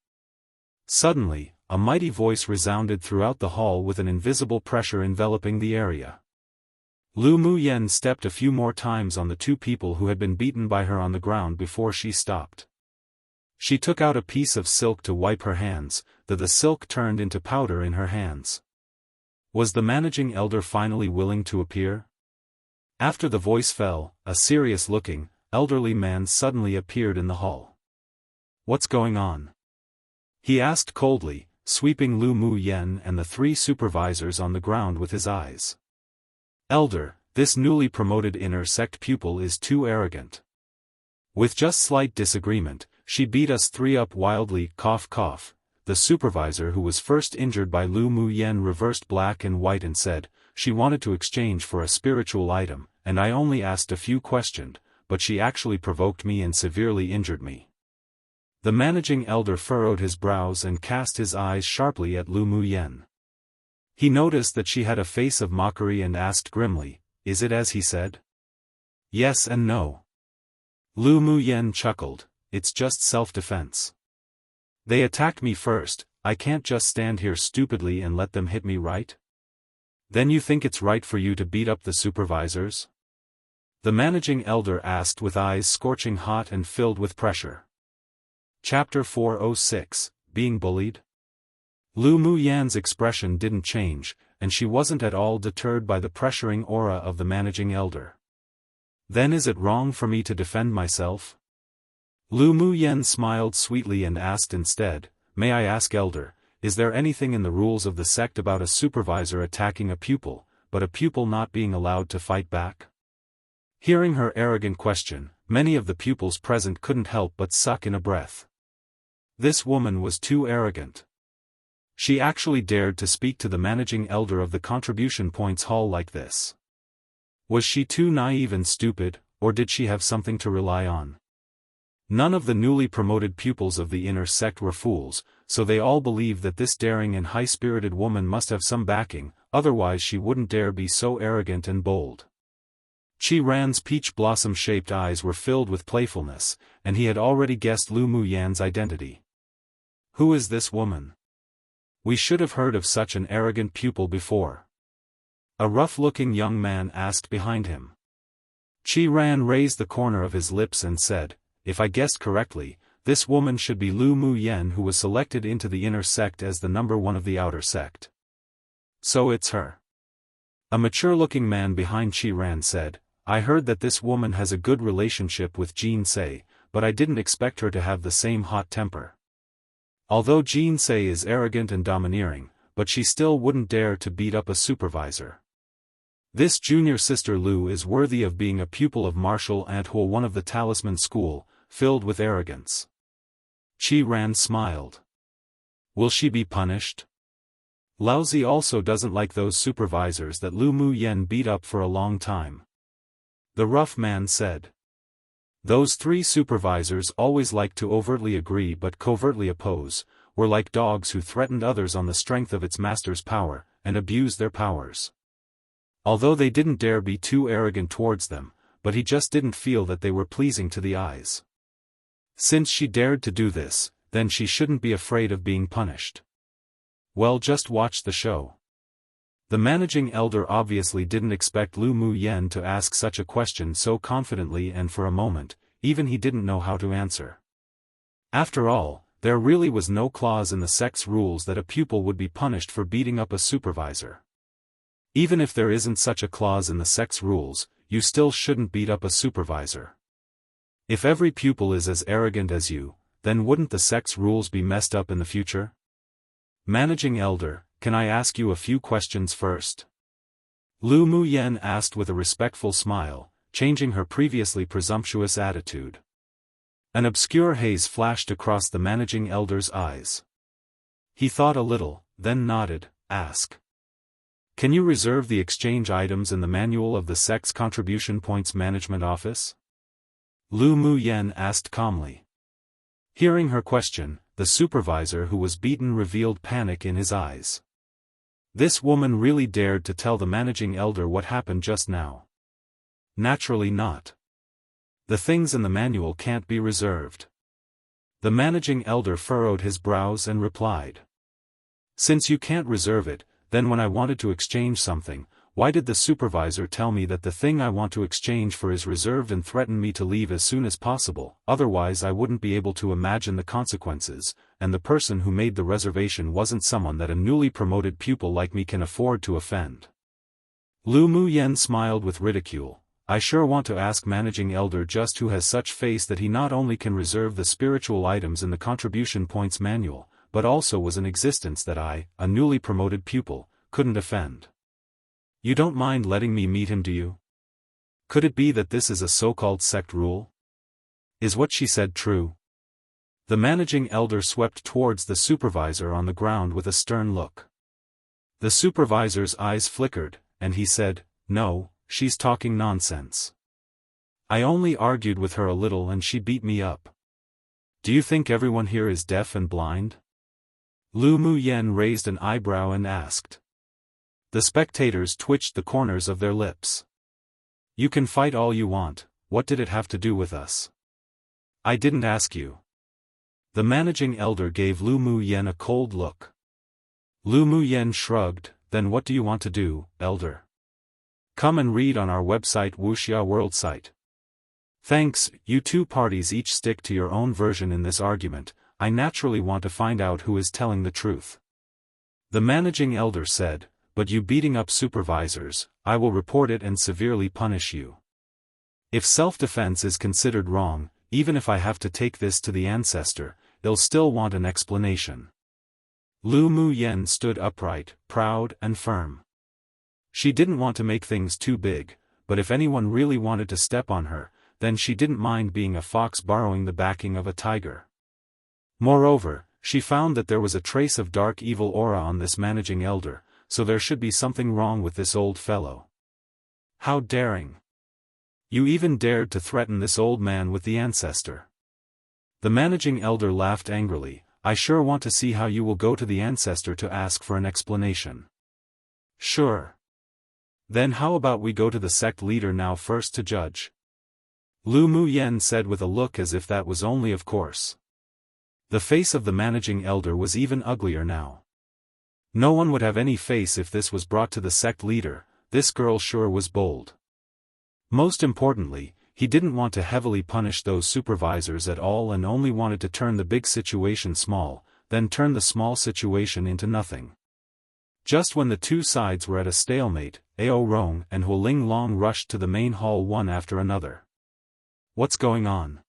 Suddenly, a mighty voice resounded throughout the hall with an invisible pressure enveloping the area. Lu Muyan stepped a few more times on the 2 people who had been beaten by her on the ground before she stopped. She took out a piece of silk to wipe her hands, the silk turned into powder in her hands. Was the managing elder finally willing to appear? After the voice fell, a serious-looking, elderly man suddenly appeared in the hall. What's going on? He asked coldly, sweeping Lu Muyan and the 3 supervisors on the ground with his eyes. Elder, this newly promoted inner sect pupil is too arrogant. With just slight disagreement, she beat us 3 up wildly. Cough cough. The supervisor who was first injured by Lu Muyan reversed black and white and said, she wanted to exchange for a spiritual item, and I only asked a few questions, but she actually provoked me and severely injured me. The managing elder furrowed his brows and cast his eyes sharply at Lu Muyan. He noticed that she had a face of mockery and asked grimly, is it as he said? Yes and no. Lu Muyan chuckled, it's just self-defense. They attacked me first, I can't just stand here stupidly and let them hit me, right? Then you think it's right for you to beat up the supervisors? The managing elder asked with eyes scorching hot and filled with pressure. Chapter 406, Being Bullied? Lu Muyan's expression didn't change, and she wasn't at all deterred by the pressuring aura of the managing elder. Then is it wrong for me to defend myself? Lu Muyen smiled sweetly and asked instead, "May I ask, Elder, is there anything in the rules of the sect about a supervisor attacking a pupil, but a pupil not being allowed to fight back?" Hearing her arrogant question, many of the pupils present couldn't help but suck in a breath. This woman was too arrogant. She actually dared to speak to the managing elder of the Contribution Points Hall like this. Was she too naive and stupid, or did she have something to rely on? None of the newly promoted pupils of the inner sect were fools, so they all believed that this daring and high-spirited woman must have some backing, otherwise she wouldn't dare be so arrogant and bold. Qi Ran's peach blossom-shaped eyes were filled with playfulness, and he had already guessed Lu Muyan's identity. Who is this woman? We should have heard of such an arrogant pupil before. A rough-looking young man asked behind him. Qi Ran raised the corner of his lips and said, "If I guessed correctly, this woman should be Lu Muyen, who was selected into the inner sect as the number one of the outer sect." "So it's her." A mature-looking man behind Qi Ran said, "I heard that this woman has a good relationship with Jin Sei, but I didn't expect her to have the same hot temper. Although Jin Sei is arrogant and domineering, but she still wouldn't dare to beat up a supervisor. This junior sister Lu is worthy of being a pupil of Martial Anthuo, one of the Talisman School, filled with arrogance." Qi Ran smiled. "Will she be punished?" Laozi also doesn't like those supervisors that Lu Muyen beat up for a long time. The rough man said. Those three supervisors always liked to overtly agree but covertly oppose, were like dogs who threatened others on the strength of its master's power, and abused their powers. Although they didn't dare be too arrogant towards them, but he just didn't feel that they were pleasing to the eyes. Since she dared to do this, then she shouldn't be afraid of being punished. Well, just watch the show. The managing elder obviously didn't expect Lu Muyen to ask such a question so confidently, and for a moment, even he didn't know how to answer. After all, there really was no clause in the sect's rules that a pupil would be punished for beating up a supervisor. Even if there isn't such a clause in the sect's rules, you still shouldn't beat up a supervisor. If every pupil is as arrogant as you, then wouldn't the sect's rules be messed up in the future? Managing elder, can I ask you a few questions first? Lu Muyen asked with a respectful smile, changing her previously presumptuous attitude. An obscure haze flashed across the managing elder's eyes. He thought a little, then nodded. Ask. Can you reserve the exchange items in the manual of the sect's Contribution Points Management Office? Lu Muyen asked calmly. Hearing her question, the supervisor who was beaten revealed panic in his eyes. This woman really dared to tell the managing elder what happened just now. Naturally not. The things in the manual can't be reserved. The managing elder furrowed his brows and replied. Since you can't reserve it, then when I wanted to exchange something, why did the supervisor tell me that the thing I want to exchange for is reserved and threaten me to leave as soon as possible? Otherwise I wouldn't be able to imagine the consequences, and the person who made the reservation wasn't someone that a newly promoted pupil like me can afford to offend. Lu Muyen smiled with ridicule. I sure want to ask managing elder just who has such face that he not only can reserve the spiritual items in the Contribution Points Manual, but also was in existence that I, a newly promoted pupil, couldn't offend. You don't mind letting me meet him, do you? Could it be that this is a so-called sect rule? Is what she said true? The managing elder swept towards the supervisor on the ground with a stern look. The supervisor's eyes flickered, and he said, No, she's talking nonsense. I only argued with her a little and she beat me up. Do you think everyone here is deaf and blind? Lu Muyen raised an eyebrow and asked. The spectators twitched the corners of their lips. You can fight all you want, what did it have to do with us? I didn't ask you. The managing elder gave Lu Muyen a cold look. Lu Muyen shrugged, then what do you want to do, elder? Come and read on our website Wuxia World site. Thanks, you two parties each stick to your own version in this argument. I naturally want to find out who is telling the truth. The managing elder said, but you beating up supervisors, I will report it and severely punish you. If self-defense is considered wrong, even if I have to take this to the ancestor, they'll still want an explanation. Lu Mu Yen stood upright, proud and firm. She didn't want to make things too big, but if anyone really wanted to step on her, then she didn't mind being a fox borrowing the backing of a tiger. Moreover, she found that there was a trace of dark evil aura on this managing elder, so there should be something wrong with this old fellow. How daring! You even dared to threaten this old man with the ancestor. The managing elder laughed angrily. I sure want to see how you will go to the ancestor to ask for an explanation. Sure. Then how about we go to the sect leader now first to judge? Lu Mu Yen said with a look as if that was only of course. The face of the managing elder was even uglier now. No one would have any face if this was brought to the sect leader. This girl sure was bold. Most importantly, he didn't want to heavily punish those supervisors at all and only wanted to turn the big situation small, then turn the small situation into nothing. Just when the two sides were at a stalemate, Ao Rong and Huo Ling Long rushed to the main hall one after another. What's going on?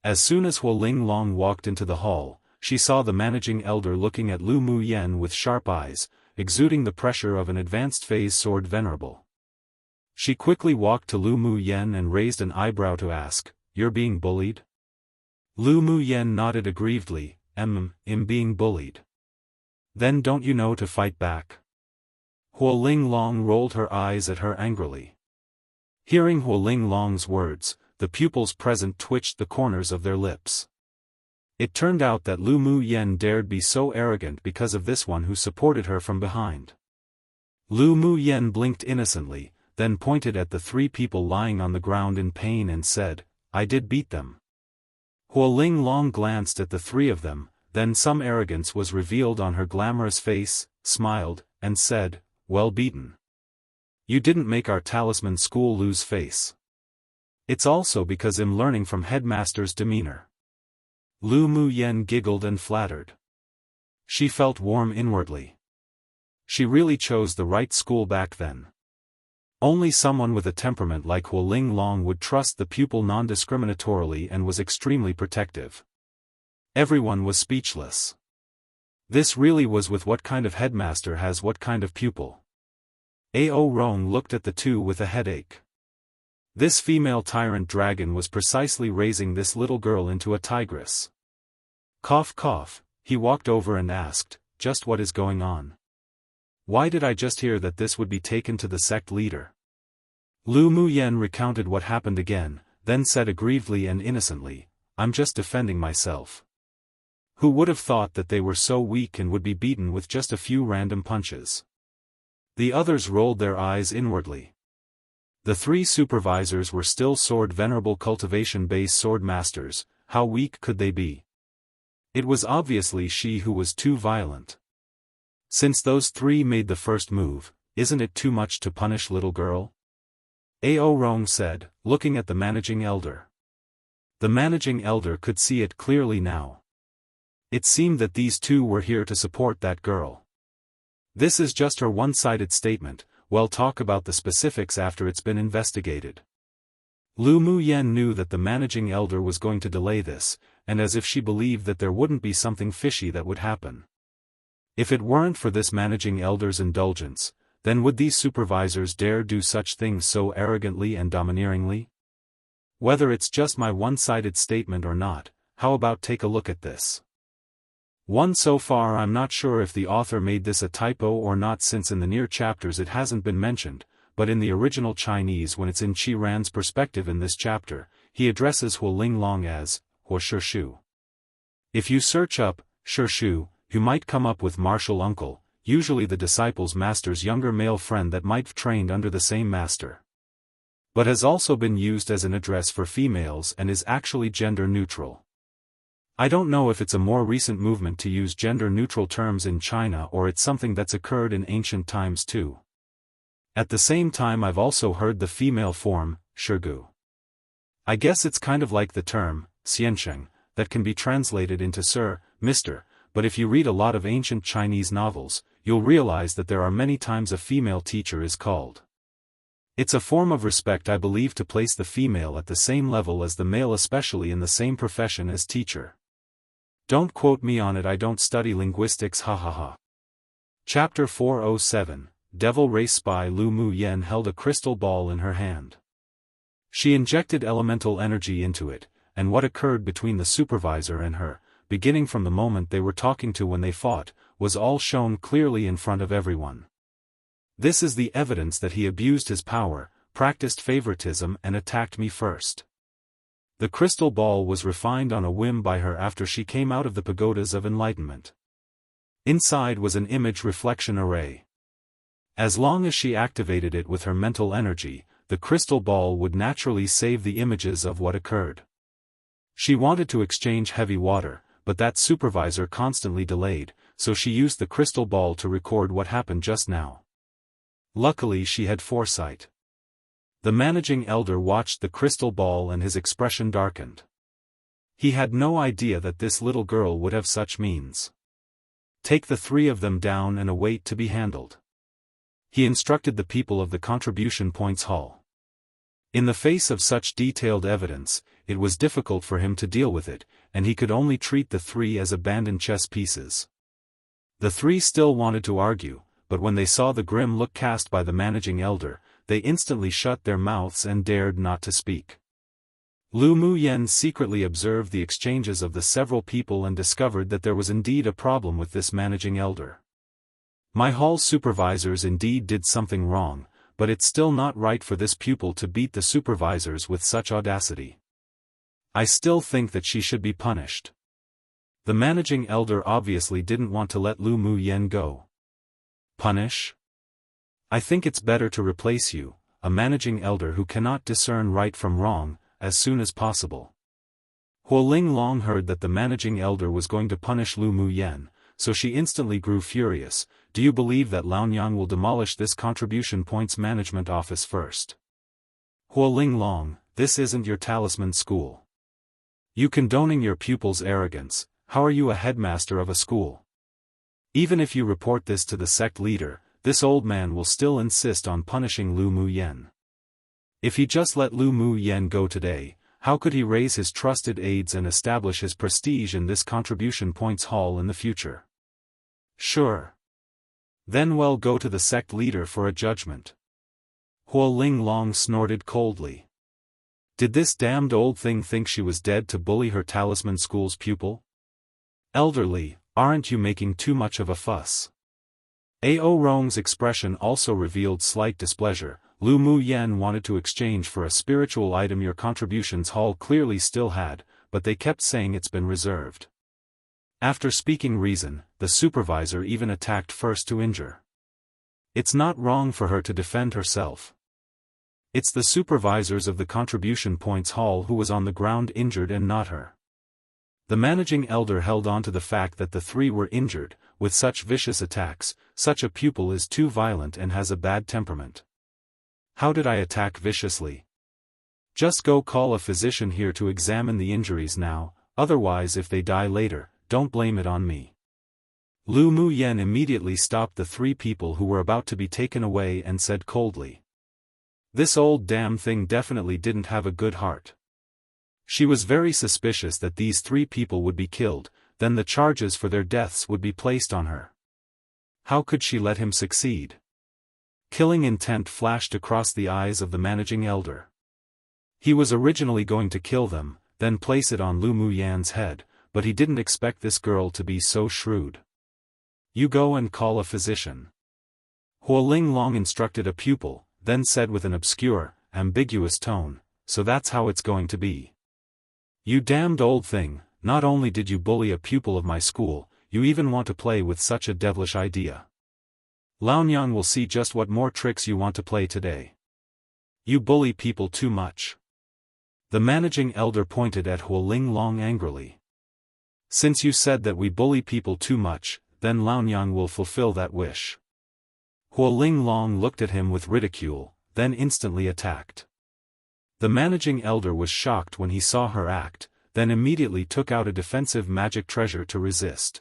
As soon as Huo Ling Long walked into the hall, she saw the managing elder looking at Lu Mu Yen with sharp eyes, exuding the pressure of an advanced phase sword venerable. She quickly walked to Lu Mu Yen and raised an eyebrow to ask, "You're being bullied?" Lu Mu Yen nodded aggrievedly, I'm being bullied. Then don't you know to fight back? Huo Ling Long rolled her eyes at her angrily. Hearing Huo Ling Long's words, the pupils present twitched the corners of their lips. It turned out that Lu Mu Yen dared be so arrogant because of this one who supported her from behind. Lu Mu Yen blinked innocently, then pointed at the three people lying on the ground in pain and said, I did beat them. Huo Ling Long glanced at the three of them, then some arrogance was revealed on her glamorous face, smiled, and said, well beaten. You didn't make our talisman school lose face. It's also because I'm learning from headmaster's demeanor. Lu Mu Yen giggled and flattered. She felt warm inwardly. She really chose the right school back then. Only someone with a temperament like Huo Ling Long would trust the pupil non-discriminatorily and was extremely protective. Everyone was speechless. This really was with what kind of headmaster has what kind of pupil. Ao Rong looked at the two with a headache. This female tyrant dragon was precisely raising this little girl into a tigress. Cough cough, he walked over and asked, just what is going on? Why did I just hear that this would be taken to the sect leader? Lu Mu Yen recounted what happened again, then said aggrievedly and innocently, I'm just defending myself. Who would have thought that they were so weak and would be beaten with just a few random punches? The others rolled their eyes inwardly. The three supervisors were still sword venerable cultivation-based sword masters. How weak could they be? It was obviously she who was too violent. Since those three made the first move, isn't it too much to punish little girl? Ao Rong said, looking at the managing elder. The managing elder could see it clearly now. It seemed that these two were here to support that girl. This is just her one-sided statement, we'll talk about the specifics after it's been investigated. Lu Mu Yen knew that the managing elder was going to delay this, and as if she believed that there wouldn't be something fishy that would happen. If it weren't for this managing elder's indulgence, then would these supervisors dare do such things so arrogantly and domineeringly? Whether it's just my one-sided statement or not, how about take a look at this? One so far I'm not sure if the author made this a typo or not since in the near chapters it hasn't been mentioned, but in the original Chinese when it's in Qi Ran's perspective in this chapter, he addresses Huo Ling Long as, Huo Shishu. If you search up, Shishu, you might come up with martial uncle, usually the disciple's master's younger male friend that might have trained under the same master. But has also been used as an address for females and is actually gender neutral. I don't know if it's a more recent movement to use gender-neutral terms in China or it's something that's occurred in ancient times too. At the same time I've also heard the female form, Shirgu. I guess it's kind of like the term, Xiansheng, that can be translated into Sir, Mr., but if you read a lot of ancient Chinese novels, you'll realize that there are many times a female teacher is called It's a form of respect I believe to place the female at the same level as the male, especially in the same profession as teacher. Don't quote me on it, I don't study linguistics, hahaha. Chapter 407, Devil Race Spy. Lu Mu Yen held a crystal ball in her hand. She injected elemental energy into it, and what occurred between the supervisor and her, beginning from the moment they were talking to when they fought, was all shown clearly in front of everyone. This is the evidence that he abused his power, practiced favoritism and attacked me first. The crystal ball was refined on a whim by her after she came out of the pagodas of enlightenment. Inside was an image reflection array. As long as she activated it with her mental energy, the crystal ball would naturally save the images of what occurred. She wanted to exchange heavy water, but that supervisor constantly delayed, so she used the crystal ball to record what happened just now. Luckily she had foresight. The managing elder watched the crystal ball and his expression darkened. He had no idea that this little girl would have such means. Take the three of them down and await to be handled. He instructed the people of the contribution points hall. In the face of such detailed evidence, it was difficult for him to deal with it, and he could only treat the three as abandoned chess pieces. The three still wanted to argue, but when they saw the grim look cast by the managing elder, they instantly shut their mouths and dared not to speak. Lu Mu Yen secretly observed the exchanges of the several people and discovered that there was indeed a problem with this managing elder. My hall supervisors indeed did something wrong, but it's still not right for this pupil to beat the supervisors with such audacity. I still think that she should be punished. The managing elder obviously didn't want to let Lu Mu Yen go. Punish? I think it's better to replace you, a managing elder who cannot discern right from wrong, as soon as possible. Huoling Long heard that the managing elder was going to punish Lu Mu Yen, so she instantly grew furious. Do you believe that Laonyang will demolish this contribution points management office first? Huoling Long, this isn't your talisman school. You condoning your pupils' arrogance, how are you a headmaster of a school? Even if you report this to the sect leader, this old man will still insist on punishing Lu Mu Yen. If he just let Lu Mu Yen go today, how could he raise his trusted aides and establish his prestige in this contribution points hall in the future? Sure. Then well, go to the sect leader for a judgment. Huoling Long snorted coldly. Did this damned old thing think she was dead to bully her talisman school's pupil? Elderly, aren't you making too much of a fuss? Ao Rong's expression also revealed slight displeasure. Lu Mu Yen wanted to exchange for a spiritual item your contributions hall clearly still had, but they kept saying it's been reserved. After speaking reason, the supervisor even attacked first to injure. It's not wrong for her to defend herself. It's the supervisors of the contribution points hall who was on the ground injured and not her. The managing elder held on to the fact that the three were injured. With such vicious attacks, such a pupil is too violent and has a bad temperament. How did I attack viciously? Just go call a physician here to examine the injuries now, otherwise if they die later, don't blame it on me. Lu Mu Yen immediately stopped the three people who were about to be taken away and said coldly. This old damn thing definitely didn't have a good heart. She was very suspicious that these three people would be killed, then the charges for their deaths would be placed on her. How could she let him succeed? Killing intent flashed across the eyes of the managing elder. He was originally going to kill them, then place it on Lu Mu Yan's head, but he didn't expect this girl to be so shrewd. You go and call a physician. Huoling Long instructed a pupil, then said with an obscure, ambiguous tone, so that's how it's going to be. You damned old thing, not only did you bully a pupil of my school, you even want to play with such a devilish idea. Laonyang will see just what more tricks you want to play today. You bully people too much. The managing elder pointed at Huoling Long angrily. Since you said that we bully people too much, then Laonyang will fulfill that wish. Huoling Long looked at him with ridicule, then instantly attacked. The managing elder was shocked when he saw her act, then immediately took out a defensive magic treasure to resist.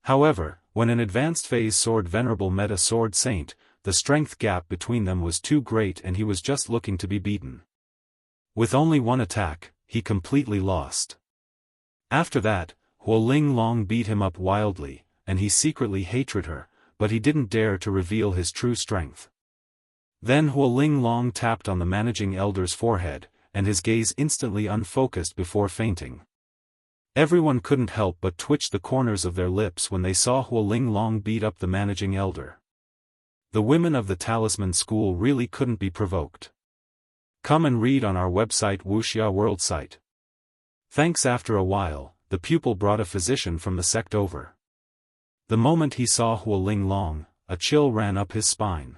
However, when an advanced phase sword venerable met a sword saint, the strength gap between them was too great and he was just looking to be beaten. With only one attack, he completely lost. After that, Huo Linglong beat him up wildly, and he secretly hated her, but he didn't dare to reveal his true strength. Then Huo Linglong tapped on the managing elder's forehead, and his gaze instantly unfocused before fainting. Everyone couldn't help but twitch the corners of their lips when they saw Huo Linglong beat up the managing elder. The women of the Talisman School really couldn't be provoked. Come and read on our website Wuxia World site. Thanks. After a while, the pupil brought a physician from the sect over. The moment he saw Huo Linglong, a chill ran up his spine.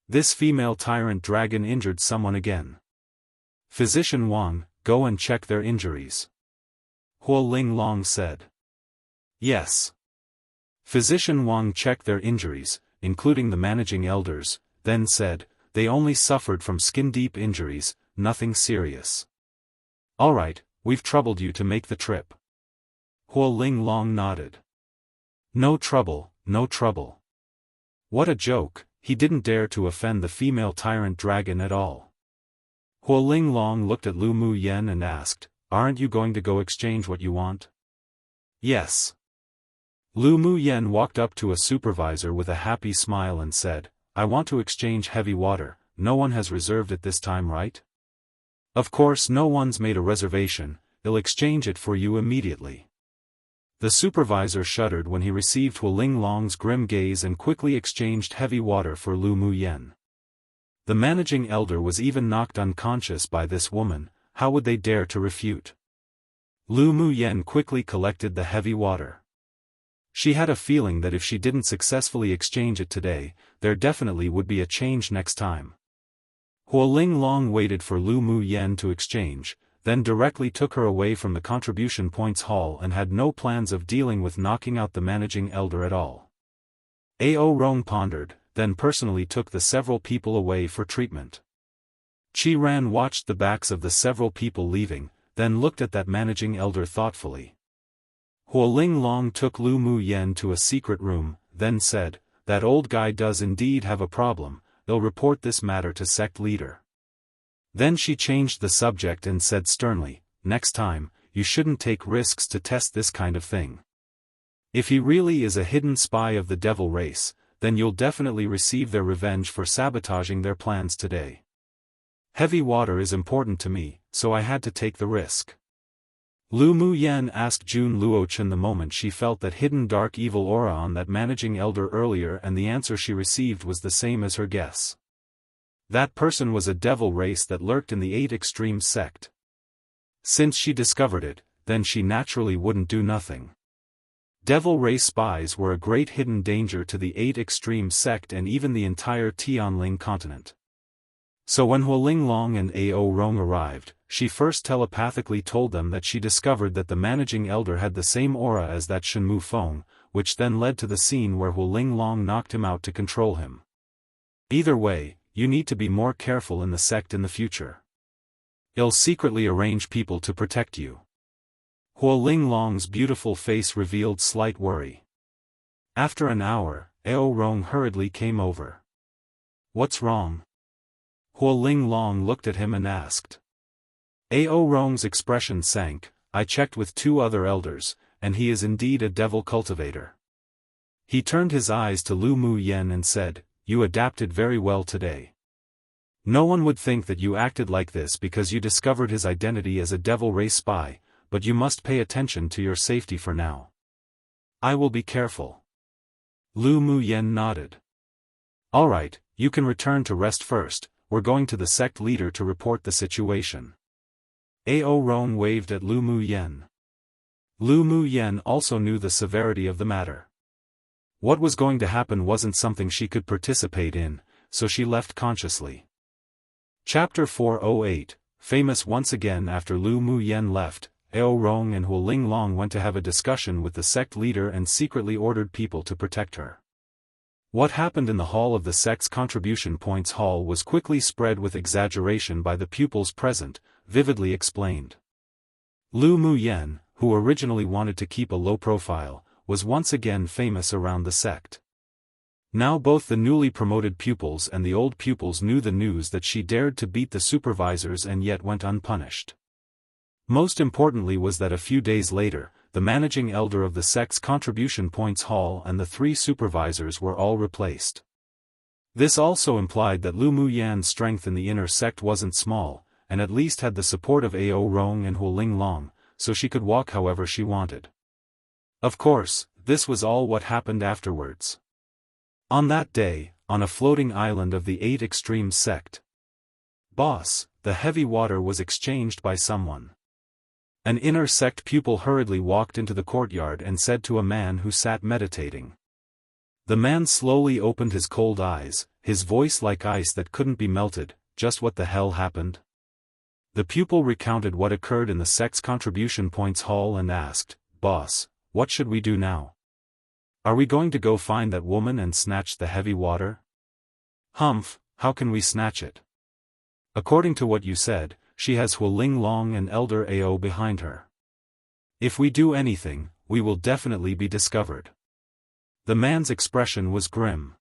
This female tyrant dragon injured someone again. Physician Wang, go and check their injuries. Huo Linglong said. Yes. Physician Wang checked their injuries, including the managing elders, then said, they only suffered from skin-deep injuries, nothing serious. All right, we've troubled you to make the trip. Huo Linglong nodded. No trouble, no trouble. What a joke, he didn't dare to offend the female tyrant dragon at all. Huo Linglong looked at Lu Mu Yen and asked, aren't you going to go exchange what you want? Yes. Lu Mu Yen walked up to a supervisor with a happy smile and said, I want to exchange heavy water, no one has reserved it this time, right? Of course no one's made a reservation, they'll exchange it for you immediately. The supervisor shuddered when he received Huo Linglong's grim gaze and quickly exchanged heavy water for Lu Mu Yen. The managing elder was even knocked unconscious by this woman, how would they dare to refute? Lu Mu Yen quickly collected the heavy water. She had a feeling that if she didn't successfully exchange it today, there definitely would be a change next time. Huo Linglong waited for Lu Mu Yen to exchange, then directly took her away from the contribution points hall and had no plans of dealing with knocking out the managing elder at all. Ao Rong pondered, then personally took the several people away for treatment. Qi Ran watched the backs of the several people leaving, then looked at that managing elder thoughtfully. Huo Linglong took Lu Mu Yen to a secret room, then said, that old guy does indeed have a problem, they'll report this matter to sect leader. Then she changed the subject and said sternly, next time, you shouldn't take risks to test this kind of thing. If he really is a hidden spy of the devil race, then you'll definitely receive their revenge for sabotaging their plans today. Heavy water is important to me, so I had to take the risk. Lu Mu Yen asked Jun Luochen the moment she felt that hidden dark evil aura on that managing elder earlier, and the answer she received was the same as her guess. That person was a devil race that lurked in the 8 Extreme sect. Since she discovered it, then she naturally wouldn't do nothing. Devil race spies were a great hidden danger to the 8 Extreme sect and even the entire Tianling continent. So when Huo Linglong and Ao Rong arrived, she first telepathically told them that she discovered that the managing elder had the same aura as that Shenmu Feng, which then led to the scene where Huo Linglong knocked him out to control him. Either way, you need to be more careful in the sect in the future. I'll secretly arrange people to protect you. Huo Linglong's beautiful face revealed slight worry. After an hour, Ao Rong hurriedly came over. What's wrong? Huo Linglong looked at him and asked. Ao Rong's expression sank. I checked with 2 other elders, and he is indeed a devil cultivator. He turned his eyes to Lu Mu Yen and said, you adapted very well today. No one would think that you acted like this because you discovered his identity as a devil race spy, but you must pay attention to your safety for now. I will be careful. Lu Mu Yen nodded. All right, you can return to rest first, we're going to the sect leader to report the situation. Ao Rong waved at Lu Mu Yen. Lu Mu Yen also knew the severity of the matter. What was going to happen wasn't something she could participate in, so she left consciously. Chapter 408, famous once again. After Lu Mu Yen left, Ao Rong and Huo Linglong went to have a discussion with the sect leader and secretly ordered people to protect her. What happened in the hall of the sect's contribution points hall was quickly spread with exaggeration by the pupils present, vividly explained. Lu Mu Yen, who originally wanted to keep a low profile, was once again famous around the sect. Now both the newly promoted pupils and the old pupils knew the news that she dared to beat the supervisors and yet went unpunished. Most importantly was that a few days later, the managing elder of the sect's contribution points hall and the 3 supervisors were all replaced. This also implied that Lu Muyan's strength in the inner sect wasn't small, and at least had the support of Ao Rong and Huoling Long, so she could walk however she wanted. Of course, this was all what happened afterwards. On that day, on a floating island of the 8 Extreme sect, boss, the heavy water was exchanged by someone. An inner sect pupil hurriedly walked into the courtyard and said to a man who sat meditating. The man slowly opened his cold eyes, his voice like ice that couldn't be melted. Just what the hell happened? The pupil recounted what occurred in the sect's contribution points hall and asked, "Boss, what should we do now? Are we going to go find that woman and snatch the heavy water?" "Humph, how can we snatch it? According to what you said, she has Huoling Long and Elder Ao behind her. If we do anything, we will definitely be discovered." The man's expression was grim.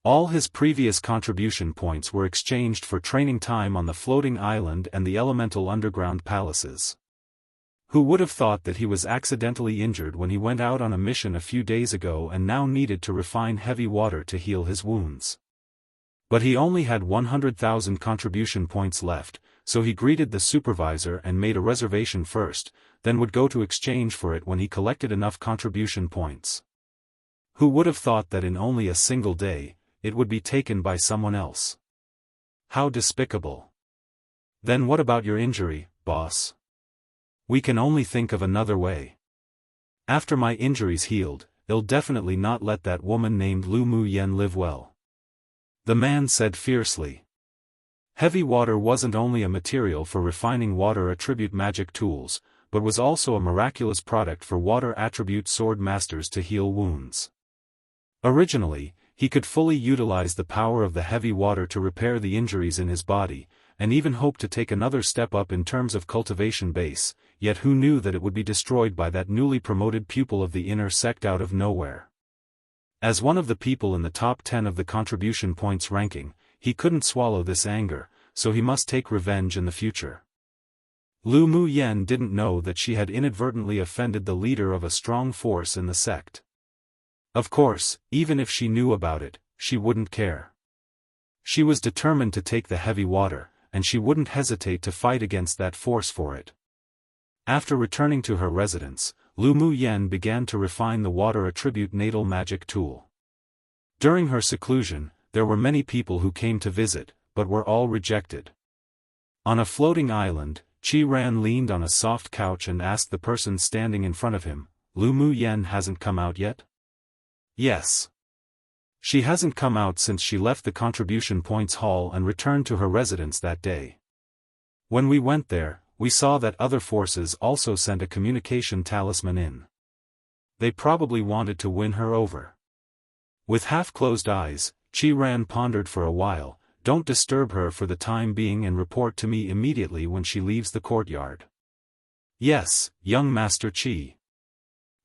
All his previous contribution points were exchanged for training time on the floating island and the elemental underground palaces. Who would have thought that he was accidentally injured when he went out on a mission a few days ago and now needed to refine heavy water to heal his wounds? But he only had 100,000 contribution points left, so he greeted the supervisor and made a reservation first, then would go to exchange for it when he collected enough contribution points. Who would have thought that in only a single day, it would be taken by someone else? How despicable. Then what about your injury, boss? We can only think of another way. After my injury's healed, I'll definitely not let that woman named Lu Muyan live well. The man said fiercely. Heavy water wasn't only a material for refining water attribute magic tools, but was also a miraculous product for water attribute sword masters to heal wounds. Originally, he could fully utilize the power of the heavy water to repair the injuries in his body, and even hoped to take another step up in terms of cultivation base, yet who knew that it would be destroyed by that newly promoted pupil of the inner sect out of nowhere. As one of the people in the top 10 of the contribution points ranking, he couldn't swallow this anger, so he must take revenge in the future. Lu Muyan didn't know that she had inadvertently offended the leader of a strong force in the sect. Of course, even if she knew about it, she wouldn't care. She was determined to take the heavy water, and she wouldn't hesitate to fight against that force for it. After returning to her residence, Lu Muyan began to refine the water attribute natal magic tool. During her seclusion, there were many people who came to visit, but were all rejected. On a floating island, Qi Ran leaned on a soft couch and asked the person standing in front of him, "Lu Muyan hasn't come out yet?" "Yes. She hasn't come out since she left the contribution points hall and returned to her residence that day. When we went there, we saw that other forces also sent a communication talisman in. They probably wanted to win her over." With half-closed eyes, Qi Ran pondered for a while. "Don't disturb her for the time being and report to me immediately when she leaves the courtyard." "Yes, young Master Qi."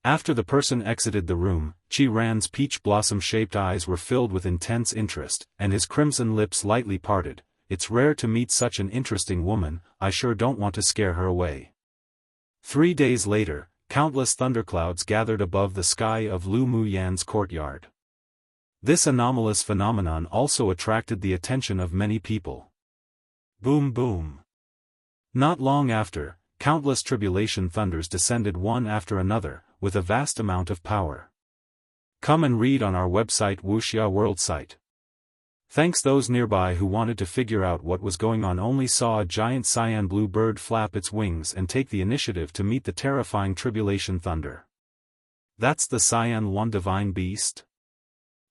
After the person exited the room, Qi Ran's peach blossom-shaped eyes were filled with intense interest, and his crimson lips lightly parted. "It's rare to meet such an interesting woman, I sure don't want to scare her away." 3 days later, countless thunderclouds gathered above the sky of Lu Muyan's courtyard. This anomalous phenomenon also attracted the attention of many people. Boom boom. Not long after, countless tribulation thunders descended one after another, with a vast amount of power. Come and read on our website Wuxia World Site. Thanks. Those nearby who wanted to figure out what was going on only saw a giant cyan blue bird flap its wings and take the initiative to meet the terrifying tribulation thunder. That's the Cyan One divine beast?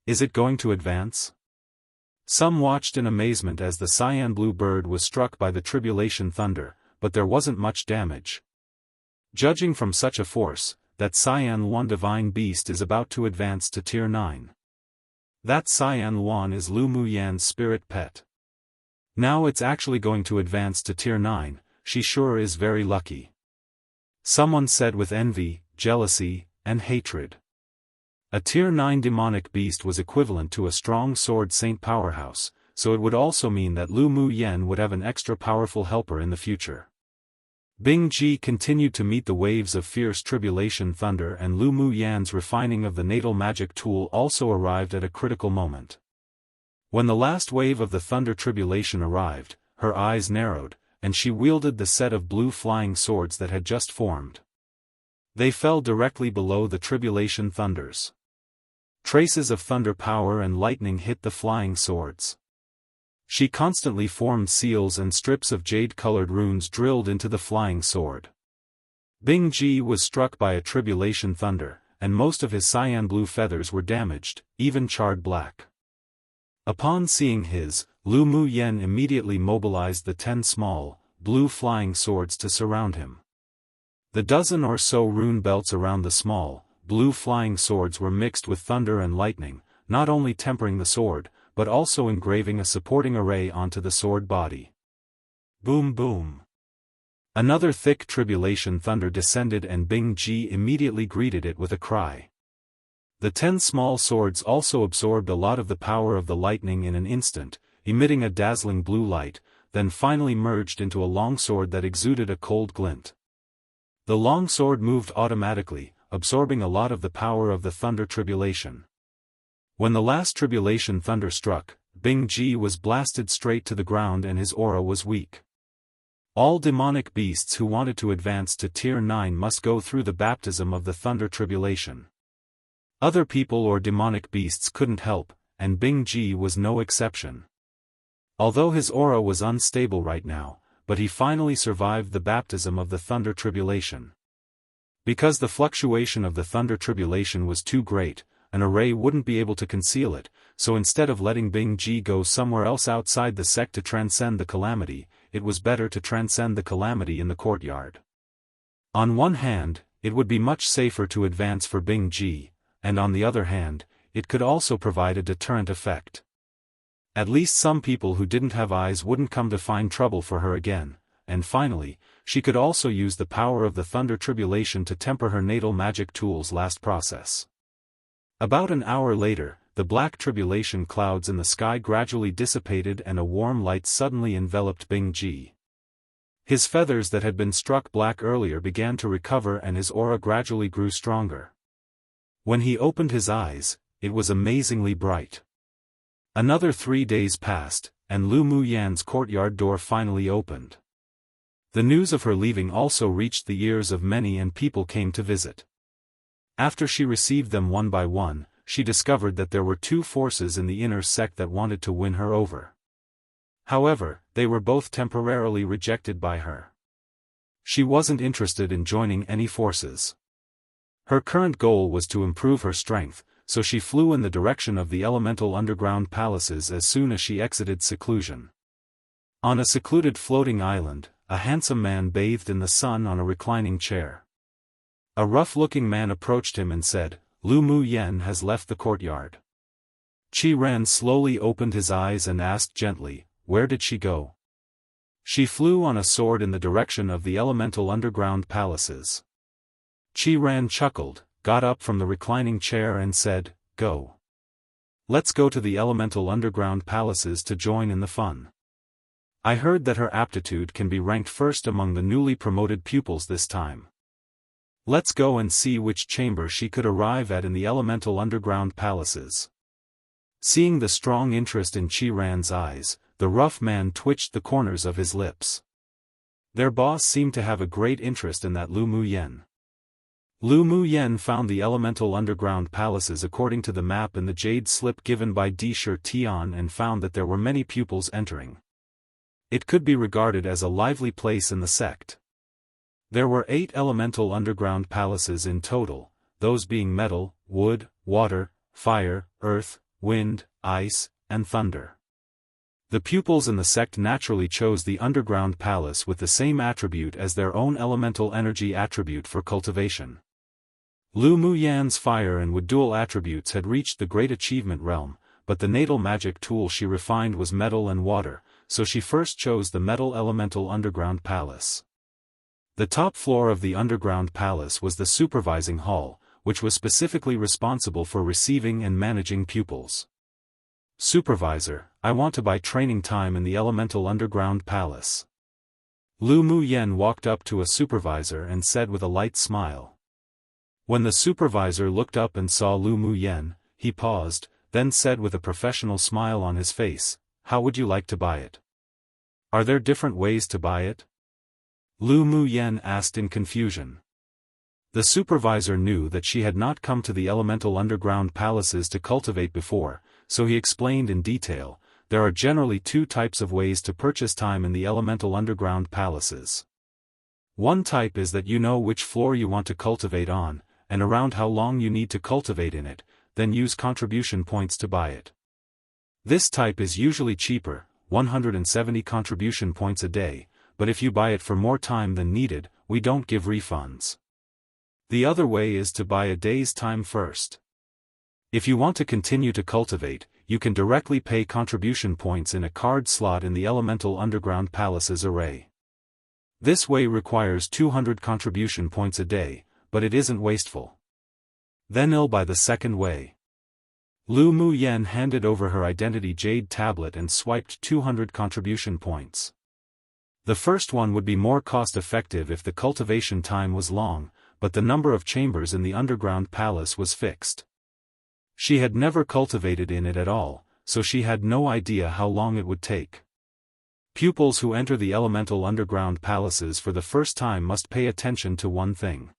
Is it going to advance? Some watched in amazement as the cyan blue bird was struck by the tribulation thunder, but there wasn't much damage. Judging from such a force, that Cyan One divine beast is about to advance to Tier 9. That Cyan One is Lu Muyan's spirit pet. Now it's actually going to advance to Tier 9, she sure is very lucky. Someone said with envy, jealousy, and hatred. A Tier 9 demonic beast was equivalent to a strong sword saint powerhouse, so it would also mean that Lu Mu Yen would have an extra powerful helper in the future. Bing Ji continued to meet the waves of fierce tribulation thunder, and Lu Mu Yan's refining of the natal magic tool also arrived at a critical moment. When the last wave of the thunder tribulation arrived, her eyes narrowed, and she wielded the set of blue flying swords that had just formed. They fell directly below the tribulation thunders. Traces of thunder power and lightning hit the flying swords. She constantly formed seals and strips of jade-colored runes drilled into the flying sword. Bing Ji was struck by a tribulation thunder, and most of his cyan blue feathers were damaged, even charred black. Upon seeing his, Lu Mu Yen immediately mobilized the 10 small, blue flying swords to surround him. The dozen or so rune belts around the small, blue flying swords were mixed with thunder and lightning, not only tempering the sword, but also engraving a supporting array onto the sword body. Boom boom. Another thick tribulation thunder descended, and Bing Ji immediately greeted it with a cry. The 10 small swords also absorbed a lot of the power of the lightning in an instant, emitting a dazzling blue light, then finally merged into a longsword that exuded a cold glint. The longsword moved automatically, absorbing a lot of the power of the thunder tribulation. When the last tribulation thunder struck, Bing Ji was blasted straight to the ground and his aura was weak. All demonic beasts who wanted to advance to Tier 9 must go through the baptism of the thunder tribulation. Other people or demonic beasts couldn't help, and Bing Ji was no exception. Although his aura was unstable right now, but he finally survived the baptism of the thunder tribulation. Because the fluctuation of the thunder tribulation was too great, an array wouldn't be able to conceal it, so instead of letting Bing Ji go somewhere else outside the sect to transcend the calamity, it was better to transcend the calamity in the courtyard. On one hand, it would be much safer to advance for Bing Ji, and on the other hand, it could also provide a deterrent effect. At least some people who didn't have eyes wouldn't come to find trouble for her again, and finally, she could also use the power of the thunder tribulation to temper her natal magic tool's last process. About an hour later, the black tribulation clouds in the sky gradually dissipated and a warm light suddenly enveloped Bing Ji. His feathers that had been struck black earlier began to recover and his aura gradually grew stronger. When he opened his eyes, it was amazingly bright. Another 3 days passed, and Lu Mu Yan's courtyard door finally opened. The news of her leaving also reached the ears of many and people came to visit. After she received them one by one, she discovered that there were 2 forces in the inner sect that wanted to win her over. However, they were both temporarily rejected by her. She wasn't interested in joining any forces. Her current goal was to improve her strength, so she flew in the direction of the elemental underground palaces as soon as she exited seclusion. On a secluded floating island, a handsome man bathed in the sun on a reclining chair. A rough-looking man approached him and said, "Lu Mu Yen has left the courtyard." Qi Ren slowly opened his eyes and asked gently, "Where did she go?" "She flew on a sword in the direction of the elemental underground palaces." Qi Ren chuckled, got up from the reclining chair and said, "Go. Let's go to the elemental underground palaces to join in the fun. I heard that her aptitude can be ranked first among the newly promoted pupils this time. Let's go and see which chamber she could arrive at in the elemental underground palaces." Seeing the strong interest in Qi Ran's eyes, the rough man twitched the corners of his lips. Their boss seemed to have a great interest in that Lu Mu Yen. Lu Mu Yen found the elemental underground palaces according to the map in the jade slip given by Disher Tian and found that there were many pupils entering. It could be regarded as a lively place in the sect. There were 8 elemental underground palaces in total, those being metal, wood, water, fire, earth, wind, ice, and thunder. The pupils in the sect naturally chose the underground palace with the same attribute as their own elemental energy attribute for cultivation. Lu Mu Yan's fire and wood dual attributes had reached the great achievement realm, but the natal magic tool she refined was metal and water, so she first chose the metal elemental underground palace. The top floor of the underground palace was the supervising hall, which was specifically responsible for receiving and managing pupils. Supervisor, I want to buy training time in the Elemental Underground Palace. Lu Muyen walked up to a supervisor and said with a light smile. When the supervisor looked up and saw Lu Muyen, he paused, then said with a professional smile on his face, "How would you like to buy it? Are there different ways to buy it?" Lu Muyen asked in confusion. The supervisor knew that she had not come to the Elemental Underground Palaces to cultivate before, so he explained in detail, there are generally two types of ways to purchase time in the Elemental Underground Palaces. One type is that you know which floor you want to cultivate on, and around how long you need to cultivate in it, then use contribution points to buy it. This type is usually cheaper, 170 contribution points a day, but if you buy it for more time than needed, we don't give refunds. The other way is to buy a day's time first. If you want to continue to cultivate, you can directly pay contribution points in a card slot in the Elemental Underground Palaces array. This way requires 200 contribution points a day, but it isn't wasteful. Then I'll buy the second way. Lu Muyen handed over her identity jade tablet and swiped 200 contribution points. The first one would be more cost-effective if the cultivation time was long, but the number of chambers in the underground palace was fixed. She had never cultivated in it at all, so she had no idea how long it would take. Pupils who enter the Elemental Underground Palaces for the first time must pay attention to one thing.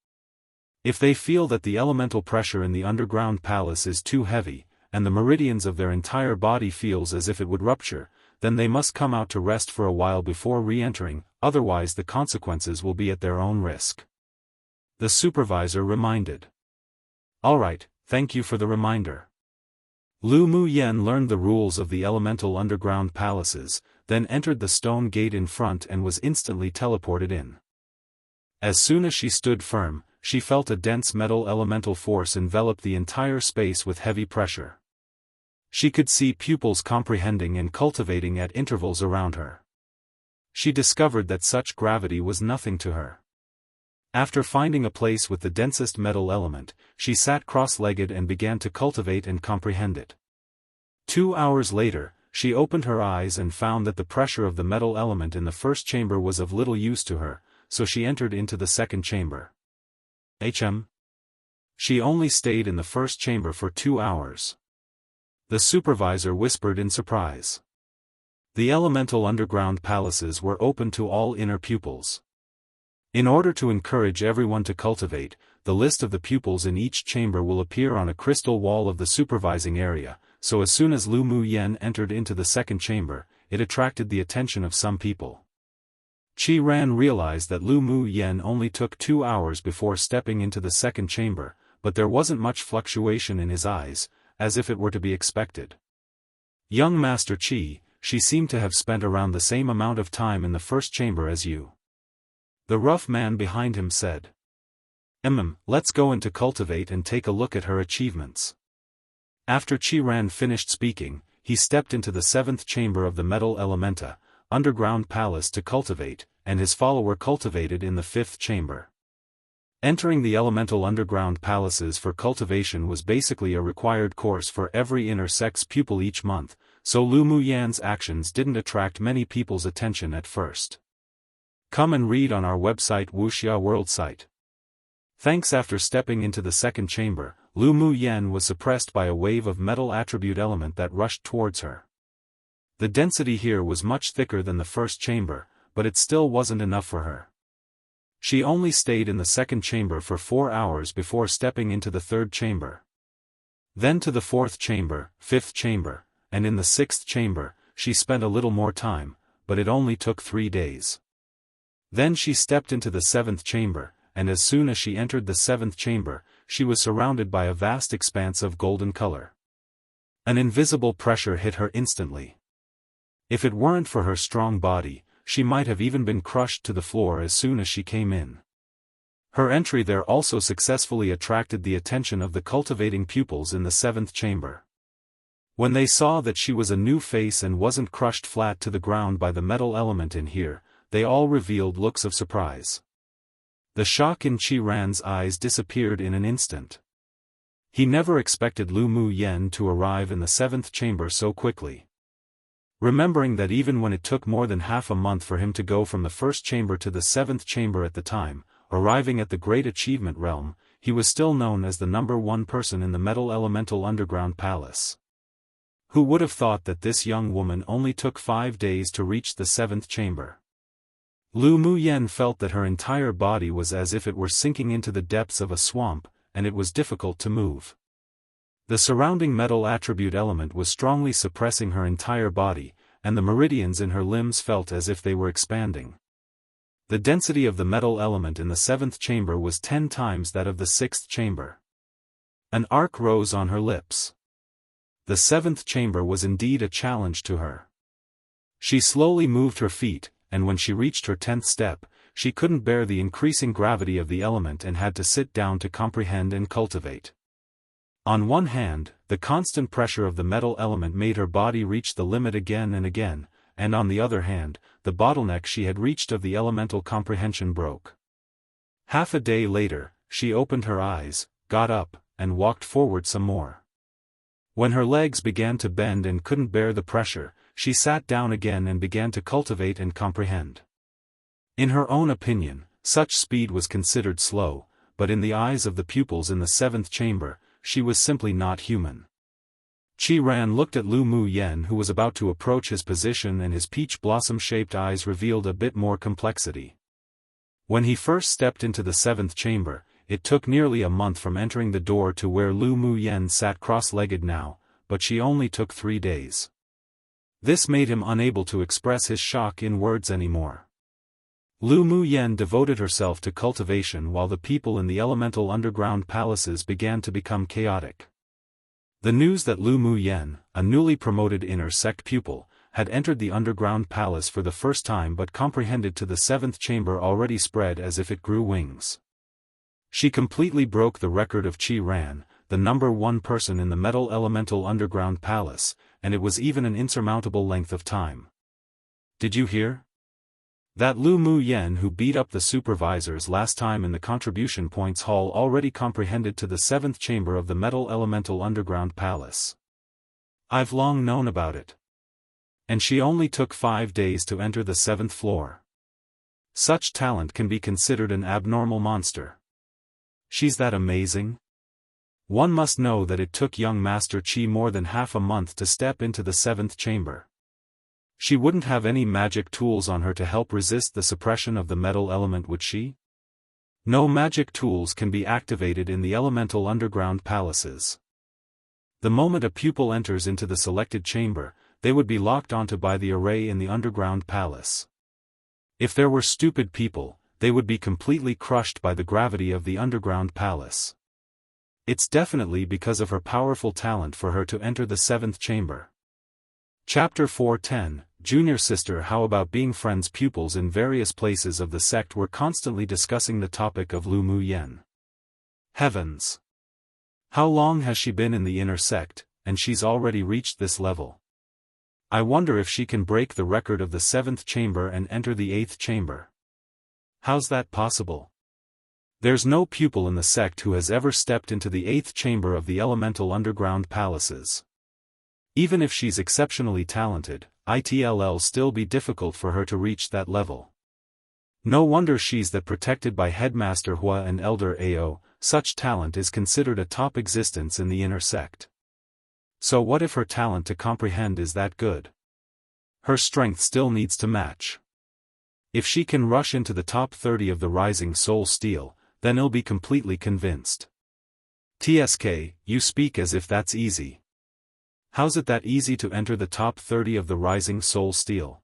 If they feel that the elemental pressure in the underground palace is too heavy, and the meridians of their entire body feels as if it would rupture, then they must come out to rest for a while before re-entering, otherwise the consequences will be at their own risk. The supervisor reminded. Alright, thank you for the reminder. Lu Muyen learned the rules of the Elemental Underground Palaces, then entered the stone gate in front and was instantly teleported in. As soon as she stood firm, she felt a dense metal elemental force envelop the entire space with heavy pressure. She could see pupils comprehending and cultivating at intervals around her. She discovered that such gravity was nothing to her. After finding a place with the densest metal element, she sat cross-legged and began to cultivate and comprehend it. 2 hours later, she opened her eyes and found that the pressure of the metal element in the first chamber was of little use to her, so she entered into the second chamber. She only stayed in the first chamber for 2 hours. The supervisor whispered in surprise. The Elemental Underground Palaces were open to all inner pupils. In order to encourage everyone to cultivate, the list of the pupils in each chamber will appear on a crystal wall of the supervising area, so as soon as Lu Muyen entered into the second chamber, it attracted the attention of some people. Qi Ran realized that Lu Muyen only took 2 hours before stepping into the second chamber, but there wasn't much fluctuation in his eyes, as if it were to be expected. Young Master Qi, she seemed to have spent around the same amount of time in the first chamber as you. The rough man behind him said. Let's go in to cultivate and take a look at her achievements. After Qi Ran finished speaking, he stepped into the 7th chamber of the Metal Elementa, underground palace to cultivate, and his follower cultivated in the 5th chamber. Entering the Elemental Underground Palaces for cultivation was basically a required course for every inner sex pupil each month, so Lu Muyen's actions didn't attract many people's attention at first. Come and read on our website Wuxia World site. Thanks. After stepping into the second chamber, Lu Muyen was suppressed by a wave of metal attribute element that rushed towards her. The density here was much thicker than the first chamber, but it still wasn't enough for her. She only stayed in the second chamber for 4 hours before stepping into the third chamber. Then to the 4th chamber, 5th chamber, and in the 6th chamber, she spent a little more time, but it only took 3 days. Then she stepped into the 7th chamber, and as soon as she entered the 7th chamber, she was surrounded by a vast expanse of golden color. An invisible pressure hit her instantly. If it weren't for her strong body, she might have even been crushed to the floor as soon as she came in. Her entry there also successfully attracted the attention of the cultivating pupils in the 7th chamber. When they saw that she was a new face and wasn't crushed flat to the ground by the metal element in here, they all revealed looks of surprise. The shock in Qi Ran's eyes disappeared in an instant. He never expected Lu Mu Yen to arrive in the 7th chamber so quickly. Remembering that even when it took more than half a month for him to go from the 1st chamber to the 7th chamber at the time, arriving at the Great Achievement Realm, he was still known as the #1 person in the Metal Elemental Underground Palace. Who would have thought that this young woman only took 5 days to reach the 7th chamber? Lu Mu Yen felt that her entire body was as if it were sinking into the depths of a swamp, and it was difficult to move. The surrounding metal attribute element was strongly suppressing her entire body, and the meridians in her limbs felt as if they were expanding. The density of the metal element in the 7th chamber was 10 times that of the 6th chamber. An arc rose on her lips. The 7th chamber was indeed a challenge to her. She slowly moved her feet, and when she reached her 10th step, she couldn't bear the increasing gravity of the element and had to sit down to comprehend and cultivate. On one hand, the constant pressure of the metal element made her body reach the limit again and again, and on the other hand, the bottleneck she had reached of the elemental comprehension broke. Half a day later, she opened her eyes, got up, and walked forward some more. When her legs began to bend and couldn't bear the pressure, she sat down again and began to cultivate and comprehend. In her own opinion, such speed was considered slow, but in the eyes of the pupils in the 7th chamber, she was simply not human. Ran looked at Lu Mu Yen, who was about to approach his position, and his peach blossom-shaped eyes revealed a bit more complexity. When he first stepped into the 7th chamber, it took nearly a month from entering the door to where Lu Mu Yen sat cross-legged now, but she only took 3 days. This made him unable to express his shock in words anymore. Lu Mu Yen devoted herself to cultivation while the people in the elemental underground palaces began to become chaotic. The news that Lu Mu Yen, a newly promoted inner sect pupil, had entered the underground palace for the first time but comprehended to the 7th chamber already spread as if it grew wings. She completely broke the record of Ran, the #1 person in the metal elemental underground palace, and it was even an insurmountable length of time. Did you hear? That Lu Mu Yen who beat up the supervisors last time in the contribution points hall already comprehended to the 7th chamber of the metal elemental underground palace. I've long known about it. And she only took 5 days to enter the 7th floor. Such talent can be considered an abnormal monster. She's that amazing? One must know that it took young Master Qi more than half a month to step into the 7th chamber. She wouldn't have any magic tools on her to help resist the suppression of the metal element, would she? No magic tools can be activated in the elemental underground palaces. The moment a pupil enters into the selected chamber, they would be locked onto by the array in the underground palace. If there were stupid people, they would be completely crushed by the gravity of the underground palace. It's definitely because of her powerful talent for her to enter the 7th chamber. Chapter 410, Junior Sister. How about being friends? Pupils in various places of the sect were constantly discussing the topic of Lu Mu Yen. Heavens! How long has she been in the inner sect, and she's already reached this level? I wonder if she can break the record of the 7th chamber and enter the 8th chamber. How's that possible? There's no pupil in the sect who has ever stepped into the 8th chamber of the elemental underground palaces. Even if she's exceptionally talented, it'll still be difficult for her to reach that level. No wonder she's that protected by Headmaster Hua and Elder Ao. Such talent is considered a top existence in the inner sect. So what if her talent to comprehend is that good? Her strength still needs to match. If she can rush into the top 30 of the Rising Soul Steel, then I'll be completely convinced. TSK, you speak as if that's easy. How's it that easy to enter the top 30 of the Rising Soul Steel?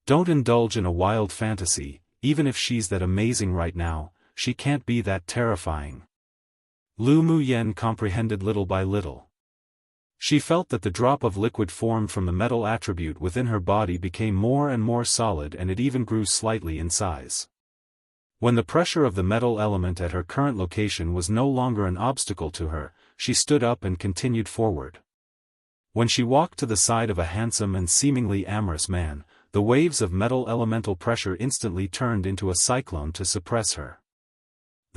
Don't indulge in a wild fantasy. Even if she's that amazing right now, she can't be that terrifying. Lu Mu Yen comprehended little by little. She felt that the drop of liquid formed from the metal attribute within her body became more and more solid, and it even grew slightly in size. When the pressure of the metal element at her current location was no longer an obstacle to her, she stood up and continued forward. When she walked to the side of a handsome and seemingly amorous man, the waves of metal elemental pressure instantly turned into a cyclone to suppress her.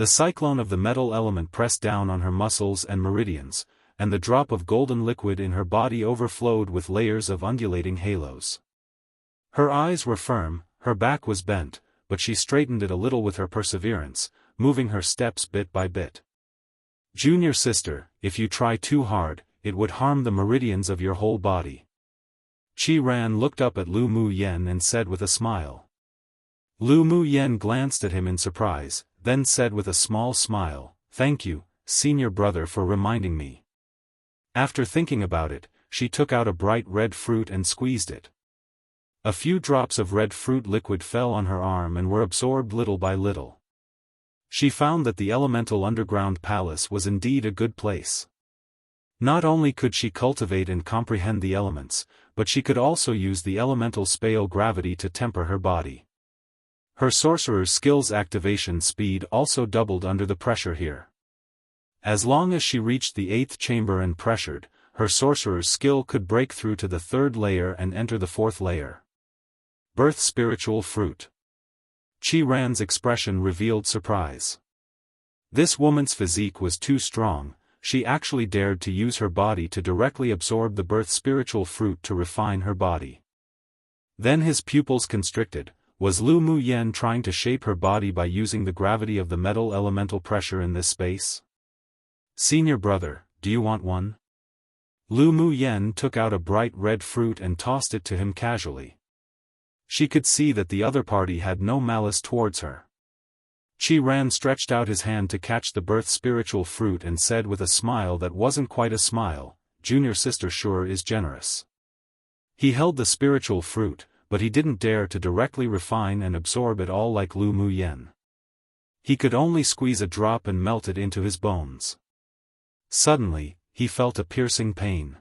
The cyclone of the metal element pressed down on her muscles and meridians, and the drop of golden liquid in her body overflowed with layers of undulating halos. Her eyes were firm, her back was bent, but she straightened it a little with her perseverance, moving her steps bit by bit. Junior sister, if you try too hard, it would harm the meridians of your whole body. Qi Ran looked up at Lu Mu Yen and said with a smile. Lu Mu Yen glanced at him in surprise, then said with a small smile, "Thank you, senior brother, for reminding me." After thinking about it, she took out a bright red fruit and squeezed it. A few drops of red fruit liquid fell on her arm and were absorbed little by little. She found that the elemental underground palace was indeed a good place. Not only could she cultivate and comprehend the elements, but she could also use the elemental spatial gravity to temper her body. Her sorcerer's skills activation speed also doubled under the pressure here. As long as she reached the 8th chamber and pressured, her sorcerer's skill could break through to the 3rd layer and enter the 4th layer. Birth spiritual fruit. Qi Ran's expression revealed surprise. This woman's physique was too strong, she actually dared to use her body to directly absorb the birth spiritual fruit to refine her body. Then his pupils constricted. Was Lu Mu Yen trying to shape her body by using the gravity of the metal elemental pressure in this space? Senior brother, do you want one? Lu Mu Yen took out a bright red fruit and tossed it to him casually. She could see that the other party had no malice towards her. Qi Ran stretched out his hand to catch the birth spiritual fruit and said with a smile that wasn't quite a smile, "Junior sister sure is generous." He held the spiritual fruit, but he didn't dare to directly refine and absorb it all like Lu Mu Yen. He could only squeeze a drop and melt it into his bones. Suddenly, he felt a piercing pain.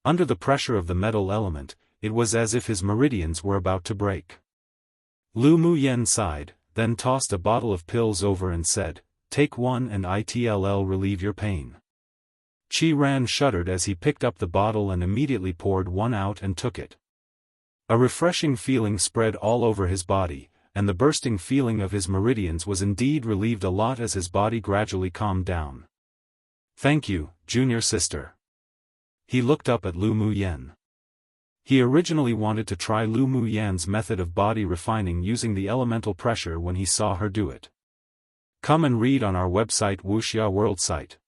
Under the pressure of the metal element, it was as if his meridians were about to break. Lu Mu Yen sighed, then tossed a bottle of pills over and said, "Take one and it'll relieve your pain." Qi Ran shuddered as he picked up the bottle and immediately poured one out and took it. A refreshing feeling spread all over his body, and the bursting feeling of his meridians was indeed relieved a lot as his body gradually calmed down. "Thank you, junior sister." He looked up at Lu Mu Yen. He originally wanted to try Lu Mu Yen's method of body refining using the elemental pressure when he saw her do it. Come and read on our website Wuxia World site.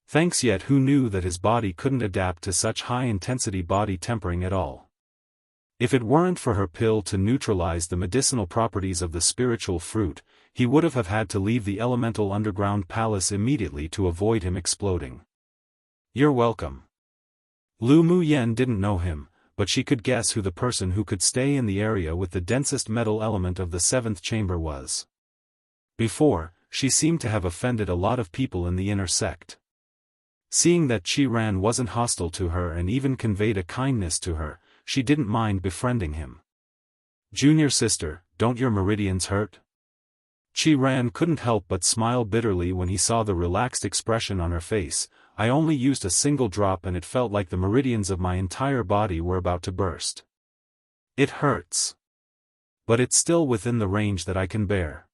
Thanks. Yet who knew that his body couldn't adapt to such high-intensity body tempering at all? If it weren't for her pill to neutralize the medicinal properties of the spiritual fruit, he would have had to leave the elemental underground palace immediately to avoid him exploding. "You're welcome." Lu Mu Yen didn't know him, but she could guess who the person who could stay in the area with the densest metal element of the 7th chamber was. Before, she seemed to have offended a lot of people in the inner sect. Seeing that Qi Ran wasn't hostile to her and even conveyed a kindness to her, she didn't mind befriending him. "Junior sister, don't your meridians hurt?" Qi Ran couldn't help but smile bitterly when he saw the relaxed expression on her face. "I only used a single drop and it felt like the meridians of my entire body were about to burst." "It hurts. But it's still within the range that I can bear."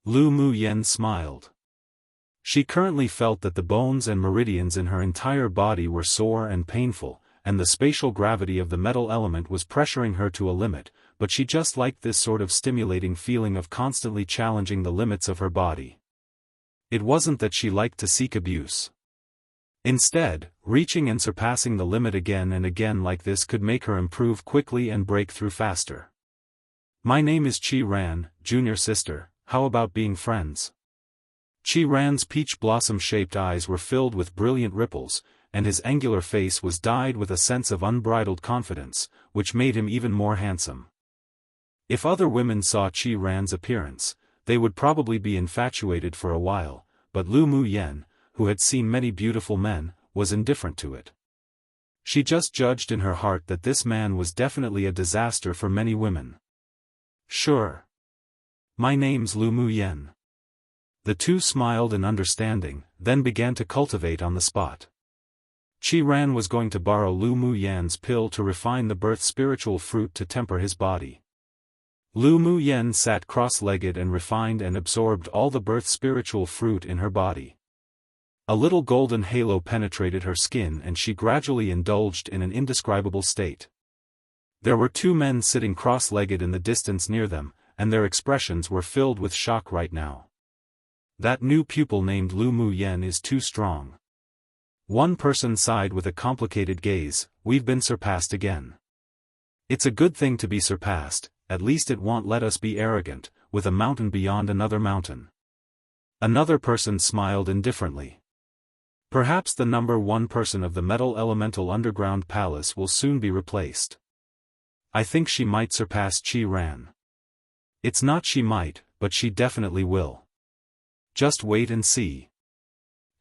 Lu Mu Yen smiled. She currently felt that the bones and meridians in her entire body were sore and painful, and the spatial gravity of the metal element was pressuring her to a limit, but she just liked this sort of stimulating feeling of constantly challenging the limits of her body. It wasn't that she liked to seek abuse. Instead, reaching and surpassing the limit again and again like this could make her improve quickly and break through faster. "My name is Qi Ran, junior sister, how about being friends?" Qi Ran's peach blossom-shaped eyes were filled with brilliant ripples, and his angular face was dyed with a sense of unbridled confidence, which made him even more handsome. If other women saw Qi Ran's appearance, they would probably be infatuated for a while, but Lu Mu Yen, who had seen many beautiful men, was indifferent to it. She just judged in her heart that this man was definitely a disaster for many women. "Sure. My name's Lu Mu Yen." The two smiled in understanding, then began to cultivate on the spot. Qi Ran was going to borrow Lu Mu Yan's pill to refine the birth spiritual fruit to temper his body. Lu Mu Yen sat cross-legged and refined and absorbed all the birth spiritual fruit in her body. A little golden halo penetrated her skin and she gradually indulged in an indescribable state. There were two men sitting cross-legged in the distance near them, and their expressions were filled with shock right now. That new pupil named Lu Mu Yen is too strong. One person sighed with a complicated gaze, "We've been surpassed again." It's a good thing to be surpassed, at least it won't let us be arrogant, with a mountain beyond another mountain. Another person smiled indifferently. Perhaps the number one person of the metal elemental underground palace will soon be replaced. I think she might surpass Qi Ran. It's not she might, but she definitely will. Just wait and see.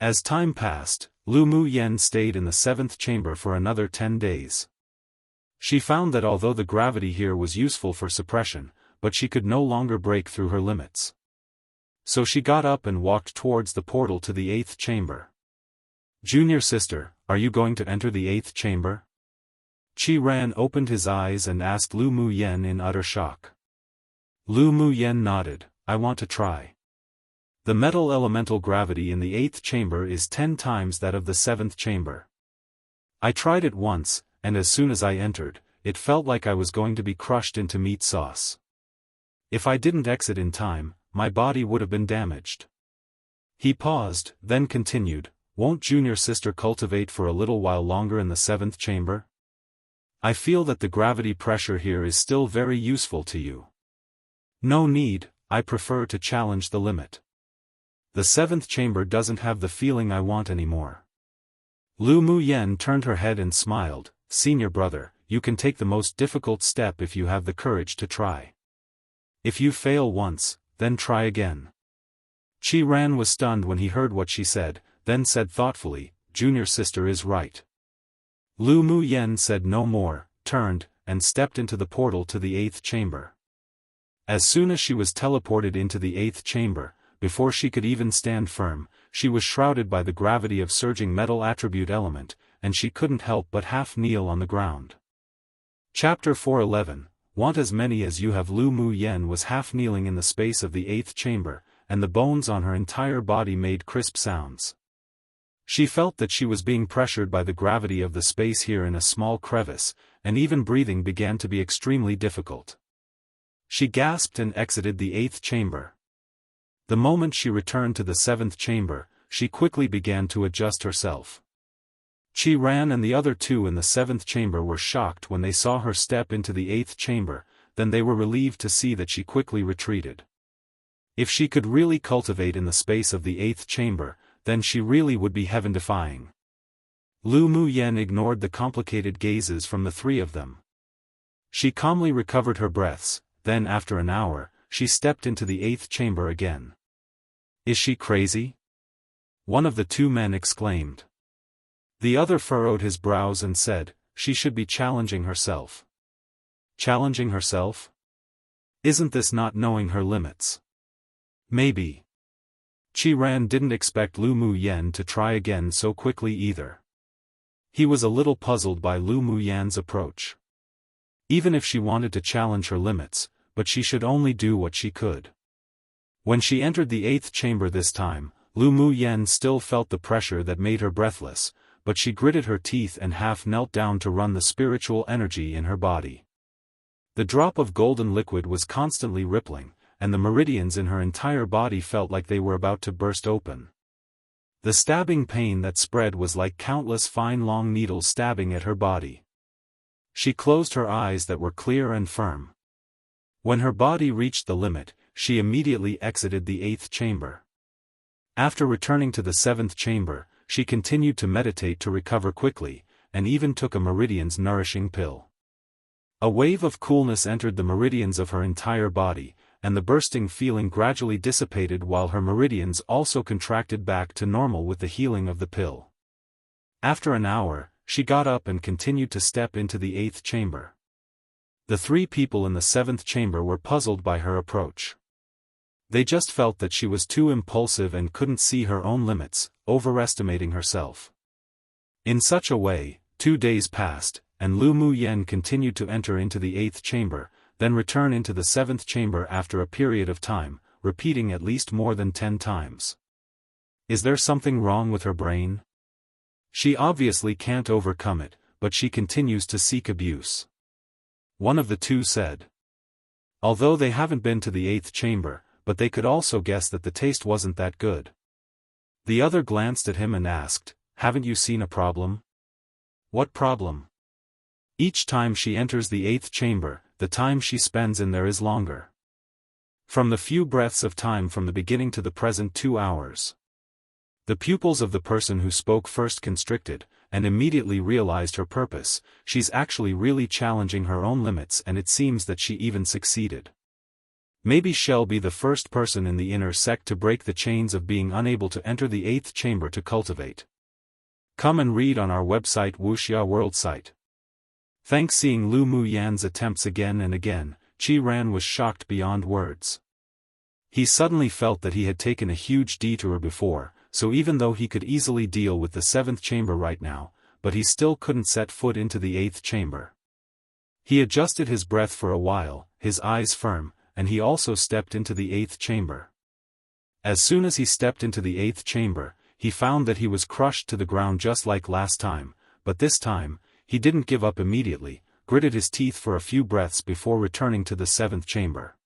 As time passed, Lu Mu Yen stayed in the 7th chamber for another 10 days. She found that although the gravity here was useful for suppression, but she could no longer break through her limits. So she got up and walked towards the portal to the 8th chamber. "Junior sister, are you going to enter the 8th chamber?" Qi Ran opened his eyes and asked Lu Mu Yen in utter shock. Lu Mu Yen nodded, "I want to try. The metal elemental gravity in the 8th chamber is 10 times that of the 7th chamber. I tried it once, and as soon as I entered, it felt like I was going to be crushed into meat sauce. If I didn't exit in time, my body would have been damaged." He paused, then continued, "Won't junior sister cultivate for a little while longer in the 7th chamber? I feel that the gravity pressure here is still very useful to you." "No need, I prefer to challenge the limit. The 7th chamber doesn't have the feeling I want anymore." Lu Mu Yen turned her head and smiled, "Senior brother, you can take the most difficult step if you have the courage to try. If you fail once, then try again." Qi Ran was stunned when he heard what she said, then said thoughtfully, "Junior sister is right." Lu Mu Yen said no more, turned, and stepped into the portal to the 8th chamber. As soon as she was teleported into the 8th chamber, before she could even stand firm, she was shrouded by the gravity of surging metal attribute element, and she couldn't help but half kneel on the ground. Chapter 411, Want as many as you have. Lu Mu Yen was half kneeling in the space of the 8th chamber, and the bones on her entire body made crisp sounds. She felt that she was being pressured by the gravity of the space here in a small crevice, and even breathing began to be extremely difficult. She gasped and exited the 8th chamber. The moment she returned to the 7th chamber, she quickly began to adjust herself. Qi Ran and the other two in the 7th chamber were shocked when they saw her step into the 8th chamber, then they were relieved to see that she quickly retreated. If she could really cultivate in the space of the 8th chamber, then she really would be heaven-defying. Lu Mu Yen ignored the complicated gazes from the three of them. She calmly recovered her breaths, then after an hour, she stepped into the 8th chamber again. "Is she crazy?" one of the two men exclaimed. The other furrowed his brows and said, "She should be challenging herself." Challenging herself? Isn't this not knowing her limits? Maybe. Qi Ran didn't expect Lu Mu Yen to try again so quickly either. He was a little puzzled by Lu Mu Yen's approach. Even if she wanted to challenge her limits, but she should only do what she could. When she entered the 8th chamber this time, Lu Mu Yen still felt the pressure that made her breathless, but she gritted her teeth and half knelt down to run the spiritual energy in her body. The drop of golden liquid was constantly rippling, and the meridians in her entire body felt like they were about to burst open. The stabbing pain that spread was like countless fine long needles stabbing at her body. She closed her eyes that were clear and firm. When her body reached the limit, she immediately exited the 8th chamber. After returning to the 7th chamber, she continued to meditate to recover quickly, and even took a meridian's nourishing pill. A wave of coolness entered the meridians of her entire body, and the bursting feeling gradually dissipated while her meridians also contracted back to normal with the healing of the pill. After an hour, she got up and continued to step into the 8th chamber. The three people in the 7th chamber were puzzled by her approach. They just felt that she was too impulsive and couldn't see her own limits, overestimating herself. In such a way, 2 days passed, and Lu Mu Yen continued to enter into the 8th chamber, then return into the 7th chamber after a period of time, repeating at least more than 10 times. Is there something wrong with her brain? She obviously can't overcome it, but she continues to seek abuse. One of the two said. Although they haven't been to the 8th chamber, but they could also guess that the taste wasn't that good. The other glanced at him and asked, "Haven't you seen a problem?" "What problem?" "Each time she enters the 8th chamber, the time she spends in there is longer. From the few breaths of time from the beginning to the present 2 hours." The pupils of the person who spoke first constricted, and immediately realized her purpose. She's actually really challenging her own limits, and it seems that she even succeeded. Maybe she'll be the first person in the inner sect to break the chains of being unable to enter the 8th chamber to cultivate. Come and read on our website Wuxia World site. Thanks. Seeing Lu Muyan's attempts again and again, Qi Ran was shocked beyond words. He suddenly felt that he had taken a huge detour before, so even though he could easily deal with the 7th chamber right now, but he still couldn't set foot into the 8th chamber. He adjusted his breath for a while, his eyes firm, and he also stepped into the 8th chamber. As soon as he stepped into the 8th chamber, he found that he was crushed to the ground just like last time, but this time, he didn't give up immediately, gritted his teeth for a few breaths before returning to the 7th chamber.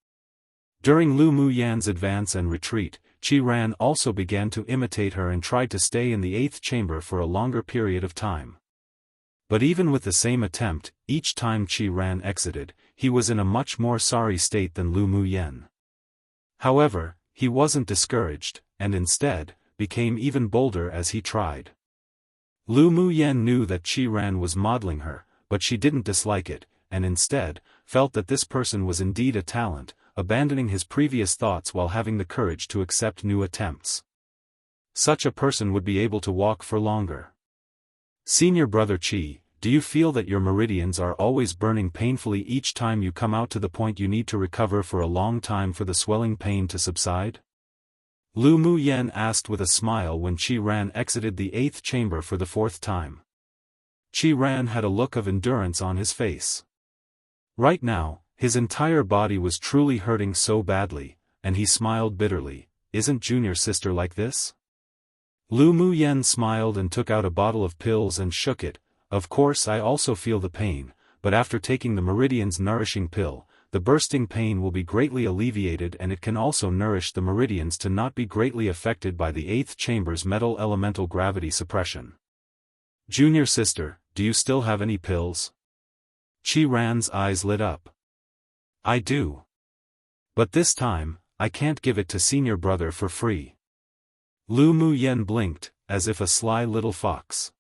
During Lu Muyan's advance and retreat, Qi Ran also began to imitate her and tried to stay in the 8th chamber for a longer period of time. But even with the same attempt, each time Qi Ran exited, he was in a much more sorry state than Lu Muyan. However, he wasn't discouraged, and instead, became even bolder as he tried. Lu Muyan knew that Qi Ran was modeling her, but she didn't dislike it, and instead, felt that this person was indeed a talent, abandoning his previous thoughts while having the courage to accept new attempts. Such a person would be able to walk for longer. Senior brother Qi, do you feel that your meridians are always burning painfully each time you come out to the point you need to recover for a long time for the swelling pain to subside? Lu Muyan asked with a smile when Qi Ran exited the 8th chamber for the 4th time. Qi Ran had a look of endurance on his face. Right now, his entire body was truly hurting so badly, and he smiled bitterly. Isn't junior sister like this? Lu Muyan smiled and took out a bottle of pills and shook it. Of course I also feel the pain, but after taking the Meridian's nourishing pill, the bursting pain will be greatly alleviated, and it can also nourish the meridians to not be greatly affected by the 8th chamber's metal elemental gravity suppression. Junior sister, do you still have any pills? Qi Ran's eyes lit up. I do. But this time, I can't give it to senior brother for free. Lu Muyan blinked, as if a sly little fox.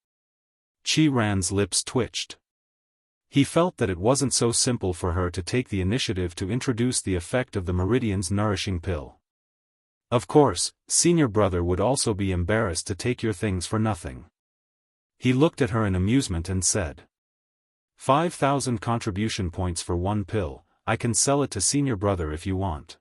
Qi Ran's lips twitched. He felt that it wasn't so simple for her to take the initiative to introduce the effect of the Meridian's nourishing pill. Of course, senior brother would also be embarrassed to take your things for nothing. He looked at her in amusement and said, 5,000 contribution points for one pill. I can sell it to senior brother if you want.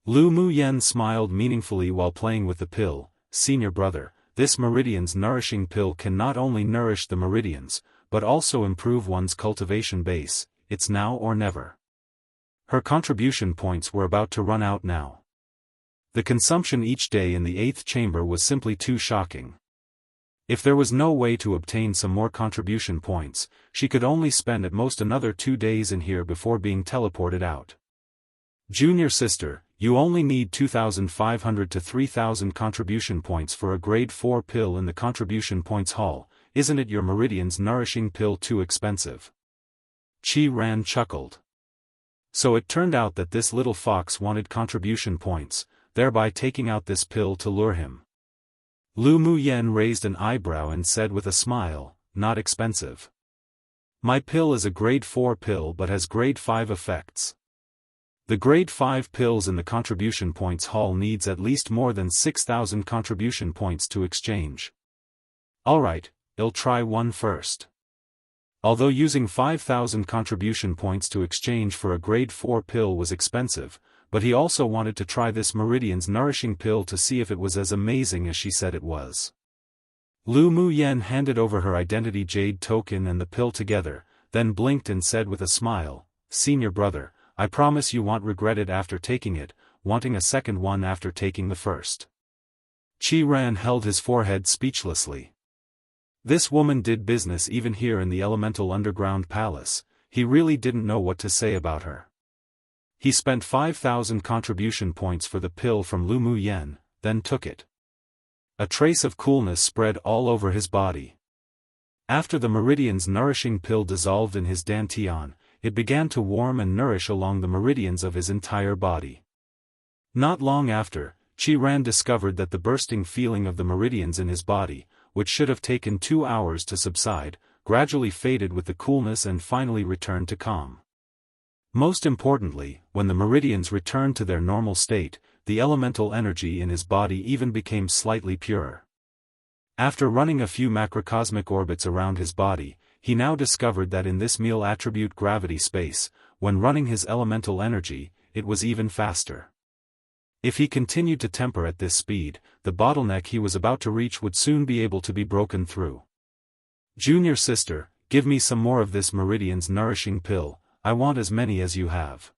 Lu Muyan smiled meaningfully while playing with the pill. Senior brother, this Meridian's nourishing pill can not only nourish the meridians, but also improve one's cultivation base. It's now or never. Her contribution points were about to run out now. The consumption each day in the 8th chamber was simply too shocking. If there was no way to obtain some more contribution points, she could only spend at most another 2 days in here before being teleported out. Junior sister, you only need 2,500 to 3,000 contribution points for a grade 4 pill in the contribution points hall. Isn't it your Meridian's nourishing pill too expensive? Qi Ran chuckled. So it turned out that this little fox wanted contribution points, thereby taking out this pill to lure him. Lu Muyan raised an eyebrow and said with a smile, not expensive. My pill is a grade 4 pill but has grade 5 effects. The grade 5 pills in the contribution points hall needs at least more than 6,000 contribution points to exchange. Alright, I'll try one first. Although using 5,000 contribution points to exchange for a grade 4 pill was expensive, but he also wanted to try this Meridian's nourishing pill to see if it was as amazing as she said it was. Lu Muyan handed over her identity jade token and the pill together, then blinked and said with a smile, senior brother, I promise you won't regret it after taking it, wanting a second one after taking the first. Qi Ran held his forehead speechlessly. This woman did business even here in the elemental underground palace, he really didn't know what to say about her. He spent 5,000 contribution points for the pill from Lu Mu Yen, then took it. A trace of coolness spread all over his body. After the meridian's nourishing pill dissolved in his dantian, it began to warm and nourish along the meridians of his entire body. Not long after, Qi Ran discovered that the bursting feeling of the meridians in his body, which should have taken 2 hours to subside, gradually faded with the coolness and finally returned to calm. Most importantly, when the meridians returned to their normal state, the elemental energy in his body even became slightly purer. After running a few macrocosmic orbits around his body, he now discovered that in this meal attribute gravity space, when running his elemental energy, it was even faster. If he continued to temper at this speed, the bottleneck he was about to reach would soon be able to be broken through. Junior sister, give me some more of this meridian's nourishing pill, I want as many as you have.